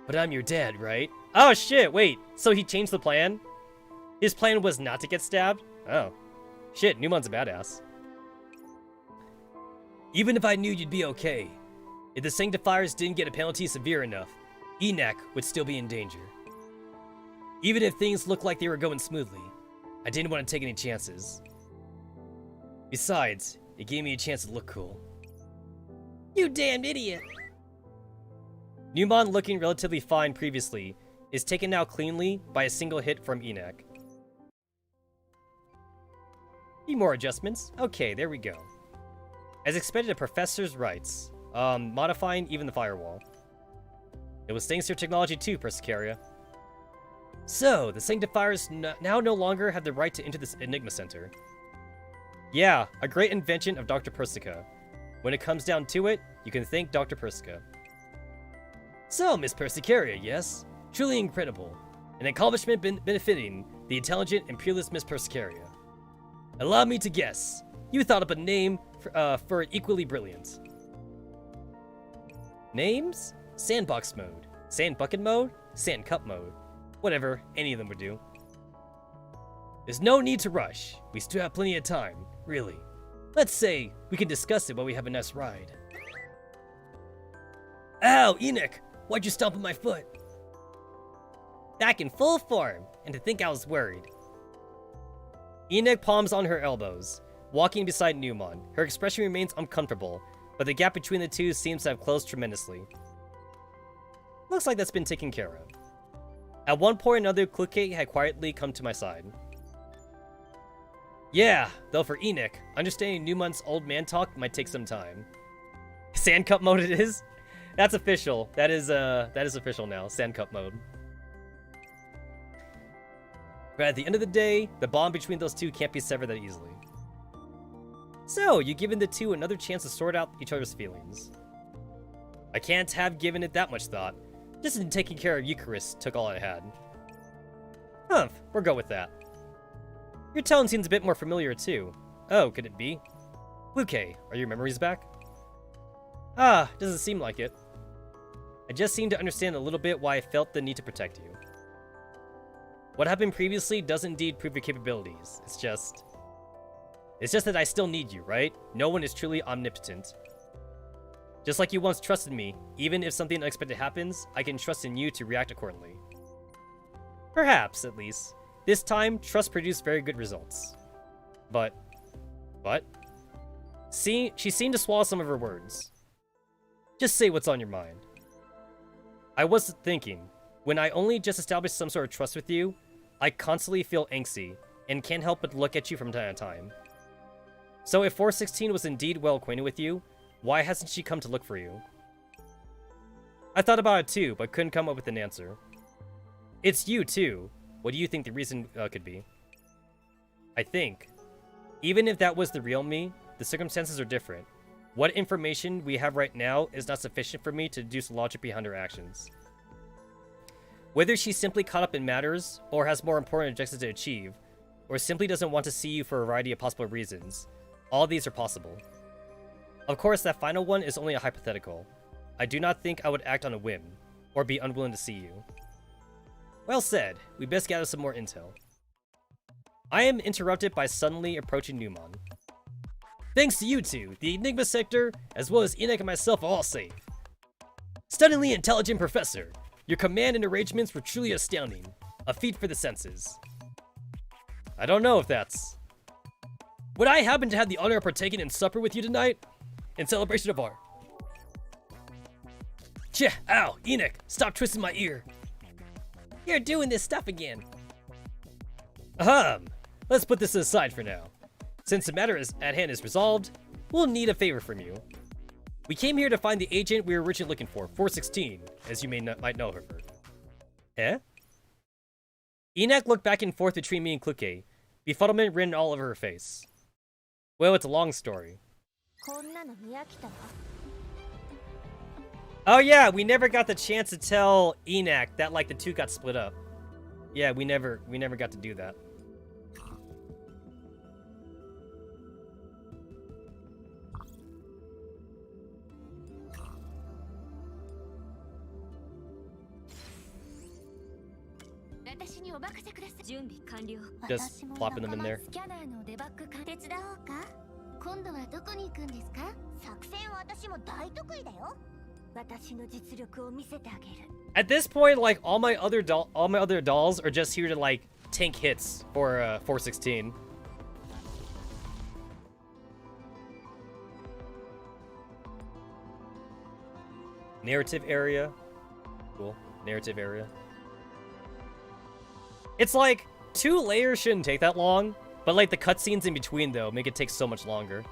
But I'm your dad, right? Oh shit, wait. So he changed the plan? His plan was not to get stabbed? Oh. Shit, Newman's a badass. Even if I knew you'd be okay, if the Sanctifiers didn't get a penalty severe enough, Enoch would still be in danger. Even if things looked like they were going smoothly, I didn't want to take any chances. Besides, it gave me a chance to look cool. You damn idiot! Newman, looking relatively fine previously, is taken out cleanly by a single hit from Enoch. Few more adjustments. Okay, there we go. As expected, the professor's rights. Modifying even the firewall. It was thanks to your technology too, Persicaria. So, the Sanctifiers now no longer have the right to enter this Enigma Center. Yeah, a great invention of Dr. Persica. When it comes down to it, you can thank Dr. Persica. So, Miss Persicaria, yes? Truly incredible. An accomplishment benefiting the intelligent and peerless Miss Persicaria. Allow me to guess. You thought up a name for it equally brilliant. Names? Sandbox mode. Sand bucket mode? Sand cup mode. Whatever, any of them would do. There's no need to rush. We still have plenty of time, really. Let's say we can discuss it while we have a nice ride. Ow, Enoch! Why'd you stomp on my foot? Back in full form, and to think I was worried. Enoch palms on her elbows, walking beside Newman. Her expression remains uncomfortable, but the gap between the two seems to have closed tremendously. Looks like that's been taken care of. At one point or another, Kluke had quietly come to my side. Yeah, though for Enoch, understanding Newman's old man talk might take some time. Sand cup mode it is? That's official. That is official now. Sand cup mode. But at the end of the day, the bond between those two can't be severed that easily. So, you've given the two another chance to sort out each other's feelings. I can't have given it that much thought. Just in taking care of Eucharist took all I had. Humph, we'll go with that. Your tone seems a bit more familiar too. Oh, could it be? Luke, are your memories back? Ah, doesn't seem like it. I just seem to understand a little bit why I felt the need to protect you. What happened previously does indeed prove your capabilities. It's just that I still need you, right? No one is truly omnipotent. Just like you once trusted me, even if something unexpected happens, I can trust in you to react accordingly. Perhaps, at least. This time, trust produced very good results. But... See, she seemed to swallow some of her words. Just say what's on your mind. I was thinking, when I only just established some sort of trust with you, I constantly feel angsty, and can't help but look at you from time to time. So if 416 was indeed well acquainted with you, why hasn't she come to look for you? I thought about it too, but couldn't come up with an answer. It's you too. What do you think the reason could be? I think, even if that was the real me, the circumstances are different. What information we have right now is not sufficient for me to deduce logic behind her actions. Whether she's simply caught up in matters, or has more important objectives to achieve, or simply doesn't want to see you for a variety of possible reasons, all these are possible. Of course, that final one is only a hypothetical. I do not think I would act on a whim, or be unwilling to see you. Well said, we best gather some more intel. I am interrupted by suddenly approaching Newman. Thanks to you two, the Enigma sector, as well as Enoch and myself are all safe. Stunningly intelligent professor, your command and arrangements were truly astounding. A feat for the senses. I don't know if that's... Would I happen to have the honor of partaking in supper with you tonight? In celebration of our... Tch, ow, Enoch, stop twisting my ear. You're doing this stuff again. Ahem! Let's put this aside for now. Since the matter at hand is resolved, we'll need a favor from you. We came here to find the agent we were originally looking for, 416, as you might know of her. Eh? Enak looked back and forth between me and Kluke, befuddlement written all over her face. Well, it's a long story. Oh yeah, we never got the chance to tell Enak that like the two got split up. Yeah, we never got to do that. Just plopping them in there. 今度はどこに行くんですか？作戦は私も大得意だよ。私の実力を見せてあげる。 At this point, like all my other dolls are just here to like tank hits for 416. Narrative area. Cool. Narrative area. It's like 2 layers shouldn't take that long, but like the cutscenes in between though make it take so much longer.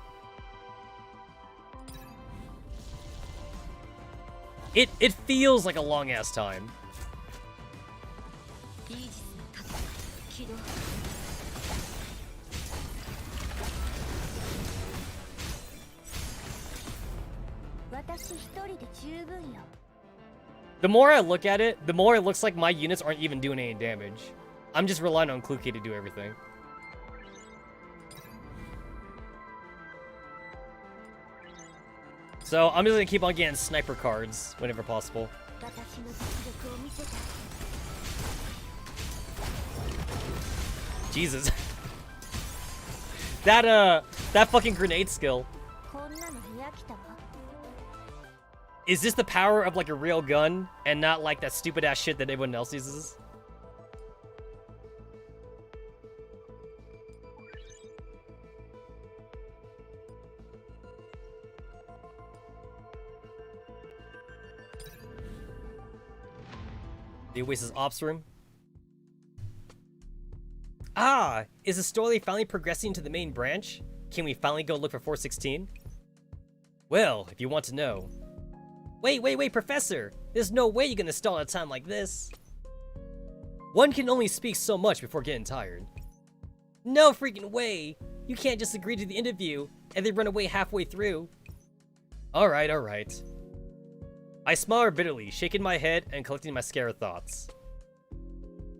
It feels like a long ass time. The more I look at it, the more it looks like my units aren't even doing any damage. I'm just relying on Kluke to do everything. So I'm just gonna keep on getting sniper cards whenever possible. Jesus. that fucking grenade skill. Is this the power of like a real gun and not like that stupid ass shit that everyone else uses? The Oasis Ops Room. Ah! Is the story finally progressing to the main branch? Can we finally go look for 416? Well, if you want to know. Wait, Professor! There's no way you're gonna stall at a time like this. One can only speak so much before getting tired. No freaking way! You can't just agree to the interview and then run away halfway through. Alright. I smiled bitterly, shaking my head and collecting my scattered thoughts.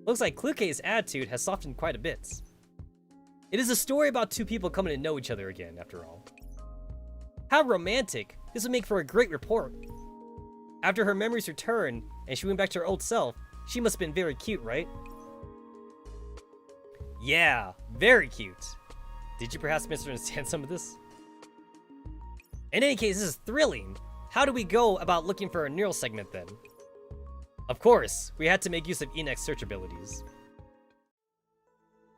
Looks like Kluke's attitude has softened quite a bit. It is a story about 2 people coming to know each other again, after all. How romantic! This would make for a great report. After her memories returned, and she went back to her old self, she must have been very cute, right? Yeah, very cute. Did you perhaps misunderstand some of this? In any case, this is thrilling. How do we go about looking for a neural segment then? Of course, we had to make use of Enak's search abilities.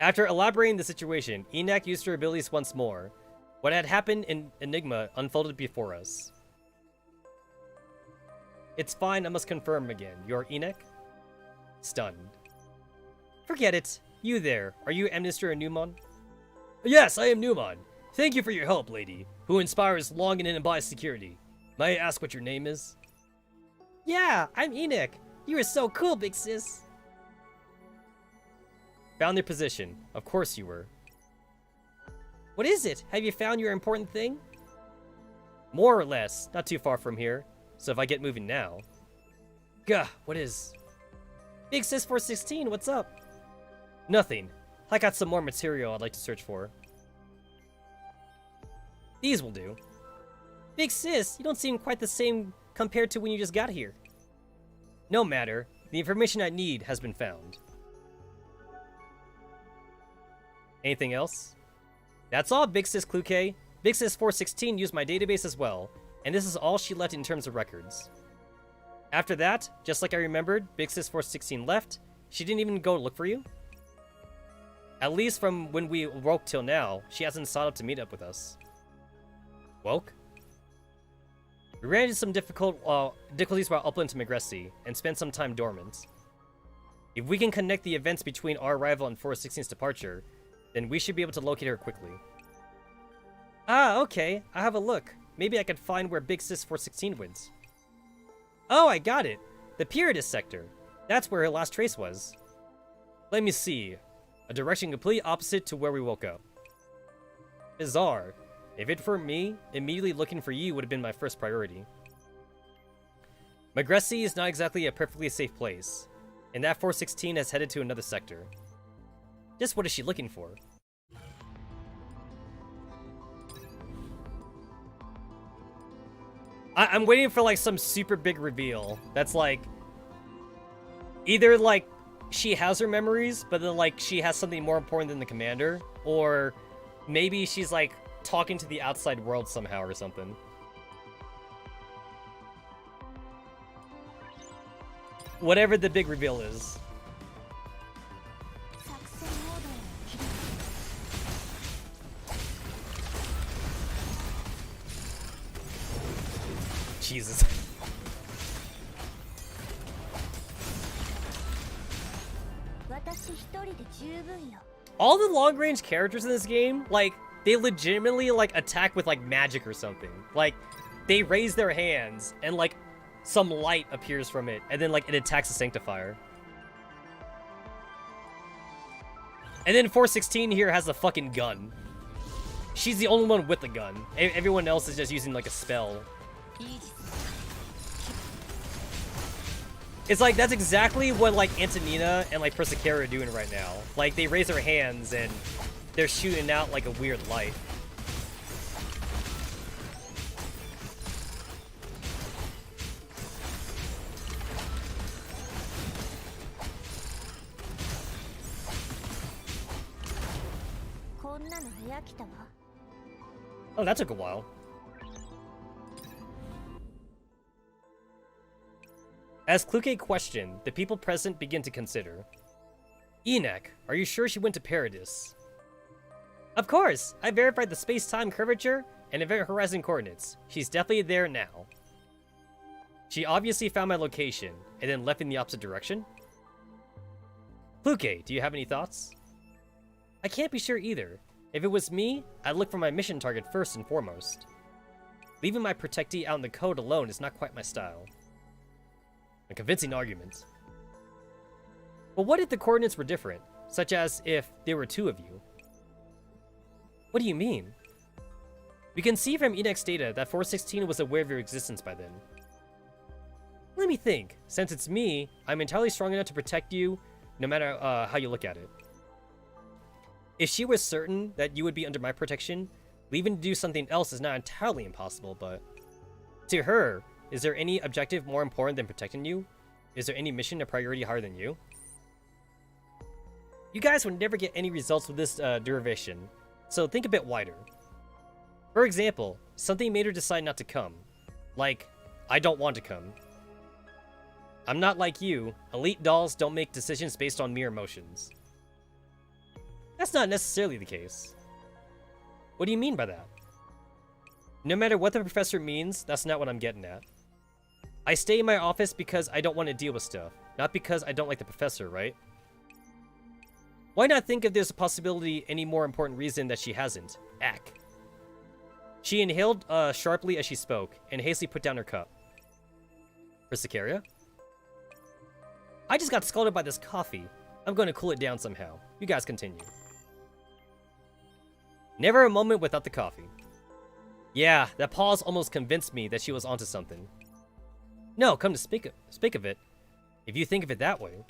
After elaborating the situation, Enak used her abilities once more. What had happened in Enigma unfolded before us. It's fine, I must confirm again. You're Enak? Stunned. Forget it. You there, are you Mr. Newman? Yes, I am Newman. Thank you for your help, lady, who inspires long and unbiased security. May I ask what your name is? Yeah, I'm Enak. You are so cool, big sis. Found their position. Of course you were. What is it? Have you found your important thing? More or less. Not too far from here. So if I get moving now... Gah, what is... Big sis 416, what's up? Nothing. I got some more material I'd like to search for. These will do. Big sis, you don't seem quite the same compared to when you just got here. No matter. The information I need has been found. Anything else? That's all, Big Sis Kluke. Big Sis 416 used my database as well, and this is all she left in terms of records. After that, just like I remembered, Big Sis 416 left. She didn't even go look for you? At least from when we woke till now, she hasn't sought out to meet up with us. Woke? We ran into some difficulties while upland to Megressi, and spent some time dormant. If we can connect the events between our arrival and 416's departure, then we should be able to locate her quickly. Ah, okay. I'll have a look. Maybe I can find where Big Sis 416 went. Oh, I got it. The Pyridus sector. That's where her last trace was. Let me see. A direction completely opposite to where we woke up. Bizarre. If it were me, immediately looking for you would have been my first priority. Magressi is not exactly a perfectly safe place, and that 416 has headed to another sector. Just what is she looking for? I'm waiting for like some super big reveal that's like either like she has her memories, but then like she has something more important than the commander, or maybe she's like talking to the outside world somehow or something. Whatever the big reveal is. Jesus. All the long-range characters in this game, like, they legitimately, like, attack with, like, magic or something. Like, they raise their hands, and, like, some light appears from it, and then, like, it attacks the Sanctifier. And then 416 here has a fucking gun. She's the only one with the gun. Everyone else is just using, like, a spell. It's like, that's exactly what, like, Antonina and, like, Persicara are doing right now. Like, they raise their hands, and they're shooting out, like, a weird light. Oh, that took a while. As Kluke questioned, the people present begin to consider. Enoch, are you sure she went to Paradis? Of course! I verified the space-time curvature and event horizon coordinates. She's definitely there now. She obviously found my location, and then left in the opposite direction? Kluke, do you have any thoughts? I can't be sure either. If it was me, I'd look for my mission target first and foremost. Leaving my protectee out in the code alone is not quite my style. A convincing argument. But what if the coordinates were different, such as if there were two of you? What do you mean? We can see from Enoch's data that 416 was aware of your existence by then. Let me think. Since it's me, I'm entirely strong enough to protect you, no matter how you look at it. If she was certain that you would be under my protection, leaving to do something else is not entirely impossible, but... To her, is there any objective more important than protecting you? Is there any mission a priority higher than you? You guys would never get any results with this derivation, so think a bit wider. For example, something made her decide not to come. Like, I don't want to come. I'm not like you. Elite dolls don't make decisions based on mere emotions. That's not necessarily the case. What do you mean by that? No matter what the professor means, that's not what I'm getting at. I stay in my office because I don't want to deal with stuff, not because I don't like the professor, right? Why not think if there's a possibility any more important reason that she hasn't? Ack. She inhaled sharply as she spoke, and hastily put down her cup. For Sicaria? I just got scalded by this coffee. I'm going to cool it down somehow. You guys continue. Never a moment without the coffee. Yeah, that pause almost convinced me that she was onto something. No, come to speak of it, if you think of it that way.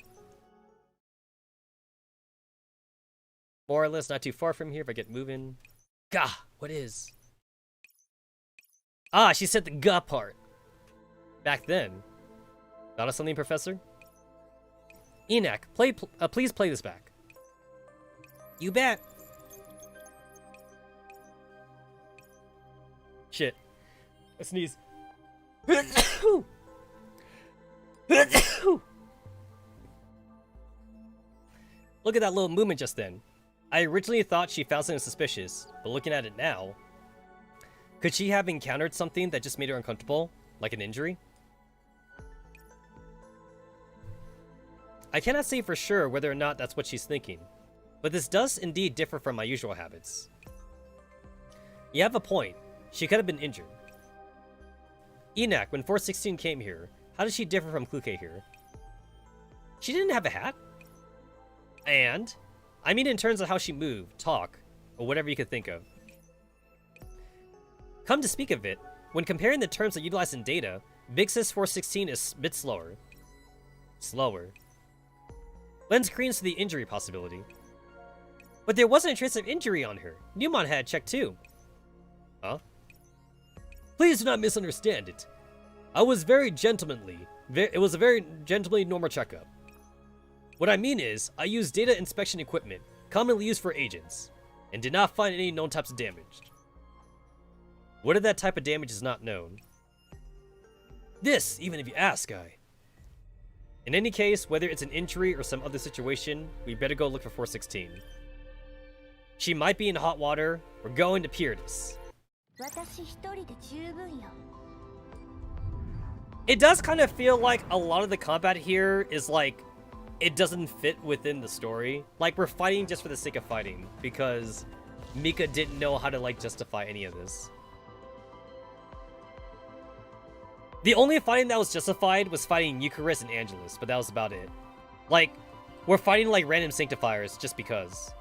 More or less not too far from here if I get moving. Gah, what is? Ah, she said the gah part. Back then. Thought of something, Professor? Enoch, please play this back. You bet. Shit. I sneeze. Look at that little movement just then. I originally thought she found something suspicious, but looking at it now... Could she have encountered something that just made her uncomfortable? Like an injury? I cannot say for sure whether or not that's what she's thinking, but this does indeed differ from my usual habits. You have a point. She could have been injured. Enak, when 416 came here, how did she differ from Kluke here? She didn't have a hat. And, I mean in terms of how she moved, talk, or whatever you could think of. Come to speak of it, when comparing the terms that utilized in data, Big Sis 416 is a bit slower. Slower. Lends credence to the injury possibility. But there wasn't a trace of injury on her. Newmont had checked too. Huh? Please do not misunderstand it. I was very gentlemanly. It was a very gentlemanly normal checkup. What I mean is, I used data inspection equipment, commonly used for agents, and did not find any known types of damage. What if that type of damage is not known? This, even if you ask, In any case, whether it's an injury or some other situation, we better go look for 416. She might be in hot water. We're going to Pyrrhus. It does kind of feel like a lot of the combat here is like, it doesn't fit within the story. Like, we're fighting just for the sake of fighting, because Mika didn't know how to, like, justify any of this. The only fighting that was justified was fighting Eucharist and Angelus, but that was about it. Like, we're fighting, like, random Sanctifiers just because.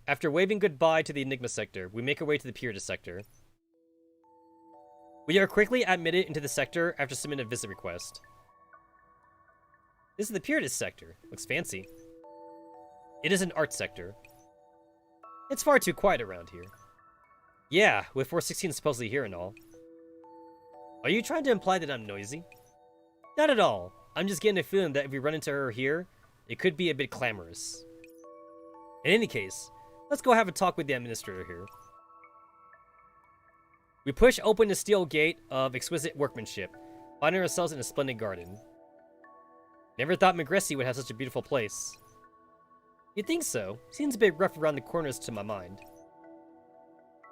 After waving goodbye to the Enigma sector, we make our way to the Pyrrhus sector. We are quickly admitted into the sector after submitting a visit request. This is the Pyrrhus sector. Looks fancy. It is an art sector. It's far too quiet around here. Yeah, with 416 supposedly here and all. Are you trying to imply that I'm noisy? Not at all. I'm just getting a feeling that if we run into her here, it could be a bit clamorous. In any case, let's go have a talk with the administrator here. We push open the steel gate of exquisite workmanship, finding ourselves in a splendid garden. Never thought Megressi would have such a beautiful place. You'd think so. Seems a bit rough around the corners to my mind.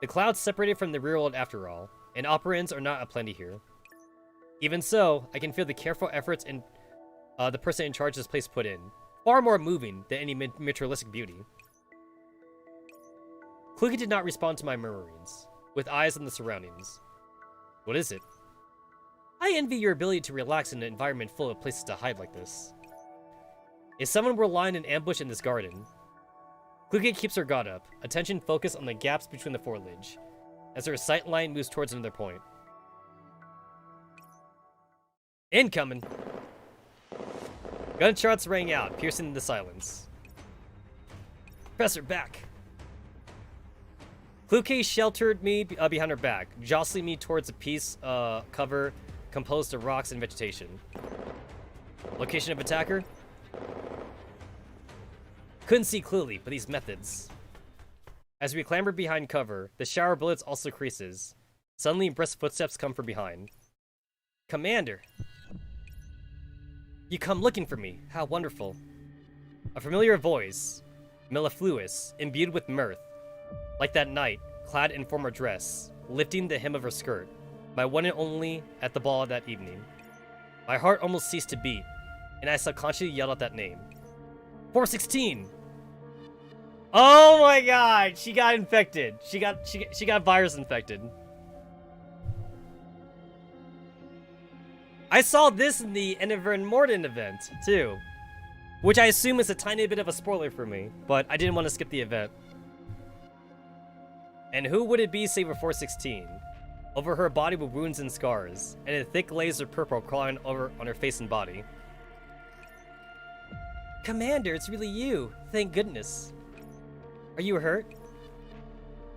The clouds separated from the real world after all, and operants are not aplenty here. Even so, I can feel the careful efforts and the person in charge of this place put in. Far more moving than any materialistic beauty. Kluge did not respond to my murmurings, with eyes on the surroundings. What is it? I envy your ability to relax in an environment full of places to hide like this. If someone were lying in ambush in this garden... Kluge keeps her guard up, attention focused on the gaps between the foliage, as her sight line moves towards another point. Incoming! Gunshots rang out, piercing the silence. Professor, back! Kluge sheltered me behind her back, jostling me towards a piece cover composed of rocks and vegetation. Location of attacker? Couldn't see clearly, but these methods. As we clamber behind cover, the shower of bullets also creases. Suddenly, brisk footsteps come from behind. Commander! You come looking for me. How wonderful. A familiar voice, mellifluous, imbued with mirth. Like that night, clad in formal dress, lifting the hem of her skirt, my one and only at the ball that evening. My heart almost ceased to beat, and I subconsciously yelled out that name. 416! Oh my god! She got infected. She got virus infected. I saw this in the Enivern Morden event, too. Which I assume is a tiny bit of a spoiler for me, but I didn't want to skip the event. And who would it be save for 416? Over her body with wounds and scars, and a thick laser purple crawling over on her face and body. Commander, it's really you. Thank goodness. Are you hurt?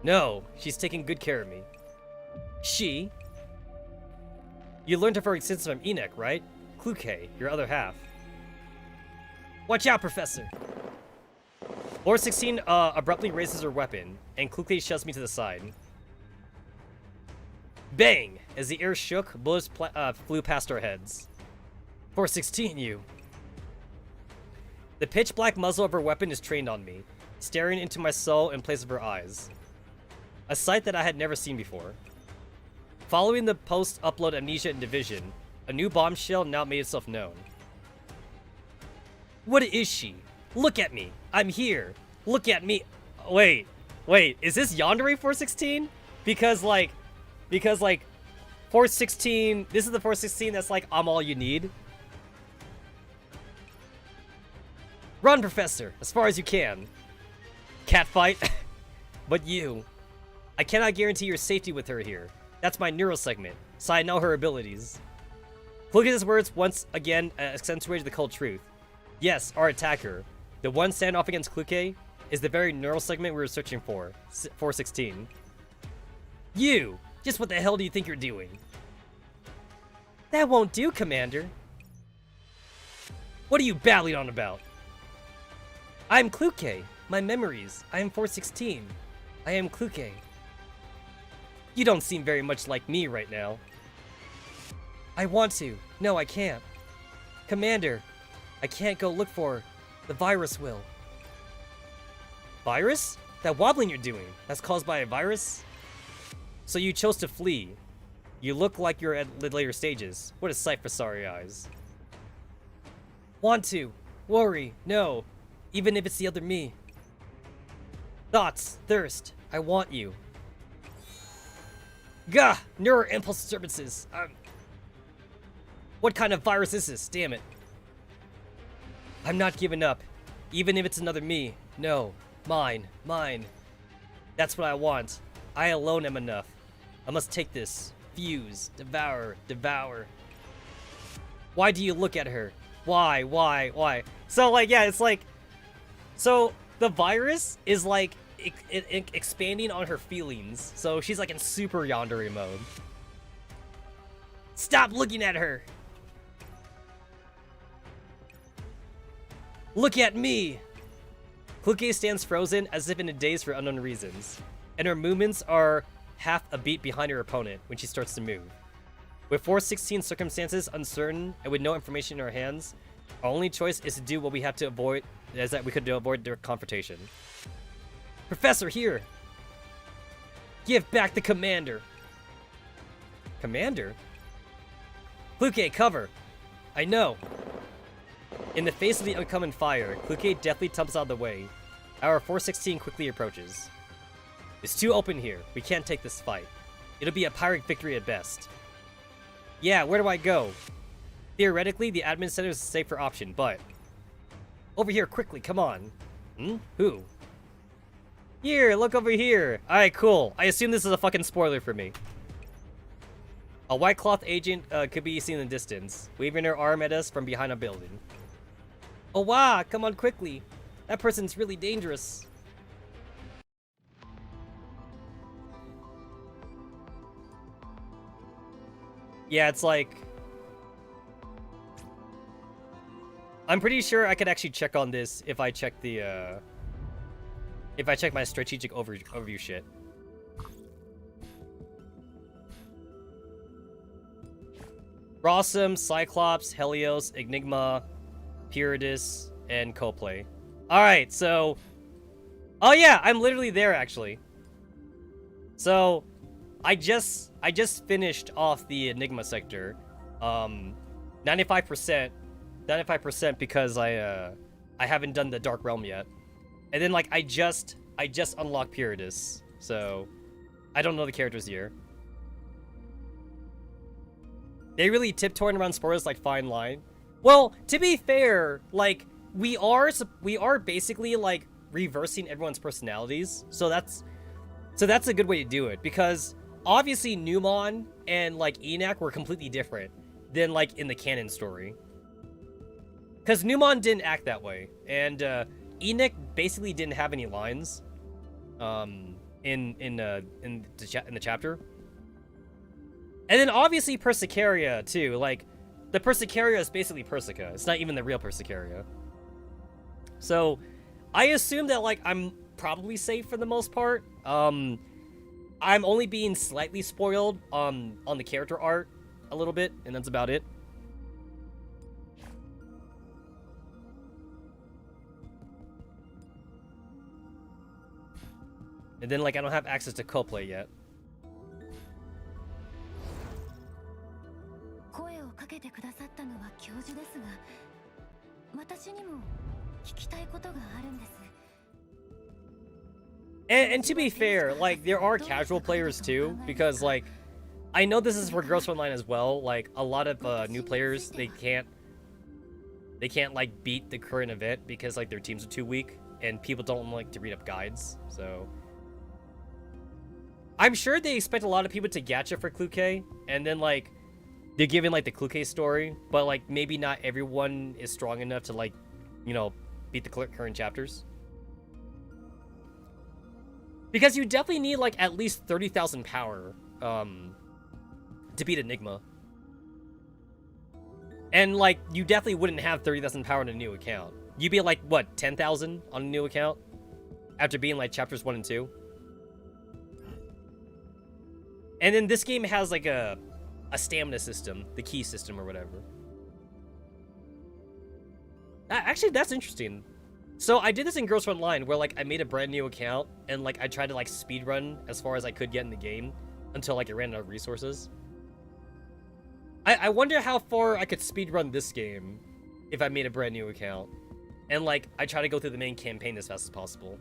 No, she's taking good care of me. She? You learned of her existence from Enak, right? Kluge, your other half. Watch out, Professor! 416 abruptly raises her weapon, and Kluge shoves me to the side. Bang! As the air shook, bullets flew past our heads. 416, you. The pitch-black muzzle of her weapon is trained on me, staring into my soul in place of her eyes. A sight that I had never seen before. Following the post-upload Amnesia and Division, A new bombshell now made itself known. What is she? Look at me. I'm here. Look at me. Wait. Is this Yandere 416? Because 416, this is the 416 that's like, I'm all you need. Run, Professor, as far as you can. Catfight. But you. I cannot guarantee your safety with her here. That's my neural segment, so I know her abilities. Kluke's words once again accentuated the cold truth. Yes, our attacker, the one standoff against Kluke, is the very neural segment we were searching for. 416. You! Just what the hell do you think you're doing? That won't do, Commander. What are you babbling on about? I'm Kluke. My memories. I am 416. I am Kluke. You don't seem very much like me right now. I want to. No, I can't. Commander, I can't go look for... The virus will. Virus? That wobbling you're doing, that's caused by a virus? So you chose to flee. You look like you're at the later stages. What a sight for sorry eyes. Want to. Worry. No. Even if it's the other me. Thoughts. Thirst. I want you. Gah! Neural impulse disturbances. What kind of virus is this? Damn it. I'm not giving up. Even if it's another me. No. Mine. Mine. That's what I want. I alone am enough. I must take this. Fuse. Devour. Devour. Why do you look at her? Why? Why? So, like, yeah, it's like... So, the virus is, like, expanding on her feelings. So, she's, like, in super yandere mode. Stop looking at her! Look at me! Kluke stands frozen as if in a daze for unknown reasons, and her movements are half a beat behind her opponent when she starts to move. With 416 circumstances uncertain and with no information in our hands, our only choice is to do what we have to avoid, is that we could avoid direct confrontation. Professor, here! Give back the commander! Commander? Kluke, cover! I know! In the face of the oncoming fire, Kluke deftly tumbles out of the way. Our 416 quickly approaches. It's too open here. We can't take this fight. It'll be a Pyrrhic victory at best. Yeah, where do I go? Theoretically, the admin center is a safer option, but... Over here, quickly, come on. Who? Here, look over here. Alright, cool. I assume this is a fucking spoiler for me. A white cloth agent could be seen in the distance, waving her arm at us from behind a building. Oh wow, come on quickly. That person's really dangerous. Yeah, it's like... I'm pretty sure I could actually check on this if I check the, if I check my strategic overview shit. Rossum, Cyclops, Helios, Enigma, Pyridus, and Coplay. Alright, so... Oh yeah, I'm literally there, actually. So, I just finished off the Enigma sector. 95% because I haven't done the Dark Realm yet. And then, like, I just unlocked Pyridus. So, I don't know the characters here. They really tiptoeing around spoilers like fine line. Well, to be fair, like, we are basically, like, reversing everyone's personalities. So that's a good way to do it. Because, obviously, Numon and, like, Enac were completely different than, like, in the canon story. Because Numon didn't act that way. And, Enoch basically didn't have any lines, in the chapter. And then, obviously, Persicaria, too. Like, the Persicaria is basically Persica. It's not even the real Persicaria. So, I assume that, like, I'm probably safe for the most part. I'm only being slightly spoiled on the character art a little bit, and that's about it. And then, like, I don't have access to Coplay yet. かけてくださったのは教授ですが、私にも聞きたいことがあるんです。 And to be fair, like, there are casual players too, because, like, I know this is for Girls Online as well. Like, a lot of new players, they can't, like, beat the current event because, like, their teams are too weak, and people don't like to read up guides, so... I'm sure they expect a lot of people to gacha for Clue K, and then, like, they're giving, like, the Clue K story, but, like, maybe not everyone is strong enough to, like, you know, beat the current chapters. Because you definitely need, like, at least 30,000 power, to beat Enigma. And, like, you definitely wouldn't have 30,000 power on a new account. You'd be, like, what, 10,000 on a new account? After being, like, chapters 1 and 2? And then this game has, like, a stamina system, the key system or whatever. Actually, that's interesting. So I did this in Girls Online, where, like, I made a brand new account, and, like, I tried to, like, speedrun as far as I could get in the game, until, like, it ran out of resources. I wonder how far I could speedrun this game, if I made a brand new account. And, like, I try to go through the main campaign as fast as possible.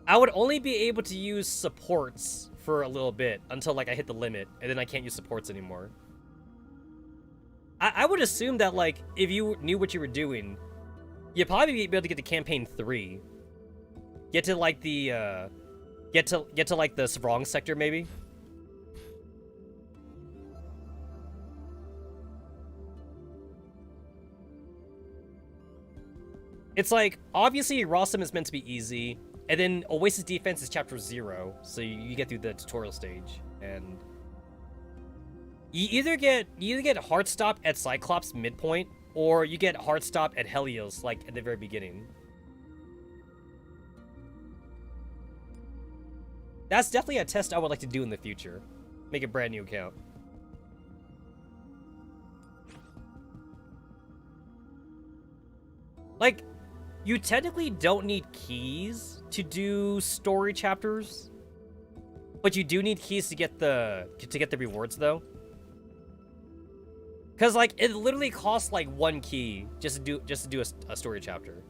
I would only be able to use supports for a little bit, until, like, I hit the limit, and then I can't use supports anymore. I would assume that, like, if you knew what you were doing, you'd probably be able to get to campaign 3. Get to, like, the, get to like, the Svrong sector, maybe? It's like, obviously, Rossum is meant to be easy, and then Oasis Defense is chapter 0, so you get through the tutorial stage, and... You either get hard stop at Cyclops midpoint, or you get hard stop at Helios, like, at the very beginning. That's definitely a test I would like to do in the future. Make a brand new account. Like, you technically don't need keys to do story chapters, but you do need keys to get the rewards, though. Cause, like, it literally costs, like, 1 key just to do a story chapter,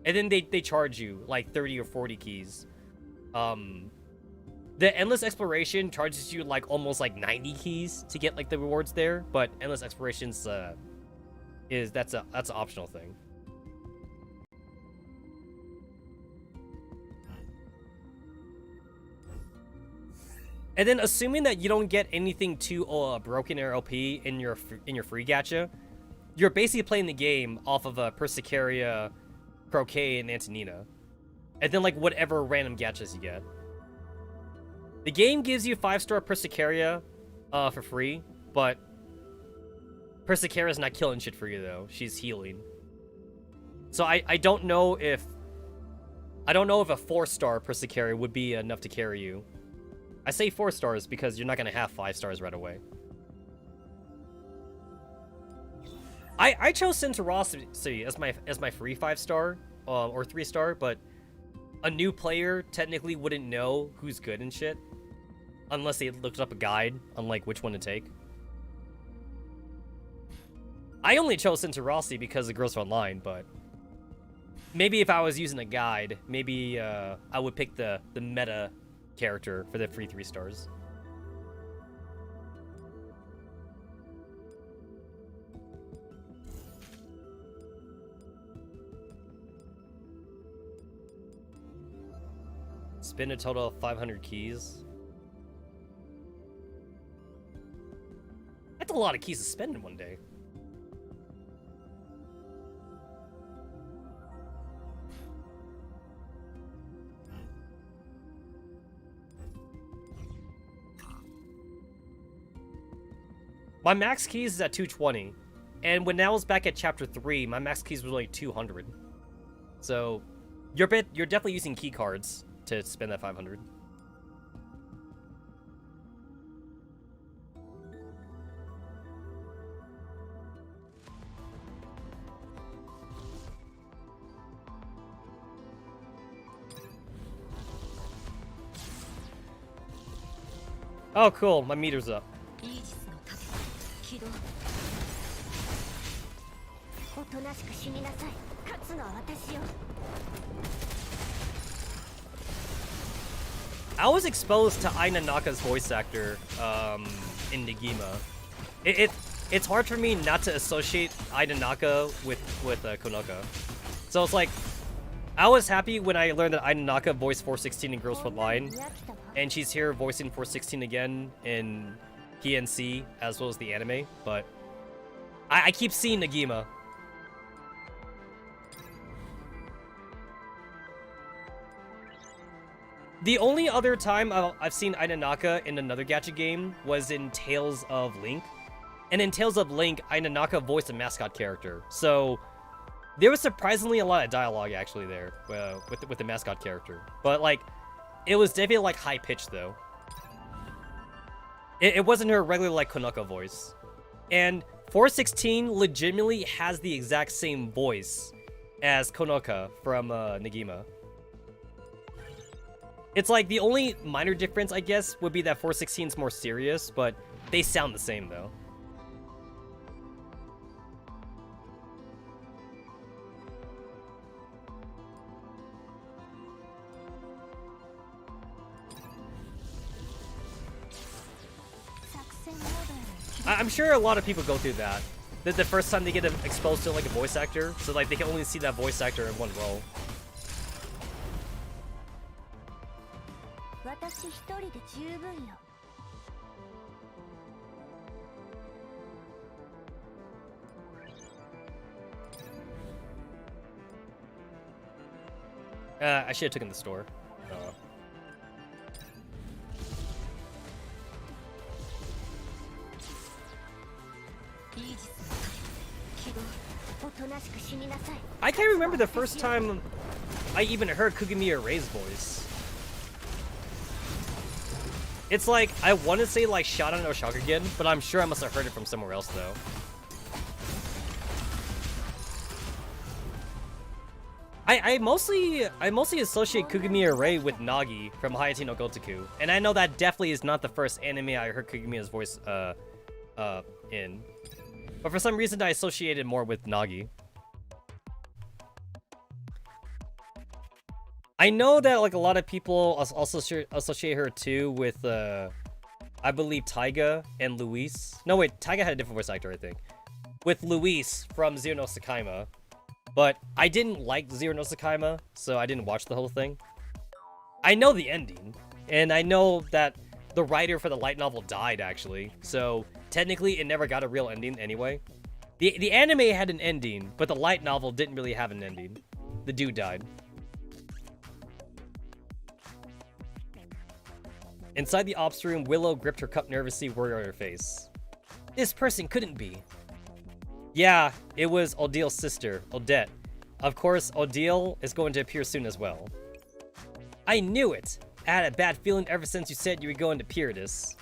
and then they charge you like 30 or 40 keys. The Endless Exploration charges you like almost like 90 keys to get like the rewards there, but Endless Explorations that's an optional thing. And then, assuming that you don't get anything too broken or OP in your free gacha, you're basically playing the game off of Persicaria, Croquet, and Antonina, and then like whatever random gachas you get. The game gives you 5-star Persicaria for free, but Persicaria's not killing shit for you though. She's healing. So I don't know if a 4-star Persicaria would be enough to carry you. I say 4 stars because you're not gonna have 5 stars right away. I chose Centerosity as my free 5-star or 3-star, but a new player technically wouldn't know who's good and shit unless they looked up a guide on like which one to take. I only chose Centerosity because of Girls Online, but maybe if I was using a guide, maybe I would pick the meta character for the free 3 stars. Spend a total of 500 keys. That's a lot of keys to spend in one day. My max keys is at 220, and when I was back at chapter 3, my max keys was only 200. So, you're definitely using key cards to spend that 500. Oh, cool. My meter's up. イージスの盾起動。おとなしく死になさい。勝つのは私よ。 I was exposed to Ai Nanaka's voice actor in Negima. It's hard for me not to associate Ai Nanaka with Konoka. So it's like, I was happy when I learned that Ai Nanaka voiced 416 in Girls Foot Line, and she's here voicing 416 again in PNC as well as the anime. But I keep seeing Negima. The only other time I've seen Ai Nanaka in another gacha game was in Tales of Link. And in Tales of Link, Ai Nanaka voiced a mascot character. So there was surprisingly a lot of dialogue actually there with the mascot character. But like, it was definitely like high pitched though. It wasn't her regular like Konoka voice. And 416 legitimately has the exact same voice as Konoka from Negima. It's like the only minor difference, I guess, would be that 416 is more serious, but they sound the same though. I'm sure a lot of people go through that. That the first time they get exposed to like a voice actor, so like they can only see that voice actor in one role. 私一人で十分よ。 I should have taken the store. Oh. I can't remember the first time I even heard Kugamiya Rei's voice. It's like, I want to say like Shadan or Shakugan, but I'm sure I must have heard it from somewhere else though. I mostly associate Kugamiya Rei with Nagi from Hayate no Gotoku, and I know that definitely is not the first anime I heard Kugamiya's voice in. But for some reason I associated more with Nagi. I know that like a lot of people also associate her too with I believe Taiga and Luis. No wait, Taiga had a different voice actor I think. With Luis from Zero no Tsukaima. But I didn't like Zero no Tsukaima, so I didn't watch the whole thing. I know the ending, and I know that the writer for the light novel died actually, so technically it never got a real ending anyway. The anime had an ending, but the light novel didn't really have an ending. The dude died. Inside the ops room, Willow gripped her cup nervously, worried on her face. This person couldn't be. Yeah, it was Odile's sister, Odette. Of course, Odile is going to appear soon as well. I knew it! I had a bad feeling ever since you said you were going to Pyridus.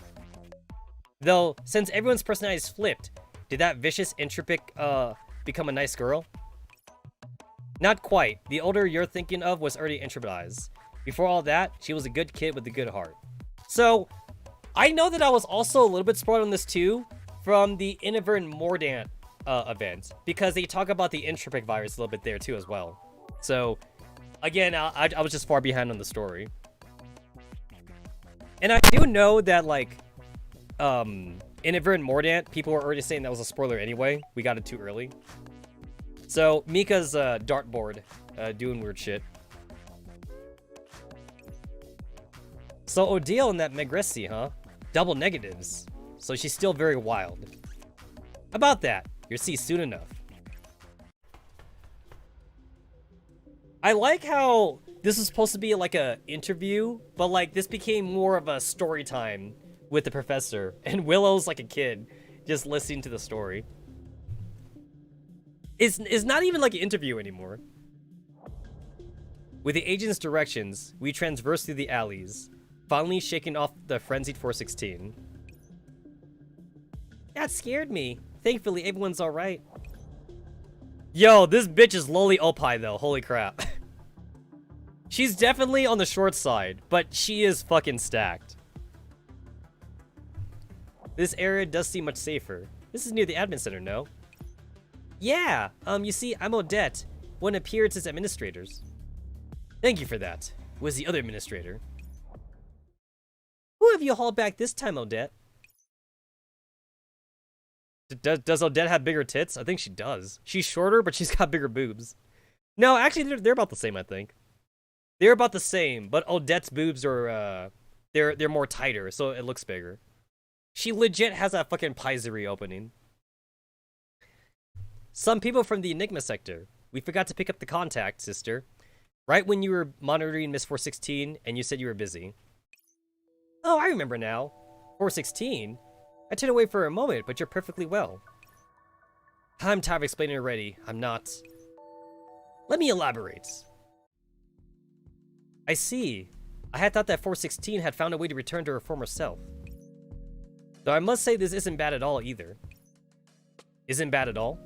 Though, since everyone's personalities flipped, did that vicious Entropic, become a nice girl? Not quite. The older you're thinking of was already Entropized. Before all that, she was a good kid with a good heart. So, I know that I was also a little bit spoiled on this too, from the Inadvertent Mordant event, because they talk about the Entropic virus a little bit there too as well. So, again, I was just far behind on the story. And I do know that, like, Inadvertent Mordant, people were already saying that was a spoiler anyway. We got it too early. So, Mika's dartboard doing weird shit. So, Odile and that Megressi, huh? Double negatives. So she's still very wild. About that, you'll see soon enough. I like how this is supposed to be like a interview, but like this became more of a story time with the professor, and Willow's like a kid just listening to the story. It's not even like an interview anymore. With the agent's directions, we transverse through the alleys, finally shaking off the frenzied 416. That scared me. Thankfully, everyone's alright. Yo, this bitch is lowly Opie though, holy crap. She's definitely on the short side, but she is fucking stacked. This area does seem much safer. This is near the admin center, no? Yeah, you see, I'm Odette, one of Appearance's administrators. Thank you for that. Was the other administrator. Who have you hauled back this time, Odette? Does Odette have bigger tits? I think she does. She's shorter, but she's got bigger boobs. No, actually, they're about the same, I think. They're about the same, but Odette's boobs are, they're more tighter, so it looks bigger. She legit has that fucking paiserie opening. Some people from the Enigma sector. We forgot to pick up the contact, sister. Right when you were monitoring Miss 416, and you said you were busy. Oh, I remember now. 416? I turned away for a moment, but you're perfectly well. I'm tired of explaining already. I'm not. Let me elaborate. I see. I had thought that 416 had found a way to return to her former self. Though I must say this isn't bad at all either. Isn't bad at all?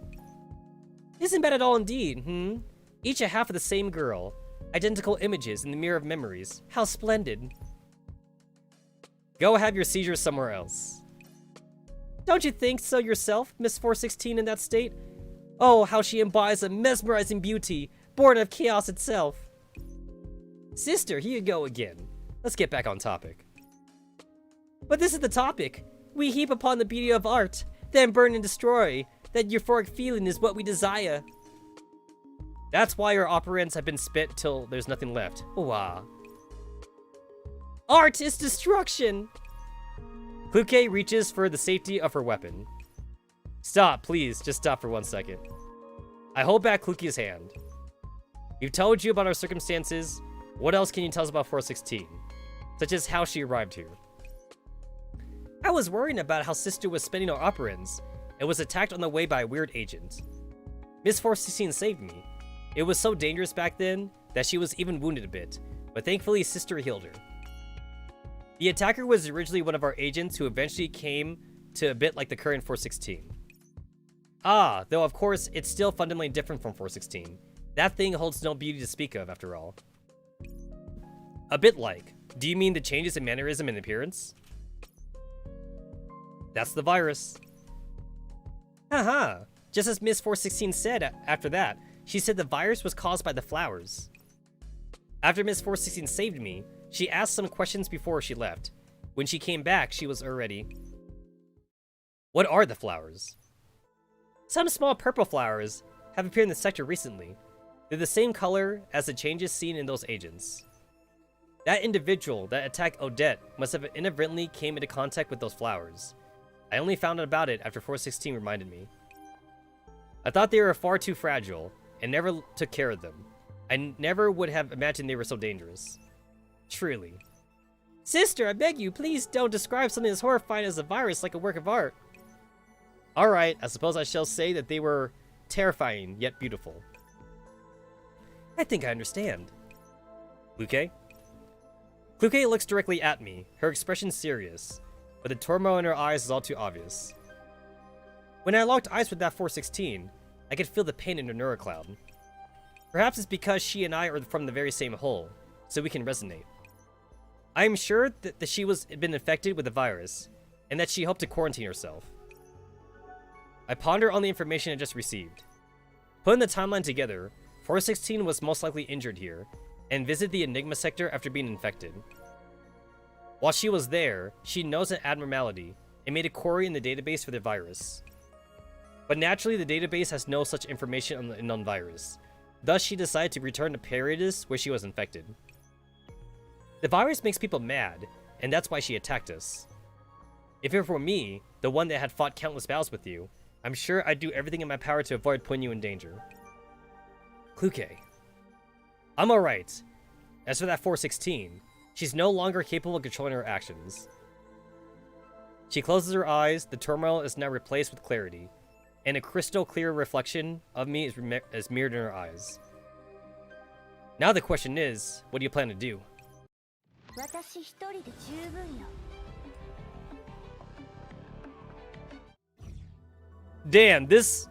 Isn't bad at all indeed, Each a half of the same girl. Identical images in the mirror of memories. How splendid. Go have your seizures somewhere else. Don't you think so yourself, Miss 416 in that state? Oh, how she embodies a mesmerizing beauty, born of chaos itself. Sister, here you go again. Let's get back on topic. But this is the topic. We heap upon the beauty of art, then burn and destroy. That euphoric feeling is what we desire. That's why our operands have been spit till there's nothing left. Wow. Art is destruction! Kluke reaches for the safety of her weapon. Stop, please. Just stop for 1 second. I hold back Kluke's hand. We've told you about our circumstances. What else can you tell us about 416? Such as how she arrived here. I was worrying about how Sister was spending our operands and was attacked on the way by a weird agent. Miss 416 saved me. It was so dangerous back then that she was even wounded a bit, but thankfully Sister healed her. The attacker was originally one of our agents who eventually came to a bit like the current 416. Ah, though of course it's still fundamentally different from 416. That thing holds no beauty to speak of after all. A bit like. Do you mean the changes in mannerism and appearance? That's the virus. Haha. Just as Miss 416 said after that, she said the virus was caused by the flowers. After Miss 416 saved me, she asked some questions before she left. When she came back, she was already... What are the flowers? Some small purple flowers have appeared in the sector recently. They're the same color as the changes seen in those agents. That individual that attacked Odette must have inadvertently came into contact with those flowers. I only found out about it after 416 reminded me. I thought they were far too fragile, and never took care of them. I never would have imagined they were so dangerous. Truly. Sister, I beg you, please don't describe something as horrifying as a virus like a work of art. Alright, I suppose I shall say that they were terrifying, yet beautiful. I think I understand. Kluke? Kluke looks directly at me, her expression serious, but the turmoil in her eyes is all too obvious. When I locked eyes with that 416, I could feel the pain in her neural cloud. Perhaps it's because she and I are from the very same hole, so we can resonate. I am sure that she had been infected with the virus, and that she hoped to quarantine herself. I ponder on the information I just received. Putting the timeline together, 416 was most likely injured here, and visited the Enigma sector after being infected. While she was there, she knows an abnormality, and made a query in the database for the virus. But naturally, the database has no such information on the unknown virus. Thus, she decided to return to Paradis, where she was infected. The virus makes people mad, and that's why she attacked us. If it were me, the one that had fought countless battles with you, I'm sure I'd do everything in my power to avoid putting you in danger. Kluke. I'm alright. As for that 416, she's no longer capable of controlling her actions. She closes her eyes, the turmoil is now replaced with clarity, and a crystal clear reflection of me is mirrored in her eyes. Now the question is, what do you plan to do? Damn, this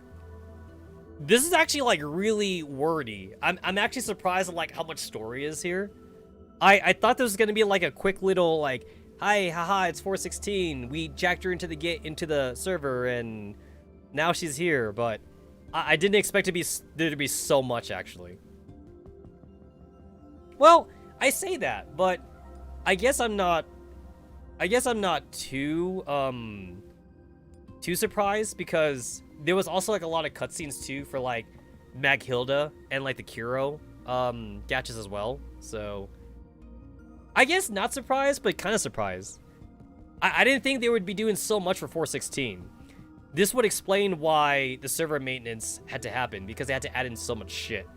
is actually like really wordy. I'm actually surprised at like how much story is here. I thought this was gonna be like a quick little like, hi, haha, it's 416. We jacked her into the server, and now she's here. But I didn't expect there to be so much, actually. Well, I say that, but I guess I'm not too surprised, because there was also like a lot of cutscenes too for like Maghilda and like the Kuro gachas as well. So I guess not surprised, but kind of surprised. I didn't think they would be doing so much for 416. This would explain why the server maintenance had to happen, because they had to add in so much shit.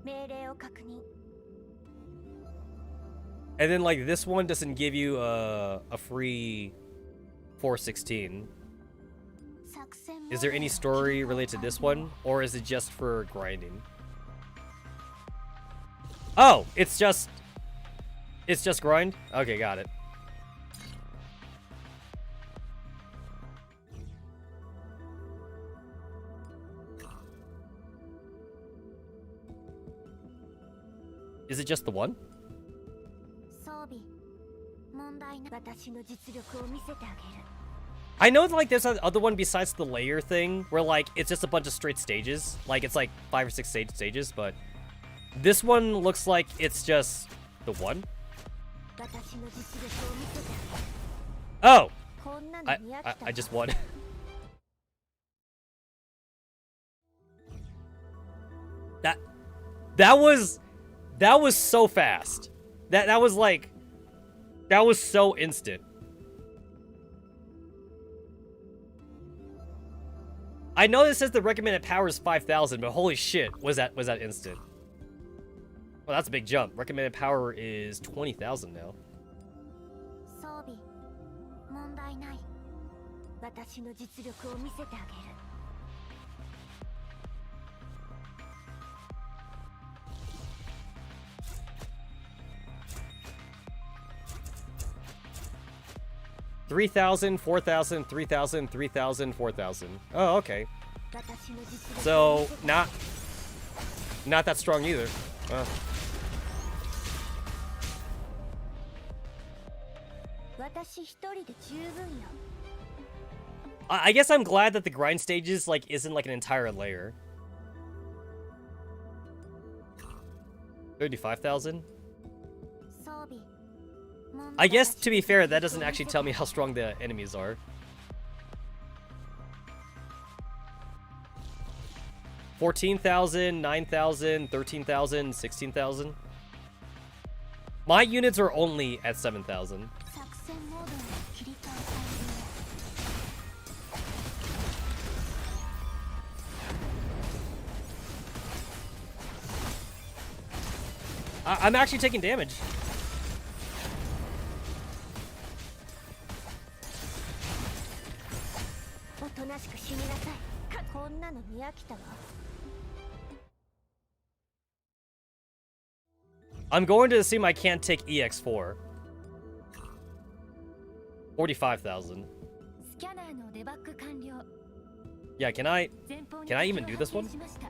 命令を確認 And then like this one doesn't give you a free 416. 作戦モード Is there any story related to this one, or is it just for grinding? Oh, it's just grind? Okay, got it. Is it just the one? 装備問題な私の実力を見せてあげる I know like there's another one besides the layer thing, where like it's just a bunch of straight stages. Like it's like 5 or 6 stages, but this one looks like it's just the one. 私の実力を見せて Oh! こんなの見飽きた I just won. That was so fast. That was so instant. I know this says the recommended power is 5,000, but holy shit, was that instant? Well, that's a big jump. Recommended power is 20,000 now. 装備問題ない私の実力を見せてあげる 3,000, 4,000, 3,000, 3,000, 4,000. Oh, okay. 私の実力を So 見せてあげる not that strong either. Oh. 私一人で十分よ I guess I'm glad that the grind stages like isn't like an entire layer. 35,000. 装備問題 I guess to be fair, that doesn't actually tell me how strong the enemies are. $14,000, $9,000, $13,000, $16,000. My units are only at 7,000. 作戦モードに切り替え I'm actually taking damage. おとなしく死になさいかこんなの見飽きたわ I'm going to assume I can't take EX4. 45,000. スキャナーのデバッグ完了 Yeah, can I 前方に Can I even do this one? 発見しました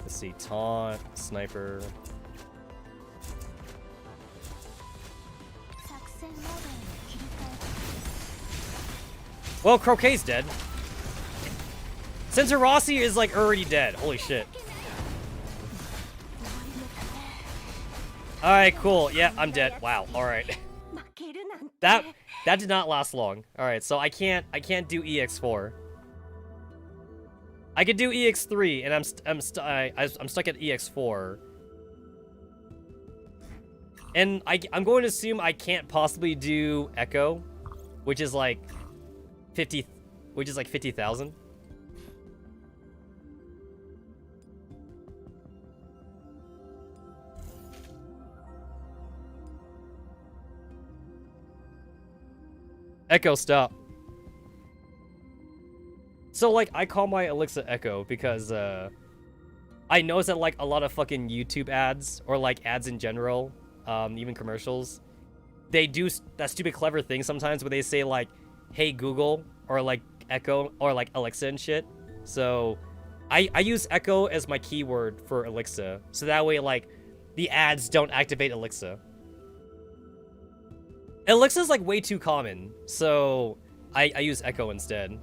Let's see, taunt, sniper. 作戦モードに切り替 Well, Croquet's dead. Sensor Rossi is like already dead. Holy shit. Alright, cool. Yeah, I'm dead. Wow, alright. え負けるなんて That did not last long. Alright, so I can't do EX4. I could do EX3, and I'm stuck at EX4. And I'm going to assume I can't possibly do Echo, which is like 50,000. Echo, stop. So, like, I call my Alexa Echo because, I noticed that, like, a lot of fucking YouTube ads, or, like, ads in general, even commercials, they do that stupid clever thing sometimes where they say like, "Hey Google" or like Echo or like Alexa and shit. So I use Echo as my keyword for Alexa, so that way like the ads don't activate Alexa. Alexa's like way too common, so I use Echo instead.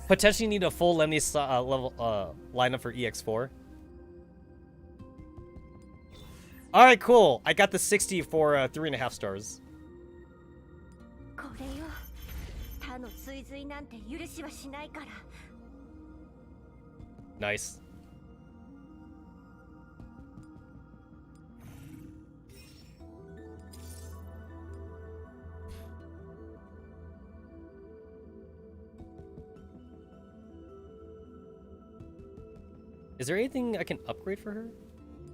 Potentially need a full Lemny level lineup for EX4. All right, cool. I got the 60 for 3.5 stars. これよ他の追随なんて許しはしないから Nice. Is there anything I can upgrade for her?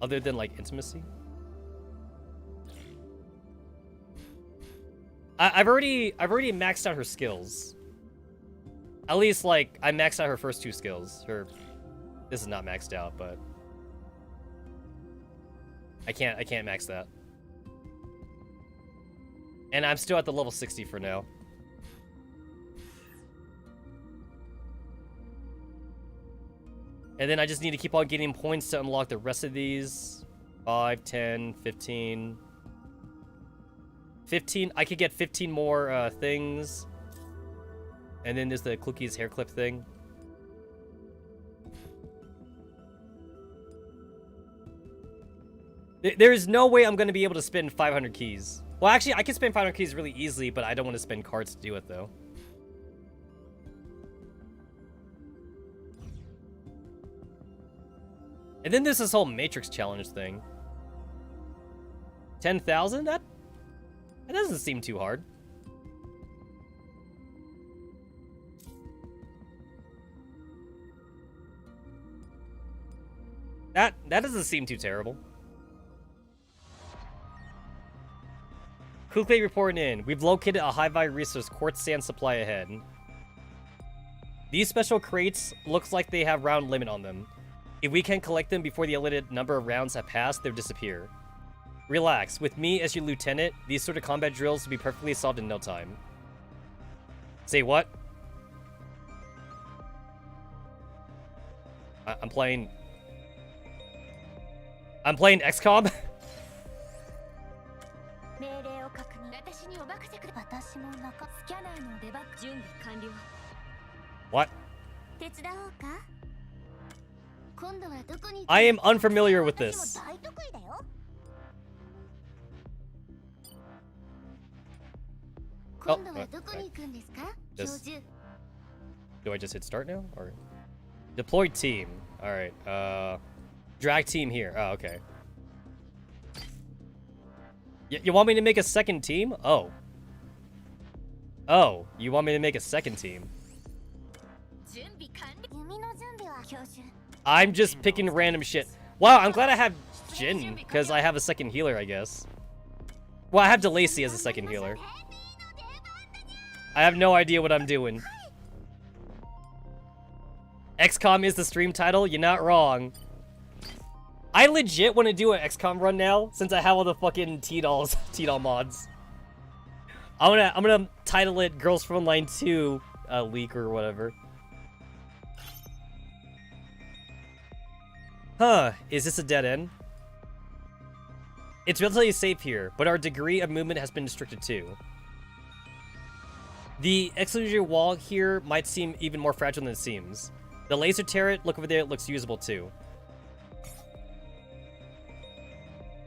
Other than, like, intimacy? I've already maxed out her skills. At least, like, I maxed out her first 2 skills. This is not maxed out, but... I can't max that. And I'm still at the level 60 for now. And then I just need to keep on getting points to unlock the rest of these. 5, 10, 15. 15, I could get 15 more things. And then there's the Clookie's hair clip thing. There is no way I'm going to be able to spend 500 keys. Well, actually, I can spend 500 keys really easily, but I don't want to spend cards to do it, though. And then there's this whole Matrix challenge thing. 10,000? That doesn't seem too hard. That doesn't seem too terrible. Quickly reporting in. We've located a high-value resource, quartz sand supply ahead. These special crates looks like they have round limit on them. If we can't collect them before the limited number of rounds have passed, they'll disappear. Relax. With me as your lieutenant, these sort of combat drills will be perfectly solved in no time. Say what? I'm playing Xcom? 命令を確認私にお任せくれ私も中スキャナーのデバッグ準備完了 What? 手伝おうか今度はどこに I am unfamiliar with this. 私も大得意だよ今度はどこに行くんですか教授 Do I just hit start now? Or deployed team. Alright, drag team here. Oh, okay. You want me to make a second team? Oh. Oh, you want me to make a second team? 準備完了弓の準備は教授 I'm just picking random shit. Wow, I'm glad I have Jin, because I have a second healer, I guess. Well, I have DeLacy as a second healer. I have no idea what I'm doing. XCOM is the stream title? You're not wrong. I legit want to do an XCOM run now, since I have all the fucking T-Doll mods. I'm gonna title it Girls from Line 2 leak or whatever. Huh, is this a dead end? It's relatively safe here, but our degree of movement has been restricted too. The exclusionary wall here might seem even more fragile than it seems. The laser turret, look over there, it looks usable too.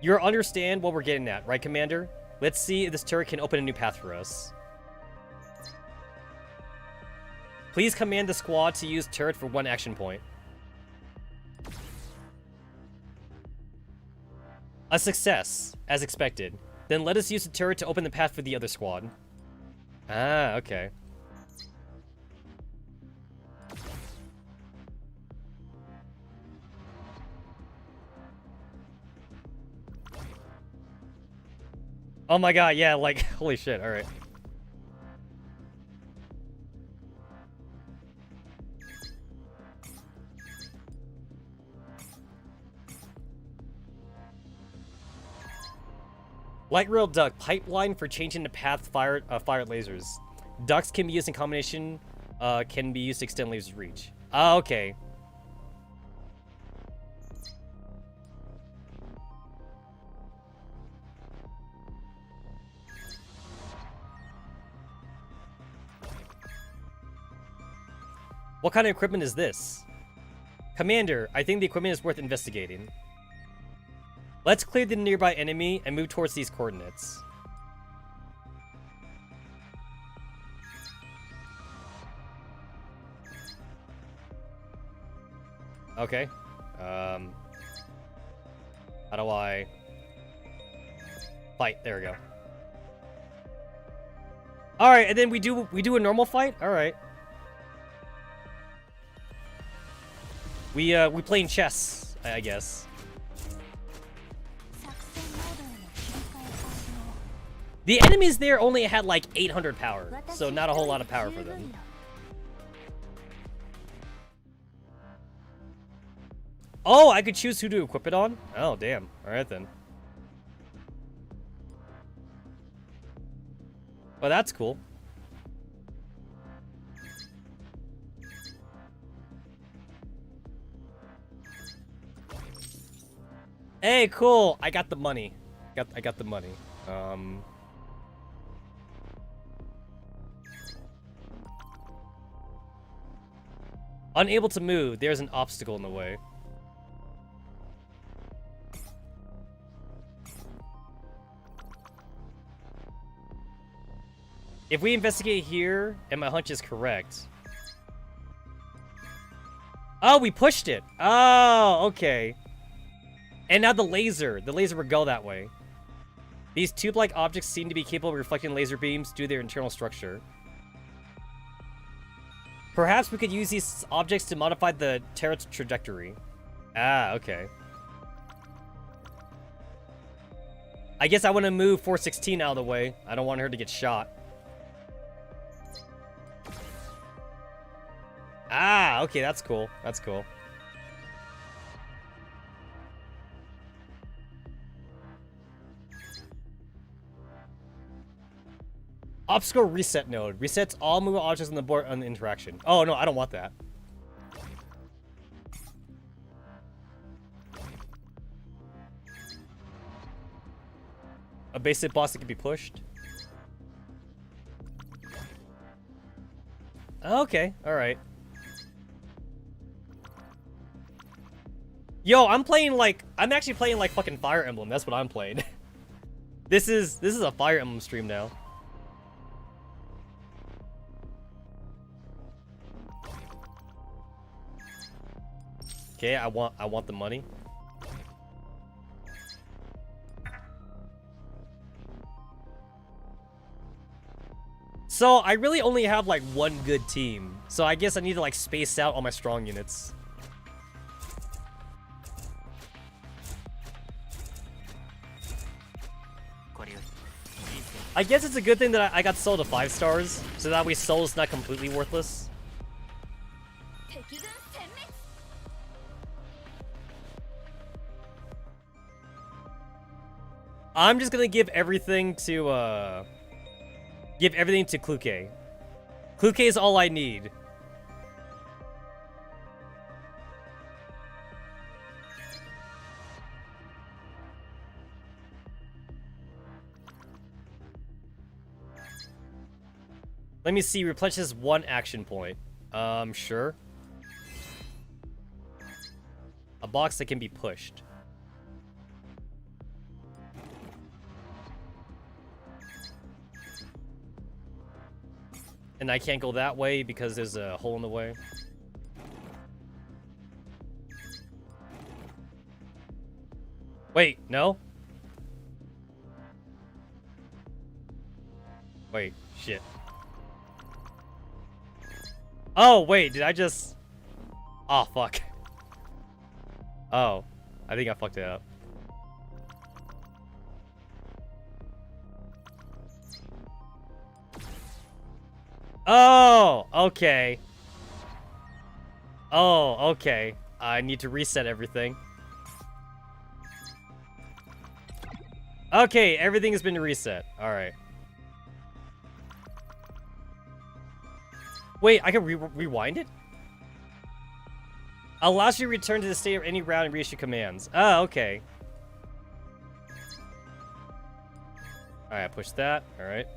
You understand what we're getting at, right, Commander? Let's see if this turret can open a new path for us. Please command the squad to use turret for 1 action point. A success, as expected. Then let us use the turret to open the path for the other squad. Ah, okay. Oh my god, yeah, like, holy shit, alright. Light rail duct pipeline for changing the path fired lasers. Ducts can be used in combination. Can be used to extend lasers reach. Okay. What kind of equipment is this? Commander, I think the equipment is worth investigating. Let's clear the nearby enemy and move towards these coordinates. Okay. How do I fight? There we go. All right, and then we do a normal fight. All right. We playing chess, I guess. The enemies there only had like 800 power, so not a whole lot of power for them. Oh, I could choose who to equip it on? Oh, damn. All right, then. Well, that's cool. Hey, cool. I got the money. I got the money. Unable to move. There's an obstacle in the way. If we investigate here, and my hunch is correct. Oh, we pushed it. Oh, okay. And now the laser will go that way. These tube-like objects seem to be capable of reflecting laser beams due to their internal structure. Perhaps we could use these objects to modify the turret's trajectory. Ah, okay. I guess I want to move 416 out of the way. I don't want her to get shot. Ah, okay, that's cool. That's cool. Obstacle reset node. Resets all moving objects on the board on the interaction. Oh, no, I don't want that. A basic boss that can be pushed. Okay, alright. Yo, I'm actually playing like fucking Fire Emblem. That's what I'm playing. This is a Fire Emblem stream now. Okay, I want the money. So I really only have like one good team. So I guess I need to like space out all my strong units. I guess it's a good thing that I got Soul to 5 stars, so that way Soul is not completely worthless. I'm just gonna give everything to Kluke. Kluke is all I need. Let me see, replenishes 1 action point. Sure. A box that can be pushed. And I can't go that way because there's a hole in the way. Wait, no? Wait, shit. Oh, wait, did I just... Oh, fuck. Oh, I think I fucked it up. Oh, okay. Oh, okay. I need to reset everything. Okay, everything has been reset. All right. Wait, I can rewind it? Allows you to return to the state of any round and reissue commands. Oh, okay. Alright, I push that. Alright.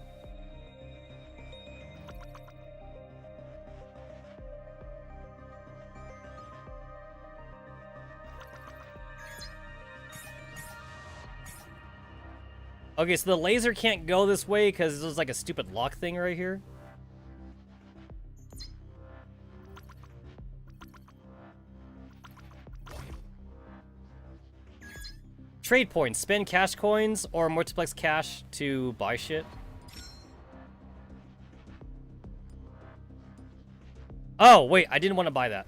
Okay, so the laser can't go this way because there's like a stupid lock thing right here. Trade points. Spend cash coins or multiplex cash to buy shit. Oh, wait. I didn't want to buy that.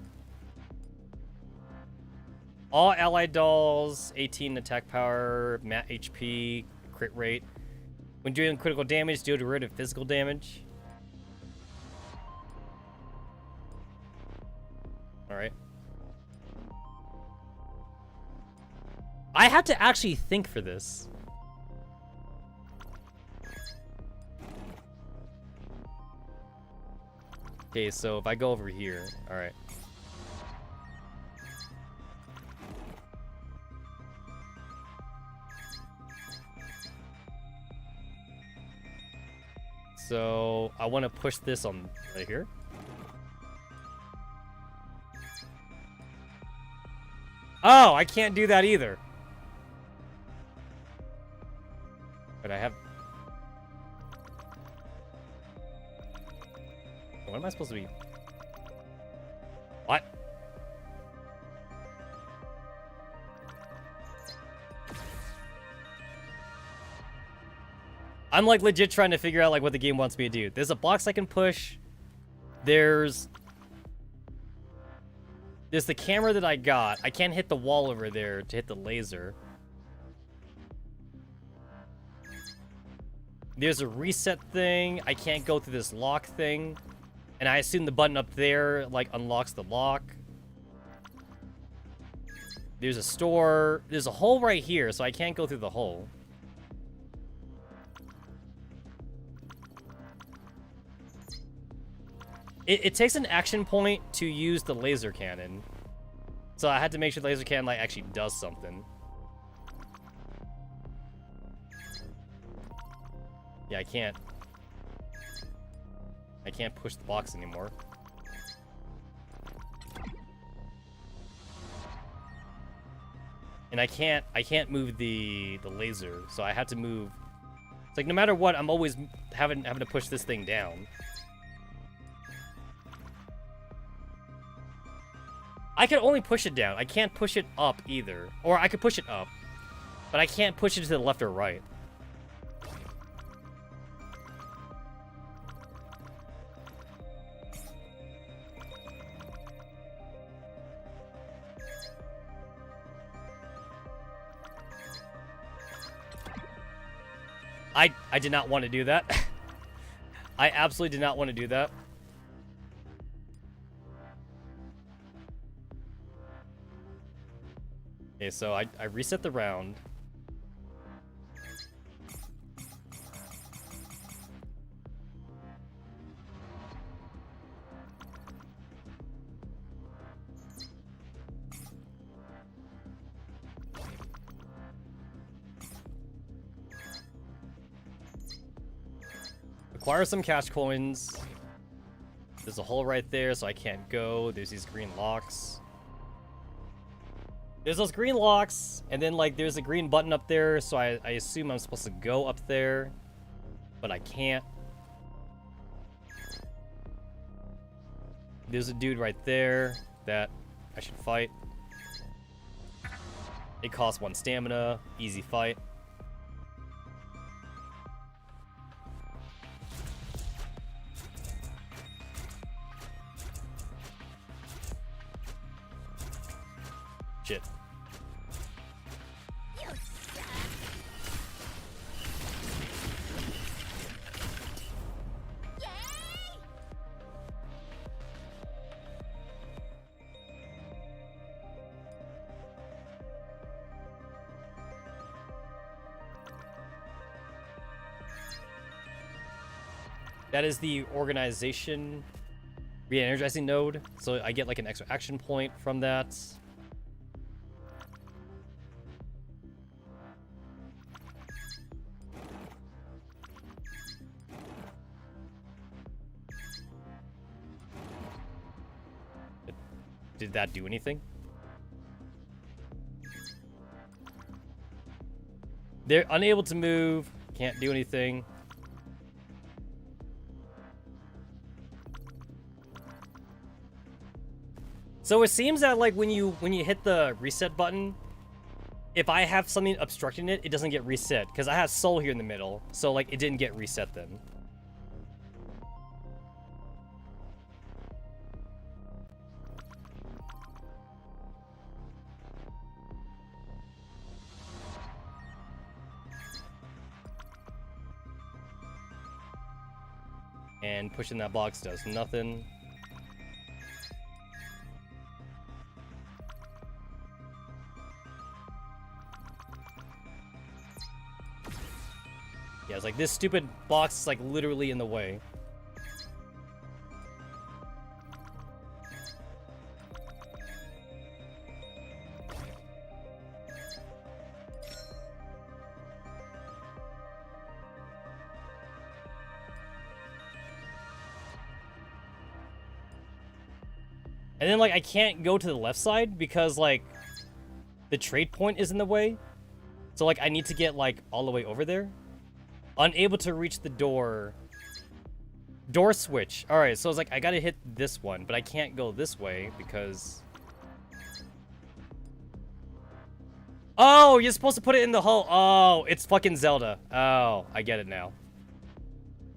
All allied dolls, 18 attack power, mat HP, crit rate. When doing critical damage, deal derivative physical damage. Alright. I have to actually think for this. Okay, so if I go over here, alright. So I want to push this on right here. Oh, I can't do that either. But I have... What am I supposed to be? What? I'm like legit trying to figure out like what the game wants me to do. There's a box I can push. There's the camera that I got. I can't hit the wall over there to hit the laser. There's a reset thing. I can't go through this lock thing. And I assume the button up there, like, unlocks the lock. There's a store. There's a hole right here, so I can't go through the hole. It takes an action point to use the laser cannon. So I had to make sure the laser cannon, like, actually does something. Yeah, I can't push the box anymore. And I can't move the laser, so I have to move. It's like no matter what, I'm always having to push this thing down. I can only push it down. I can't push it up either. Or I could push it up, but I can't push it to the left or right. I did not want to do that. I absolutely did not want to do that. Okay, so I reset the round. Acquire some cash coins. There's a hole right there, so I can't go. There's these green locks. There's those green locks, and then like there's a green button up there, so I assume I'm supposed to go up there, but I can't. There's a dude right there that I should fight. It costs 1 stamina, easy fight. Shit. That is the organization re-energizing node. So I get like an extra action point from that. Did that do anything? They're unable to move. Can't do anything. So it seems that like when you hit the reset button, if I have something obstructing it, it doesn't get reset because I have soul here in the middle. So like it didn't get reset then. And pushing that box does nothing. Yeah, it's like this stupid box is like literally in the way. And then, like, I can't go to the left side because, like, the trade point is in the way. So, like, I need to get, like, all the way over there. Unable to reach the door. Door switch. Alright, so it's like, I gotta hit this one, but I can't go this way because... Oh, you're supposed to put it in the hole. Oh, it's fucking Zelda. Oh, I get it now.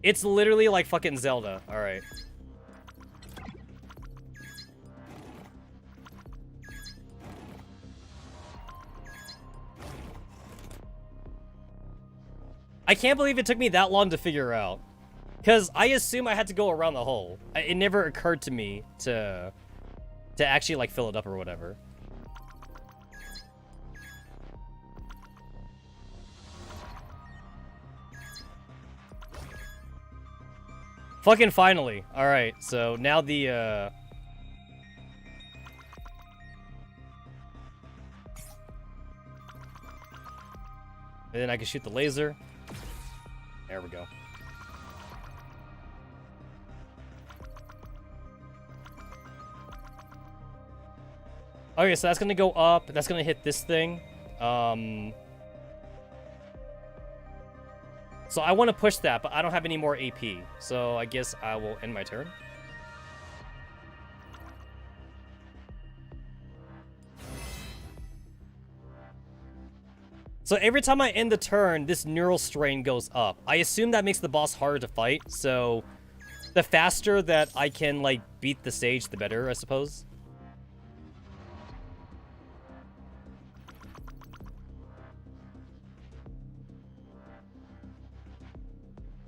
It's literally like fucking Zelda. Alright. I can't believe it took me that long to figure out. Because I assume I had to go around the hole. It never occurred to me to actually, like, fill it up or whatever. Fucking finally. Alright, so now the, And then I can shoot the laser. There we go. Okay, so that's gonna go up. That's gonna hit this thing. So I want to push that, but I don't have any more AP. So I guess I will end my turn. So every time I end the turn, this neural strain goes up. I assume that makes the boss harder to fight, so the faster that I can, like, beat the stage, the better, I suppose.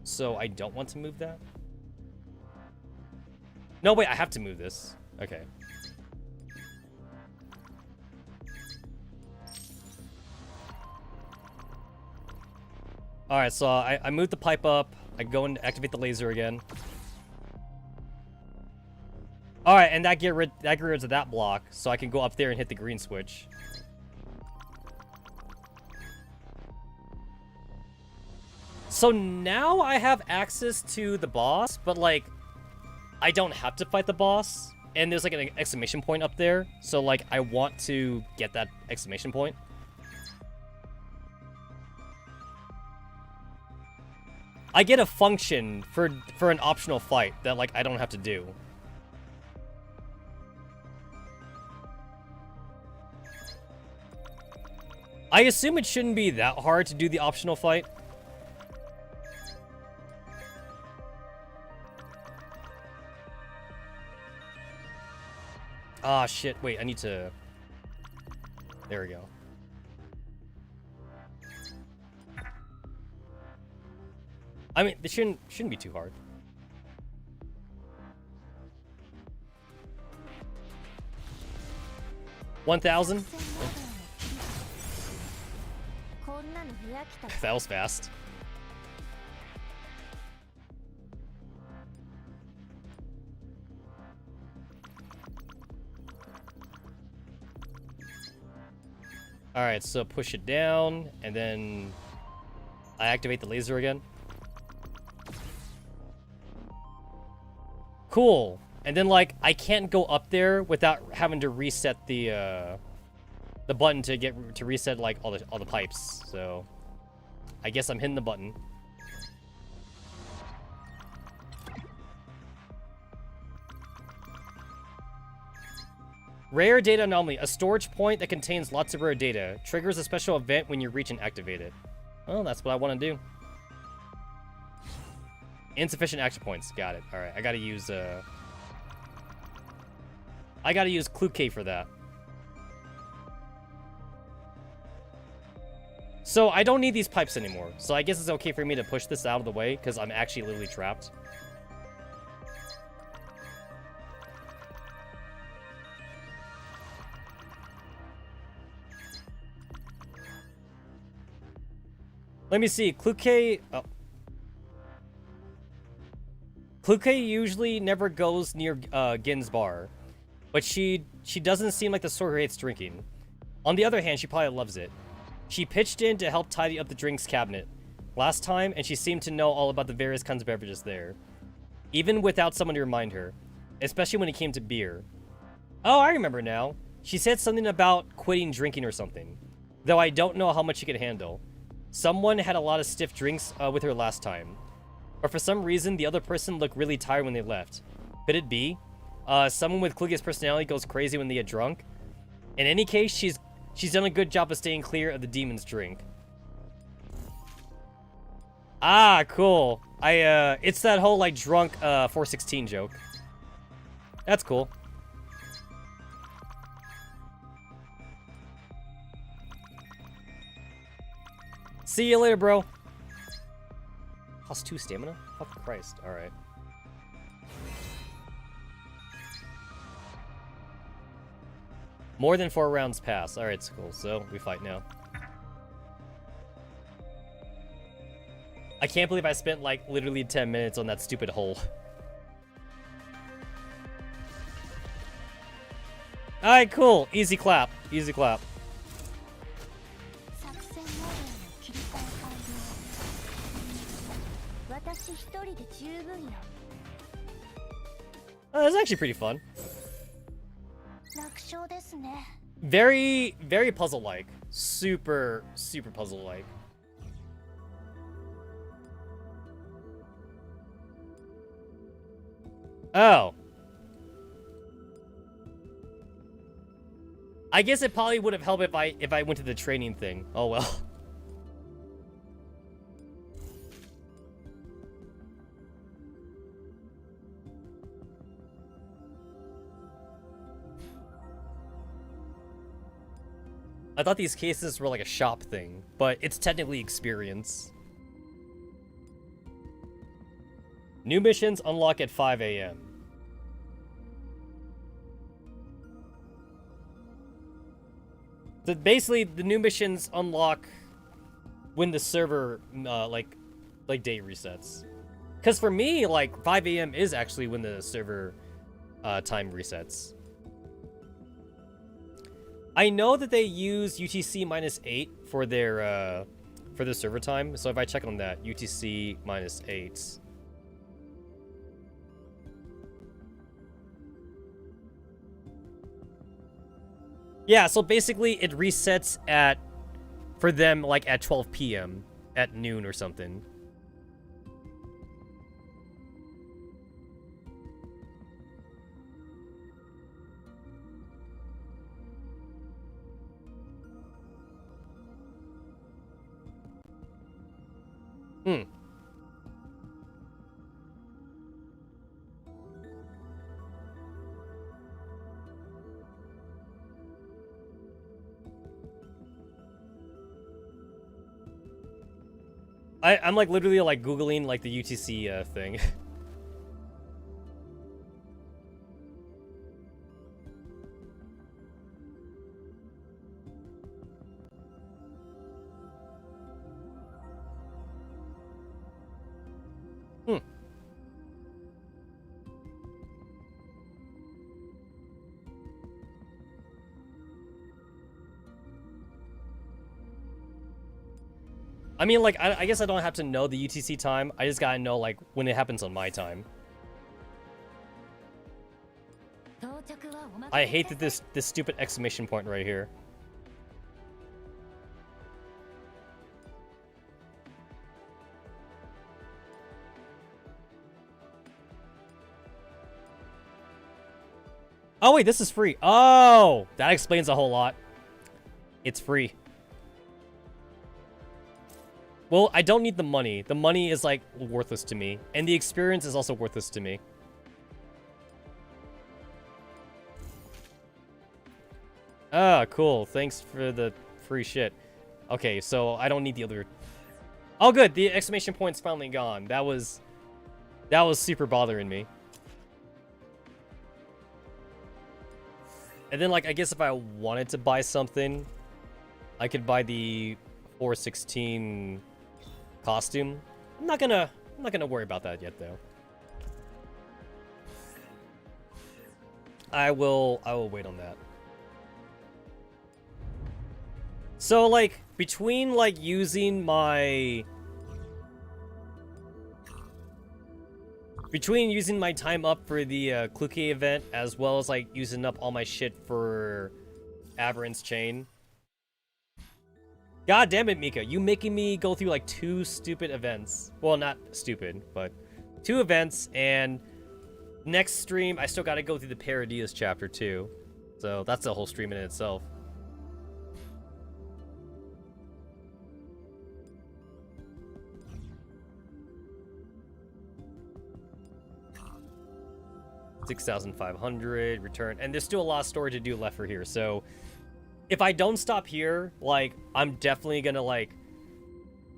So I don't want to move that? No, wait, I have to move this. Okay. Alright, so I moved the pipe up. I go and activate the laser again. Alright, and that get rid of that block, so I can go up there and hit the green switch. So now I have access to the boss, but like, I don't have to fight the boss. And there's like an exclamation point up there, so like, I want to get that exclamation point. I get a function for an optional fight that, like, I don't have to do. I assume it shouldn't be that hard to do the optional fight. Ah, shit. Wait, I need to... There we go. I mean, this shouldn't be too hard. $1,000? That was fast. Alright, so push it down, and then I activate the laser again. Cool. And then, like, I can't go up there without having to reset the button to reset, like, all the pipes. So, I guess I'm hitting the button. Rare data anomaly. A storage point that contains lots of rare data. Triggers a special event when you reach and activate it. Well, that's what I want to do. Insufficient action points. Got it. Alright, I gotta use Clue K for that. So, I don't need these pipes anymore. So, I guess it's okay for me to push this out of the way, because I'm actually literally trapped. Let me see. Clue K... Oh. Clue K usually never goes near Gin's bar. But she doesn't seem like the sort who hates drinking. On the other hand, she probably loves it. She pitched in to help tidy up the drinks cabinet last time, and she seemed to know all about the various kinds of beverages there. Even without someone to remind her. Especially when it came to beer. Oh, I remember now. She said something about quitting drinking or something. Though I don't know how much she could handle. Someone had a lot of stiff drinks with her last time. But for some reason, the other person looked really tired when they left. Could it be? Someone with Kluge's personality goes crazy when they get drunk? In any case, she's done a good job of staying clear of the demon's drink. Ah, cool. It's that whole, like, drunk 416 joke. That's cool. See you later, bro. Plus 2 stamina? Fuck Christ. Alright. More than 4 rounds pass. Alright, it's cool. So, we fight now. I can't believe I spent, like, literally 10 minutes on that stupid hole. Alright, cool. Easy clap. Easy clap. That's actually pretty fun. Very, very puzzle-like. Super, super puzzle-like. Oh. I guess it probably would have helped if I went to the training thing. Oh well. I thought these cases were like a shop thing, but it's technically experience. New missions unlock at 5 a.m. So basically, the new missions unlock when the server, like day resets. Because for me, like, 5 a.m. is actually when the server time resets. I know that they use UTC -8 for their server time. So if I check on that, UTC -8. Yeah, so basically it resets for them, like, at 12 p.m. at noon or something. Hmm. I'm like literally like Googling like the UTC thing. Hmm. I mean, like, I guess I don't have to know the UTC time. I just gotta know, like, when it happens on my time. I hate that this stupid exclamation point right here. Oh, wait, this is free. Oh, that explains a whole lot. It's free. Well, I don't need the money. The money is, like, worthless to me. And the experience is also worthless to me. Ah, cool. Thanks for the free shit. Okay, so I don't need the other... Oh, good. The exclamation point's finally gone. That was super bothering me. And then, like, I guess if I wanted to buy something, I could buy the 416 costume. I'm not gonna worry about that yet, though. I will wait on that. So, like, between, like, using my... Between using my time up for the Kluke event, as well as, like, using up all my shit for Aberrant's Chain. God damn it, Mika. You making me go through, like, 2 stupid events. Well, not stupid, but 2 events, and next stream, I still gotta go through the Paradias chapter, too. So, that's a whole stream in itself. $6,500 return, and there's still a lot of story to do left for here. So if I don't stop here, like, I'm definitely gonna, like,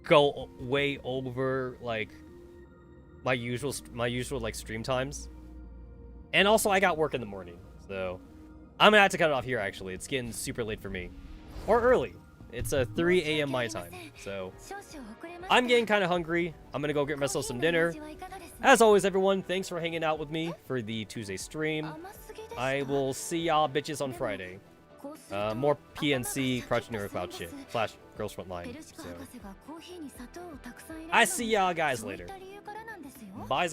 go way over, like, my usual like stream times. And also I got work in the morning, so I'm gonna have to cut it off here. Actually, it's getting super late for me, or early. It's a 3 a.m. my time, so I'm getting kind of hungry. I'm gonna go get myself some dinner. As always, everyone, thanks for hanging out with me for the Tuesday stream. I will see y'all bitches on Friday. More PNC, Project Neural Cloud shit, / Girls Frontline. So I see y'all guys later. Bye.